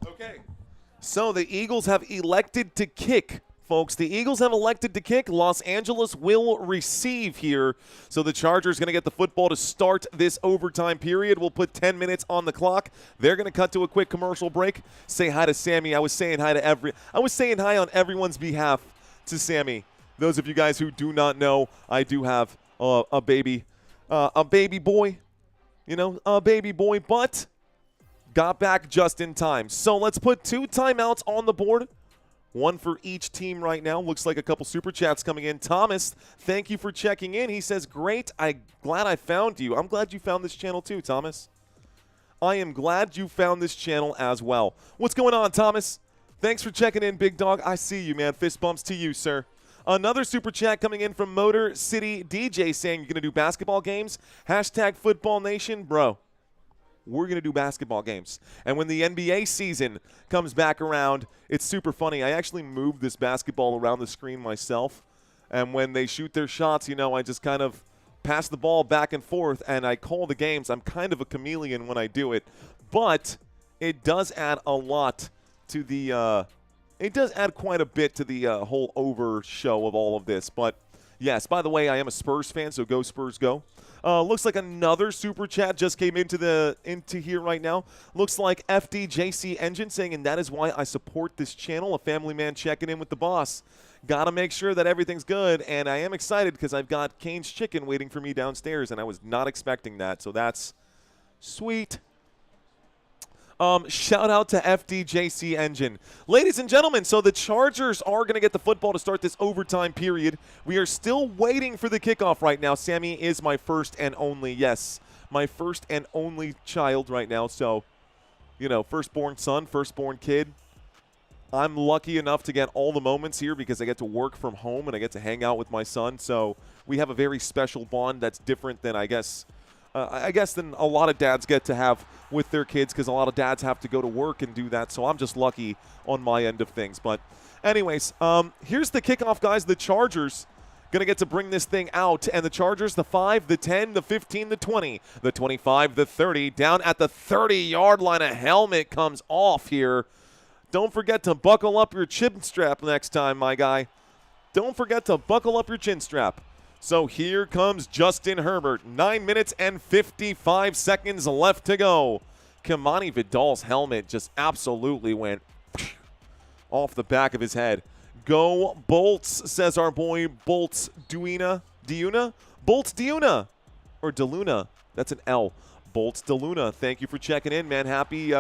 Okay, so the Eagles have elected to kick, folks. The Eagles have elected to kick. Los Angeles will receive here. So the Chargers going to get the football to start this overtime period. We'll put 10 minutes on the clock. They're going to cut to a quick commercial break. Say hi to Sammy. I was saying hi on everyone's behalf to Sammy. Those of you guys who do not know, I do have a baby boy, but got back just in time. So let's put 2 timeouts on the board. One for each team right now. Looks like a couple super chats coming in. Thomas, thank you for checking in. He says, great. Glad I found you. I'm glad you found this channel too, Thomas. I am glad you found this channel as well. What's going on, Thomas? Thanks for checking in, big dog. I see you, man. Fist bumps to you, sir. Another super chat coming in from Motor City DJ saying you're going to do basketball games. Hashtag Football Nation. Bro, we're going to do basketball games. And when the NBA season comes back around, it's super funny. I actually moved this basketball around the screen myself. And when they shoot their shots, I just kind of pass the ball back and forth, and I call the games. I'm kind of a chameleon when I do it. But it does add a lot to the it does add quite a bit to the whole over show of all of this. But, yes, by the way, I am a Spurs fan, so go Spurs, go. Looks like another super chat just came into here right now. Looks like FDJC Engine saying, and that is why I support this channel, a family man checking in with the boss. Got to make sure that everything's good, and I am excited because I've got Kane's Chicken waiting for me downstairs, and I was not expecting that, so that's sweet. Shout out to FDJC Engine. Ladies and gentlemen, so the Chargers are going to get the football to start this overtime period. We are still waiting for the kickoff right now. Sammy is my first and only, yes, my first and only child right now. So, you know, firstborn son, firstborn kid. I'm lucky enough to get all the moments here because I get to work from home and I get to hang out with my son. So we have a very special bond that's different than, I guess than a lot of dads get to have with their kids because a lot of dads have to go to work and do that. So I'm just lucky on my end of things. But anyways, here's the kickoff, guys. The Chargers going to get to bring this thing out. And the Chargers, the 5, the 10, the 15, the 20, the 25, the 30. Down at the 30-yard line, a helmet comes off here. Don't forget to buckle up your chin strap next time, my guy. Don't forget to buckle up your chin strap. So here comes Justin Herbert. 9 minutes and 55 seconds left to go. Kamani Vidal's helmet just absolutely went off the back of his head. Go Bolts, says our boy Bolts Diuna? Bolts Diuna. Or DeLuna. That's an L. Bolts DeLuna. Thank you for checking in, man. Happy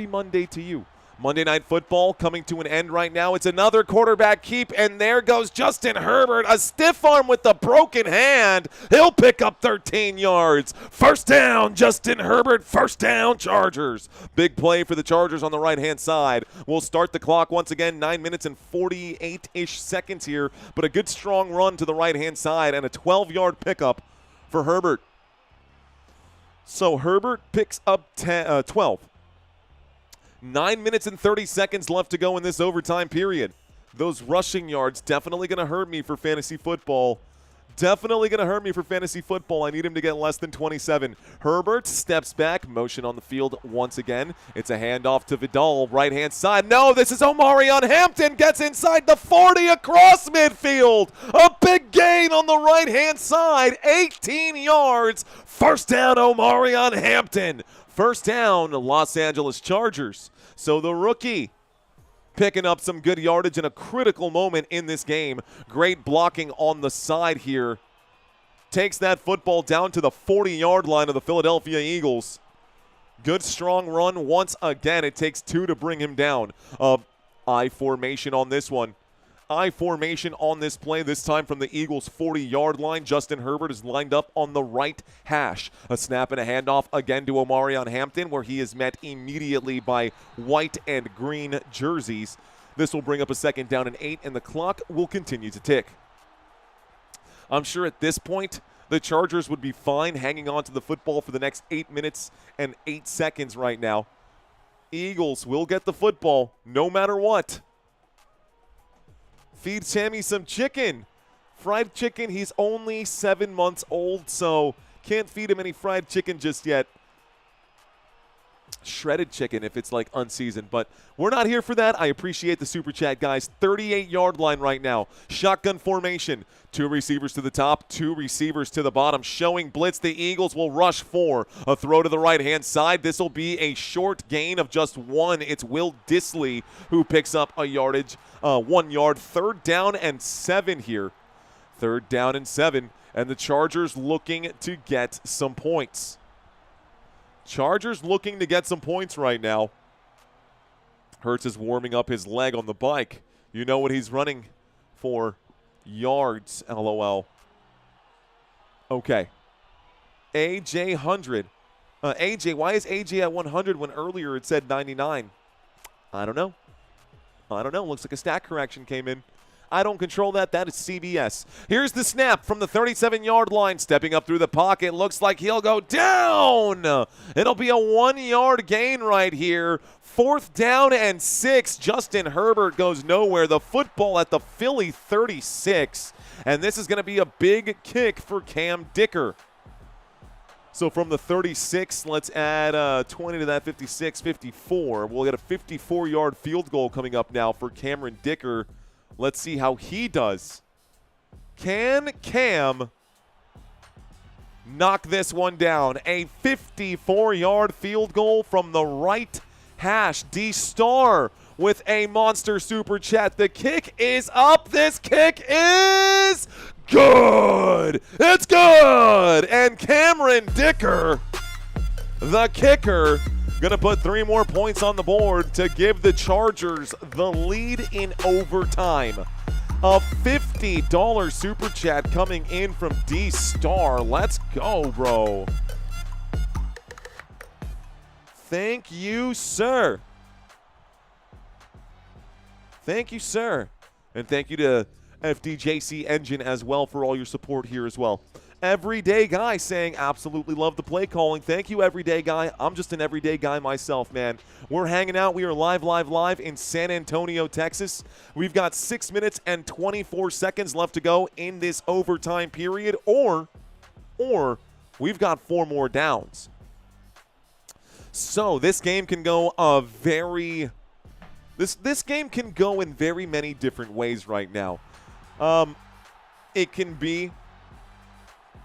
Monday to you. Monday Night Football coming to an end right now. It's another quarterback keep, and there goes Justin Herbert. A stiff arm with the broken hand. He'll pick up 13 yards. First down, Justin Herbert. First down, Chargers. Big play for the Chargers on the right-hand side. We'll start the clock once again. 9 minutes and 48-ish seconds here, but a good strong run to the right-hand side and a 12-yard pickup for Herbert. So Herbert picks up 12. 9 minutes and 30 seconds left to go in this overtime period. Those rushing yards definitely going to hurt me for fantasy football. Definitely going to hurt me for fantasy football. I need him to get less than 27. Herbert steps back, motion on the field once again. It's a handoff to Vidal, right-hand side. No, this is Omarion Hampton. Gets inside the 40 across midfield. A big gain on the right-hand side. 18 yards. First down, Omarion Hampton. First down, Los Angeles Chargers. So the rookie picking up some good yardage in a critical moment in this game. Great blocking on the side here. Takes that football down to the 40-yard line of the Philadelphia Eagles. Good strong run once again. It takes 2 to bring him down. I formation on this one. I formation on this play, this time from the Eagles' 40-yard line. Justin Herbert is lined up on the right hash. A snap and a handoff again to Omarion Hampton, where he is met immediately by white and green jerseys. This will bring up a second down and 8, and the clock will continue to tick. I'm sure at this point, the Chargers would be fine hanging on to the football for the next 8 minutes and 8 seconds right now. Eagles will get the football no matter what. Feed Sammy some chicken. Fried chicken. He's only 7 months old, so can't feed him any fried chicken just yet. Shredded chicken if it's like unseasoned, but we're not here for that. I appreciate the super chat, guys. 38-yard line right now. Shotgun formation. 2 receivers to the top, 2 receivers to the bottom. Showing blitz. The Eagles will rush 4. A throw to the right-hand side. This will be a short gain of just 1. It's Will Dissly who picks up a yardage, 1 yard. 3rd down and 7 here. 3rd down and 7, and the Chargers looking to get some points. Chargers looking to get some points right now. Hurts is warming up his leg on the bike. You know what he's running for. Yards, LOL. Okay. AJ 100. AJ, why is AJ at 100 when earlier it said 99? I don't know. Looks like a stat correction came in. I don't control that. That is CBS. Here's the snap from the 37-yard line. Stepping up through the pocket. Looks like he'll go down. It'll be a 1-yard gain right here. 4th down and 6. Justin Herbert goes nowhere. The football at the Philly 36. And this is going to be a big kick for Cam Dicker. So from the 36, let's add 20 to that, 56, 54. We'll get a 54-yard field goal coming up now for Cameron Dicker. Let's see how he does. Can Cam knock this one down? A 54-yard field goal from the right hash. D-Star with a monster super chat. The kick is up. This kick is good. It's good. And Cameron Dicker, the kicker, going to put 3 more points on the board to give the Chargers the lead in overtime. A $50 super chat coming in from D-Star. Let's go, bro. Thank you, sir. Thank you, sir. And thank you to FDJC Engine as well for all your support here as well. Everyday Guy saying, absolutely love the play calling. Thank you, Everyday Guy. I'm just an everyday guy myself, man. We're hanging out. We are live in San Antonio, Texas. We've got 6 minutes and 24 seconds left to go in this overtime period, or we've got 4 more downs. So this game can go This game can go in very many different ways right now. It can be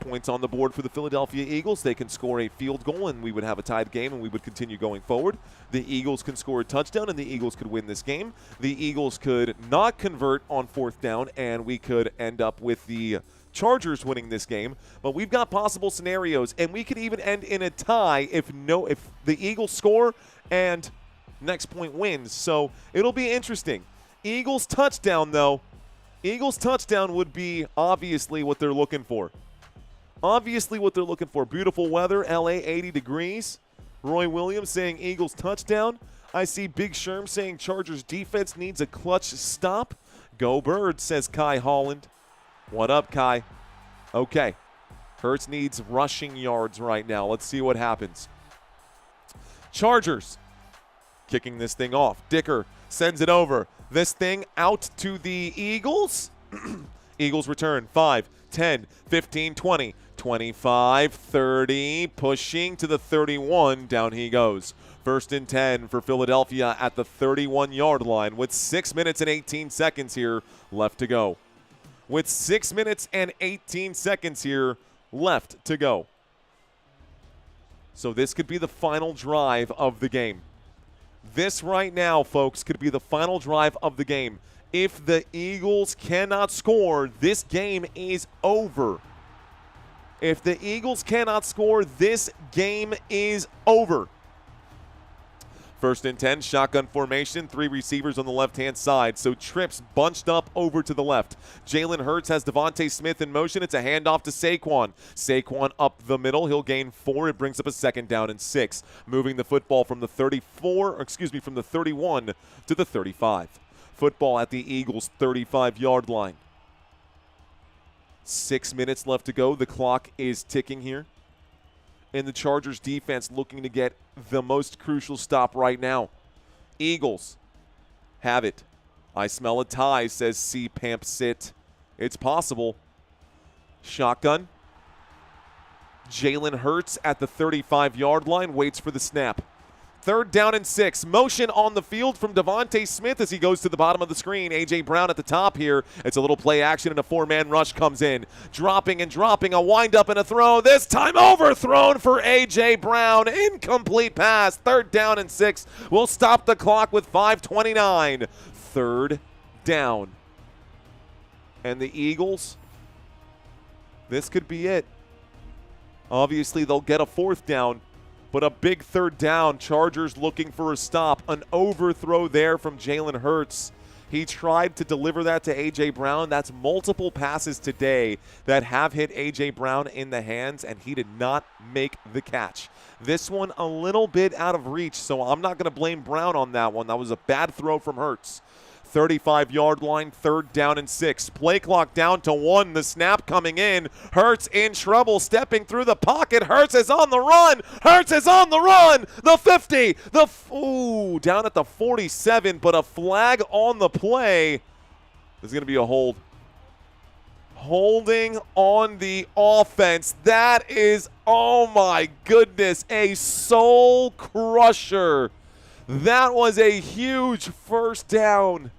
points on the board for the Philadelphia Eagles. They can score a field goal, and we would have a tied game, and we would continue going forward. The Eagles can score a touchdown, and the Eagles could win this game. The Eagles could not convert on 4th down, and we could end up with the Chargers winning this game. But we've got possible scenarios, and we could even end in a tie if the Eagles score and next point wins. So it'll be interesting. Eagles touchdown, though. Eagles touchdown would be obviously what they're looking for. Obviously what they're looking for. Beautiful weather, LA 80 degrees. Roy Williams saying Eagles touchdown. I see Big Sherm saying Chargers defense needs a clutch stop. Go Birds, says Kai Holland. What up, Kai? Okay. Hurts needs rushing yards right now. Let's see what happens. Chargers kicking this thing off. Dicker sends it over. This thing out to the Eagles. Eagles return 5, 10, 15, 20, 25, 30, pushing to the 31. Down he goes. 1st and 10 for Philadelphia at the 31-yard line with 6 minutes and 18 seconds here left to go. With 6 minutes and 18 seconds here left to go. So this could be the final drive of the game. This right now, folks, could be the final drive of the game. If the Eagles cannot score, this game is over. If the Eagles cannot score, this game is over. 1st and 10, shotgun formation, 3 receivers on the left-hand side. So trips bunched up over to the left. Jalen Hurts has Devontae Smith in motion. It's a handoff to Saquon. Saquon up the middle. He'll gain 4. It brings up a 2nd down and 6. Moving the football from the 31 to the 35. Football at the Eagles' 35-yard line. 6 minutes left to go. The clock is ticking here. And the Chargers defense looking to get the most crucial stop right now. Eagles have it. I smell a tie, says C. Pamp Sit. It's possible. Shotgun. Jalen Hurts at the 35-yard line, waits for the snap. 3rd down and 6. Motion on the field from Devontae Smith as he goes to the bottom of the screen. A.J. Brown at the top here. It's a little play action and a 4-man rush comes in. Dropping. A wind-up and a throw. This time overthrown for A.J. Brown. Incomplete pass. 3rd down and 6. We'll stop the clock with 5:29. 3rd down. And the Eagles, this could be it. Obviously, they'll get a 4th down. But a big 3rd down. Chargers looking for a stop. An overthrow there from Jalen Hurts. He tried to deliver that to A.J. Brown. That's multiple passes today that have hit A.J. Brown in the hands, and he did not make the catch. This one a little bit out of reach, so I'm not going to blame Brown on that one. That was a bad throw from Hurts. 35-yard line, 3rd down and 6. Play clock down to 1. The snap coming in. Hurts in trouble, stepping through the pocket. Hurts is on the run. The 50. Down at the 47, but a flag on the play. There's going to be a hold. Holding on the offense. That is, oh my goodness, a soul crusher. That was a huge first down.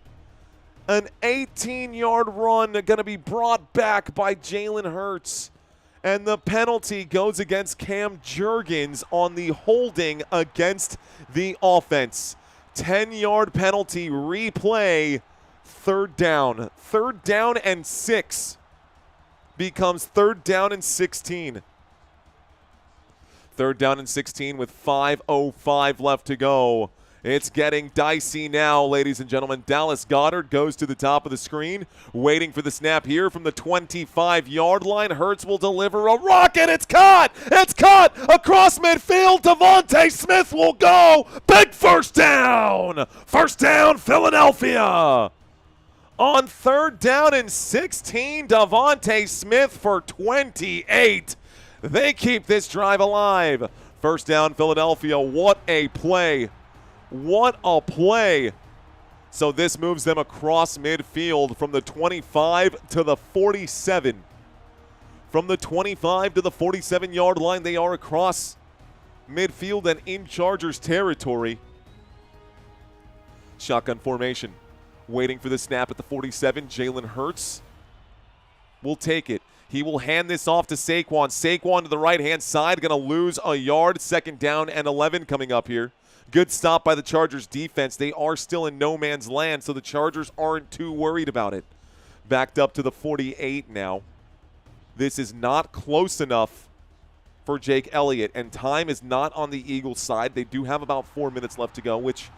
An 18-yard run going to be brought back by Jalen Hurts. And the penalty goes against Cam Jurgens on the holding against the offense. 10-yard penalty, replay, third down. Third down and 6 becomes third down and 16. Third down and 16 with 5:05 left to go. It's getting dicey now, ladies and gentlemen. Dallas Goedert goes to the top of the screen, waiting for the snap here from the 25-yard line. Hurts will deliver a rocket. It's caught! It's caught! Across midfield, Devontae Smith will go! Big first down! First down, Philadelphia! On third down and 16, Devontae Smith for 28. They keep this drive alive. First down, Philadelphia. What a play. What a play. So this moves them across midfield from the 25 to the 47. From the 25 to the 47-yard line, they are across midfield and in Chargers territory. Shotgun formation. Waiting for the snap at the 47. Jalen Hurts will take it. He will hand this off to Saquon. Saquon to the right-hand side. Going to lose a yard. Second down and 11 coming up here. Good stop by the Chargers defense. They are still in no man's land, so the Chargers aren't too worried about it. Backed up to the 48 now. This is not close enough for Jake Elliott, and time is not on the Eagles' side. They do have about 4 minutes left to go, which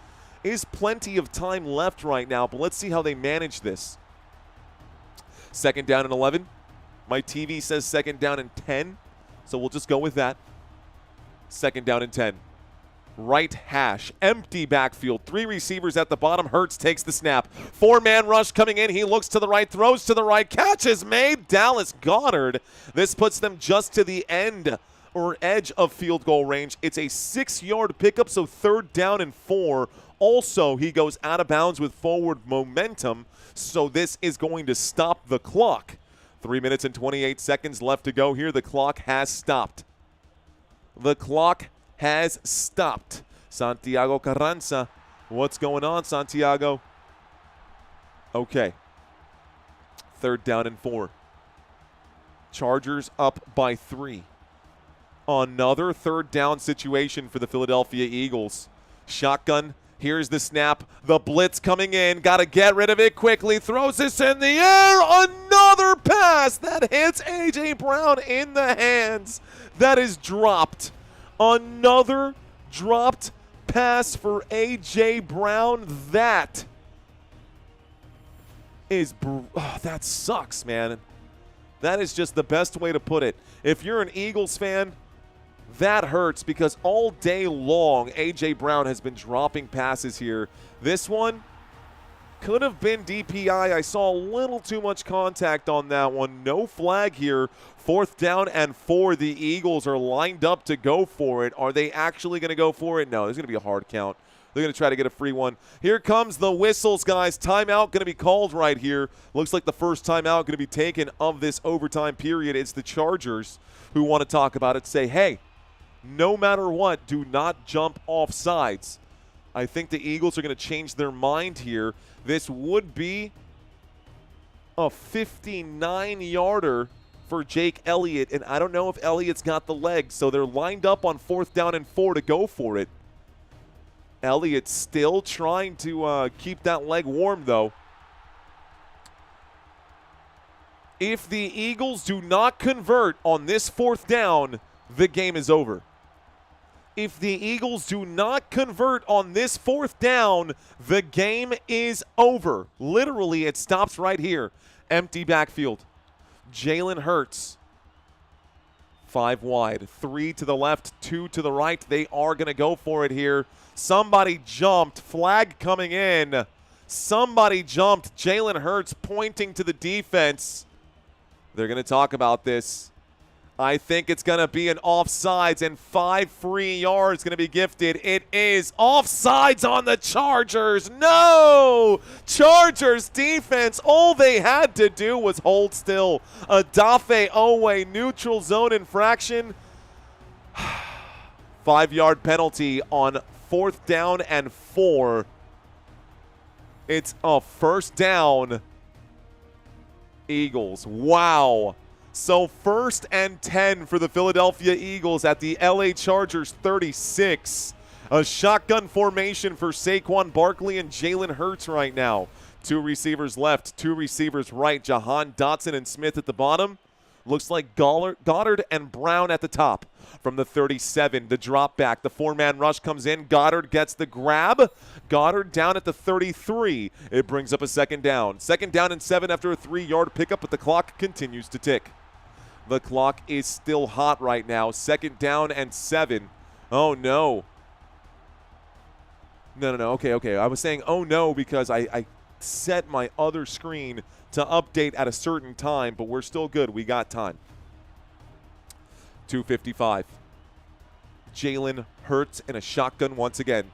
is plenty of time left right now, but let's see how they manage this. Second down and 11. My TV says second down and 10, so we'll just go with that. Second down and 10. Right hash, empty backfield, 3 receivers at the bottom. Hurts takes the snap. 4-man rush coming in. He looks to the right, throws to the right. Catch is made. Dallas Goedert. This puts them just to the end or edge of field goal range. It's a 6-yard pickup, so third down and 4. Also, he goes out of bounds with forward momentum, so this is going to stop the clock. 3 minutes and 28 seconds left to go here. The clock has stopped. The clock has stopped. Santiago Carranza. What's going on, Santiago? Okay. Third down and 4. Chargers up by 3. Another third down situation for the Philadelphia Eagles. Shotgun. Here's the snap. The blitz coming in. Got to get rid of it quickly. Throws this in the air. Another pass that hits A.J. Brown in the hands. That is dropped. Another dropped pass for A.J. Brown. That is, that sucks, man. That is just the best way to put it. If you're an Eagles fan, that hurts because all day long, A.J. Brown has been dropping passes here. This one could have been DPI. I saw a little too much contact on that one. No flag here. Fourth down and 4. The Eagles are lined up to go for it. Are they actually going to go for it? No, there's going to be a hard count. They're going to try to get a free one. Here comes the whistles, guys. Timeout going to be called right here. Looks like the first timeout going to be taken of this overtime period. It's the Chargers who want to talk about it. Say, hey, no matter what, do not jump off sides. I think the Eagles are going to change their mind here. This would be a 59-yarder for Jake Elliott, and I don't know if Elliott's got the legs, so they're lined up on fourth down and 4 to go for it. Elliott still trying to keep that leg warm, though. If the Eagles do not convert on this fourth down, the game is over. If the Eagles do not convert on this fourth down, the game is over. Literally, it stops right here. Empty backfield. Jalen Hurts. 5 wide. 3 to the left, 2 to the right. They are going to go for it here. Somebody jumped. Flag coming in. Somebody jumped. Jalen Hurts pointing to the defense. They're going to talk about this. I think it's going to be an offsides, and 5 free yards going to be gifted. It is offsides on the Chargers. No! Chargers defense, all they had to do was hold still. Adafe Owe, neutral zone infraction. 5-yard penalty on 4th down and 4. It's a first down. Eagles. Wow. So 1st and 10 for the Philadelphia Eagles at the LA Chargers 36. A shotgun formation for Saquon Barkley and Jalen Hurts right now. 2 receivers left, 2 receivers right. Jahan Dotson and Smith at the bottom. Looks like Goddard and Brown at the top. From the 37, the drop back. The 4-man rush comes in. Goddard gets the grab. Goddard down at the 33. It brings up a 2nd down. 2nd down and 7 after a 3-yard pickup, but the clock continues to tick. The clock is still hot right now. 2nd down and 7. Oh, no. No. Okay. I was saying, oh, no, because I set my other screen to update at a certain time, but we're still good. We got time. 2:55. Jalen Hurts in a shotgun once again.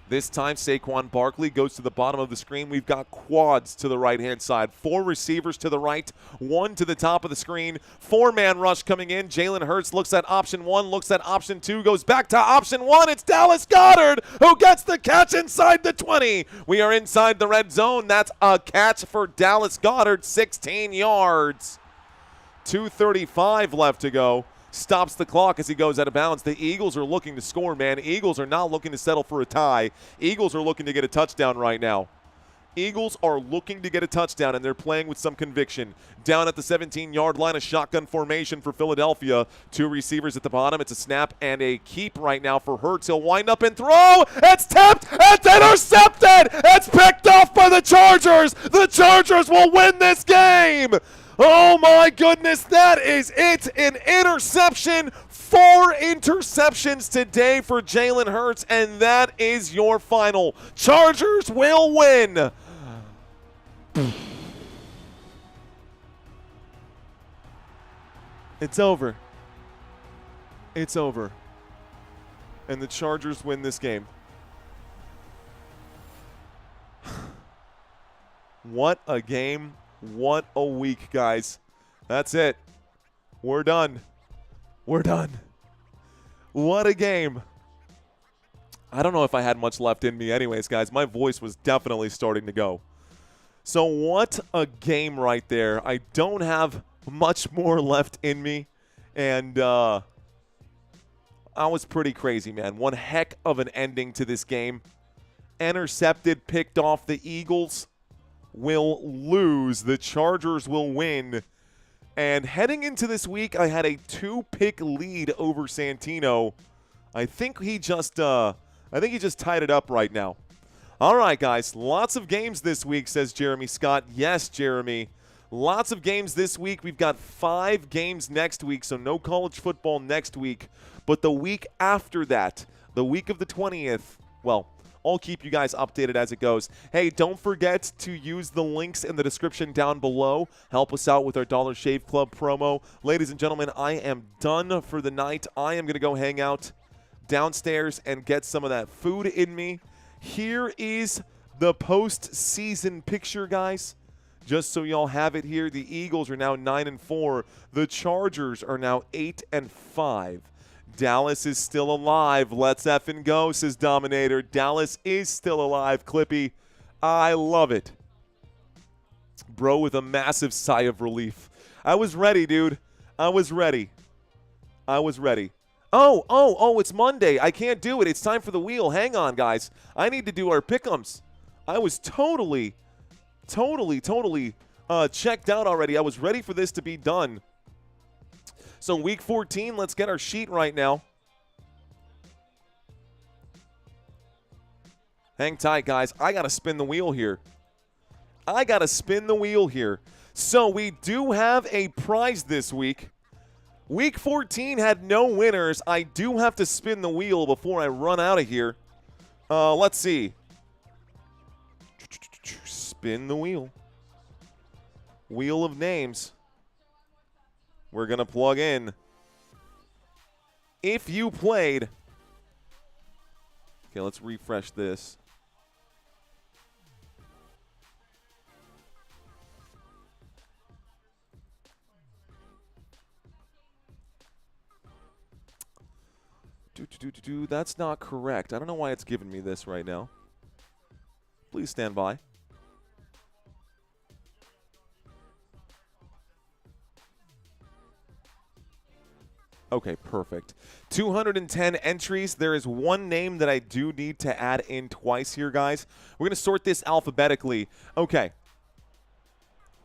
This time, Saquon Barkley goes to the bottom of the screen. We've got quads to the right-hand side. 4 receivers to the right, 1 to the top of the screen. 4-man rush coming in. Jalen Hurts looks at option 1, looks at option 2, goes back to option 1. It's Dallas Goedert who gets the catch inside the 20. We are inside the red zone. That's a catch for Dallas Goedert, 16 yards. 2:35 left to go. Stops the clock as he goes out of bounds. The Eagles are looking to score, man. Eagles are not looking to settle for a tie. Eagles are looking to get a touchdown right now. Eagles are looking to get a touchdown, and they're playing with some conviction. Down at the 17-yard line, a shotgun formation for Philadelphia. 2 receivers at the bottom. It's a snap and a keep right now for Hurts. He'll wind up and throw. It's tipped. It's intercepted. It's picked off by the Chargers. The Chargers will win this game. Oh, my goodness, that is it. An interception. 4 interceptions today for Jalen Hurts, and that is your final. Chargers will win. It's over. It's over. And the Chargers win this game. What a game. What a week, guys. That's it. We're done. We're done. What a game. I don't know if I had much left in me anyways, guys. My voice was definitely starting to go. So what a game right there. I don't have much more left in me. And I was pretty crazy, man. One heck of an ending to this game. Intercepted, picked off. The Eagles will lose. The Chargers will win. And heading into this week, I had a 2-pick lead over Santino. I think he just tied it up right now. All right, guys. Lots of games this week, says Jeremy Scott. Yes, Jeremy. Lots of games this week. We've got 5 games next week, so no college football next week. But the week after that, the week of the 20th, well, I'll keep you guys updated as it goes. Hey, don't forget to use the links in the description down below. Help us out with our Dollar Shave Club promo. Ladies and gentlemen, I am done for the night. I am going to go hang out downstairs and get some of that food in me. Here is the postseason picture, guys. Just so y'all have it here, the Eagles are now 9-4. The Chargers are now 8-5. Dallas is still alive. Let's effing go, says Dominator. Dallas is still alive, Clippy. I love it. Bro with a massive sigh of relief. I was ready, dude. I was ready. Oh, it's Monday. I can't do it. It's time for the wheel. Hang on, guys. I need to do our pick'ems. I was totally checked out already. I was ready for this to be done. So week 14, let's get our sheet right now. Hang tight, guys. I got to spin the wheel here. So we do have a prize this week. Week 14 had no winners. I do have to spin the wheel before I run out of here. Let's see. Spin the wheel. Wheel of names. We're going to plug in if you played. Okay, let's refresh this. That's not correct. I don't know why it's giving me this right now. Please stand by. Okay, perfect. 210 entries. There is one name that I do need to add in twice here, guys. We're going to sort this alphabetically. Okay.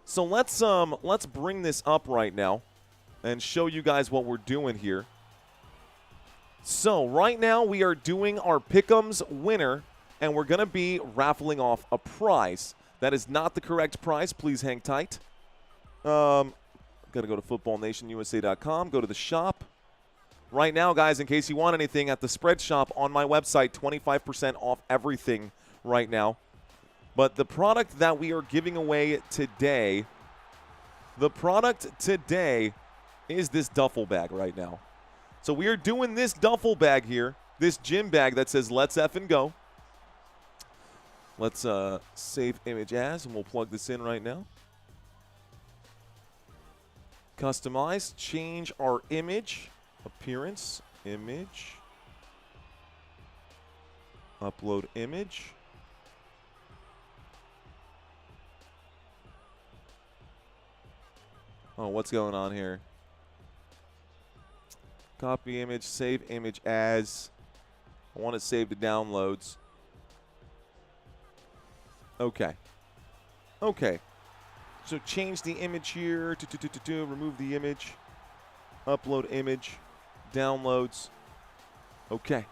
So let's bring this up right now and show you guys what we're doing here. So right now we are doing our Pick'ems winner, and we're going to be raffling off a prize. That is not the correct prize. Please hang tight. Got to go to footballnationusa.com, go to the shop. Right now, guys, in case you want anything, at the spread shop on my website, 25% off everything right now. But the product that we are giving away today, is this duffel bag right now. So we are doing this duffel bag here, this gym bag that says "Let's effing go." Let's save image as, and we'll plug this in right now. Customize, change our image, appearance, image, upload image. Oh, what's going on here? Copy image, save image as. I want it saved to downloads. Okay. Okay. So change the image here. Remove the image. Upload image. Downloads. Okay.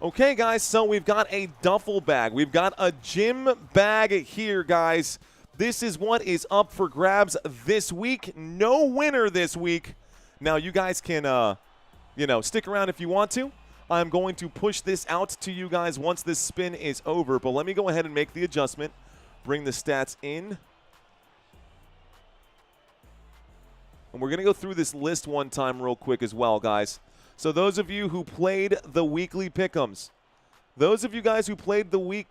Okay, guys. So we've got a duffel bag. We've got a gym bag here, guys. This is what is up for grabs this week. No winner this week. Now, you guys can, stick around if you want to. I'm going to push this out to you guys once this spin is over. But let me go ahead and make the adjustment. Bring the stats in. And we're going to go through this list one time real quick as well, guys. So those of you who played the weekly pick'ems, those of you guys who played the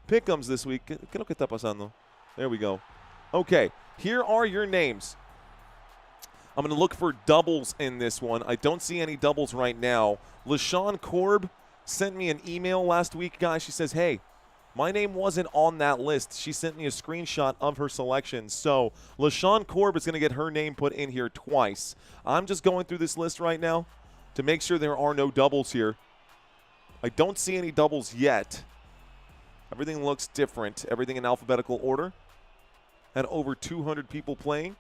pick'ems this week, ¿qué es lo que está pasando? There we go. Okay, here are your names. I'm going to look for doubles in this one. I don't see any doubles right now. LaShawn Korb sent me an email last week, guys. She says, hey, my name wasn't on that list. She sent me a screenshot of her selection. So LaShawn Korb is going to get her name put in here twice. I'm just going through this list right now to make sure there are no doubles here. I don't see any doubles yet. Everything looks different. Everything in alphabetical order. Had over 200 people playing.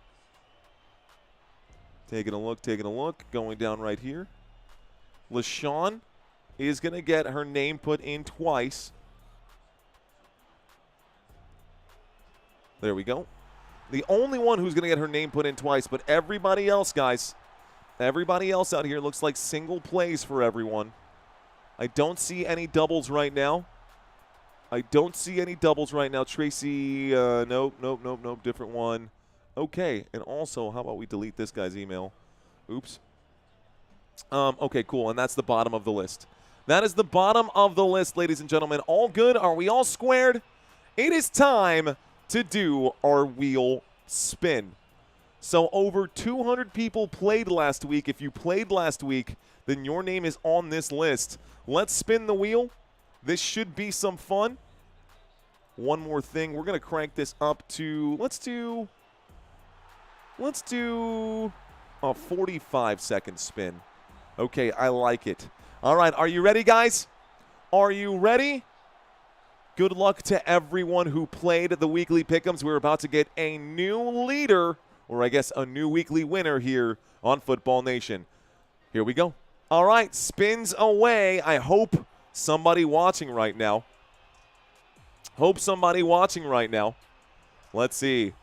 Taking a look. Going down right here. LaShawn is going to get her name put in twice. There we go. The only one who's going to get her name put in twice, but everybody else, guys, everybody else out here looks like single plays for everyone. I don't see any doubles right now. Tracy, nope, different one. Okay, and also, how about we delete this guy's email? Oops. Okay, cool, and that's the bottom of the list. That is the bottom of the list, ladies and gentlemen. All good? Are we all squared? It is time to do our wheel spin. So over 200 people played last week. If you played last week, then your name is on this list. Let's spin the wheel. This should be some fun. One more thing. We're going to crank this up to, let's do a 45-second spin. Okay, I like it. All right, are you ready, guys? Are you ready? Good luck to everyone who played the weekly pick'ems. We're about to get a new leader, or I guess a new weekly winner here on Football Nation. Here we go. All right, spins away. I hope somebody watching right now. Let's see.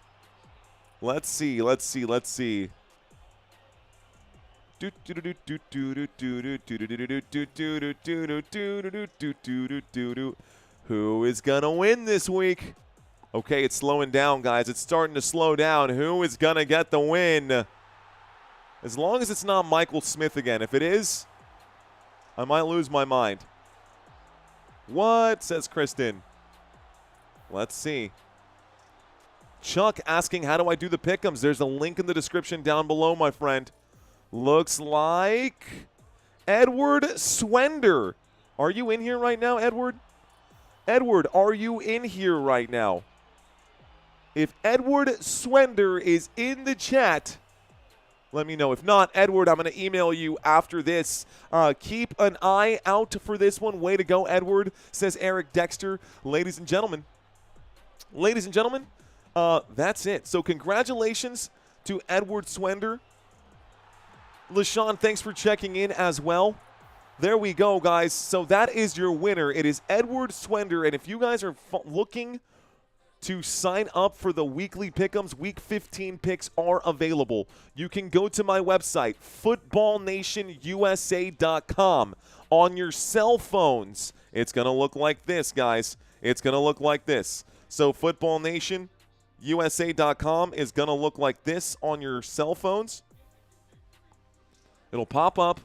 Who is going to win this week? Okay, it's slowing down, guys. It's starting to slow down. Who is going to get the win? As long as it's not Michael Smith again. If it is, I might lose my mind. What, says Kristen? Let's see. Chuck asking, how do I do the pick'ems? There's a link in the description down below, my friend. Looks like Edward Swender. Are you in here right now, Edward? Edward, are you in here right now? If Edward Swender is in the chat, let me know. If not, Edward, I'm going to email you after this. Keep an eye out for this one. Way to go, Edward, says Eric Dexter. Ladies and gentlemen, that's it. So congratulations to Edward Swender. LaShawn, thanks for checking in as well. There we go, guys. So that is your winner. It is Edward Swender. And if you guys are looking to sign up for the weekly pick'ems, Week 15 picks are available. You can go to my website, footballnationusa.com. On your cell phones, it's going to look like this, guys. It's going to look like this. So footballnationusa.com is going to look like this on your cell phones. It'll pop up,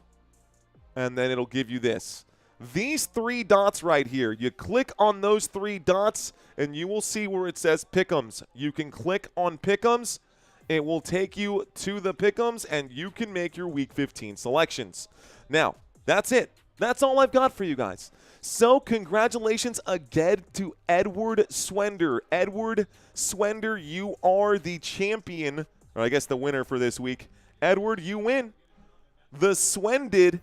and then it'll give you this. These 3 dots right here, you click on those 3 dots, and you will see where it says Pick'ems. You can click on Pick'ems. It will take you to the Pick'ems, and you can make your Week 15 selections. Now, that's it. That's all I've got for you guys. So congratulations again to Edward Swender. Edward Swender, you are the champion, or I guess the winner for this week. Edward, you win. The Swended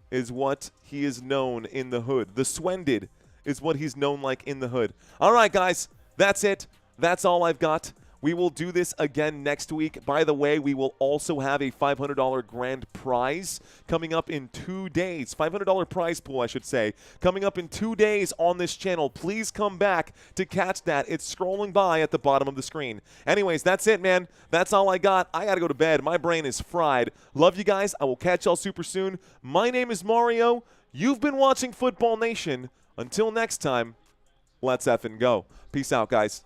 is what he is known in the hood. The Swended is what he's known like in the hood. All right, guys, that's it. That's all I've got. We will do this again next week. By the way, we will also have a $500 grand prize coming up in 2 days. $500 prize pool, I should say, coming up in 2 days on this channel. Please come back to catch that. It's scrolling by at the bottom of the screen. Anyways, that's it, man. That's all I got. I got to go to bed. My brain is fried. Love you guys. I will catch y'all super soon. My name is Mario. You've been watching Football Nation. Until next time, let's effing go. Peace out, guys.